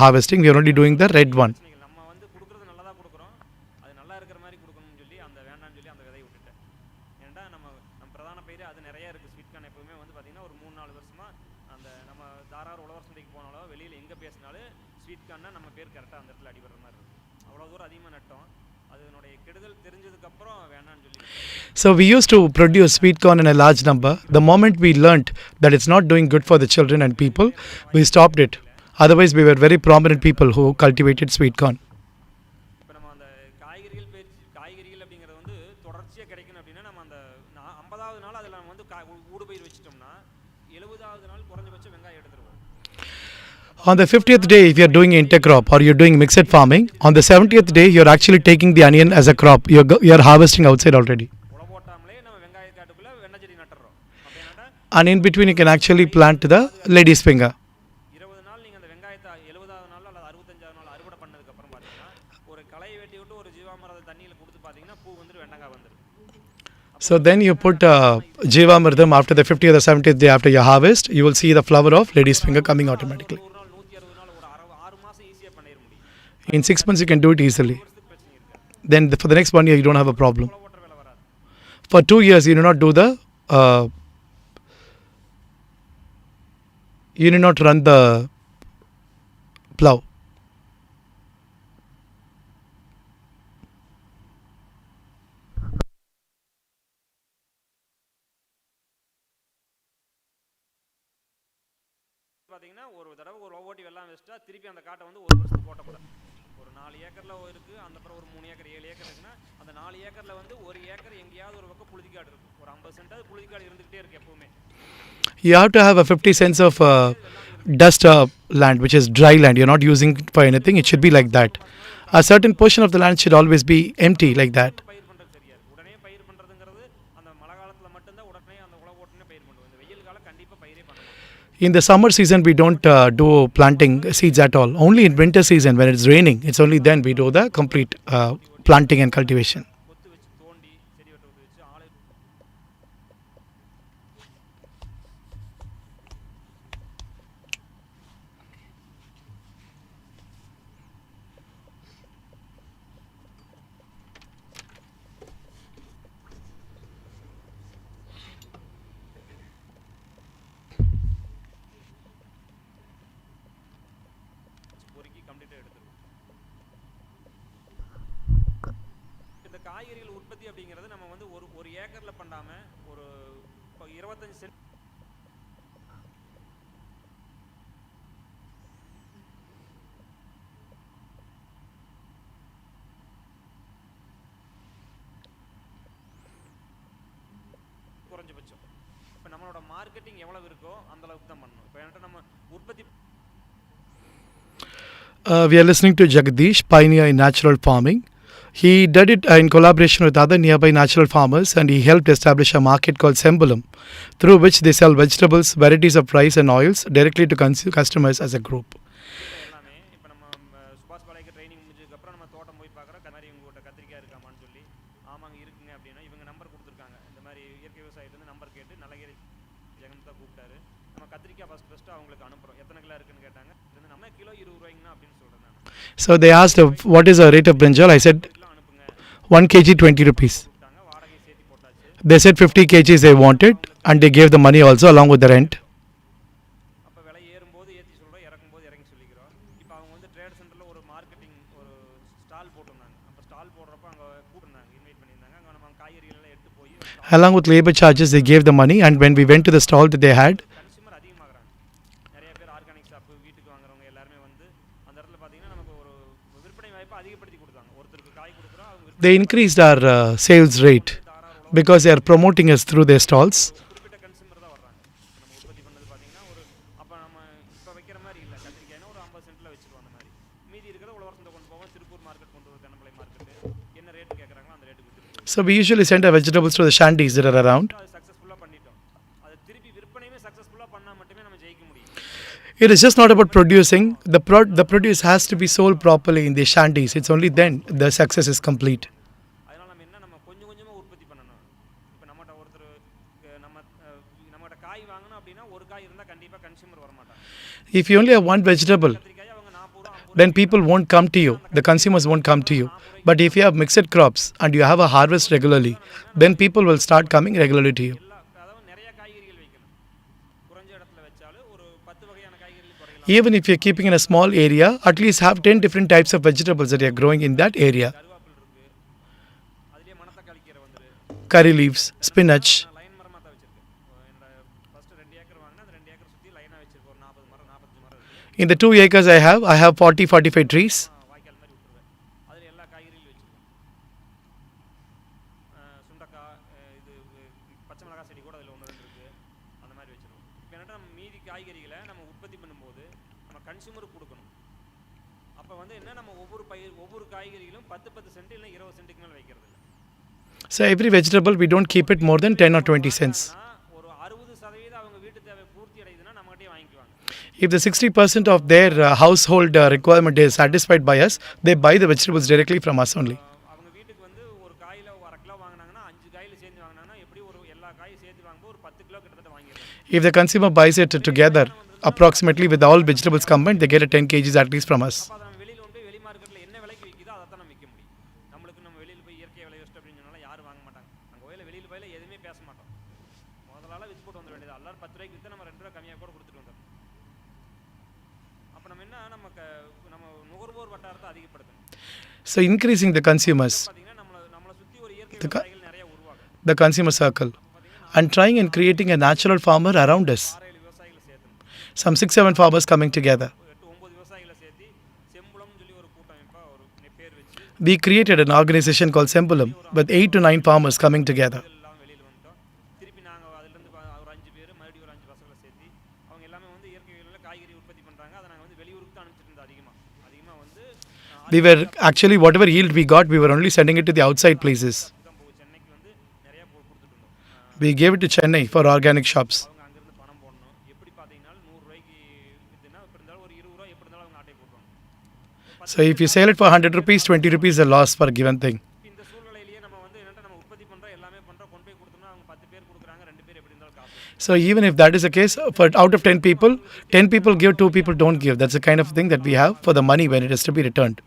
harvesting. We are only doing the red one. நம்ம வந்து கொடுக்குறது நல்லா தான் கொடுக்குறோம். அது நல்லா இருக்கிற மாதிரி கொடுக்கணும்னு சொல்லி அந்த வேண்டாம்னு சொல்லி அந்த விதையை விட்டுட்டேன். ஏன்டா நம்ம பிரதான பயிர் அது நிறைய இருக்குது. ஸ்வீட் கார்ன் எப்பவுமே வந்து பார்த்தீங்கன்னா ஒரு 3-4 வருஷமாக அந்த நம்ம தாரார் உழவர் சந்தைக்கு போனாலும் வெளியில் எங்கே பேசினாலும் ஸ்வீட் கார்னா நம்ம பேர் கரெக்டாக அந்த இடத்துல அடிபடுற மாதிரி இருக்கும். அவ்வளோ தூரம் அதிகமாக நட்டோம். அதனுடைய கெடுதல் தெரிஞ்சதுக்கப்புறம் வேணான்னு சொல்லி. So we used to produce sweet corn in a large number. The moment we learnt that it's not doing good for the children and people, we stopped it. Otherwise, we were very prominent people who cultivated sweet corn. இப்போ நம்ம அந்த காய்கறிகள் அப்படிங்கிறது வந்து தொடர்ச்சியாக கிடைக்கணும் அப்படின்னா நம்ம அந்த 50வது நாள் அதில் நம்ம வந்து ஊடுபயிர் வச்சிட்டோம்னா 70வது நாள் குறைஞ்சபட்சம் வெங்காயம் எடுத்துருவோம். On the 50th day, if you're doing intercrop or you're doing mixed farming, on the 70th day, you're actually taking the onion as a crop. You're harvesting outside already. And in between, you can actually plant the lady's finger. 20 நாள் நீங்கள் அந்த வெங்காயத்தை 70வது நாள் அல்லது 65வது நாள் அறுவடை பண்ணதுக்கப்புறம் பார்த்தீங்கன்னா ஒரு களை வெட்டி விட்டு ஒரு ஜீவாமிரத தண்ணியில் கொடுத்து பார்த்தீங்கன்னா பூ வந்து வெண்டங்காய் வந்துடும். So then you put Jeevamridam after the 50th or 70th day after your harvest, you will see the flower of lady's finger coming automatically. In 6 months you can do it easily. Then for the next 1 year you don't have a problem. For 2 years you do not do the you do not run the plow. பார்த்தீங்கன்னா ஒரு தடவை ஒரு ஓட்டி வெள்ளாம் வச்சுட்டா திருப்பி அந்த காட்டை வந்து ஒரு வருஷத்துக்கு ஓட்டக்கூடாது. ஒரு 4 ஏக்கரில் இருக்குது, அந்த அப்புறம் ஒரு 3 ஏக்கர் 7 ஏக்கர் இருக்குன்னா அந்த 4 ஏக்கரில் வந்து 1 ஏக்கர் எங்கேயாவது ஒரு பக்கம் புழுதிக்காடு இருக்கும். ஒரு 50 சென்டாவது புழுதிக்காடு இருந்துகிட்டே இருக்குது எப்பவுமே. You have to have a 50 cents of dust land, which is dry land. You're not using it for anything. It should be like that. A certain portion of the land should always be empty like that. உடனே பயிர் பண்ணுறதுங்கிறது அந்த மழை காலத்தில் மட்டும்தான் உடனே அந்த உழவு ஓட்டுனே பயிர் பண்ணுவோம். இந்த வெயில் காலம் கண்டிப்பாக பயிரே பண்ணணும். In the summer season, we don't do planting seeds at all. Only in winter season, when it's raining, it's only then we do the complete planting and cultivation. இந்த காய்கறிகள் உற்பத்தி அப்படிங்கிறது நம்ம வந்து ஒரு ஏக்கரில் பண்ணாமல் ஒரு 25 சென்ட் குறைஞ்சபட்சம். இப்போ நம்மளோட மார்க்கெட்டிங் எவ்வளவு இருக்கோ அந்த அளவுக்கு தான் பண்ணணும். இப்போ என்கிட்ட நம்ம உற்பத்தி We are listening to Jagadeesh, pioneer in natural farming. He did it in collaboration with other nearby natural farmers, and he helped establish a market called Sembulam, through which they sell vegetables, varieties of rice and oils directly to customers as a group. இப்போ நம்ம சுபாஷ் பாளையக்கு training முடிஞ்சதுக்கப்புறம் நம்ம தோட்டம் போய் பார்க்குறோம். இந்த மாதிரி உங்கள்கிட்ட கத்திரிக்காய் இருக்காமான்னு சொல்லி ஆமாங்க இருக்குங்க அப்படின்னா இவங்க நம்பர் கொடுத்துருக்காங்க. இந்த மாதிரி இயற்கை விவசாயத்துலேருந்து நம்பர் கேட்டு நல்லகிரி ஜெகன் தான் கூப்பிட்டாரு. நம்ம கத்திரிக்காய் ஃபஸ்ட்டு அவங்களுக்கு அனுப்புகிறோம். எத்தனை கிலோ இருக்குன்னு கேட்டாங்க. இது நம்ம கிலோ 20 ரூபாய்ங்கண்ணா அப்படின்னு சொல்கிறேன் நான். So they asked, what is the rate of brinjal? I said 1 kg 20 rupees. They said 50 kgs they wanted, and they gave the money also along with the rent. அப்போ விலை ஏறும்போது ஏற்றி சொல்கிறோம், இறக்கும்போது இறங்கி சொல்லிக்கிறோம். இப்போ அவங்க வந்து ட்ரேட் சென்டரில் ஒரு மார்க்கெட்டிங் ஒரு ஸ்டால் போட்டிருந்தாங்க. அப்போ ஸ்டால் போடுறப்ப அங்கே கூப்பிட்டுருந்தாங்க, இன்வைட் பண்ணியிருந்தாங்க. அங்கே நம்ம காய்கறிகளெல்லாம் எடுத்து போய் Along with labor charges, they gave the money, and when we went to the stall that they had, consumer அதிகமாகறாங்க. நிறைய பேர் ஆர்கானிக் ஷாப்பு வீட்டுக்கு வாங்குறவங்க எல்லாருமே வந்து அந்த இடத்துல பார்த்தீங்கன்னா நமக்கு ஒரு விற்பனை வாய்ப்பை அதிகப்படுத்தி கொடுத்தாங்க. ஒருத்தருக்கு காய் கொடுக்குறோம், அவங்க they increased our sales rate because they are promoting us through their stalls. குறிப்பிட்ட கன்சியூமர் தான் வர்றாங்க. நம்ம உற்பத்தி பண்ணது பார்த்தீங்கன்னா ஒரு அப்போ நம்ம இப்போ வைக்கிற மாதிரி இல்லை. கத்திரிக்காய்னா ஒரு 50 சென்ட்டில் வச்சுருவோம். அந்த மாதிரி மீதி இருக்கிற உழவர் சந்தை கொண்டு போவோம். திருப்பூர் மார்க்கெட் கொண்டு வரும், தென்னமலை மார்க்கெட்டு என்ன ரேட்டு கேட்குறாங்களோ அந்த ரேட்டுக்கு விற்றுருவோம். So we usually send our vegetables to the shanties that are around. அது சக்ஸஸ்ஃபுல்லாக பண்ணிட்டோம். அது திருப்பி விற்பனையுமே சக்ஸஸ்ஃபுல்லாக பண்ணால் மட்டுமே நம்ம ஜெயிக்க முடியும். It is just not about producing. The produce has to be sold properly in the shanties. It's only then the success is complete. அதனால் நம்ம என்ன நம்ம கொஞ்சம் கொஞ்சமாக உற்பத்தி பண்ணணும். இப்போ நம்மகிட்ட ஒருத்தர் நம்மகிட்ட காய் வாங்கணும் அப்படின்னா ஒரு காய் இருந்தால் கண்டிப்பாக கன்சியூமர் வரமாட்டாங்க. If you only have one vegetable, then people won't come to you. The consumers won't come to you. But if you have mixed crops and you have a harvest regularly, then people will start coming regularly to you. Even if you're keeping in a small area, at least have 10 different types of vegetables that you're growing in that area. Curry leaves, spinach. In the 2 acres I have 40-45 trees. So every vegetable we don't keep it more than 10 or 20 cents. If the 60% of their household requirement is satisfied by us, they buy the vegetables directly from us only. If the consumer buys it together, approximately with all vegetables combined, they get a 10 kgs at least from us. So increasing the consumers, the consumer circle, and trying and creating a natural farmer around us. Some 6-7 farmers coming together. We created an organization called Sembulam with 8 to 9 farmers coming together. We were actually, whatever yield we got, we were only sending it to the outside places. We gave it to Chennai for organic shops. So if you sell it for 100 rupees, 20 rupees is a loss for a given thing. So even if that is the case, for out of 10 people, 10 people give, 2 people don't give. That's the kind of thing that we have for the money when it is to be returned.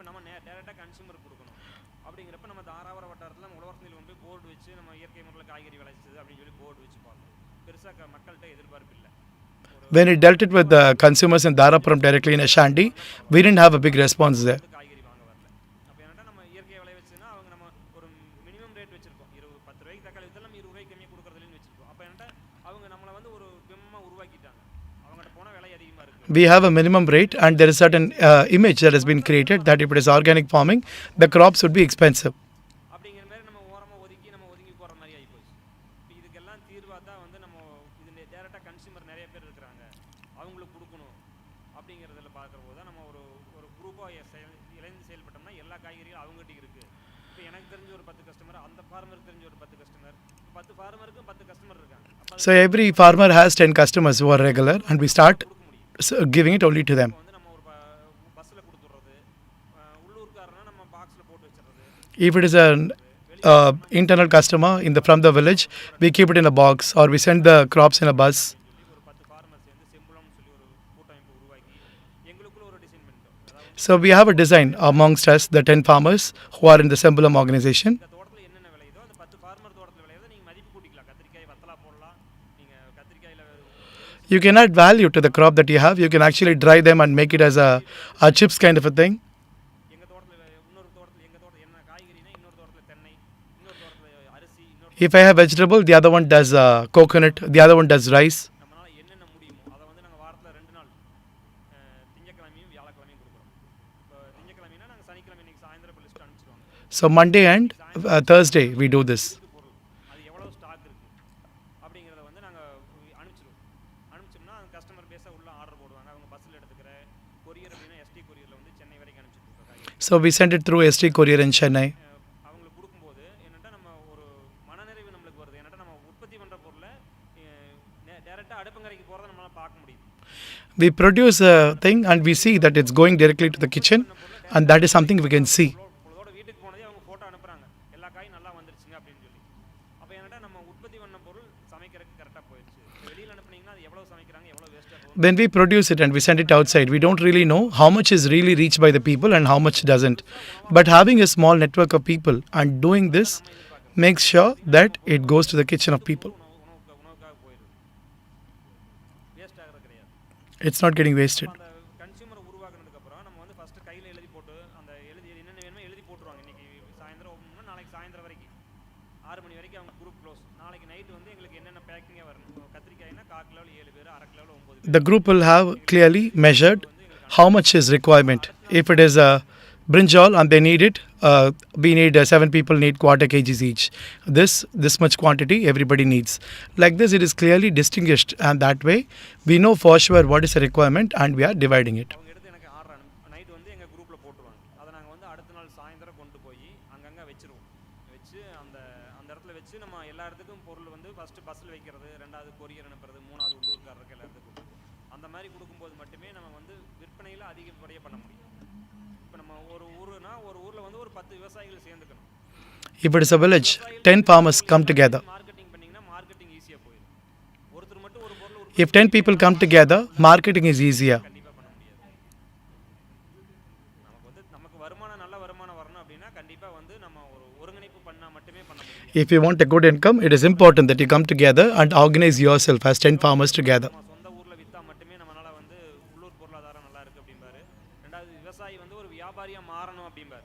When we dealt it with the consumers in Dharapuram directly in a shanty, we didn't have a big response there. We have a minimum rate and there is certain image that has been created that if it is organic farming, the crops would be expensive. So every farmer has 10 customers who are regular and we start giving it only to them. If it is an internal customer from the village, we keep it in a box or we send the crops in a bus. So we have a design amongst us, the 10 farmers who are in the Sembulam organization. You can add value to the crop that you have. You can actually dry them and make it as a chips kind of a thing. If I have vegetable, the other one does coconut, the other one does rice. So Monday and Thursday we do this. So we send it through ST courier in Chennai. உற்பத்தி பண்ணுற பொருளை டேரெக்டாக அடுப்பங்கரைக்கு போகிறத நம்மளால் பார்க்க முடியும். We produce a thing and we see that it's going directly to the kitchen, and that is something we can see. பொழுதோட வீட்டுக்கு போனதே அவங்க ஃபோட்டோ அனுப்புகிறாங்க, எல்லா காயும் நல்லா வந்துருச்சுங்க அப்படின்னு சொல்லி. அப்போ என்னடா நம்ம உற்பத்தி பண்ண பொருள் சமைக்கிறதுக்கு கரெக்டாக போயிடுச்சு. வெளியில் அனுப்புனீங்கன்னா அது எவ்வளோ சமைக்கிறாங்க, எவ்வளோ வேஸ்ட்டாக போகும். When we produce it and we send it outside, we don't really know how much is really reached by the people and how much doesn't. But having a small network of people and doing this makes sure that it goes to the kitchen of people. It's not getting wasted. Consumer உருவாக்குனதுக்கப்புறம் நம்ம வந்து first கையில் எழுதி போட்டு அந்த என்னென்ன வேணுமோ எழுதி போட்டுருவாங்க. இன்றைக்கி சாயந்தரம் ஓப்பன் நாளைக்கு சாயந்தரம் வரைக்கும் 6 மணி வரைக்கும் அவங்க குரூப் க்ளோஸ். நாளைக்கு நைட்டு வந்து எங்களுக்கு என்னென்ன பேக்கிங்காக வரணும். கத்திரிக்காய்னா 1/4 கிலோவில் 7 பேர், 1/2 கிலோவில் 9 பேர். The group will have clearly measured how much is requirement. If it is a brinjal and they need it, we need 7 people need 1/4 kgs each. This much quantity everybody needs. Like this, it is clearly distinguished, and that way we know for sure what is the requirement and we are dividing it. அவங்க எடுத்து எனக்கு order night வந்து எங்கள் குரூப்பில் போட்டுருவாங்க. அதை நாங்கள் வந்து அடுத்த நாள் சாயந்தரம் கொண்டு போய் அங்கங்கே வச்சுருவோம். வச்சு அந்த இடத்துல வச்சு நம்ம எல்லா இடத்துக்கும் பொருள் வந்து ஃபஸ்ட்டு பஸ்ஸில் வைக்கிறது, 2வது கொரியர் அனுப்புறது, 3வது உள்ளூர்காரருக்கு எல்லா இடத்துக்கும் அந்த மாதிரி கொடுக்கும்போது மட்டுமே நம்ம வந்து விற்பனையில் அதிகப்படியாக பண்ண முடியும். இப்போ நம்ம ஒரு ஊருனா ஒரு ஊரில் வந்து ஒரு 10 விவசாயிகள் சேர்ந்துக்கணும். If it is a village, 10 farmers come together. Marketing பண்ணிங்கன்னா மார்க்கெட்டிங் ஈஸியாக போயிடும். ஒருத்தர் மட்டும் ஒரு பொருள் If 10 people come together, marketing is easier. கண்டிப்பாக பண்ண முடியாது. நமக்கு வந்து நமக்கு வருமானம் நல்ல வருமானம் வரணும் அப்படின்னா கண்டிப்பாக வந்து நம்ம ஒரு ஒருங்கிணைப்பு பண்ணால் மட்டுமே பண்ண முடியும். If you want a good income, it is important that you come together and organize yourself as 10 farmers together. சொந்த ஊரில் விற்றா மட்டுமே நம்மளால் வந்து உள்ளூர் பொருளாதாரம் நல்லா இருக்குது அப்படிம்பாரு. 2வது விவசாயி வந்து ஒரு வியாபாரியாக மாறணும் அப்படிம்பாரு.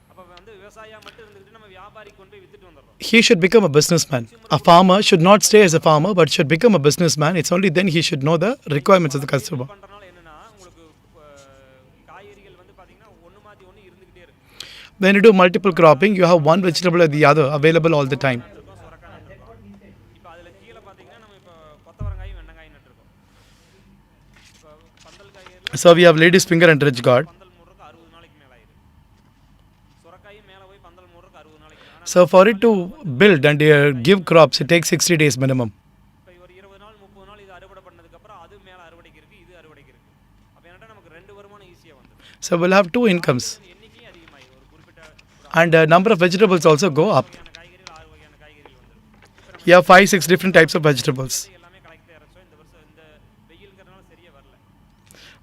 அப்போ வந்து விவசாயியாக மட்டும் இருந்துக்கிட்டு நம்ம வியாபாரி கொண்டு போய் விற்றுட்டு வந்துடுறோம். He should become a businessman. A farmer should not stay as a farmer but should become a businessman. It's only then he should know the requirements of the customer. பண்ணுறனால என்னன்னா உங்களுக்கு காய்கறிகள் வந்து பார்த்தீங்கன்னா ஒன்று மாற்றி ஒன்று இருந்துக்கிட்டே இருக்கு. When you do multiple cropping, you have one vegetable or the other available all the time. இப்போ அதில் கீழே பார்த்தீங்கன்னா நம்ம இப்போ கொத்தவரங்காயும் வெண்டைக்காயும் நட்டுருக்கோம். இப்போ பந்தல் காய்கறி So we have lady's finger and ridge gourd. பந்தல் மூடுறதுக்கு 60 நாளைக்கு மேலே ஆயிடும். சுரக்காயும் மேலே போய் பந்தல் மூடுறதுக்கு 60 நாளைக்கு. So for it to build and give crops, it takes 60 days minimum. இப்போ ஒரு 20 நாள் 30 நாள் இது அறுவடை பண்ணதுக்கப்புறம் அது மேலே அறுவடைக்கு இருக்குது, இது அறுவடைக்கு இருக்குது. அப்போ என்னன்னா நமக்கு 2 வருமானம் ஈஸியாக வந்துடும். So we'll have 2 incomes. And number of vegetables also go up. You have 5-6 different types of vegetables.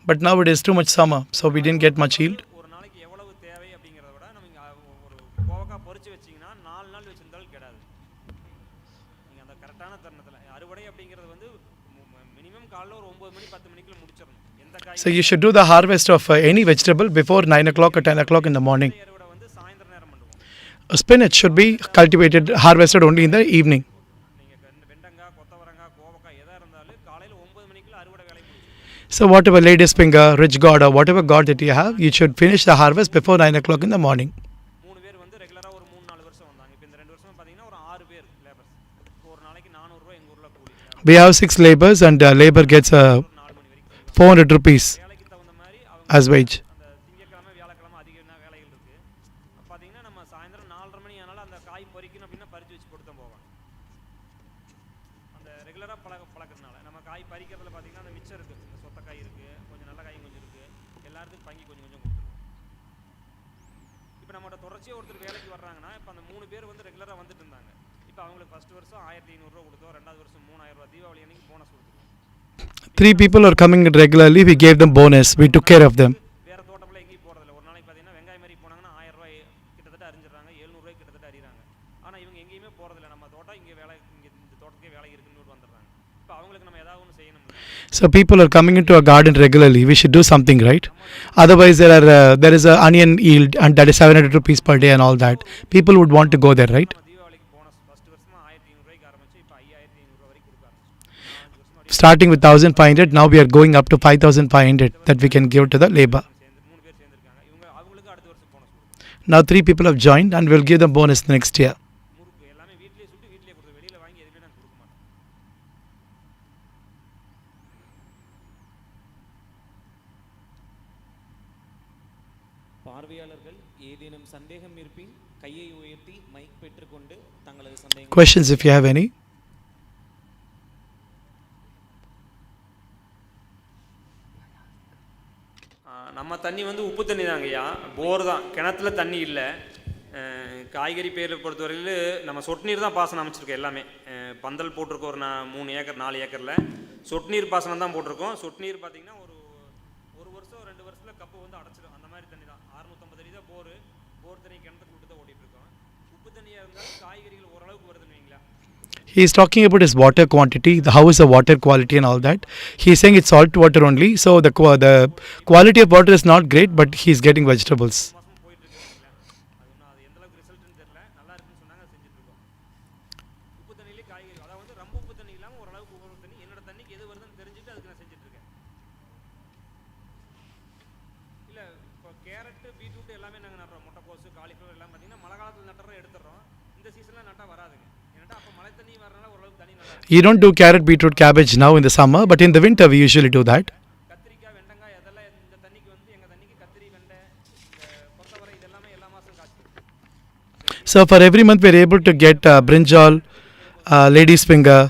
But now it is too much summer, so we didn't get much yield. ஒரு நாளைக்கு எவ்வளவு தேவை அப்படிங்கிறத விட நம்ம ஒரு கோவக்காய் பொரிச்சு வச்சிங்கன்னா 4 நாள் வச்சிருந்தாலும் கெடாது. நீங்கள் அந்த கரெக்டான தருணத்தில் அறுவடை அப்படிங்கிறது வந்து மினிமம் காலைல ஒரு 9 மணி 10 மணிக்குள்ள முடிச்சிடணும். எந்த காய் So you should do the harvest of any vegetable before 9 o'clock or 10 o'clock in the morning. Spinach should be cultivated, harvested only in the evening. வெண்டைக்காய், கொத்தவரங்காய், கோவக்காய் எதாக இருந்தாலும் காலையில் 9 மணிக்குள்ள அறுவடை வேலை முடிச்சிடணும். So whatever lady's finger, ridge gourd or whatever gourd that you have, you should finish the harvest before 9 o'clock in the morning. 3 பேர் வந்து ரெகுலராக ஒரு 3-4 வருஷம் வந்தாங்க. இப்போ இந்த 2 வருஷம் பார்த்தீங்கன்னா ஒரு 6 பேர் லேபர்ஸ். ஒரு நாளைக்கு 400 ரூபாய் எங்கள் ஊரில் கூலி. We have 6 laborers and labor gets 400 rupees as wage. அந்த திங்கக்கிழமை வியாழக்கிழமை அதிக வேலைகள் இருக்குது. பார்த்தீங்கன்னா நம்ம சாயந்தரம் 4:30 மணி ஆனாலும் அந்த காய் பறிக்கணும் அப்படின்னா பறித்து வச்சு போட்டு தான் போவாங்க. அந்த ரெகுலராக பழக்கிறதுனால நம்ம காய் பறிக்கிறதுல பார்த்தீங்கன்னா அந்த மிச்சம் இருக்குது, இந்த சொத்த காய் இருக்குது, கொஞ்சம் நல்ல காய் கொஞ்சம் இருக்குது, எல்லாத்துக்கும் பங்கி கொஞ்சம் கொஞ்சம் கொடுத்துருவோம். இப்போ நம்மளோட தொடர்ச்சியாக ஒருத்தர் வேலைக்கு வர்றாங்கன்னா இப்போ அந்த 3 பேர் வந்து ரெகுலராக வந்துட்டு இருந்தாங்க. இப்போ அவங்களுக்கு ஃபஸ்ட் வருஷம் 1500 ரூபா கொடுத்தோம், 2வது வருஷம் 3000 ரூபா, தீபாவளி அன்னைக்கு போனஸ் கொடுத்துருவோம். 3 people are coming regularly, we gave them bonus, we took care of them. வேறு தோட்டம்லாம் எங்கேயும் போகிறதில்ல. ஒரு நாளைக்கு பார்த்தீங்கன்னா வெங்காயம் மாதிரி போனாங்கன்னா 1000 ரூபாய் கிட்டத்தட்ட அறிஞ்சிடறாங்க, 700 ரூபாய் கிட்டத்தட்ட அறிகிறாங்க. ஆனால் இவங்க எங்கேயுமே போகிறதில்ல. நம்ம தோட்டம் இங்கே வேலை, இங்கே இந்த தோட்டத்துக்கே வேலை இருக்குன்னு வந்துடுறாங்க. இப்போ அவங்களுக்கு நம்ம ஏதாவது ஒன்று செய்யணும். So people are coming into our garden regularly, we should do something, right? Otherwise there is a onion yield and that is 700 rupees per day and all that. People would want to go there, right? Starting with 1,500, now we are going up to 5,500 that we can give to the labor. Now 3 people have joined and we'll give them bonus next year. பார்வையாளர்கள் ஏதேனும் சந்தேகம் இருப்பின் கையை உயர்த்தி mic பெற்றுக்கொண்டு தங்களது சந்தேகம். Questions if you have any. தண்ணி வந்து உப்பு தண்ணி தாங்கய்யா, போர் தான், கிணத்துல தண்ணி இல்லை. காய்கறி பயிரை பொறுத்தவரையில் நம்ம சொட்டு நீர் தான் பாசனம் அமைச்சிருக்கோம். எல்லாமே பந்தல் போட்டிருக்கோம். ஒரு 3 ஏக்கர் 4 ஏக்கரில் சொட்டு நீர் பாசனம் தான் போட்டிருக்கோம். சொட்டு நீர் பார்த்திங்கன்னா ஒரு வருஷம் 2 வருஷத்தில் கப்பு வந்து அடைச்சிடும். அந்த மாதிரி தண்ணி தான். 650 அடி தான் போர் தண்ணி கிணத்துக்கு விட்டு தான் ஓடிட்டுருக்கோம். உப்பு தண்ணியாக இருந்தால் காய்கறிகள் ஓரளவுக்கு வருதுன்னு வைங்களா. He is talking about his water quantity, how is the water quality and all that. He is saying it's salt water only, so the quality of water is not great, but he is getting vegetables. You don't do carrot, beetroot, cabbage now in the summer, but in the winter we usually do that. So for every month we are able to get brinjal, lady's finger.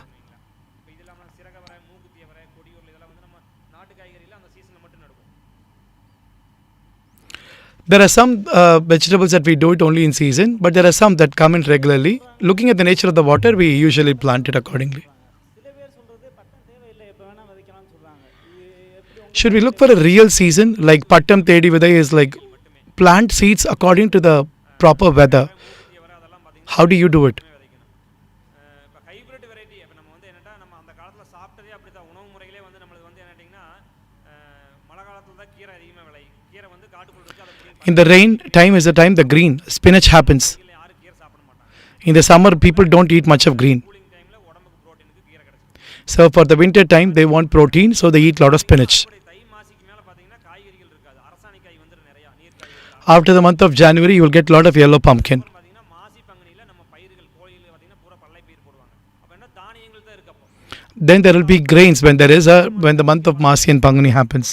There are some vegetables that we do it only in season, but there are some that come in regularly. Looking at the nature of the water, we usually plant it accordingly. Should we look for a real season, like Pattam Tedi Vidai is like plant seeds according to the proper weather? How do you do it? In the rain time is the time the green spinach happens. In the summer people don't eat much of green. So for the winter time they want protein, so they eat a lot of spinach. After the month of January you will get a lot of yellow pumpkin. Then there will be grains when the month of Masi and Pangani happens.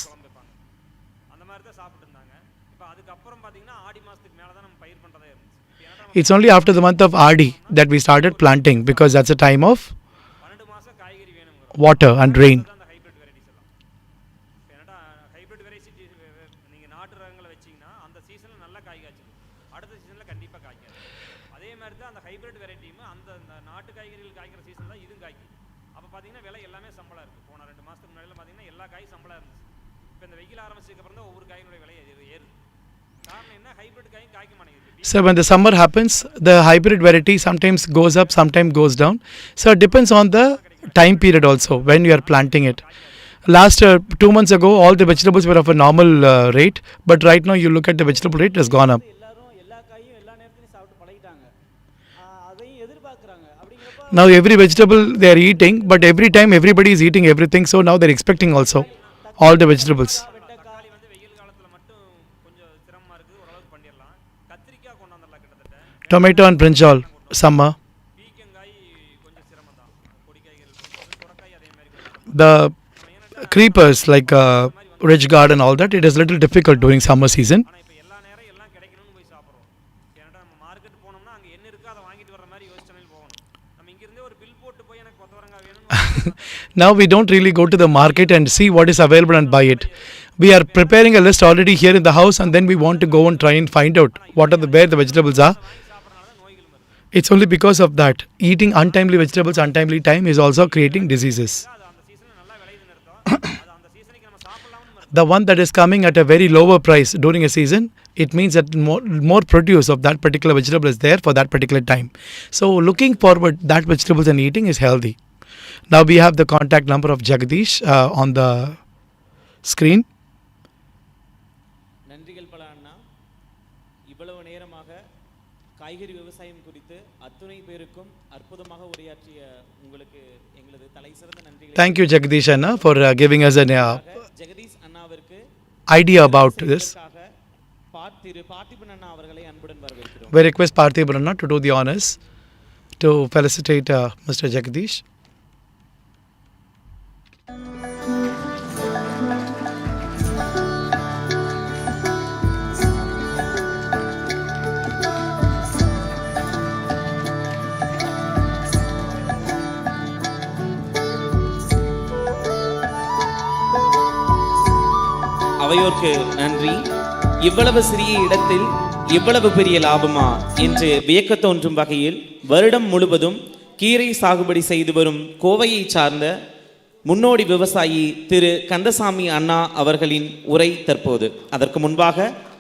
It's only after the month of Adi that we started planting, because that's a time of water and rain. So when the summer happens, the hybrid variety sometimes goes up, sometimes goes down. So it depends on the time period also when you are planting it. Last 2 months ago, all the vegetables were of a normal rate, but right now you look at the vegetable rate, it has gone up. Now every vegetable they are eating, but every time everybody is eating everything, so now they are expecting also all the vegetables. Tomato and brinjal, summer. The creepers like ridge guard and all that, it is little difficult during summer season. Now we don't really go to the market and see what is available and buy it. We are preparing a list already here in the house, and then we want to go and try and find out where the vegetables are. It's only because of that. Eating untimely vegetables, untimely time is also creating diseases. The one that is coming at a very lower price during a season, it means that more produce of that particular vegetable is there for that particular time. So looking forward, that vegetables and eating is healthy. Now we have the contact number of Jagadeesh on the screen. நன்றிகள் பல அண்ணா. இவ்வளவு நேரமாக காய்கறி விவசாயம் குறித்து அத்துணை பேருக்கும் அற்புதமாக உரையாற்றிய உங்களுக்கு எங்களது தலைசிறந்த நன்றிகள். Thank you Jagadeesh Anna for giving us an Jagadish அண்ணாவிற்கு idea about this. Parthiban அண்ணா அவர்களை அன்புடன் வரவேற்கிறோம். We request Parthiban Anna to do the honors to felicitate Mr. Jagadeesh. அவையோர்க்கு நன்றி. இவ்வளவு சிறிய இடத்தில் இவ்வளவு பெரிய லாபமா என்று வியக்க தோன்றும் வகையில் வருடம் முழுவதும் கீரை சாகுபடி செய்து வரும் கோவையை சார்ந்த முன்னோடி விவசாயி திரு கந்தசாமி அண்ணா அவர்களின் உரை தற்போது. அதற்கு முன்பாக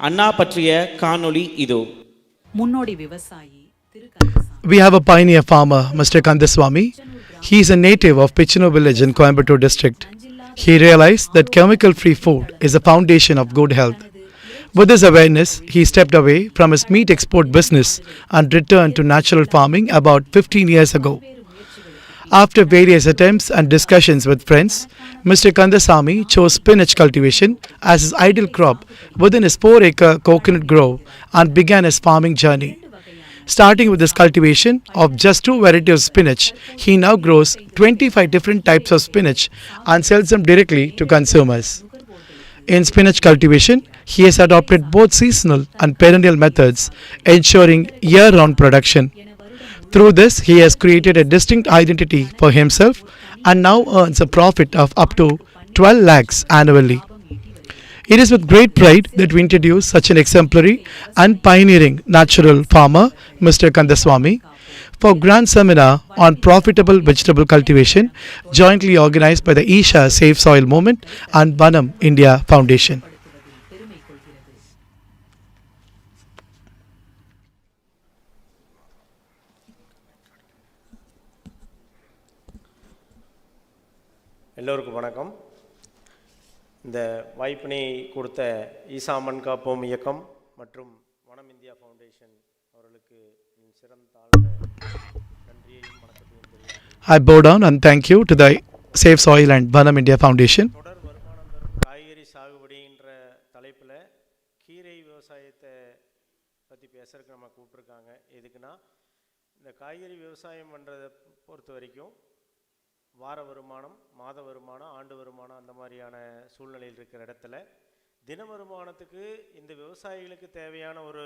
அண்ணா பற்றிய காணொளி இதோ. முன்னோடி விவசாயி திரு Kandasamy. We have a pioneer farmer, Mr. Kandhasamy. He is a native of Pichino village in Coimbatore district. He realized that chemical-free food is the foundation of good health. With this awareness, he stepped away from his meat export business and returned to natural farming about 15 years ago. After various attempts and discussions with friends, Mr. Kandhasamy chose spinach cultivation as his ideal crop within his 4-acre coconut grove and began his farming journey. Starting with this cultivation of just 2 varieties of spinach, he now grows 25 different types of spinach and sells them directly to consumers. In spinach cultivation, he has adopted both seasonal and perennial methods, ensuring year-round production. Through this, he has created a distinct identity for himself and now earns a profit of up to 12 lakhs annually. It is with great pride that we introduce such an exemplary and pioneering natural farmer, Mr. Kandhasamy, for grand seminar on profitable vegetable cultivation, jointly organized by the Isha Safe Soil Movement and Vanam India Foundation. எல்லோருக்கும் வணக்கம். இந்த வாய்ப்பினை கொடுத்த ஈசா மண் காப்போம் இயக்கம் மற்றும் வனம் இந்தியா ஃபவுண்டேஷன் அவர்களுக்கு சிறந்த தாழ்ந்த நன்றியையும் வணக்கத்தையும் தெரிவிக்கிறேன். I bow down and thank you to the Safe Soil and Vanam India Foundation. தொடர் வருமானம் தரும் காய்கறி சாகுபடின்ற தலைப்பில் கீரை விவசாயத்தை பற்றி பேசுறதுக்கு நம்ம கூப்பிட்ருக்காங்க. எதுக்குன்னா இந்த காய்கறி விவசாயம் பண்ணுறதை பொறுத்த வரைக்கும் வார வருமானம், மாத வருமானம், ஆண்டு வருமானம் அந்த மாதிரியான சூழ்நிலையில் இருக்கிற இடத்துல தின வருமானத்துக்கு இந்த விவசாயிகளுக்கு தேவையான ஒரு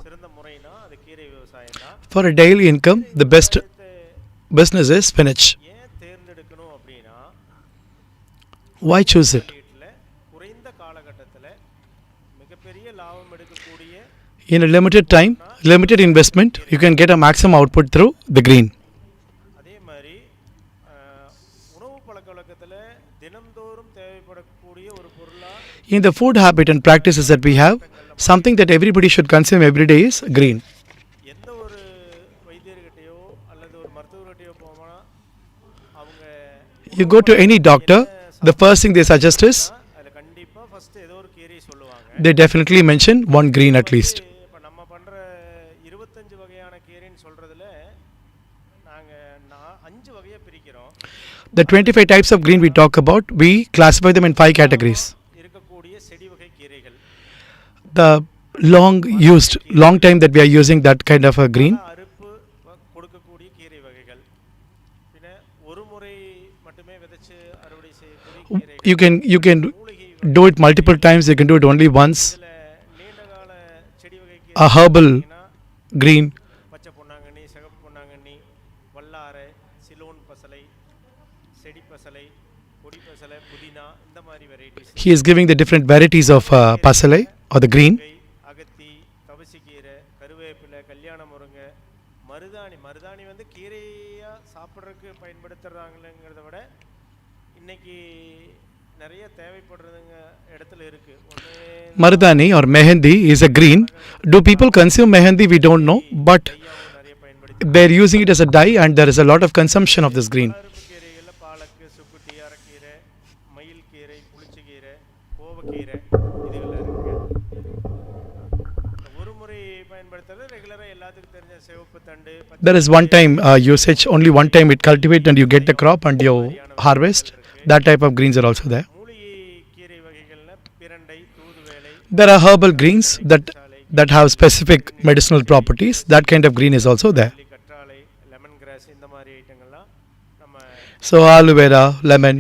சிறந்த முறைனா அது கீரை விவசாயம் தான். For a daily income, the best business is spinach. ஏன் தேர்ந்தெடுக்கணும் அப்படின்னா, Why choose it? குறைந்த காலகட்டத்தில் மிகப்பெரிய லாபம் எடுக்கக்கூடிய In a limited time, limited investment, you can get a maximum output through the green. அதே மாதிரி உணவு பழக்க வழக்கத்தில் தினம்தோறும் தேவைப்படக்கூடிய ஒரு பொருளாக In the food habit and practices that we have, something that everybody should consume every day is green. எந்த ஒரு வைத்தியர்கிட்டயோ அல்லது ஒரு மருத்துவர்கிட்டயோ போனால் அவங்க You go to any doctor, the first thing they suggest is அதில் கண்டிப்பாக ஃபஸ்ட்டு ஏதோ ஒரு கீரை சொல்லுவாங்க. they definitely mention one green at least. இப்போ நம்ம பண்ணுற 25 வகையான கீரைன்னு சொல்கிறதுல நாங்கள் 5 வகையாக பிரிக்கிறோம். The 25 types of green we talk about, we classify them in 5 categories. இருக்கக்கூடிய செடி வகை கீரைகள், The long time that we are using that kind of a green. அறுப்பு கொடுக்கக்கூடிய கீரை வகைகள், பின்ன ஒரு முறை மட்டுமே விதைச்சு அறுவடை செய்யக்கூடிய கீரைகள், You can do it multiple times, you can do it only once. நீண்டகால செடி வகை A herbal green. பச்சை பொன்னாங்கண்ணி, சிகப்பு பொன்னாங்கண்ணி, வல்லாரை, சிலோன் பசலை, செடி பசலை, கொடி பசலை, புதினா, இந்த மாதிரி varieties. He is giving the different varieties of pasalai or the green. அகத்தி, தவசிக்கீரை, கருவேப்பிலை, கல்யாண முருங்கை, மருதாணி வந்து கீரையா சாப்பிட்றதுக்கு பயன்படுத்துறாங்களேங்கிறத விட இன்னைக்கு நிறைய தேவைப்படுறதுங்க இடத்துல இருக்கு. Mardani or mehendi is a green. Do people consume mehendi? We don't know, but they're using it as a dye and there is a lot of consumption of this green. கீரைகளில் பாலக்கு, சுக்குட்டி, அரைக்கீரை, மயில் கீரை, புளிச்சக்கீரை, கோவக்கீரை இதுகளில் இருக்குங்க. ஒரு முறை பயன்படுத்துறது ரெகுலராக எல்லாத்துக்கும் தெரிஞ்ச சிவப்பு தண்டு. There is one time usage, only one time it cultivate and you get the crop and you harvest. That type of greens are also there. There are herbal greens that have specific medicinal properties. That kind of green is also there. So aloe vera, lemon,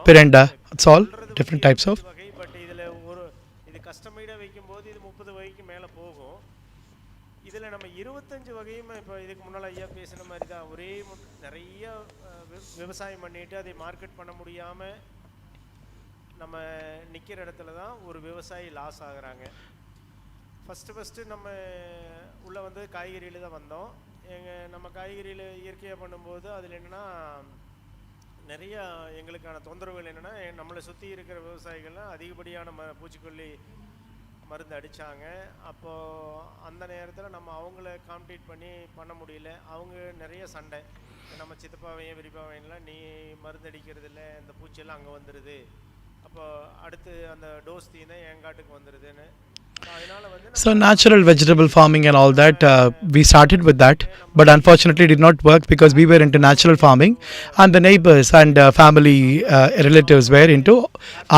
perenda, it's all different types of. But இதில் இது கஸ்டமைடாக வைக்கும்போது இது 30 வகைக்கு மேலே போகும். இதில் நம்ம 25 வகையும் இப்போ இதுக்கு முன்னால் ஐயா பேசின மாதிரி தான் ஒரே நிறைய விவசாயம் பண்ணிட்டு அதை மார்க்கெட் பண்ண முடியாமல் நம்ம நிற்கிற இடத்துல தான் ஒரு விவசாயி லாஸ் ஆகுறாங்க. ஃபஸ்ட்டு நம்ம உள்ளே வந்து காய்கறியில் தான் வந்தோம். நம்ம காய்கறியில் இயற்கையாக பண்ணும்போது அதில் என்னென்னா நிறையா எங்களுக்கான தொந்தரவுகள் என்னென்னா, நம்மளை சுற்றி இருக்கிற விவசாயிகள்லாம் அதிகப்படியான பூச்சிக்கொல்லி மருந்து அடித்தாங்க. அப்போது அந்த நேரத்தில் நம்ம அவங்கள காம்பீட் பண்ண முடியல. அவங்க நிறைய சண்டை, நம்ம சித்தப்பாவையும் விரிப்பாவையெல்லாம் நீ மருந்து அடிக்கிறதில்ல, இந்த பூச்சியெல்லாம் அங்கே வந்துடுது, அப்போ அடுத்து அந்த டோஸ் தீனை என் காட்டுக்கு வந்துடுதுன்னு. So natural vegetable farming and all that, we started with that, but unfortunately it did not work because we were into natural farming and the neighbors and family relatives were into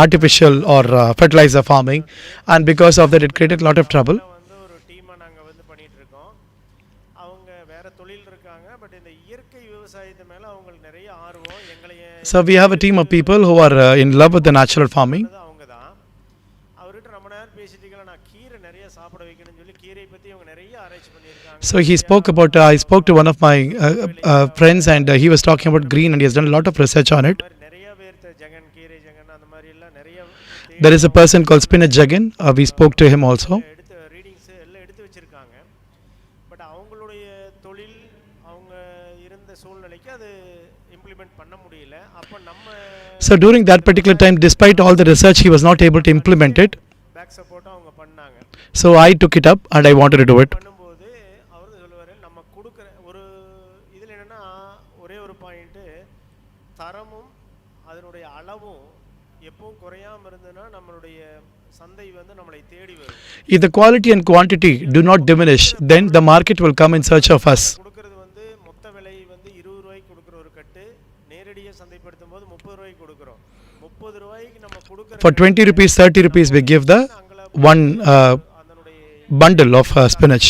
artificial or fertilizer farming, and because of that it created a lot of trouble. So we have a team of people who are in love with the natural farming. So he spoke about, I spoke to one of my friends and he was talking about green and he has done a lot of research on it. There is a person called Spinach Jagan, we spoke to him also. So during that particular time, despite all the research, he was not able to implement it. So I took it up and I wanted to do it. If the quality and quantity do not diminish, then the market will come in search of us. For 20 rupees, 30 rupees, we give the one bundle of spinach.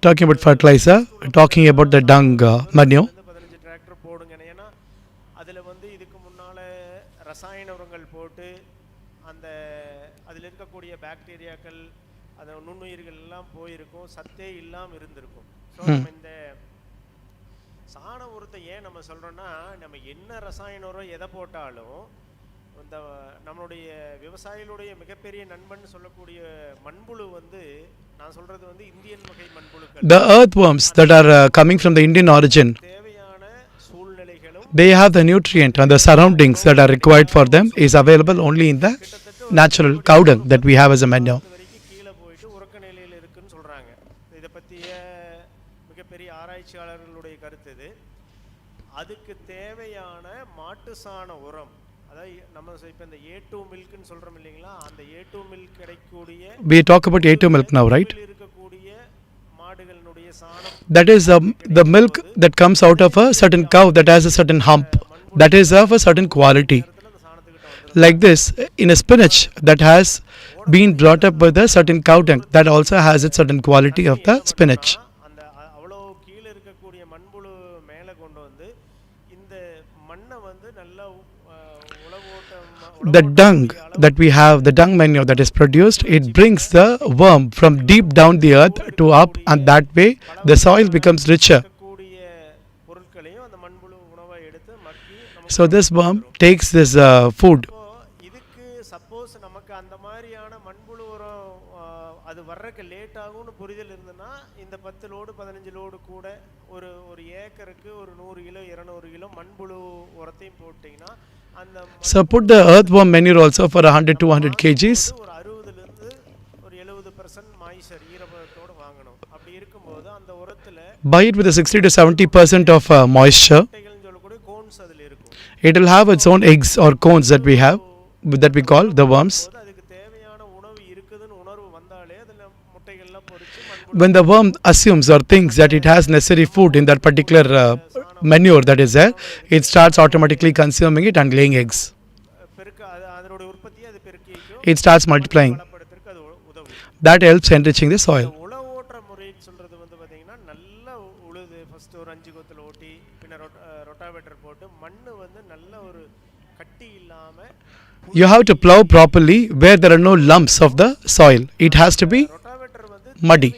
Talking about fertilizer, talking about the dung manure. ரசாயன உரங்கள் போட்டு அந்த அதில் இருக்கக்கூடிய பாக்டீரியாக்கள், அந்த நுண்ணுயிர்கள் எல்லாம் போயிருக்கும், சத்தே இல்லாமல் இருந்திருக்கும். ஸோ நம்ம இந்த சாண உரத்தை ஏன் நம்ம சொல்கிறோன்னா, நம்ம என்ன ரசாயன உரம் எதை போட்டாலும் இந்த நம்மளுடைய விவசாயிகளுடைய மிகப்பெரிய நண்பன் சொல்லக்கூடிய மண்புழு வந்து, நான் சொல்கிறது வந்து இந்தியன் வகை மண்புழுக்கள். The earthworms that are coming from the Indian origin, they have the nutrient and the surroundings that are required for them is available only in the natural cow dung that we have as a manure. இதை பற்றிய மிகப்பெரிய ஆராய்ச்சியாளர்களுடைய கருத்து இது. அதுக்கு தேவையான மாட்டு சாண உரம், அதாவது நம்ம இப்போ இந்த A2 மில்க்னு சொல்கிறோம் இல்லைங்களா, அந்த A2 மில்க் கிடைக்கக்கூடிய, we talk about A2 milk now, right? That is the milk that comes out of a certain cow that has a certain hump, that is of a certain quality. Like this, in a spinach that has been brought up with a certain cow dung, that also has its certain quality of the spinach. The dung that we have, the dung manure that is produced, it brings the worm from deep down the earth to up, and that way the soil becomes richer. So this worm takes this food. Suppose நமக்கு அந்த மாதிரியான மண்புழு உரம் அது வர்றதுக்கு late ஆகும்னு புரிதல் இருந்ததுன்னா, இந்த 10 லோடு 15 லோடு கூட ஒரு ஏக்கருக்கு ஒரு 100 கிலோ 200 கிலோ மண்புழு உரத்தையும் போட்டிங்கன்னா, so put the earthworm manure also for 100-200 kgs. Buy it with a 60-70% of moisture. It will have its own eggs or cones that we have, that we call the worms. When the worm assumes or thinks that it has necessary food in that particular manure that is there, it starts automatically consuming it and laying eggs. It starts multiplying. That helps enriching the soil. கட்டி இல்லாமல் You have to plow properly where there are no lumps of the soil. It has to be muddy.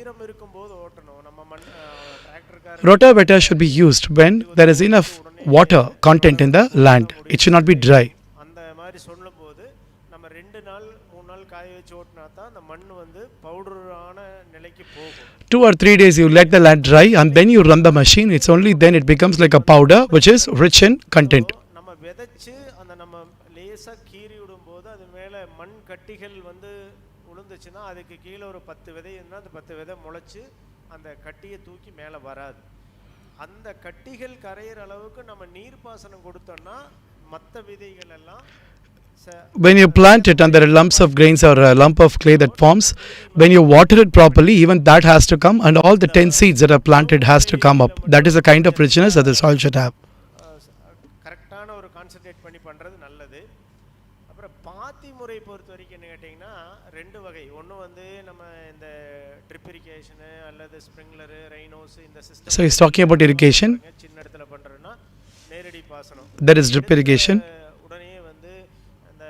ஈரம் இருக்கும்போது ஓட்டணும். நம்ம டிராக்டர்கார Rotavator should be used when there is enough water content in the land. It should not be dry. அந்த மாதிரி சொல்லும்போது நம்ம 2 நாள் 3 நாள் காய வச்சு ஓட்டினா தான் அந்த மண் வந்து பவுடரான நிலைக்கு போகும். 2 or 3 days you let the land dry and then you run the machine. It's only then it becomes like a powder which is rich in content. நம்ம விதைச்சு அந்த நம்ம லேசா கீறி விடும்போது அது மேலே மண் கட்டிகள் வந்து விழுந்துச்சுன்னா அதுக்கு கீழே ஒரு 10 விதை இருந்தால் அந்த 10 விதை முளைச்சு அந்த கட்டியை தூக்கி மேலே வராது. அந்த கட்டிகள் கரையிற அளவுக்கு நம்ம நீர்ப்பாசனம் கொடுத்தோம்னா மற்ற விதைகள் எல்லாம் When you plant it and there are lumps of grains or a lump of clay that forms, when you water it properly, even that has to come, and all the 10 seeds that are planted has to come up. That is the kind of richness that the soil should have. கரெக்டான ஒரு concentrate பண்ணி பண்ணுறது நல்லது. அப்புறம் பாத்தி முறை பொறுத்த வரைக்கும் என்ன கேட்டிங்கன்னா 2 வகை. ஒன்று வந்து நம்ம இந்த ட்ரிப் இரிகேஷனு அல்லது ஸ்ப்ரிங்க்லரு ரெயினோஸ் இந்த system. So he's talking about irrigation. சின்ன இடத்துல பண்ணுறதுன்னா நேரடி பாசனம். That is drip irrigation. உடனே வந்து அந்த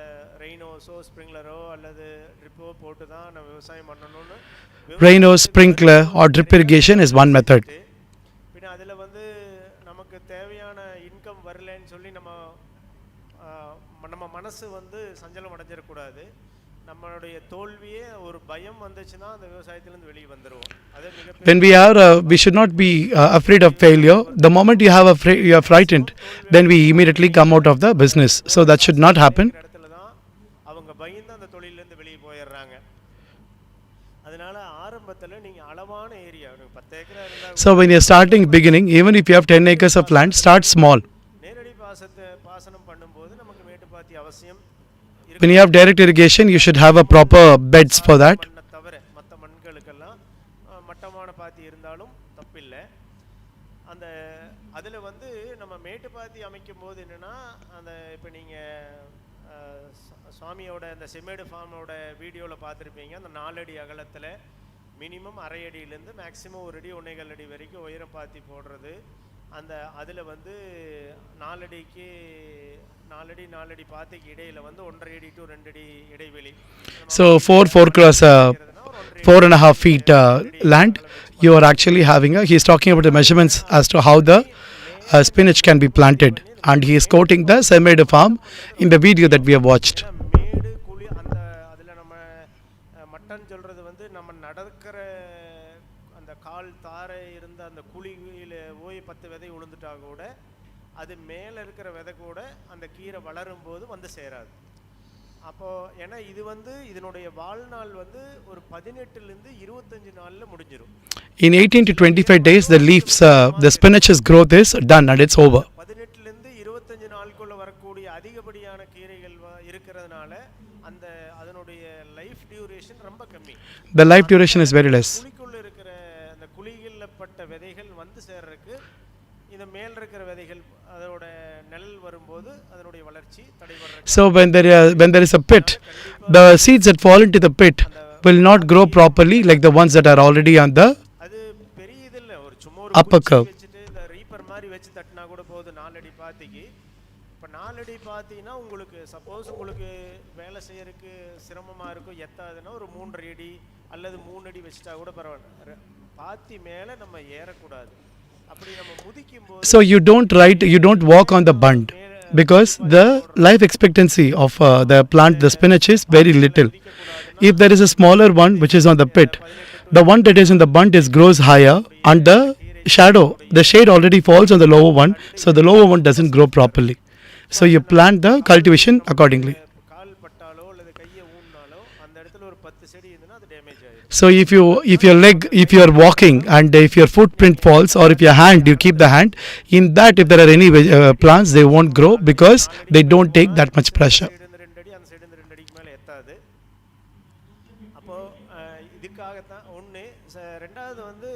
ரெயினோஸோ ஸ்ப்ரிங்க்லரோ அல்லது ட்ரிப்போ போட்டு தான் நம்ம விவசாயம் பண்ணணும்னு. Raino, sprinkler or drip irrigation is one method. பின்ன அதில் வந்து நமக்கு தேவையான இன்கம் வரலன்னு சொல்லி நம்ம மனசு வந்து சஞ்சலம் அடைஞ்சிடக்கூடாது. நம்மளுடைய தோல்வியே ஒரு பயம் வந்துச்சுன்னா அந்த விவசாயத்திலேருந்து வெளியே வந்துடுவோம். அதே When we should not be afraid of failure. The moment you are frightened, then we immediately come out of the business. So that should not happen. இடத்துல தான் அவங்க பயந்து அந்த தொழிலேருந்து வெளியே போயிடுறாங்க. அதனால ஆரம்பத்தில் நீங்கள் அளவான ஏரியா 10 ஏக்கரா இருந்தால் So when you are starting beginning, even if you have 10 acres of land, start small. நேரடி பாசனம் பண்ணும்போது நமக்கு மேட்டுப்பாத்தி அவசியம். When you have direct irrigation, you should have a proper beds for that. தவிர மற்ற மண்களுக்கெல்லாம் மட்டமான பாத்தி இருந்தாலும் தப்பில்லை. அந்த அதில் வந்து நம்ம மேட்டுப்பாத்தி அமைக்கும் போது என்னென்னா அந்த இப்போ நீங்கள் சுவாமியோட அந்த செம்மேடு ஃபார்மோட வீடியோவில் பார்த்துருப்பீங்க. அந்த 4 அடி அகலத்தில் மினிமம் 1/2 அடியிலேருந்து மேக்ஸிமம் 1 அடி 1.25 அடி வரைக்கும் உயரம் பாத்தி போடுறது. அந்த அதில் வந்து 4 அடிக்கு 4 அடி பாத்திக்கு இடையில் வந்து 1.5 அடி to 2 அடி இடைவெளி. So 4 cross 4.5 feet land, you are actually having he is talking about the measurements as to how the spinach can be planted, and he is quoting the Sembulam farm in the video that we have watched. மேடு குழி அந்த அதில் நம்ம mutton சொல்கிறது வந்து நம்ம நடக்கிற அந்த கால் தாரை இருந்த அந்த குழியில் போய் 10 விதை விழுந்துட்டா கூட அது மேலே இருக்கிற விதை கூட அந்த கீரை வளரும் போது வந்து சேராது. அப்போது ஏன்னா இது வந்து இதனுடைய வாழ்நாள் வந்து ஒரு 18லேருந்து 25 நாளில் முடிஞ்சிடும். In 18 to 25 days, the leaves, the spinach's growth is done and it's over. 18லேருந்து 25 நாளுக்குள்ள வரக்கூடிய அதிகப்படியான கீரைகள் இருக்கிறதுனால அந்த அதனுடைய லைஃப் டியூரேஷன் ரொம்ப கம்மி. The life duration is very less. குழிக்குள்ள இருக்கிற அந்த குழிகளில் பட்ட விதைகள் வந்து சேர்றதுக்கு இந்த மேல் இருக்கிற விதைகள் அதோட நிழல் வரும்போது அதனுடைய வளர்ச்சி தடைபடுறது. So when there is a pit, the seeds that fall into the pit will not grow properly like the ones that are already on the அது பெரிய இதில்லை. ஒரு சும்மா ஒரு upper curve. வச்சுட்டு இந்த ரீப்பர் மாதிரி வச்சு தட்டினா கூட போகுது 4 அடி பாத்திக்கு. இப்போ 4 அடி பாத்தினா உங்களுக்கு சப்போஸ் உங்களுக்கு வேலை செய்யறதுக்கு சிரமமாக இருக்கும் எத்தாதுன்னா ஒரு 3.5 அடி அல்லது 3 அடி வச்சுட்டா கூட பரவாயில்ல. பாத்தி மேலே நம்ம ஏறக்கூடாது. அப்படி நம்ம முதிக்கும் போது So you don't walk on the bund because the life expectancy of the plant, the spinach, is very little. If there is a smaller one which is on the pit, the one that is in the bund grows higher, and the shade already falls on the lower one, so the lower one doesn't grow properly. So you plant the cultivation accordingly. கால் பட்டாலோ அல்லது கையை ஊன்னாலோ அந்த இடத்துல ஒரு 10 செடி இருந்ததுன்னா அது damage ஆயிடும். So if you are walking and if your footprint falls, or if your hand, you keep the hand in that, if there are any plants, they won't grow because they don't take that much pressure. அப்போ இதுக்காகத்தான் ஒன்று. ரெண்டாவது வந்து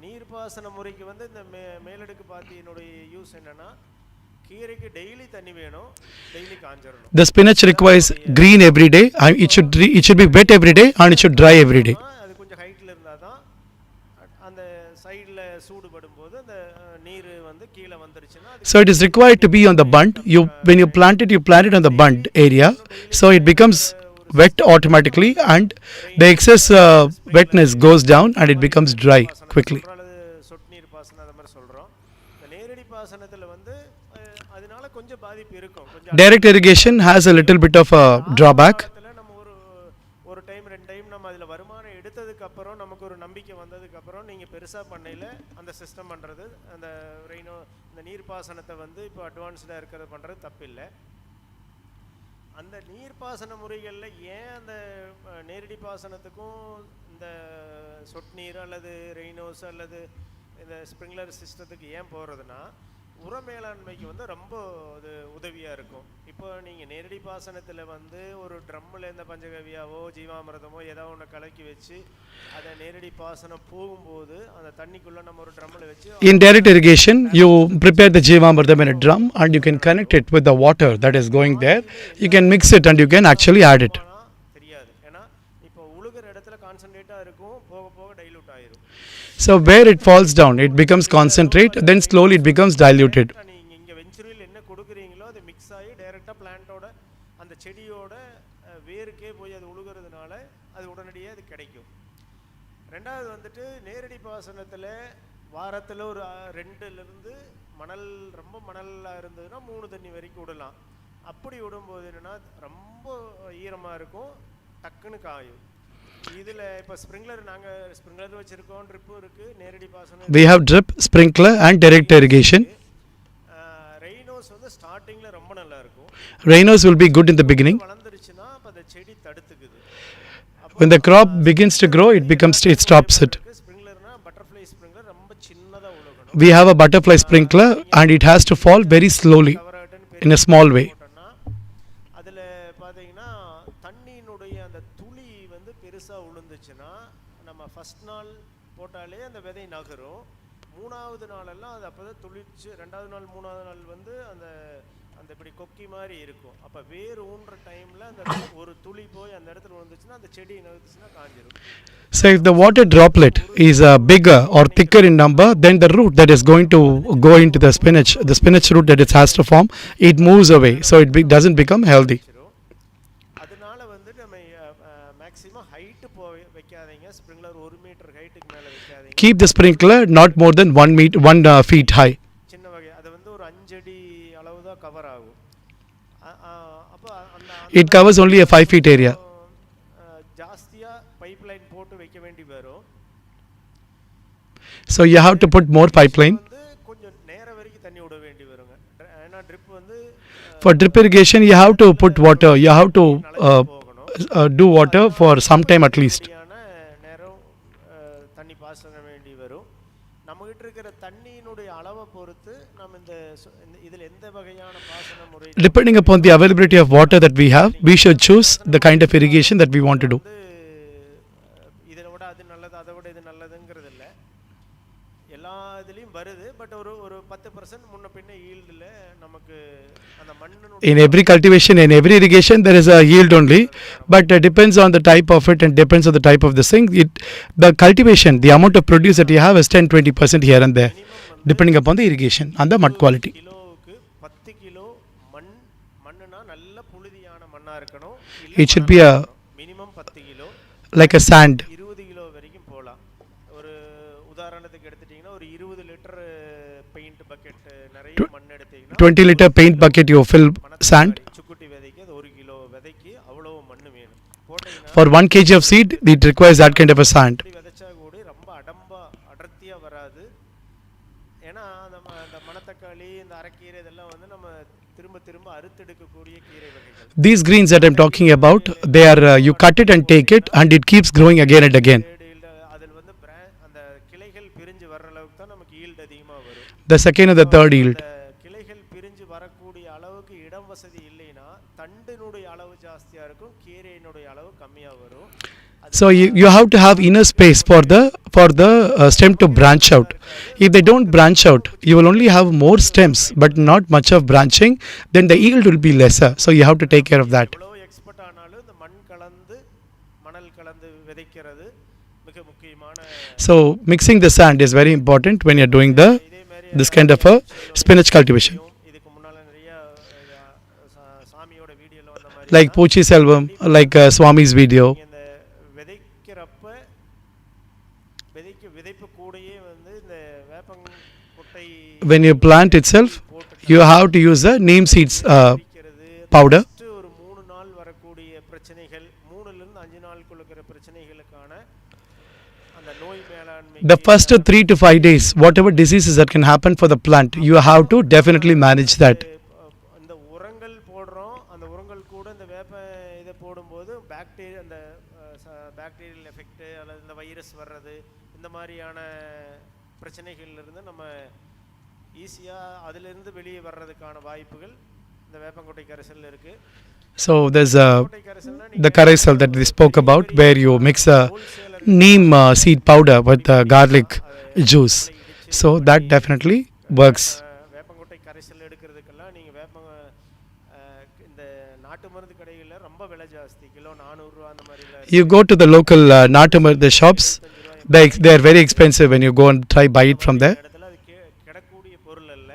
நீர்ப்பாசன முறைக்கு வந்து இந்த மேலடுக்கு பாத்தியினுடைய யூஸ் என்னன்னா கீரைக்கு டெய்லி தண்ணி வேணும், daily காஞ்சிரணும். The spinach requires green every day, and it should be wet every day, and it should dry every day. அது கொஞ்சம் ஹைட்டில் இருந்தால் தான் அந்த சைடில் சூடுபடும் போது அந்த நீர் வந்து கீழே வந்துருச்சுன்னா So it is required to be on the bund. When you plant it on the bund area. So it becomes wet automatically and the excess wetness goes down and it becomes dry quickly. சொட்டு நீர் பாசனம் அந்த மாதிரி சொல்கிறோம். இந்த நேரடி பாசனத்தில் வந்து அதனால கொஞ்சம் பாதிப்பு இருக்கும். Direct irrigation has a little bit of a drawback. நம்ம ஒரு டைம் 2 டைம் நம்ம அதில் வருமானம் எடுத்ததுக்கு அப்புறம் நமக்கு ஒரு நம்பிக்கை வந்ததுக்கு அப்புறம் நீங்கள் பெருசாக பண்ணையில் அந்த சிஸ்டம் பண்ணுறது அந்த ரெயினோ இந்த நீர்ப்பாசனத்தை வந்து இப்போ அட்வான்ஸ்டாக இருக்கிறது பண்ணுறது தப்பில்லை. அந்த நீர்ப்பாசன முறைகளில் ஏன் அந்த நேரடி பாசனத்துக்கும் இந்த சொட்டு நீர் அல்லது ரெயினோஸ் அல்லது இந்த ஸ்ப்ரிங்க்லர் சிஸ்டத்துக்கு ஏன் போகிறதுனா உர மேலாண்மைக்கு வந்து ரொம்ப அது உதவியாக இருக்கும். இப்போ நீங்கள் நேரடி பாசனத்தில் வந்து ஒரு ட்ரம்மில் இந்த பஞ்சகவியாவோ ஜீவாமிரதமோ ஏதோ ஒன்று கலக்கி வச்சு அதை நேரடி பாசனம் போகும்போது அந்த தண்ணிக்குள்ளே நம்ம ஒரு ட்ரம்மில் வச்சு In direct irrigation, you prepare the jivamritam in a drum and you can connect it with the water that is going there. You can mix it and you can actually add it. தெரியாது. ஏன்னா இப்போ உழுகிற இடத்துல கான்சன்ட்ரேட்டாக இருக்கும், போக போக dilute ஆயிரும். So where it falls down, it becomes concentrate, then slowly it becomes diluted. நீங்கள் இங்கே வெஞ்சுரியில் என்ன கொடுக்குறீங்களோ அது மிக்ஸ் ஆகி டைரெக்டாக பிளான்ட்டோட அந்த செடியோட வேருக்கே போய் அது உழுகிறதுனால அது உடனடியாக அது கிடைக்கும். ரெண்டாவது வந்துட்டு நேரடி பாசனத்தில் வாரத்தில் ஒரு 2லேருந்து மணல் ரொம்ப மணலாக இருந்ததுன்னா 3 தண்ணி வரைக்கும் விடலாம். அப்படி விடும்போது என்னென்னா ரொம்ப ஈரமாக இருக்கும், டக்குன்னு காயும். இதில் இப்போ ஸ்ப்ரிங்க்லர் நாங்கள் ஸ்ப்ரிங்க்லர் வச்சுருக்கோம், ட்ரிப்பும் இருக்குது, நேரடி பாசனம். We have drip, sprinkler and direct irrigation. ரெயினோஸ் வந்து ஸ்டார்டிங்கில் ரொம்ப நல்லா இருக்கும். Rhinos will be good in the beginning. வளர்ந்துருச்சுன்னா அப்போ அந்த செடி தடுத்துக்குது. When the crop begins to grow, it stops it. ஸ்ப்ரிங்க்லர்னா பட்டர்ஃப்ளை ஸ்ப்ரிங்க்லர் ரொம்ப சின்னதாக உழுகணும். We have a butterfly sprinkler and it has to fall very slowly in a small way. அதில் பார்த்தீங்கன்னா தண்ணியினுடைய அந்த துளி வந்து பெருசாக உளுந்துச்சுன்னா நம்ம ஃபஸ்ட் நாள் போட்டாலே அந்த விதை நகரும். 3வது நாளெல்லாம் அது அப்போ தான் துளிச்சு 2வது நாள் 3வது நாள் வந்து அந்த அந்த இப்படி கொக்கி மாதிரி இருக்கும். அப்போ வேர் ஊன்ற டைமில் அந்த ஒரு துளி போய் அந்த இடத்துல விழுந்துச்சுன்னா அந்த செடி நகர்த்துச்சுன்னா காஞ்சிரும். So if the water droplet is bigger or thicker in number, then the root that is going to go into the spinach root that it has to form, it moves away. So it doesn't become healthy. அதனால வந்து நம்ம maximum height வைக்காதீங்க. Sprinkler 1 metre ஹைட்டுக்கு மேலே வைக்காதீங்க. Keep the sprinkler not more than 1 feet high. சின்ன வகை அது வந்து ஒரு 5 அடி அளவு தான் கவர் ஆகும். அப்போ It covers only a 5 feet area. ஜாஸ்தியாக பைப்லைன் போட்டு வைக்க வேண்டி வரும். So you have to put more pipeline. கொஞ்சம் நேரம் வரைக்கும் தண்ணி விட வேண்டி வருங்க. ஏன்னா ட்ரிப் வந்து For drip irrigation, you have to put water. You have to do water for some time at least. நேரம் தண்ணி பாஸ் பண்ண வேண்டி வரும். நம்மகிட்ட இருக்கிற தண்ணியினுடைய அளவை பொறுத்து நம்ம இதில் எந்த வகையான பாசன முறை Depending upon the availability of water that we have, we should choose the kind of irrigation that we want to do. இதை விட அது நல்லது அதை விட இது நல்லதுங்கிறது இல்லை, எல்லா இதுலேயும் வருது. பட் ஒரு 10% முன்ன பின்ன ஈல்டில் நமக்கு அந்த மண்ணினுடைய In every cultivation, in every irrigation, there is a yield only, but it depends on the type of it and depends on the type of this thing. The cultivation, the amount of produce that you have is 10-20% here and there, depending upon the irrigation and the mud quality. கிலோவுக்கு 10 kilo மண்ணுனா நல்ல புழுதியான மண்ணாக இருக்கணும். It should be a minimum 10 kilo like a sand. 20 kilo வரைக்கும் போகலாம். ஒரு உதாரணத்துக்கு எடுத்துட்டிங்கன்னா ஒரு 20 லிட்டர் பெயிண்ட் பக்கெட் நிறைய மண் எடுத்தீங்கன்னா 20 liter paint bucket you fill sand. சுக்குட்டி விதைக்கு அது 1 கிலோ விதைக்கு அவ்வளோ மண் வேணும். For 1 kg of seed, it requires that kind of a sand. விதைச்சா கூட ரொம்ப அடர்த்தியாக வராது. ஏன்னா அந்த மணத்தக்காளி இந்த அரைக்கீரை இதெல்லாம் வந்து நம்ம திரும்ப அறுத்தெடுக்கக்கூடிய கீரை வகைகள். These greens that I'm talking about, they are you cut it and take it and it keeps growing again and again. அதில் வந்து அந்த கிளைகள் பிரிஞ்சு வர்ற அளவுக்கு தான் நமக்கு ஈல்டு அதிகமாக வரும். The second and the third yield. கிளைகள் பிரிஞ்சு வரக்கூடிய அளவுக்கு இடம் வசதி இல்லைன்னா தண்டினுடைய அளவு ஜாஸ்தியாக இருக்கும், கீரையினுடைய அளவு கம்மியாக வரும். So you have to have inner space for the stem to branch out. If they don't branch out, you will only have more stems but not much of branching, then the yield will be lesser. So you have to take care of that. எவ்வளோ expert ஆனாலும் இந்த மணல் கலந்து விதைக்கிறது மிக முக்கியமான So mixing the sand is very important when you're doing this kind of a spinach cultivation. Like Poochi Selvam, like Swami's video. When you plant itself, you have to use the neem seeds powder. The first 3 to 5 days, whatever diseases that can happen for the plant, you have to definitely manage that. இந்த உரங்கள் போடுறோம், அந்த உரங்கள் கூட இந்த வேப்ப இதை போடும்போது பாக்டீரியா, அந்த பாக்டீரியல் எஃபெக்ட் அல்லது இந்த வைரஸ் வர்றது, இந்த மாதிரியான பிரச்சனைகள்லேருந்து நம்ம ஈஸியாக அதிலிருந்து வெளியே வர்றதுக்கான வாய்ப்புகள் இந்த வேப்பங்கொட்டை கரைசலில் இருக்குது. So there's the karaisal that we spoke about, where you mix neem seed powder with garlic juice. So that definitely works. வேப்பங்கொட்டை கரைசல் எடுக்கிறதுக்கெல்லாம் நீங்கள் இந்த நாட்டு மருந்து கடைகளில் ரொம்ப விலை ஜாஸ்தி, கிலோ 400 ரூபா அந்த மாதிரி. You go to the local நாட்டு மருந்து shops, they are very expensive when you go and try buy it from there. கிடக்கூடிய பொருள் அல்ல,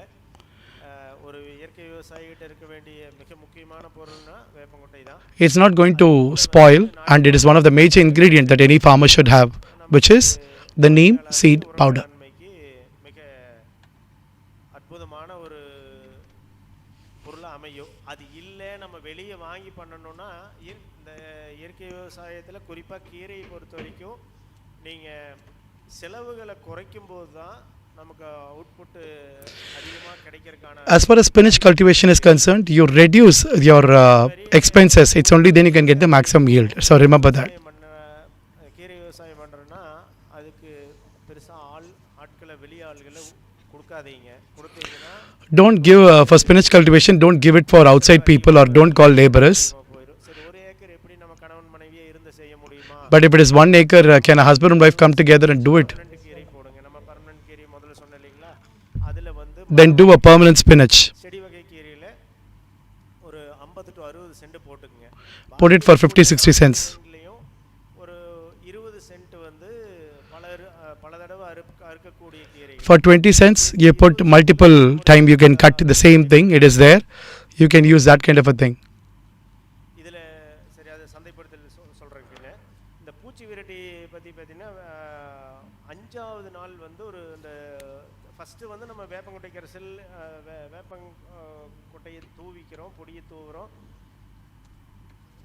ஒரு இயற்கை விவசாயிகிட்ட இருக்க வேண்டிய மிக முக்கியமான பொருள்னா வேப்பங்கொட்டை தான். It's not going to spoil, and it is one of the major ingredients that any farmer should have, which is the neem seed powder. மிக அற்புதமான ஒரு பொருளாக அமையும். அது இல்லை நம்ம வெளியே வாங்கி பண்ணணும்னா, இந்த இயற்கை விவசாயத்தில் குறிப்பாக கீரையை பொறுத்த வரைக்கும் நீங்கள் செலவுகளை குறைக்கும் போது தான் நமக்கு அவுட்புட் அதிகமாக கிடைக்கிறதுக்கான. As far as spinach cultivation is concerned, you reduce your expenses. It's only then you can get the maximum yield. So remember that. கீரை விவசாயம் பண்ணுறோன்னா அதுக்கு பெருசாக ஆட்களை வெளி ஆள்களை கொடுக்காதீங்க. கொடுத்தீங்கன்னா Don't give for spinach cultivation, don't give it for outside people or don't call laborers. சரி, ஒரு ஏக்கர் எப்படி நம்ம கணவன் மனைவியே இருந்து செய்ய முடியுமா? But if it is 1 acre, can a husband and wife come together and do it? கீரை போடுங்க. நம்ம பர்மனன்ட் கீரை முதல்ல சொன்னேன் இல்லைங்களா, அதில் வந்து Then do a permanent spinach. செடி வகை கீரையில் ஒரு 50 to 60 சென்ட் போட்டுக்குங்க. Put it for 50-60 cents. ஒரு 20 சென்ட் வந்து பல தடவை அறுக்கக்கூடிய கீரை. For 20 cents, you put multiple time you can cut the same thing. It is there. You can use that kind of a thing. இதில் சரி, அதை சந்தைப்படுத்தல் சொல்கிறேங்க. இந்த பூச்சி விரட்டி பற்றி பார்த்தீங்கன்னா 5வது நாள் வந்து ஒரு இந்த ஃபஸ்ட்டு வந்து நம்ம வேப்பங்கொட்டை கரைசல் வேப்பங்கொட்டையை தூவிக்கிறோம், பொடியை தூவுறோம்.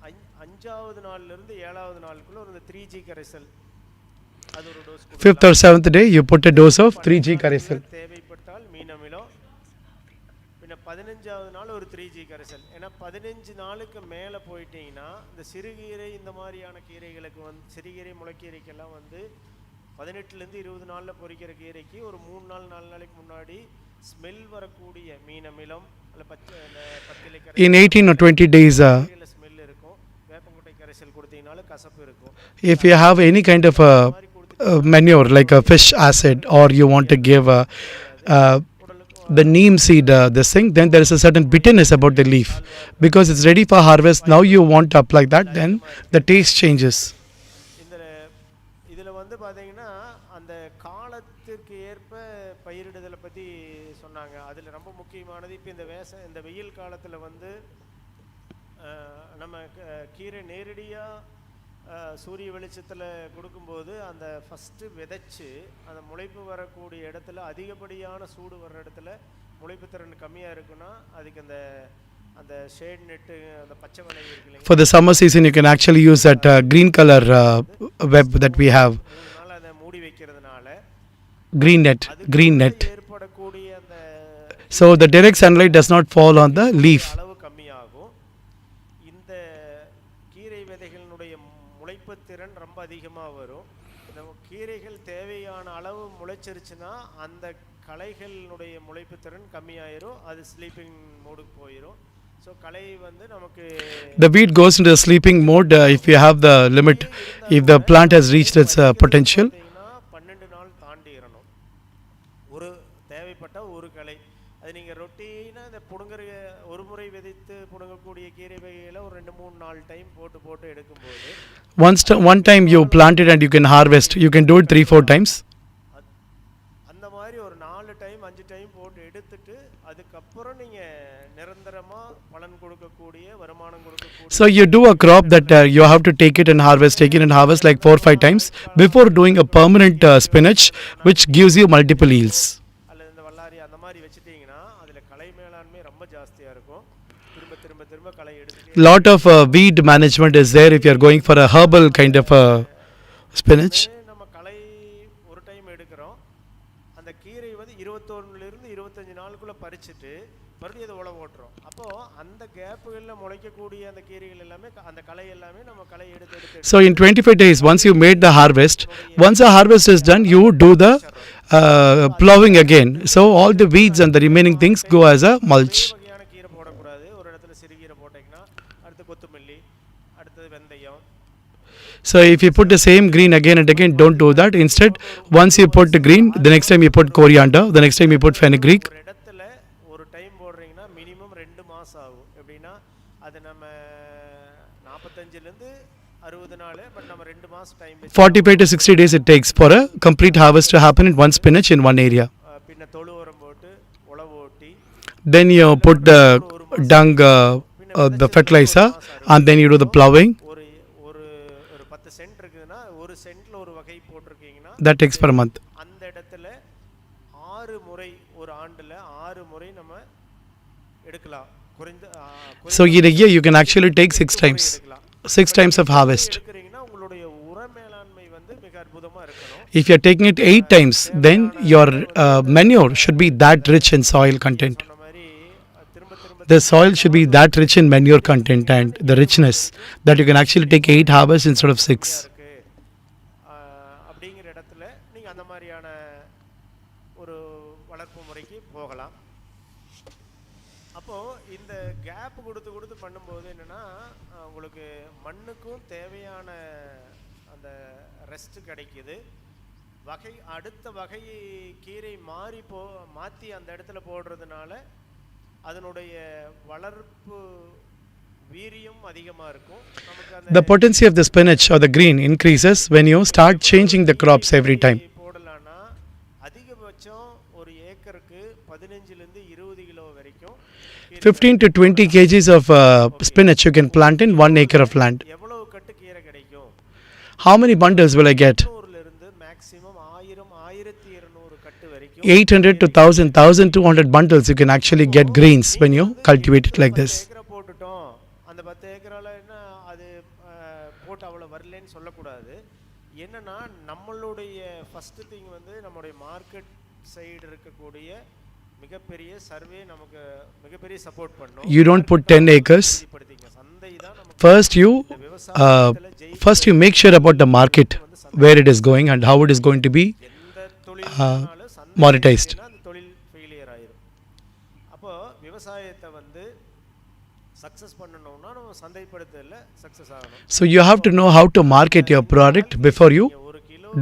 5வது நாள்லேருந்து 7வது நாளுக்குள்ள ஒரு 3G கரைசல், அது ஒரு dose. 5th or 7th day, you put a dose of 3G karaisal. தேவைப்பட்டால் மீனமிலம். பின்ன 15வது நாள் ஒரு 3G கரைசல். ஏன்னா 15 நாளுக்கு மேலே போயிட்டீங்கன்னா இந்த சிறுகீரை இந்த மாதிரியான கீரைகளுக்கு வந்து சிறுகீரை முளைக்கீரைக்கெல்லாம் வந்து 18லேருந்து 20 நாளில் பொறிக்கிற கீரைக்கு ஒரு 3 நாள் 4 நாளைக்கு முன்னாடி ஸ்மெல் வரக்கூடிய மீனமிலம் அல்ல பத்திலை கரைசல் In 18 or 20 days, ஸ்மெல் இருக்கும். வேப்பங்கொட்டை கரைசல் கொடுத்தீங்கனாலும் கசப்பு இருக்கும். if you have any kind of a manure like a fish acid, or you want to give the neem seed this thing, then there is a certain bitterness about the leaf because it's ready for harvest. Now you want to apply that, then the taste changes. இதில் வந்து பார்த்தீங்கன்னா அந்த காலத்துக்கு ஏற்ப பயிரிடுதலை பற்றி சொன்னாங்க. அதில் ரொம்ப முக்கியமானது இப்போ இந்த வெயில் காலத்தில் வந்து நம்ம கீரை நேரடியாக சூரிய வெளிச்சத்தில் கொடுக்கும்போது அந்த ஃபஸ்ட்டு விதைச்சி அந்த முளைப்பு வரக்கூடிய இடத்துல அதிகப்படியான சூடு வர்ற இடத்துல முளைப்பு திறன் கம்மியாக இருக்குன்னா அதுக்கு அந்த ஷேட் நெட்டு, அந்த பச்சை வலை இருக்கு இல்லைங்க. For the summer season, you can actually use that green color web that we have. அதை மூடி வைக்கிறதுனால Green net. ஏற்படக்கூடிய அந்த So the direct sunlight does not fall on the leaf. அளவு கம்மியாகும். இந்த கீரை விதைகளினுடைய முளைப்பு திறன் ரொம்ப அதிகமாக வரும். இந்த கீரைகள் தேவையான அளவு முளைச்சிருச்சுன்னா அந்த களைகளினுடைய முளைப்பு திறன் கம்மியாயிரும். அது ஸ்லீப்பிங் மோடுக்கு போயிடும். ஸோ களை வந்து நமக்கு The weed goes into the sleeping mode if you have the limit, if the plant has reached its potential. 12 நாள் தாண்டிடணும். ஒரு தேவைப்பட்ட ஒரு களை அது நீங்கள் ரொட்டீனாக இந்த புடுங்குற ஒரு முறை விதைத்து புடுங்கக்கூடிய கீரை வகைகளை ஒரு 2-3-4 டைம் போட்டு எடுக்கும்போது one time you plant it and you can harvest. You can do it 3-4 times. அந்த மாதிரி ஒரு 4 டைம் 5 டைம் போட்டு எடுத்துட்டு அதுக்கப்புறம் நீங்கள் நிரந்தரமாக பலன் கொடுக்கக்கூடிய வருமானம் கொடுக்கக்கூடிய So you do a crop that you have to take it and harvest like 4-5 times before doing a permanent spinach which gives you multiple yields. அல்லது இந்த வல்லாரி அந்த மாதிரி வச்சுட்டிங்கன்னா அதில் களை மேலாண்மை ரொம்ப ஜாஸ்தியாக இருக்கும். திரும்ப களை எடுத்து Lot of weed management is there if you are going for a herbal kind of spinach. நம்ம களை ஒரு டைம் எடுக்கிறோம். அந்த கீரை வந்து 21லிருந்து 25 நாளுக்குள்ளே பறிச்சுட்டு மறுபடியும் அதை உழவு ஓட்டுறோம். அப்போது அந்த கேப்புகளில் முளைக்கக்கூடிய அந்த கீரைகள் எல்லாமே அந்த களை எல்லாமே நம்ம களை எடுத்து So in 25 days, once you made the harvest, once the harvest is done, you do the plowing again. So all the weeds and the remaining things go as a mulch. வகையான கீரை போடக்கூடாது. ஒரு இடத்துல சிறுகீரை போட்டிங்கன்னா அடுத்து கொத்தமல்லி, அடுத்தது வெந்தயம். So if you put the same green again and again, don't do that. Instead, once you put the green, the next time you put coriander, the next time you put fenugreek. ஒரு இடத்துல ஒரு time போடுறீங்கன்னா minimum 2 மாதம் ஆகும். எப்படின்னா அது நம்ம 45லேருந்து 60 நாள், but நம்ம 2 மாதம் time 45 to 60 days it takes for a complete harvest to happen in one spinach in one area. பின்ன தொழு உரம் போட்டு உழவு ஓட்டி Then you put the dung, the fertilizer, and then you do the plowing. ஒரு 10 send இருக்குதுன்னா ஒரு சென்ட்ல ஒரு வகை போட்டிருக்கீங்கன்னா That takes for a month. அந்த இடத்துல 6 முறை ஒரு ஆண்டுல 6 முறை நம்ம எடுக்கலாம். குறைந்த So in a year you can actually take 6 times. 6 times of harvest. எடுக்கிறீங்கன்னா உங்களுடைய உர மேலாண்மை வந்து மிக அற்புதமா இருக்கணும். If you are taking it 8 times, then your manure should be that rich in soil content. The soil should be that rich in manure content and the richness that you can actually take 8 harvests instead of 6. அப்படிங்கிற இடத்துல நீங்க அந்த மாதிரியான ஒரு வளர்ப்பு முறைக்கு போகலாம். அப்போ இந்த கேப் கொடுத்து பண்ணும்போது என்னன்னா உங்களுக்கு மண்ணுக்கும் தேவையான அந்த ரெஸ்ட் கிடைக்குது. அடுத்த வகை கீரை மாற்றி அந்த இடத்துல போடுறதுனால அதனுடைய வளர்ப்பு வீரியம் அதிகமாக இருக்கும். The potency of the spinach or the green increases when you start changing the crops every time. போடலான்னா அதிகபட்சம் ஒரு ஏக்கருக்கு 15லேருந்து 20 கிலோ வரைக்கும் 15 to 20 kgs of spinach you can plant in 1 acre of land. எவ்வளவு கட்டு கீரை கிடைக்கும்? How many bundles will I get? 800 to 1000, 1200 bundles you can actually get greens when you cultivate it like this. போட்டுட்டோம் அந்த 10 ஏக்கரால என்ன அது போட்டு அவ்வளோ வரலன்னு சொல்லக்கூடாது. என்னன்னா நம்மளுடைய ஃபர்ஸ்ட் திங் வந்து நம்மளுடைய மார்க்கெட் சைடு இருக்கக்கூடிய மிகப்பெரிய சர்வே நமக்கு மிகப்பெரிய சப்போர்ட் பண்ணும். You don't put 10 acres. First you make sure about the market, where it is going and how it is going to be monetized. தொழில் ஃபெயிலியர் ஆயிரும். அப்போ விவசாயத்தை வந்து சக்ஸஸ் பண்ணணும்னா நம்ம சந்தைப்படுத்தல சக்ஸஸ் ஆகணும். So you have to know how to market your product before you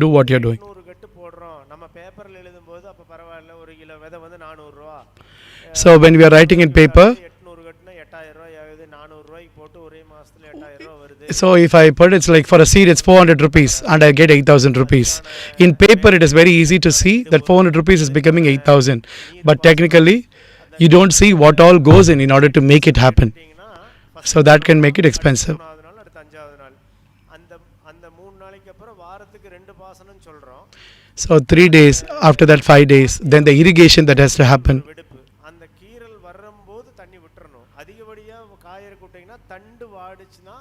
do what you're doing. 100 கட்டு போடுறோம். நம்ம பேப்பர்ல எழுதும்போது அப்ப பரவாயில்லை, ஒரு கிலோ விதை வந்து 400 ரூபாய். So when we are writing in paper, 800 கட்டுனா 8000 ரூபாய் ஆகுது. 400 ரூபாய்க்கு போட்டு ஒரே மாசத்துல 8000 ரூபாய் வருது. so if I put it's like for a seed it's 400 rupees and I get 8000 rupees. In paper it is very easy to see that 400 rupees is becoming 8000, but technically you don't see what all goes in order to make it happen. So that can make it expensive. அந்த 3 நாளைக்கு அப்புறம் வாரத்துக்கு 2 பாசனம் சொல்றோம். So 3 days, after that 5 days, then the irrigation that has to happen. அந்த கீரல் வரும்போது தண்ணி விட்டுறணும். அதிகப்படியா காயற கூட்டிங்கன்னா தண்டு வாடிச்சுனா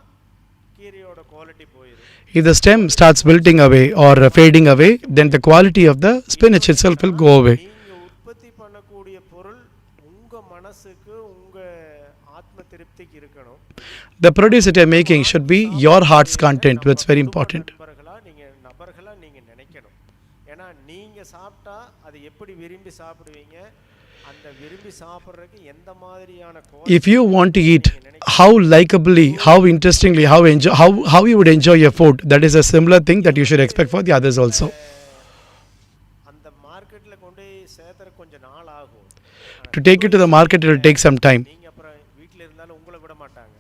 கீரையோட குவாலிட்டி போயிடும். If the stem starts wilting away or fading away, then the quality of the spinach itself will go away. நீங்க உற்பத்தி பண்ணக்கூடிய பொருள் உங்க மனசுக்கு உங்க ஆத்ம திருப்திக்கு இருக்கணும். The produce that you're making should be your heart's content, which is very important. நபர்களா நீங்க நினைக்கணும். ஏன்னா நீங்க சாப்பிட்டா அது எப்படி விரும்பி சாப்பிடுவீங்க, அந்த விரும்பி சாப்பிடுறதுக்கு எந்த மாதிரியான If you want to eat, how likably, how interestingly, how you would enjoy your food, that is a similar thing that you should expect for the others also. அந்த மார்க்கெட்டில் கொண்டு போய் சேர்த்துற கொஞ்சம் நாள் ஆகும். To take it to the market, it will take some time. நீங்கள் அப்புறம் வீட்டில் இருந்தாலும் உங்களை விட மாட்டாங்க.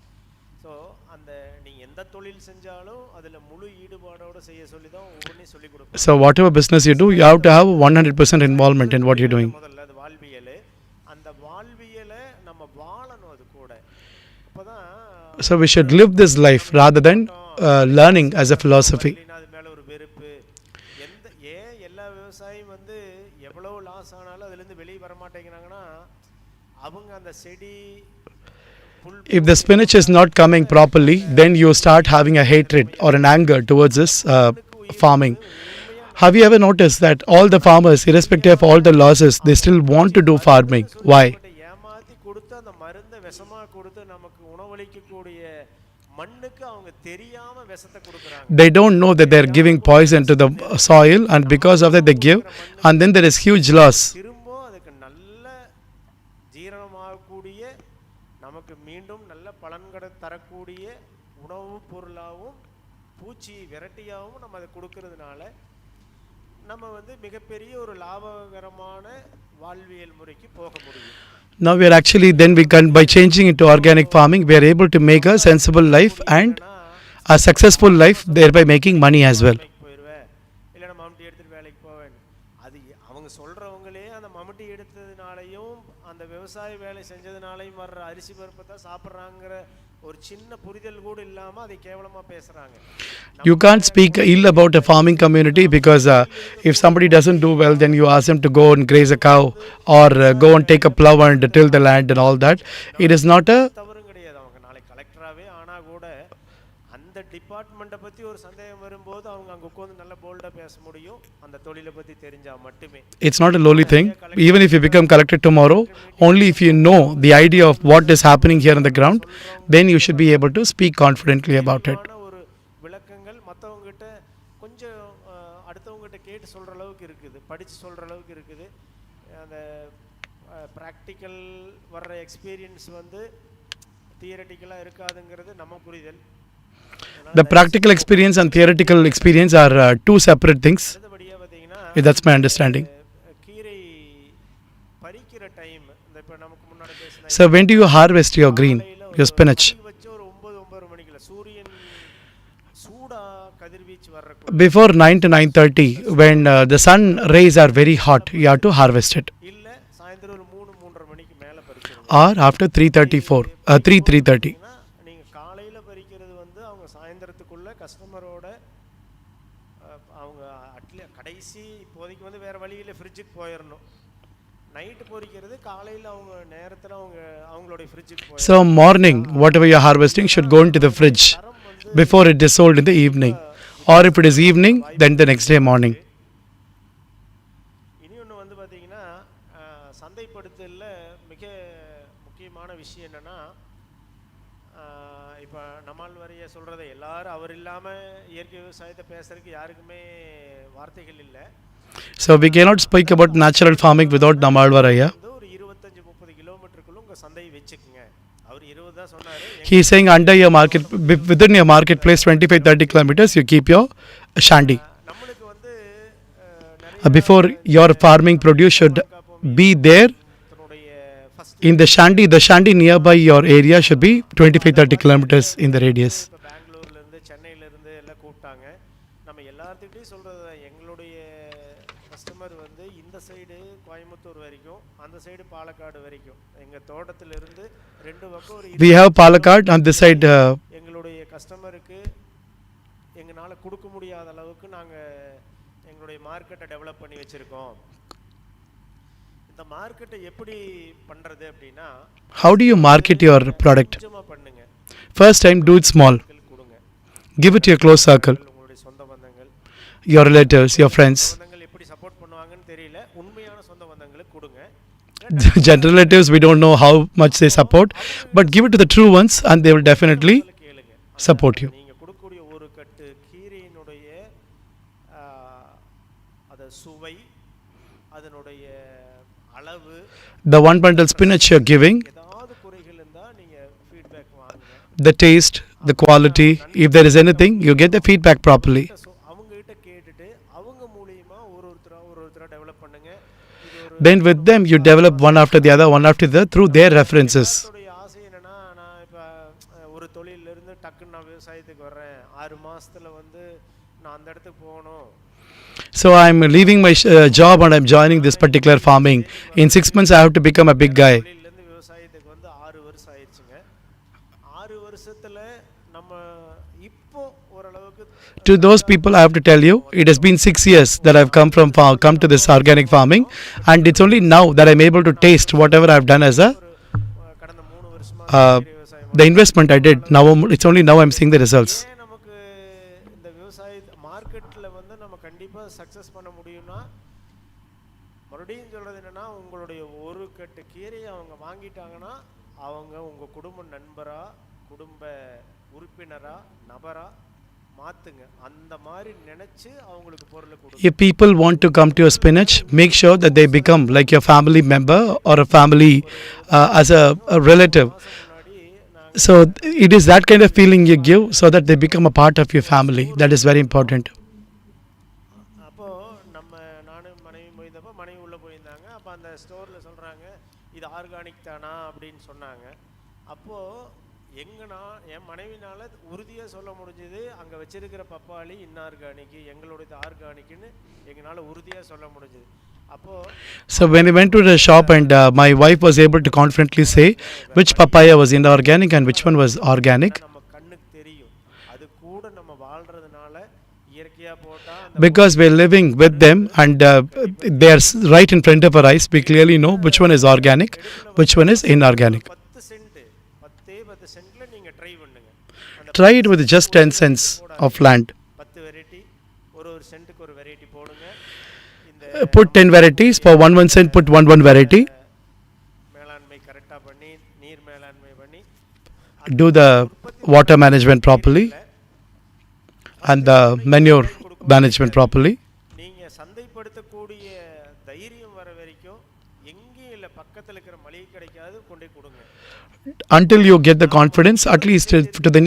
ஸோ அந்த நீங்கள் எந்த தொழில் செஞ்சாலும் அதில் முழு ஈடுபாடோடு செய்ய சொல்லி தான் ஒவ்வொன்றையும் சொல்லிக் கொடுப்போம். So whatever business you do, you have to have 100% involvement in what you're doing. முதல்ல அது வாழ்வியல், அந்த வாழ்வியலை நம்ம வாழணும் அது கூட. அப்போ தான் So we should live this life rather than learning as a philosophy. அது மேலே ஒரு வெறுப்பு. ஏன் எல்லா விவசாயியும் வந்து எவ்வளோ லாஸ் ஆனாலும் அதுலேருந்து வெளியே வர மாட்டேங்கிறாங்கன்னா அவங்க அந்த செடி If the spinach is not coming properly, then you start having a hatred or an anger towards this farming. Have you ever noticed that all the farmers, irrespective of all the losses, they still want to do farming? Why? ஏமாற்றி கொடுத்து அந்த மருந்தை விஷமாக கொடுத்து நமக்கு உணவளிக்கக்கூடிய மண்ணுக்கு அவங்க தெரியாமல் விஷத்தை கொடுக்குறாங்க. They don't know that they are giving poison to the soil, and because of that they give, and then there is huge loss. திரும்ப அதுக்கு நல்ல ஜீரணமாகக்கூடிய நமக்கு மீண்டும் நல்ல பலன்களை தரக்கூடிய உணவுப் பொருளாகவும் பூச்சி விரட்டியாகவும் நம்ம அதை கொடுக்கறதுனால நம்ம வந்து மிகப்பெரிய ஒரு லாபகரமான வாழ்வியல் முறைக்கு போக முடியும். Now we are actually, then we can, by changing into organic farming, we are able to make a sensible life and a successful life, thereby making money as well. போயிடுவேன், இல்லைன்னா மம்முட்டி எடுத்துட்டு வேலைக்கு போவேன். அது அவங்க சொல்கிறவங்களே அந்த மம்முட்டி எடுத்ததுனாலையும் அந்த விவசாய வேலை செஞ்சதுனாலையும் வர்ற அரிசி பருப்பை தான் சாப்பிட்றாங்கிற ஒரு சின்ன புரிதல் கூட இல்லாமல் அதை கேவலமாக பேசுகிறாங்க. You can't speak ill about a farming community because if somebody doesn't do well, then you ask them to go and graze a cow or go and take a plow and till the land and all that. It is not a தவறும் கிடையாது. அவங்க நாளைக்கு கலெக்டராகவே ஆனால் கூட அந்த டிபார்ட்மெண்ட்டை பற்றி ஒரு சந்தேகம் வரும்போது அவங்க அங்கே உட்காந்து நல்ல போல்டாக பேச முடியும், அந்த தொழிலை பற்றி தெரிஞ்சால் மட்டுமே. It's not a lowly thing. Even if you become collector tomorrow, only if you know the idea of what is happening here on the ground, then you should be able to speak confidently about it. ஒரு விளக்கங்கள் மற்றவங்ககிட்ட கொஞ்சம் அடுத்தவங்ககிட்ட கேட்டு சொல்கிற அளவுக்கு இருக்குது, படித்து சொல்கிற அளவுக்கு இருக்குது. அந்த ப்ராக்டிக்கல் வர்ற எக்ஸ்பீரியன்ஸ் வந்து தியரட்டிக்கலாக இருக்காதுங்கிறது நம்ம புரிதல். The practical experience and theoretical experience are two separate things. That's my understanding. கீரை பறிக்கிற டைம் இந்த இப்போ நமக்கு முன்னாடி பேசின So when do you harvest your green, your spinach? வச்சு ஒரு 9 மணிக்குள்ள சூரியன் சூடா கதிர்வீச்சு வர்ற Before 9 to 9:30, when the sun rays are very hot, you have to harvest it. இல்லை சாயந்தரம் ஒரு 3-3:30 மணிக்கு மேலே பறிச்சிருவோம். Or after 3:34, 3:30. நீங்கள் காலையில் பறிக்கிறது வந்து அவங்க சாயந்தரத்துக்குள்ளே கஸ்டமரோட அவங்க கடைசி இப்போதைக்கு வந்து வேறு வழியில் ஃப்ரிட்ஜுக்கு போயிடணும். நைட்டு பொறிக்கிறது காலையில் அவங்க நேரத்தில் அவங்களுடைய ஃப்ரிட்ஜுக்கு போய் So morning, whatever you are harvesting should go into the fridge before it is sold in the evening. Or if it is evening, then the next day morning. இனி ஒன்று வந்து பார்த்தீங்கன்னா சந்தைப்படுத்தலில் மிக முக்கியமான விஷயம் என்னென்னா, இப்போ நம்மால் வரைய சொல்கிறத எல்லாரும் அவர் இல்லாமல் இயற்கை விவசாயத்தை பேசுறதுக்கு யாருக்குமே வார்த்தைகள் இல்லை. So we cannot speak about natural farming without Namalvaraya. ஒரு 25-30 கிலோமீட்டருக்குள்ள உங்கள் சந்தையை வச்சுக்குங்க. அவர் 20 தான் சொன்னார். He is saying under your market, within your marketplace 25-30 kilometers, you keep your shandy. நம்மளுக்கு வந்து Before your farming produce should be there in the shandy nearby your area should be 25-30 kilometers in the radius. இப்போ பெங்களூர்லேருந்து சென்னையிலேருந்து எல்லாம் கூப்பிட்டாங்க. நம்ம எல்லாத்துக்கிட்டையும் சொல்கிறது எங்களுடைய கஸ்டமர் வந்து இந்த சைடு கோயம்புத்தூர் வரைக்கும், அந்த சைடு பாலக்காடு வரைக்கும், எங்கள் தோட்டத்திலிருந்து 2 பக்கம் ஒரு We have Palakkad on this side. எங்களுடைய கஸ்டமருக்கு எங்களால் கொடுக்க முடியாத அளவுக்கு நாங்கள் எங்களுடைய மார்க்கெட்டை டெவலப் பண்ணி வச்சுருக்கோம். இந்த மார்க்கெட்டை எப்படி பண்ணுறது அப்படின்னா, How do you market your product? கொஞ்சமாக பண்ணுங்க. First time, do it small. Give it to your close circle, உங்களுடைய சொந்த பந்தங்கள், your relatives, your friends. பந்தங்கள் எப்படி சப்போர்ட் பண்ணுவாங்கன்னு தெரியல, உண்மையான சொந்த பந்தங்களுக்கு கொடுங்க. General relatives, we don't know how much they support, but give it to the true ones and they will definitely support you. நீங்கள் கொடுக்கக்கூடிய ஒரு கட்டு கீரையினுடைய அது சுவை, அதனுடைய அளவு, The one bundle spinach you're giving, ஏதாவது குறைகள் இருந்தால் நீங்கள் ஃபீட்பேக் வாங்குங்க. the taste, the quality, if there is anything, you get the feedback properly. அவங்ககிட்ட கேட்டுட்டு அவங்க மூலியமாக ஒரு ஒருத்தராக டெவலப் பண்ணுங்கள். Then with them you develop one after the other through their references. என்னுடைய ஆசை என்னென்னா, நான் இப்போ ஒரு தொழிலிருந்து டக்குன்னு நான் விவசாயத்துக்கு வர்றேன், 6 மாதத்தில் வந்து நான் அந்த இடத்துக்கு போகணும். So I'm leaving my job and I'm joining this particular farming. In 6 months I have to become a big guy. தொழிலிருந்து விவசாயத்துக்கு வந்து 6 வருஷம் ஆயிடுச்சுங்க. 6 வருஷத்தில் நம்ம இப்போ ஓரளவுக்கு To those people I have to tell you, it has been 6 years that I've come to this organic farming, and it's only now that I'm able to taste whatever I've done as a the investment I did. Now it's only now I'm seeing the results. நமக்கு இந்த விவசாய மார்க்கெட்டில் வந்து நம்ம கண்டிப்பாக success பண்ண முடியும்னா, மறுபடியும் சொல்கிறது என்னென்னா, உங்களுடைய ஒரு கட்டு கீரையை அவங்க வாங்கிட்டாங்கன்னா அவங்க உங்கள் குடும்ப நண்பரா, குடும்ப உறுப்பினரா, நபரா மாற்றுங்க. அந்த மாதிரி நினச்சி அவங்களுக்கு பொருளை கொடுங்க. If people want to come to your spinach, make sure that they become like your family member or a family as a relative. So it is that kind of feeling you give so that they become a part of your family. That is very important. அப்போது நானும் மனைவி போயிருந்தப்போ மனைவி உள்ளே போயிருந்தாங்க. அப்போ அந்த ஸ்டோரில் சொல்கிறாங்க, இது ஆர்கானிக் தானா அப்படின்னு சொன்னாங்க. அப்போது என் மனைவினால் உறுதியாக சொல்ல முடிஞ்சது, அங்கே வச்சிருக்கிற பப்பாளி இன்ஆர்கானிக்கு, எங்களுடைய ஆர்கானிக்னு எங்களால் உறுதியாக சொல்ல முடிஞ்சது. அப்போது So when we went to the shop and my wife was able to confidently say which papaya was inorganic and which one was organic. நம்ம கண்ணுக்கு தெரியும். அது கூட நம்ம வாழ்கிறதுனால இயற்கையாக போட்டால், Because we're living with them and they are right in front of our eyes, we clearly know which one is organic, which one is inorganic. 10 சென்ட்டில் நீங்கள் try பண்ணுங்கள். Try it with just 10 cents of land. 10 variety, ஒரு சென்ட்டுக்கு ஒரு variety போடுங்க. Put 10 varieties. For 1 cent, put one variety. மேலாண்மை கரெக்டாக பண்ணி, நீர் மேலாண்மை பண்ணி, Do the water management properly and the manure management properly. நீங்கள் சந்தைப்படுத்தக்கூடிய தைரியம் வர வரைக்கும் எங்கேயும் இல்லை, பக்கத்தில் இருக்கிற மளிகை கடைக்காவது கொண்டு கொடுங்க. Until you get the confidence, at least to the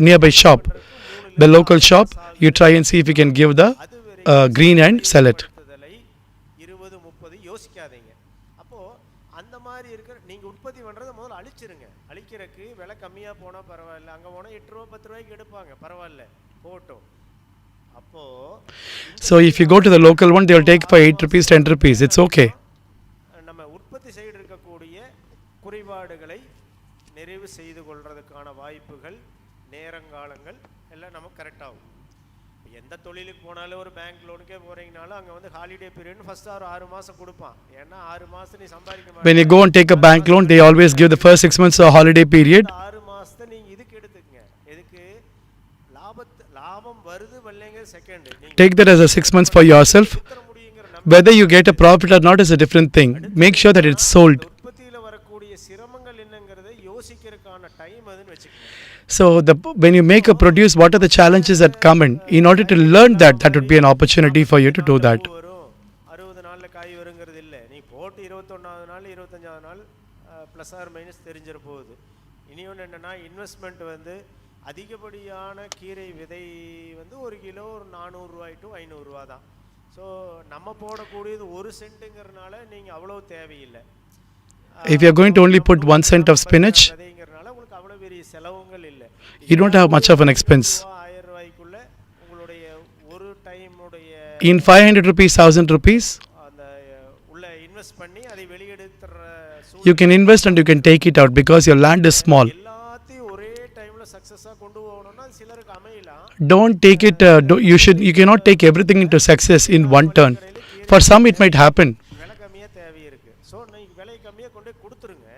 nearby shop, the local shop, you try and see if you can give the green and sell it. 20-30 யோசிக்காதீங்க. அப்போது அந்த மாதிரி இருக்கிற நீங்கள் உற்பத்தி பண்ணுறதை முதல்ல அழிச்சிருங்க. அழிக்கிறதுக்கு விலை கம்மியாக போனால் பரவாயில்ல, அங்கே போனால் 8 ரூபா 10 ரூபாய்க்கு எடுப்பாங்க, பரவாயில்ல போட்டோம். அப்போது So if you go to the local one, they will take for 8 rupees, 10 rupees. It's okay. நம்ம உற்பத்தி சைடு இருக்கக்கூடிய குறைபாடுகளை நிறைவு செய்து கொள்றதுக்கான வாய்ப்புகள், நேரங்காலங்கள் எல்லாம் நமக்கு கரெக்டாகும். எந்த தொழிலுக்கு போனாலும் ஒரு பேங்க் லோனுக்கே போகிறீங்கனாலும் அங்கே வந்து ஹாலிடே பீரியட்னு ஃபஸ்ட்டு 6 மாதம் கொடுப்பான். ஏன்னா 6 மாதம் நீ சம்பாதிக்க When you go and take a bank loan, they always give the first 6 months a holiday period. 6 மாதத்தை நீங்கள் இதுக்கு எடுத்துக்கங்க. எதுக்கு? லாபம் வருது வரலைங்க second. Take that as a 6 months for yourself. Whether you get a profit or not is a different thing. Make sure that it's sold. உற்பத்தியில் வரக்கூடிய சிரமங்கள் என்னங்கிறத யோசிக்கிறதுக்கான டைம் அதுன்னு வச்சுக்கோங்க. So when you make a produce, what are the challenges that come in order to learn that would be an opportunity for you to do that. 60 நாளில் காய் வருங்கிறது இல்லை. நீ போட்டு 21வது நாள் 25வது நாள் ப்ளஸ் ஆர் மைனஸ் தெரிஞ்சிட போகுது. இனியொன்று என்னென்னா, இன்வெஸ்ட்மெண்ட் வந்து அதிகப்படியான கீரை விதை வந்து 1 கிலோ ஒரு 400 ரூபாய் டு 500 ரூபா தான். ஸோ நம்ம போடக்கூடியது 1 சென்ட்டுங்கிறதுனால நீங்கள் அவ்வளோ தேவையில்லை. If you are going to only put 1 cent of spinach, விதைங்கிறதுனால உங்களுக்கு அவ்வளோ பெரிய செலவுங்கள் இல்லை. you don't have much of an expense. 1000 ரூபாய்க்குள்ள உங்களுடைய ஒரு டைமுடைய In 500 rupees, 1000 rupees, அந்த உள்ள இன்வெஸ்ட் பண்ணி அதை வெளியெடுத்துற you can invest and you can take it out because your land is small. எல்லாத்தையும் ஒரே டைமில் சக்ஸஸாக கொண்டு போகணும்னா சிலருக்கு அமையலாம். Don't take it, you cannot take everything into success in one turn. For some it might happen. விலை கம்மியாக தேவை இருக்குது. ஸோ நீங்கள் விலை கம்மியாக கொண்டு கொடுத்துருங்க.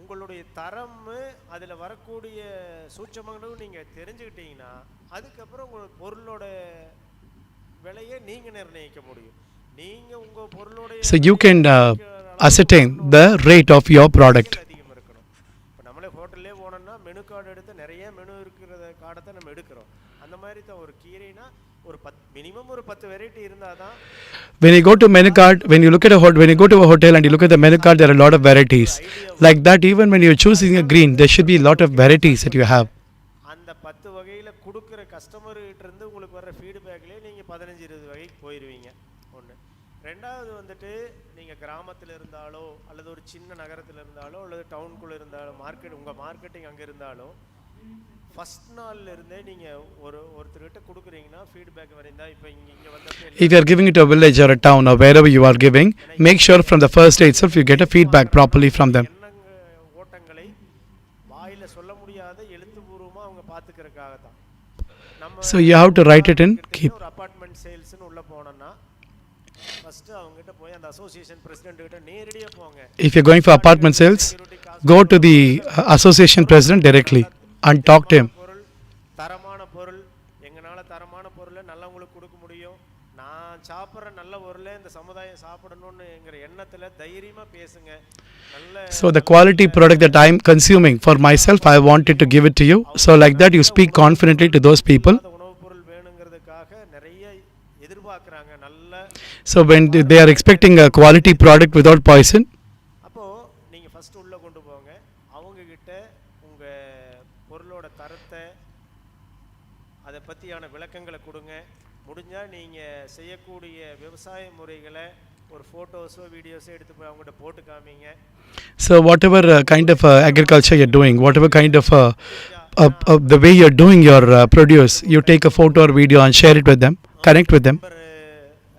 உங்களுடைய தரம் அதில் வரக்கூடிய சூட்சமங்களும் நீங்கள் தெரிஞ்சுக்கிட்டீங்கன்னா அதுக்கப்புறம் உங்கள் பொருளோட விலையை நீங்கள் நிர்ணயிக்க முடியும். நீங்கள் உங்கள் பொருளோட So you can ascertain the rate of your product. அதிகம் இருக்கணும். இப்போ நம்மளே ஹோட்டல்லே போனோம்னா மெனு கார்டு எடுத்து நிறைய மெனு இருக்கிற கார்டை தான் நம்ம எடுக்கிறோம். அந்த மாதிரி தான் ஒரு கீரைனா ஒரு மினிமம் ஒரு 10 வெரைட்டி இருந்தால் தான். When you go to menu card, when you go to a hotel and you look at the menu card, there are a lot of varieties. Like that, even when you're choosing a green, there should be a lot of varieties that you have. அந்த 10 வகையில் கொடுக்குற கஸ்டமர்கிட்ட இருந்து உங்களுக்கு வர்ற ஃபீட்பேக்லேயே நீங்கள் 15-20 வகைக்கு போயிடுவீங்க. ஒன்று. ரெண்டாவது வந்துட்டு நீங்கள் கிராமத்தில் இருந்தாலோ அல்லது ஒரு சின்ன நகரத்தில் இருந்தாலோ அல்லது டவுனுக்குள்ளே இருந்தாலும் உங்கள் மார்க்கெட்டிங் அங்கே இருந்தாலும் ஃபஸ்ட் நாள்ல இருந்தே நீங்கள் ஒருத்தர்கிட்ட கொடுக்குறீங்கன்னா ஃபீட்பேக் வரைந்தா இப்போ இங்கே வந்தப்போ If you are giving it to a village or a town or wherever you are giving, make sure from the first day itself you get a feedback properly from them. ஓட்டங்களை வாயில் சொல்ல முடியாத எழுத்துப்பூர்வமாக அவங்க பார்த்துக்கிறதுக்காக தான். So you have to write it in. Keep. ஒரு apartment சேல்ஸ்னு உள்ளே போனோன்னா ஃபஸ்ட்டு அவங்ககிட்ட போய் அந்த அசோசியேஷன் பிரசிடென்ட் கிட்ட நேரடியாக போங்க. If you're going for apartment sales, go to the association president directly and talk to him. தரமான பொருள் எங்களால் தரமான பொருளை நல்லவங்களுக்கு கொடுக்க முடியும். நான் சாப்பிட்ற நல்ல பொருளை இந்த சமுதாயம் சாப்பிடணும்னுங்கிற எண்ணத்தில் தைரியமாக பேசுங்க. So the quality product that I'm consuming for myself, I wanted to give it to you. So like that you speak confidently to those people. உணவுப் பொருள் வேணுங்கிறதுக்காக நிறைய எதிர்பார்க்குறாங்க. நல்ல So when they are expecting a quality product without poison, அப்போது நீங்கள் first உள்ளே கொண்டு போங்க. அவங்கக்கிட்ட உங்கள் பொருளோட தரத்தை அதை பற்றியான விளக்கங்களை கொடுங்க. முடிஞ்சால் நீங்கள் செய்யக்கூடிய விவசாய முறைகளை ஒரு ஃபோட்டோஸோ வீடியோஸோ எடுத்து போய் அவங்ககிட்ட போட்டு காமிங்க. so whatever kind of agriculture you're doing, whatever kind of the way you're doing your produce, you take a photo or video and share it with them, connect with them.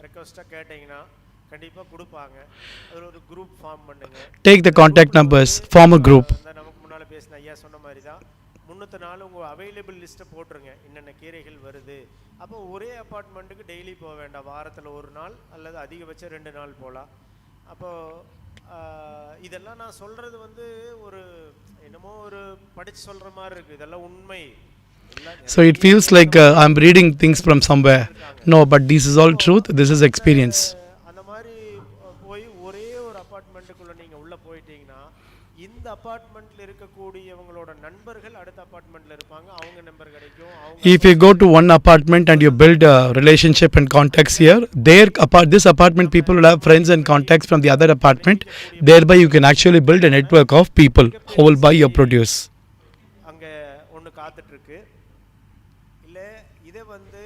ரெக்வஸ்ட்டாக கேட்டிங்கன்னா கண்டிப்பாக கொடுப்பாங்க. அதில் ஒரு குரூப் ஃபார்ம் பண்ணுங்க. Take the contact numbers, form a group. நமக்கு முன்னால் பேசின ஐயா சொன்ன மாதிரி தான் முன்னத்த நாள் உங்கள் அவைலபிள் லிஸ்ட்டை போட்டுருங்க. என்னென்ன கீரைகள் வருது. அப்போ ஒரே அப்பார்ட்மெண்ட்டுக்கு டெய்லி போக வேண்டாம். வாரத்தில் ஒரு நாள் அல்லது அதிகபட்சம் 2 நாள் போகலாம். அப்போது இதெல்லாம் நான் சொல்கிறது வந்து ஒரு என்னமோ ஒரு படித்து சொல்கிற மாதிரி இருக்குது. இதெல்லாம் உண்மை. So it feels like I'm reading things from somewhere. No, but this is all truth. This is experience. அந்த மாதிரி போய் ஒரே ஒரு அப்பார்ட்மெண்ட்டுக்குள்ளே நீங்கள் உள்ளே போயிட்டீங்கன்னா இந்த அப்பார்ட்மெண்ட்டில் இருக்கக்கூடியவங்களோட நண்பர்கள் அடுத்த அப்பார்ட்மெண்ட்டில் இருப்பாங்க. அவங்க நம்பர் கிடைக்கும். If you go to one apartment and you build a relationship and contacts here, this apartment people will have friends and contacts from the other apartment. Thereby you can actually build a network of people who will buy your produce. அங்கே ஒன்று காத்துட்ருக்கு. இல்லை இதை வந்து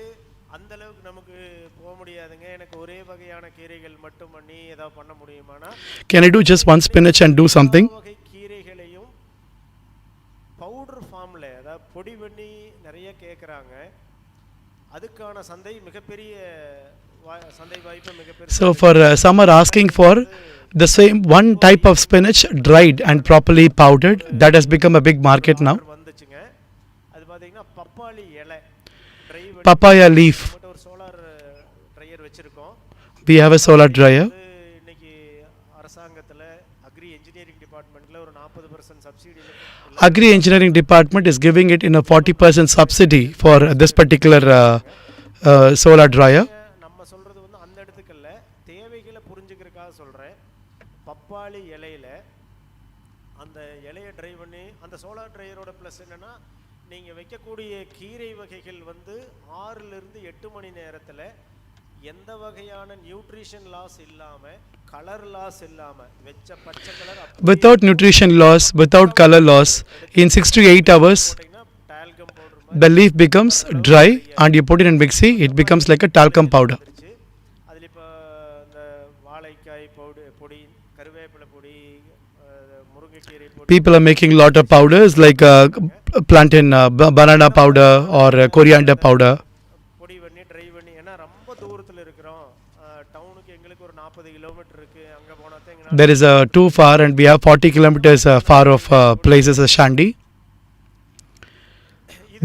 அந்தளவுக்கு நமக்கு போக முடியாதுங்க, எனக்கு ஒரே வகையான கீரைகள் மட்டும் பண்ணி ஏதாவது பண்ண முடியுமானா, Can I do just one spinach and do something? வகை கீரைகளையும் பவுடர் ஃபார்மில் அதாவது பொடி பண்ணி நிறைய கேட்குறாங்க. அதுக்கான சந்தை மிகப்பெரிய சந்தை வாய்ப்பு மிகப்பெரிய. So for some are asking for the same one type of spinach dried and properly powdered. That has become a big market now. வந்துச்சுங்க. அது பார்த்தீங்கன்னா பப்பாளி இலை Papaya leaf. ஒரு சோலார் ட்ரையர் வச்சுருக்கோம். We have a solar dryer. இன்னைக்கு அரசாங்கத்தில் agri engineering டிபார்ட்மெண்ட்டில் ஒரு 40% subsidy. Agri engineering department is giving it in a 40% subsidy for this particular solar dryer. நம்ம சொல்கிறது வந்து அந்த இடத்துக்கல்ல, தேவைகளை புரிஞ்சுக்கிறதுக்காக சொல்கிறேன். பப்பாளி இலையில் அந்த இலையை ட்ரை பண்ணி அந்த சோலார் ட்ரையரோட ப்ளஸ் என்னென்னா நீங்கள் வைக்கக்கூடிய கீரை வகைகள் வந்து 6லிருந்து 8 மணி நேரத்தில் எந்த வகையான நியூட்ரிஷன் லாஸ் இல்லாமல் கலர் லாஸ் இல்லாமல் வெச்ச பச்சை colour Without nutrition loss, without color loss, in 6 to 8 hours, the leaf becomes dry and you put it in mixie, it becomes like a talcum powder. அதில் இப்போ இந்த வாழைக்காய் பொடி, கருவேப்பிலை பொடி, முருங்கைக்கீரை பொடி. People are making a lot of powders like plantain banana powder or coriander powder. பொடி பண்ணி ட்ரை பண்ணி, ஏன்னா ரொம்ப தூரத்தில் இருக்கிறோம். டவுனுக்கு எங்களுக்கு ஒரு 40 கிலோமீட்டர் இருக்குது. அங்கே போனால் தான் எங்களால் There is too far and we have 40 kilometers far of places as Shandy.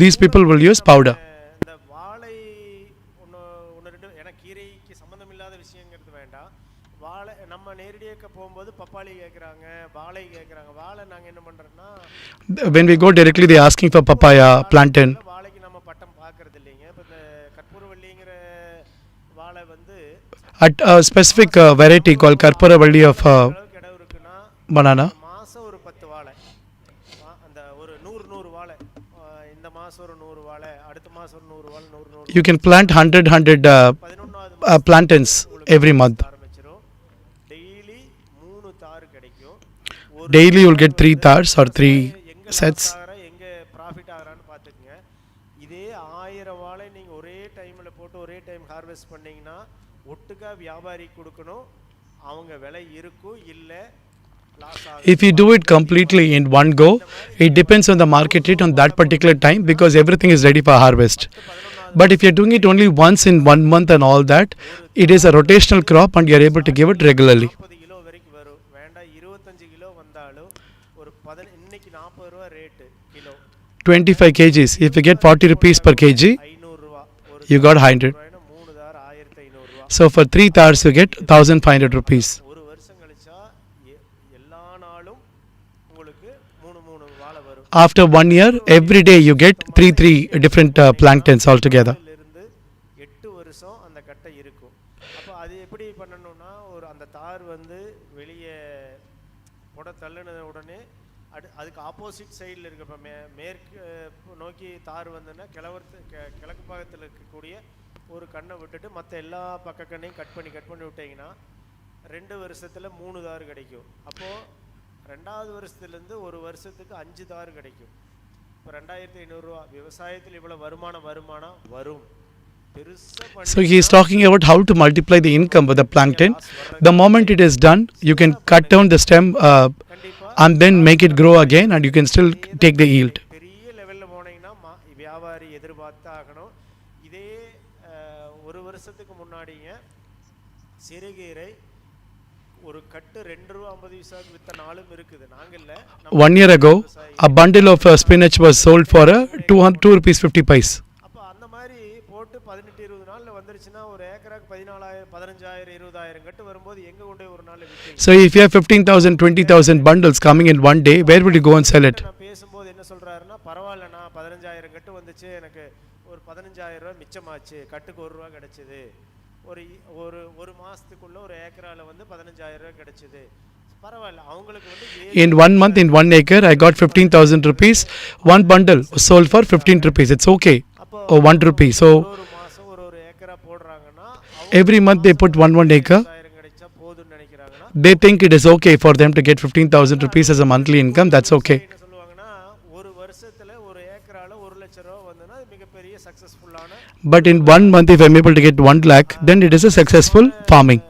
These people will use powder. இந்த வாழை ஒன்று 2 ஏன்னா கீரைக்கு சம்மந்தம் இல்லாத விஷயங்கிறது வேண்டாம். வாழை நம்ம நேரடியாக போகும்போது பப்பாளி கேட்குறாங்க, வாழை கேட்குறாங்க. வாழை நாங்கள் என்ன பண்ணுறோன்னா When we go directly, they are asking for papaya, plantain. வாழைக்கு நம்ம பட்டம் பார்க்கறது இல்லைங்க. இப்போ இந்த கற்பூரவள்ளிங்கிற வாழை வந்து At a specific variety called Karpuravalli of banana. மாதம் ஒரு 10 வாழை, அந்த ஒரு 100 வாழை, இந்த மாதம் ஒரு 100 வாழை, அடுத்த மாதம் ஒரு 100 வாழை, 100 You can plant 100 plantains every month. Daily 3 தார் கிடைக்கும். Daily you will get 3 thars or 3 sets. எங்கே ப்ராஃபிட் ஆகிறான்னு பார்த்துக்குங்க. இதே 1000 ஹார்வெஸ்ட் பண்ணிங்கன்னா ஒட்டுக்கா வியாபாரி கொடுக்கணும், அவங்க விலை இருக்கும் இல்லை லாஸ் ஆகும். If you do it completely in one go, it depends on the market rate on that particular time because everything is ready for harvest. But if you're doing it only once in 1 month and all that, it is a rotational crop and you're able to give it regularly. 40 kilo வரைக்கும் வரும், வேண்டாம் 25 kilo வந்தாலும் ஒரு இன்னைக்கு 40 ரூபா rate kilo. 25 kgs. If you get 40 rupees per kg, you got 100. So for 3 thars you get 1500 rupees. ஒரு வருஷம் கழிச்சா எல்லா நாளும் உங்களுக்கு 3 வாழை வரும். After 1 year, every day you get 3 different plantains altogether. 8 வருஷம் அந்த கட்டை இருக்கும். அப்போ அது எப்படி பண்ணணும்னா, ஒரு அந்த தார் வந்து வெளியே புட தள்ளின உடனே அதுக்கு ஆப்போசிட் சைடில் இருக்க இப்போ மேற்கு நோக்கி தார் வந்துன்னா கிழக்கு பாகத்தில் இருக்கக்கூடிய ஒரு கண்ணை விட்டுட்டு மற்ற எல்லா பக்க கண்ணையும் கட் பண்ணி விட்டிங்கன்னா 2 வருஷத்தில் 3 தார் கிடைக்கும். அப்போது 2வது வருஷத்துலேருந்து ஒரு வருஷத்துக்கு 5 தார் கிடைக்கும். இப்போ 2500 ரூபா விவசாயத்தில் இவ்வளோ வருமானம் வரும். So he is talking about how to multiply the income with the plankton. The moment it is done, you can cut down the stem and then make it grow again and you can still take the yield. பெரிய லெவலில் போனீங்கன்னா வியாபாரி எதிர்பார்த்தாகணும். இதே ஒரு வருஷத்துக்கு முன்னாடிங்க சிறுகீரை ஒரு கட்டு 2 ரூபா 50 பைசாக்கு வித்த நாளும் இருக்குது. நாங்கள் இல்லை, 1 year ago, a bundle of spinach was sold for 2 rupees 50 paise. அப்போ அந்த மாதிரி போட்டு 18-20 நாளில் வந்துருச்சுன்னா ஒரு ஏக்கராக்கு 14,000 15,000 20,000 கட்டு வரும்போது எங்கே கொண்டு ஒரு நாள் விற்கும். So if you have 15,000 20,000 bundles coming in one day, where will you go and sell it? நான் பேசும்போது என்ன சொல்கிறாருன்னா, பரவாயில்லண்ணா 15,000 கட்டு வந்துச்சு, எனக்கு ஒரு 15,000 ரூபா மிச்சமாச்சு, கட்டுக்கு 1 ரூபா கிடச்சிது, ஒரு மாதத்துக்குள்ள ஒரு ஏக்கரால் வந்து 15,000 ரூபா கிடச்சிது, பரவாயில்ல. அவங்களுக்கு வந்து in 1 month in 1 acre I got 15,000 rupees. One bundle was sold for 15 rupees. It's okay. Or 1 rupee. So ஒரு மாதம் ஒரு ஏக்கரா போடுறாங்கன்னா every month they put 1 acre. கிடைச்சா போதும்னு நினைக்கிறாங்கன்னா They think it is okay for them to get 15,000 rupees as a monthly income. That's okay. என்ன சொல்லுவாங்கன்னா, ஒரு வருஷத்துல ஒரு ஏக்கரால 1 லட்சம் ரூபாய் வந்தனா மிகப்பெரிய சக்சஸ்ஃபுல்லான. But in 1 month if I'm able to get 1 lakh, then it is a successful farming.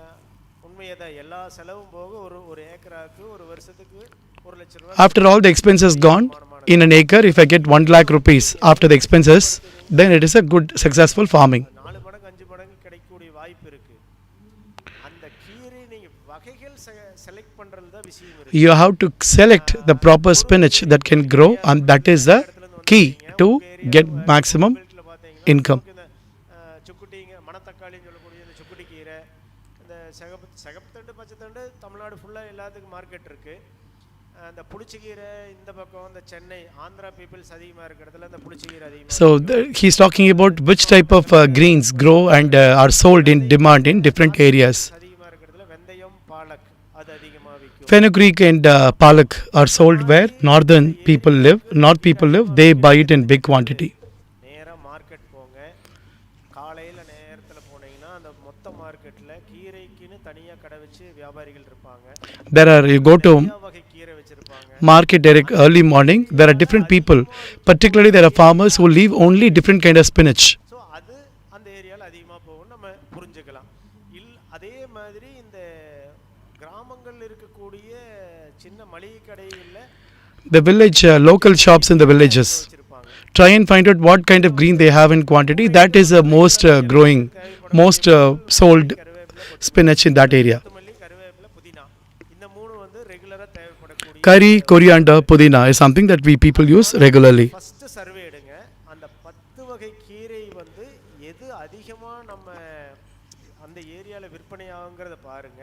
உண்மையதான், எல்லா செலவும் போக ஒரு ஏக்கராக்கு ஒரு வருஷத்துக்கு 1 லட்சம் ரூபாய். After all the expenses gone, in an acre if I get 1 lakh rupees after the expenses, then it is a good successful farming. 4 மடங்கு 5 மடங்கு கிடைக்கக்கூடிய வாய்ப்பு இருக்கு. அந்த கீரை நீங்க வகைகள் செலக்ட் பண்றது தான் விஷயம் இருக்கு. You have to select the proper spinach that can grow, and that is the key to get maximum income. சுக்குட்டிங்க, மணத்தக்காளின்னு சொல்லக்கூடிய இந்த சுக்குட்டி கீரை, இந்த சிகப்பு பச்சை தண்டு தமிழ்நாடு ஃபுல்லாக எல்லாத்துக்கும் மார்க்கெட் இருக்குது. அந்த புளிச்சக்கீரை இந்த பக்கம் இந்த சென்னை ஆந்திரா பீப்புள்ஸ் அதிகமாக இருக்கிற இடத்துல இந்த புளிச்சக்கீரை அதிகமாக. So he's talking about which type of greens grow and are sold in demand in different areas. அதிகமாக இருக்கிறதுல வெந்தயம், பாலக் அது அதிகமாக விற்கும். Fenugreek and palak are sold where north people live. They buy it in big quantity. நேராக market போங்க, காலையில் நேரத்தில் போனீங்கன்னா அந்த மொத்த மார்க்கெட்டில் கீரைக்குன்னு தனியாக கடை வச்சு வியாபாரிகள் இருப்பாங்க. You go to market early morning, there are different people. Particularly there are farmers who leave only different kind of spinach. So அது அந்த ஏரியாவில் அதிகமாக போகும் நம்ம புரிஞ்சுக்கலாம். அதே மாதிரி இந்த கிராமங்களில் இருக்கக்கூடிய சின்ன மளிகை கடைகளில் The village local shops in the villages, try and find out what kind of green they have in quantity. That is the most growing, most sold spinach in that area. Curry, coriander, pudina is something that we people use regularly. First survey எடுங்க. அந்த 10 வகை கீரை வந்து எது அதிகமாக நம்ம அந்த ஏரியாவில் விற்பனை ஆகுங்கிறத பாருங்க.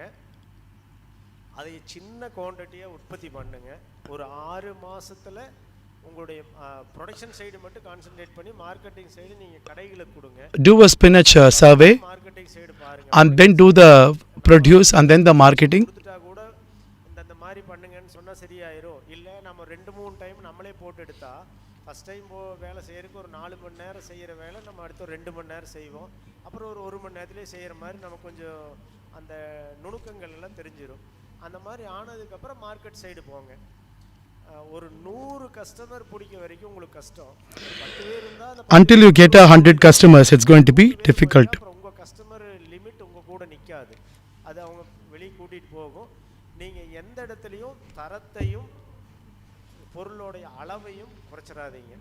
அதை சின்ன குவான்டிட்டியாக உற்பத்தி பண்ணுங்க. ஒரு 6 மாசத்துல உங்களுடைய ப்ரொடக்ஷன் சைடு மட்டும் கான்சென்ட்ரேட் பண்ணி மார்க்கெட்டிங் சைடு நீங்கள் கடைகளுக்கு கொடுங்க. Do a spinach survey and then do the produce and then the marketing. கூட இந்த மாதிரி பண்ணுங்கன்னு சொன்னால் சரியாயிரும். இல்லை நம்ம 2-3 டைம் நம்மளே போட்டு எடுத்தா ஃபஸ்ட் டைம் வேலை செய்யறதுக்கு ஒரு 4 மணி நேரம் செய்கிற வேலை நம்ம அடுத்து 2 மணி நேரம் செய்வோம். அப்புறம் ஒரு 1 மணி நேரத்துலேயே செய்கிற மாதிரி நமக்கு கொஞ்சம் அந்த நுணுக்கங்கள் எல்லாம் தெரிஞ்சிடும். அந்த மாதிரி ஆனதுக்கப்புறம் மார்க்கெட் சைடு போங்க. ஒரு 100 கஸ்டமர் பிடிக்க வரைக்கும் உங்களுக்கு கஷ்டம். 10 பேர் இருந்தால் until you get 100 customers, it's going to be difficult. உங்கள் கஸ்டமர் நிற்காது, அது அவங்க வெளியே கூட்டிகிட்டு போகும். நீங்கள் எந்த இடத்துலையும் தரத்தையும் பொருளோடைய அளவையும் குறைச்சிடாதீங்க,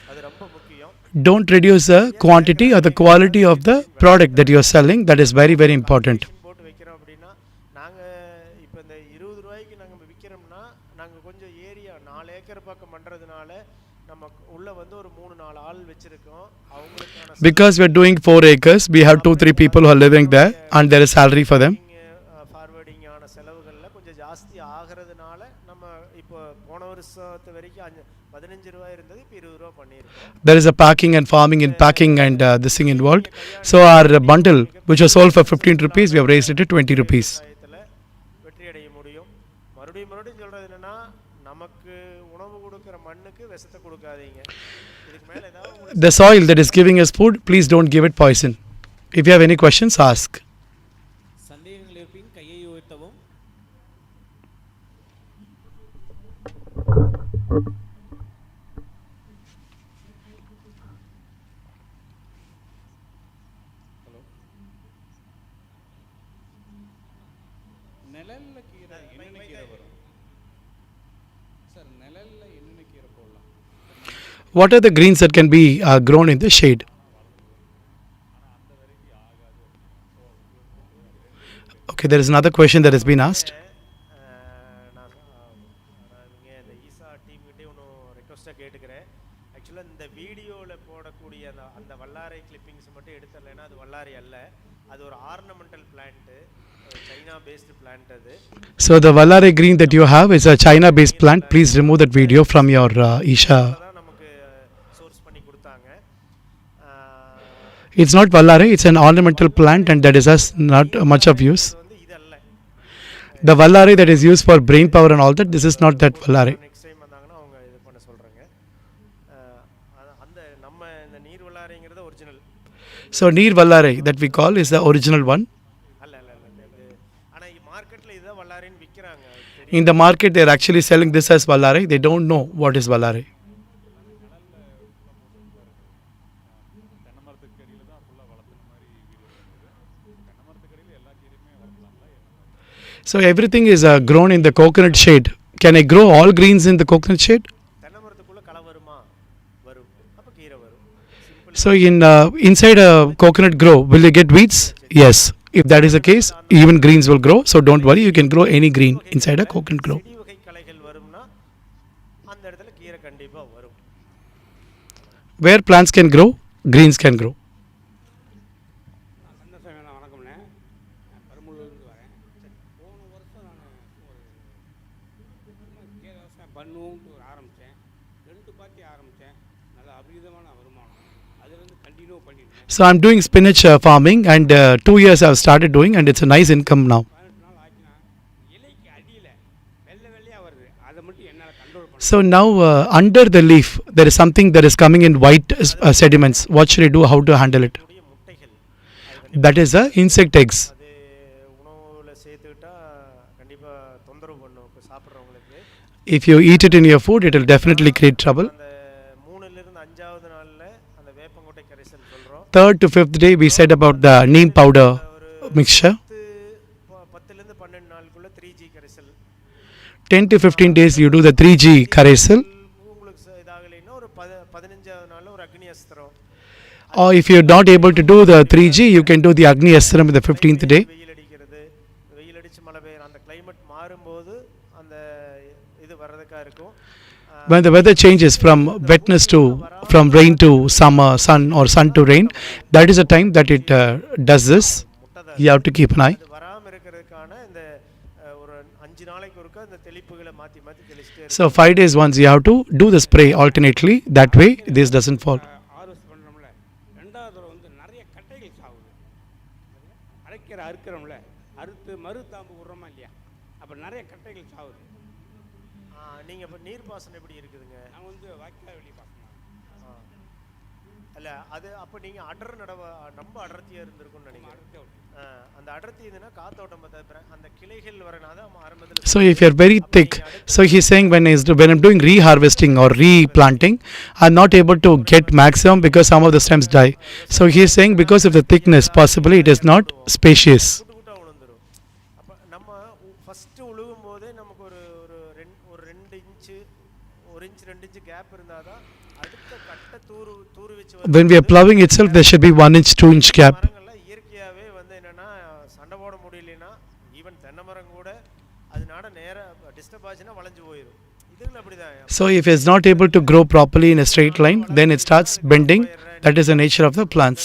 அது ரொம்ப முக்கியம். Don't reduce the quantity or the quality of the product that you are selling. That is very, very important. போட்டு வைக்கிறோம் அப்படின்னா நாங்கள் இப்போ இந்த 20 ரூபாய்க்கு நாங்கள் விற்கிறோம்னா நாங்கள் கொஞ்சம் ஏரியா 4 ஏக்கர் பக்கம் பண்ணுறதுனால நம்ம உள்ள வந்து ஒரு 3-4 ஆள் வச்சுருக்கோம். அவங்களுக்கான Because we are doing 4 acres, we have 2-3 people who are living there and there is salary for them. Forwarding ஆன செலவுகளில் கொஞ்சம் ஜாஸ்தி ஆகிறதுனால நம்ம இப்போ போன வருஷத்து வரைக்கும் 15 ரூபாய் இருந்தது, இப்போ 20 ரூபா பண்ணியிருக்கோம். There is a packing and farming and packing and this thing involved. So our bundle, which was sold for 15 rupees, we have raised it to 20 rupees. வெற்றி அடைய முடியும். மறுபடியும் சொல்கிறது என்னென்னா, நமக்கு உணவு கொடுக்குற மண்ணுக்கு விஷத்தை கொடுக்காதீங்க. இதுக்கு மேலே ஏதாவது The soil that is giving us food, please don't give it poison. If you have any questions, ask. சந்தேகங்கள் இருப்பின் கையை உயர்த்தவும். நிழல்ல கீரை என்னென்ன கீரை வரும் சார்? நிழல்ல என்னென்ன கீரை போடலாம்? What are the greens that can be grown in the shade? Okay, there is another question that has been asked. நான் இந்த ஈசா டீம்கிட்டே ஒன்று ரெக்வஸ்ட்டாக கேட்டுக்கிறேன். ஆக்சுவலாக இந்த வீடியோவில் போடக்கூடிய அந்த வல்லாரை கிளிப்பிங்ஸ் மட்டும் எடுத்துடலைன்னா அது வல்லாரை அல்ல, அது ஒரு ornamental plant, China based plant அது. So the Vallare green that you have is a China based plant. Please remove that video from your Isha. நமக்கு சோர்ஸ் பண்ணி கொடுத்தாங்க. It's not Vallare, it's an ornamental plant and that is not much of use. The Vallare that is used for brain power and all that, this is not that Vallare. Next time வந்தாங்கன்னா அவங்க இது பண்ண சொல்கிறாங்க. அந்த நம்ம இந்த நீர் வல்லாரைங்கிறது original. So Neer Vallare that we call is the original one. ஆனால் மார்க்கெட்டில் இதுதான் வல்லாரைன்னு விற்கிறாங்க. In the market they are actually selling this as Vallare. They don't know what is Vallare. So everything is grown in the coconut shade. Can I grow all greens in the coconut shade? So in inside a coconut grow, will you get weeds? Yes. If that is the case, even greens will grow. So don't worry, you can grow any green inside a coconut grow. Where plants can grow, greens can grow. வணக்கம்ண்ணே, பெரம்பலூர்லேருந்து வரேன். போன வருஷம் நான் கீரை விவசாயம் பண்ணுவோம்னு ஆரம்பித்தேன். 2 பாத்தி ஆரம்பித்தேன். நல்ல அபரிதமான வருமானம். அதுலேருந்து கண்டினியூ பண்ணியிருக்கேன். So I'm doing spinach farming and 2 years I've started doing and it's a nice income now. So now under the leaf there is something that is coming in white sediments. What should I do? How to handle it? That is the insect eggs. If you eat it in your food, it will definitely create trouble. 3rd to 5th day we said about the neem powder mixture. 10 to 15 days you do the 3G Karesal. Or if you're not able to do the 3G, you can do the Agni Astram in the 15th day. When the weather changes from wetness to, from rain to summer, sun or sun to rain, that is the time that it does this. You have to keep an eye. So 5 days once you have to do the spray alternately. That way this doesn't fall. அறுக்கிறோம்ல, அறுத்து மறுதாம்பு விடுறோமா இல்லையா, அப்போ நிறைய கட்டைகள் சாகுது. நீங்கள் இப்போ நீர்ப்பாசனம் எப்படி இருக்குதுங்க? நாங்கள் வந்து வாய்க்கால் வெளி பாசனம் இல்லை, அது அப்போ நீங்கள் ரொம்ப அடர்த்தியாக இருந்திருக்கும்னு நினைக்கிறேன். அந்த அடர்த்தி இதுன்னா காத்தோட்டம் அந்த கிளைகள் வரனால ஆரம்பத்தில். So if you are very thick, so he is saying when I'm doing reharvesting or replanting, I'm not able to get maximum because some of the stems die. So he is saying because of the thickness, possibly it is not spacious. Inch 1 inch 2 inch gap இருந்தால் தான் அடுத்த கட்ட தூரு வச்சு When we are plowing itself, there should be 1 inch, 2 inch gap. மரங்கள்லாம் இயற்கையாகவே வந்து என்னென்னா சண்டை போட முடியலன்னா ஈவன் தென்னை மரம் கூட அதனால நேராக டிஸ்டர்ப் ஆச்சுன்னா வளைஞ்சு போயிடும். இதுகள் அப்படி தான். So if it is not able to grow properly in a straight line, then it starts bending. That is the nature of the plants.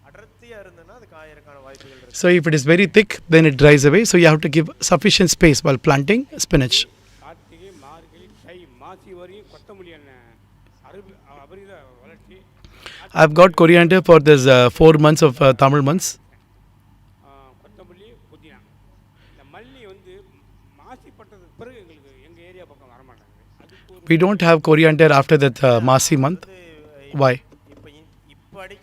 அடர்த்தியாக இருந்ததுன்னா அது காயறதுக்கான வாய்ப்புகள் இருக்குது. So if it is very thick, then it dries away. So you have to give sufficient space while planting spinach. Karthigai Margazhi தை மாசி வரையும் கொத்தமல்லி அபரித வளர்ச்சி. I've got coriander for this 4 months of Tamil months. கொத்தமல்லி புதினா இந்த மல்லி வந்து மாசி பட்டதுக்கு பிறகு எங்களுக்கு எங்கள் ஏரியா பக்கம் வரமாட்டாங்க. We don't have coriander after that Masi month. Why?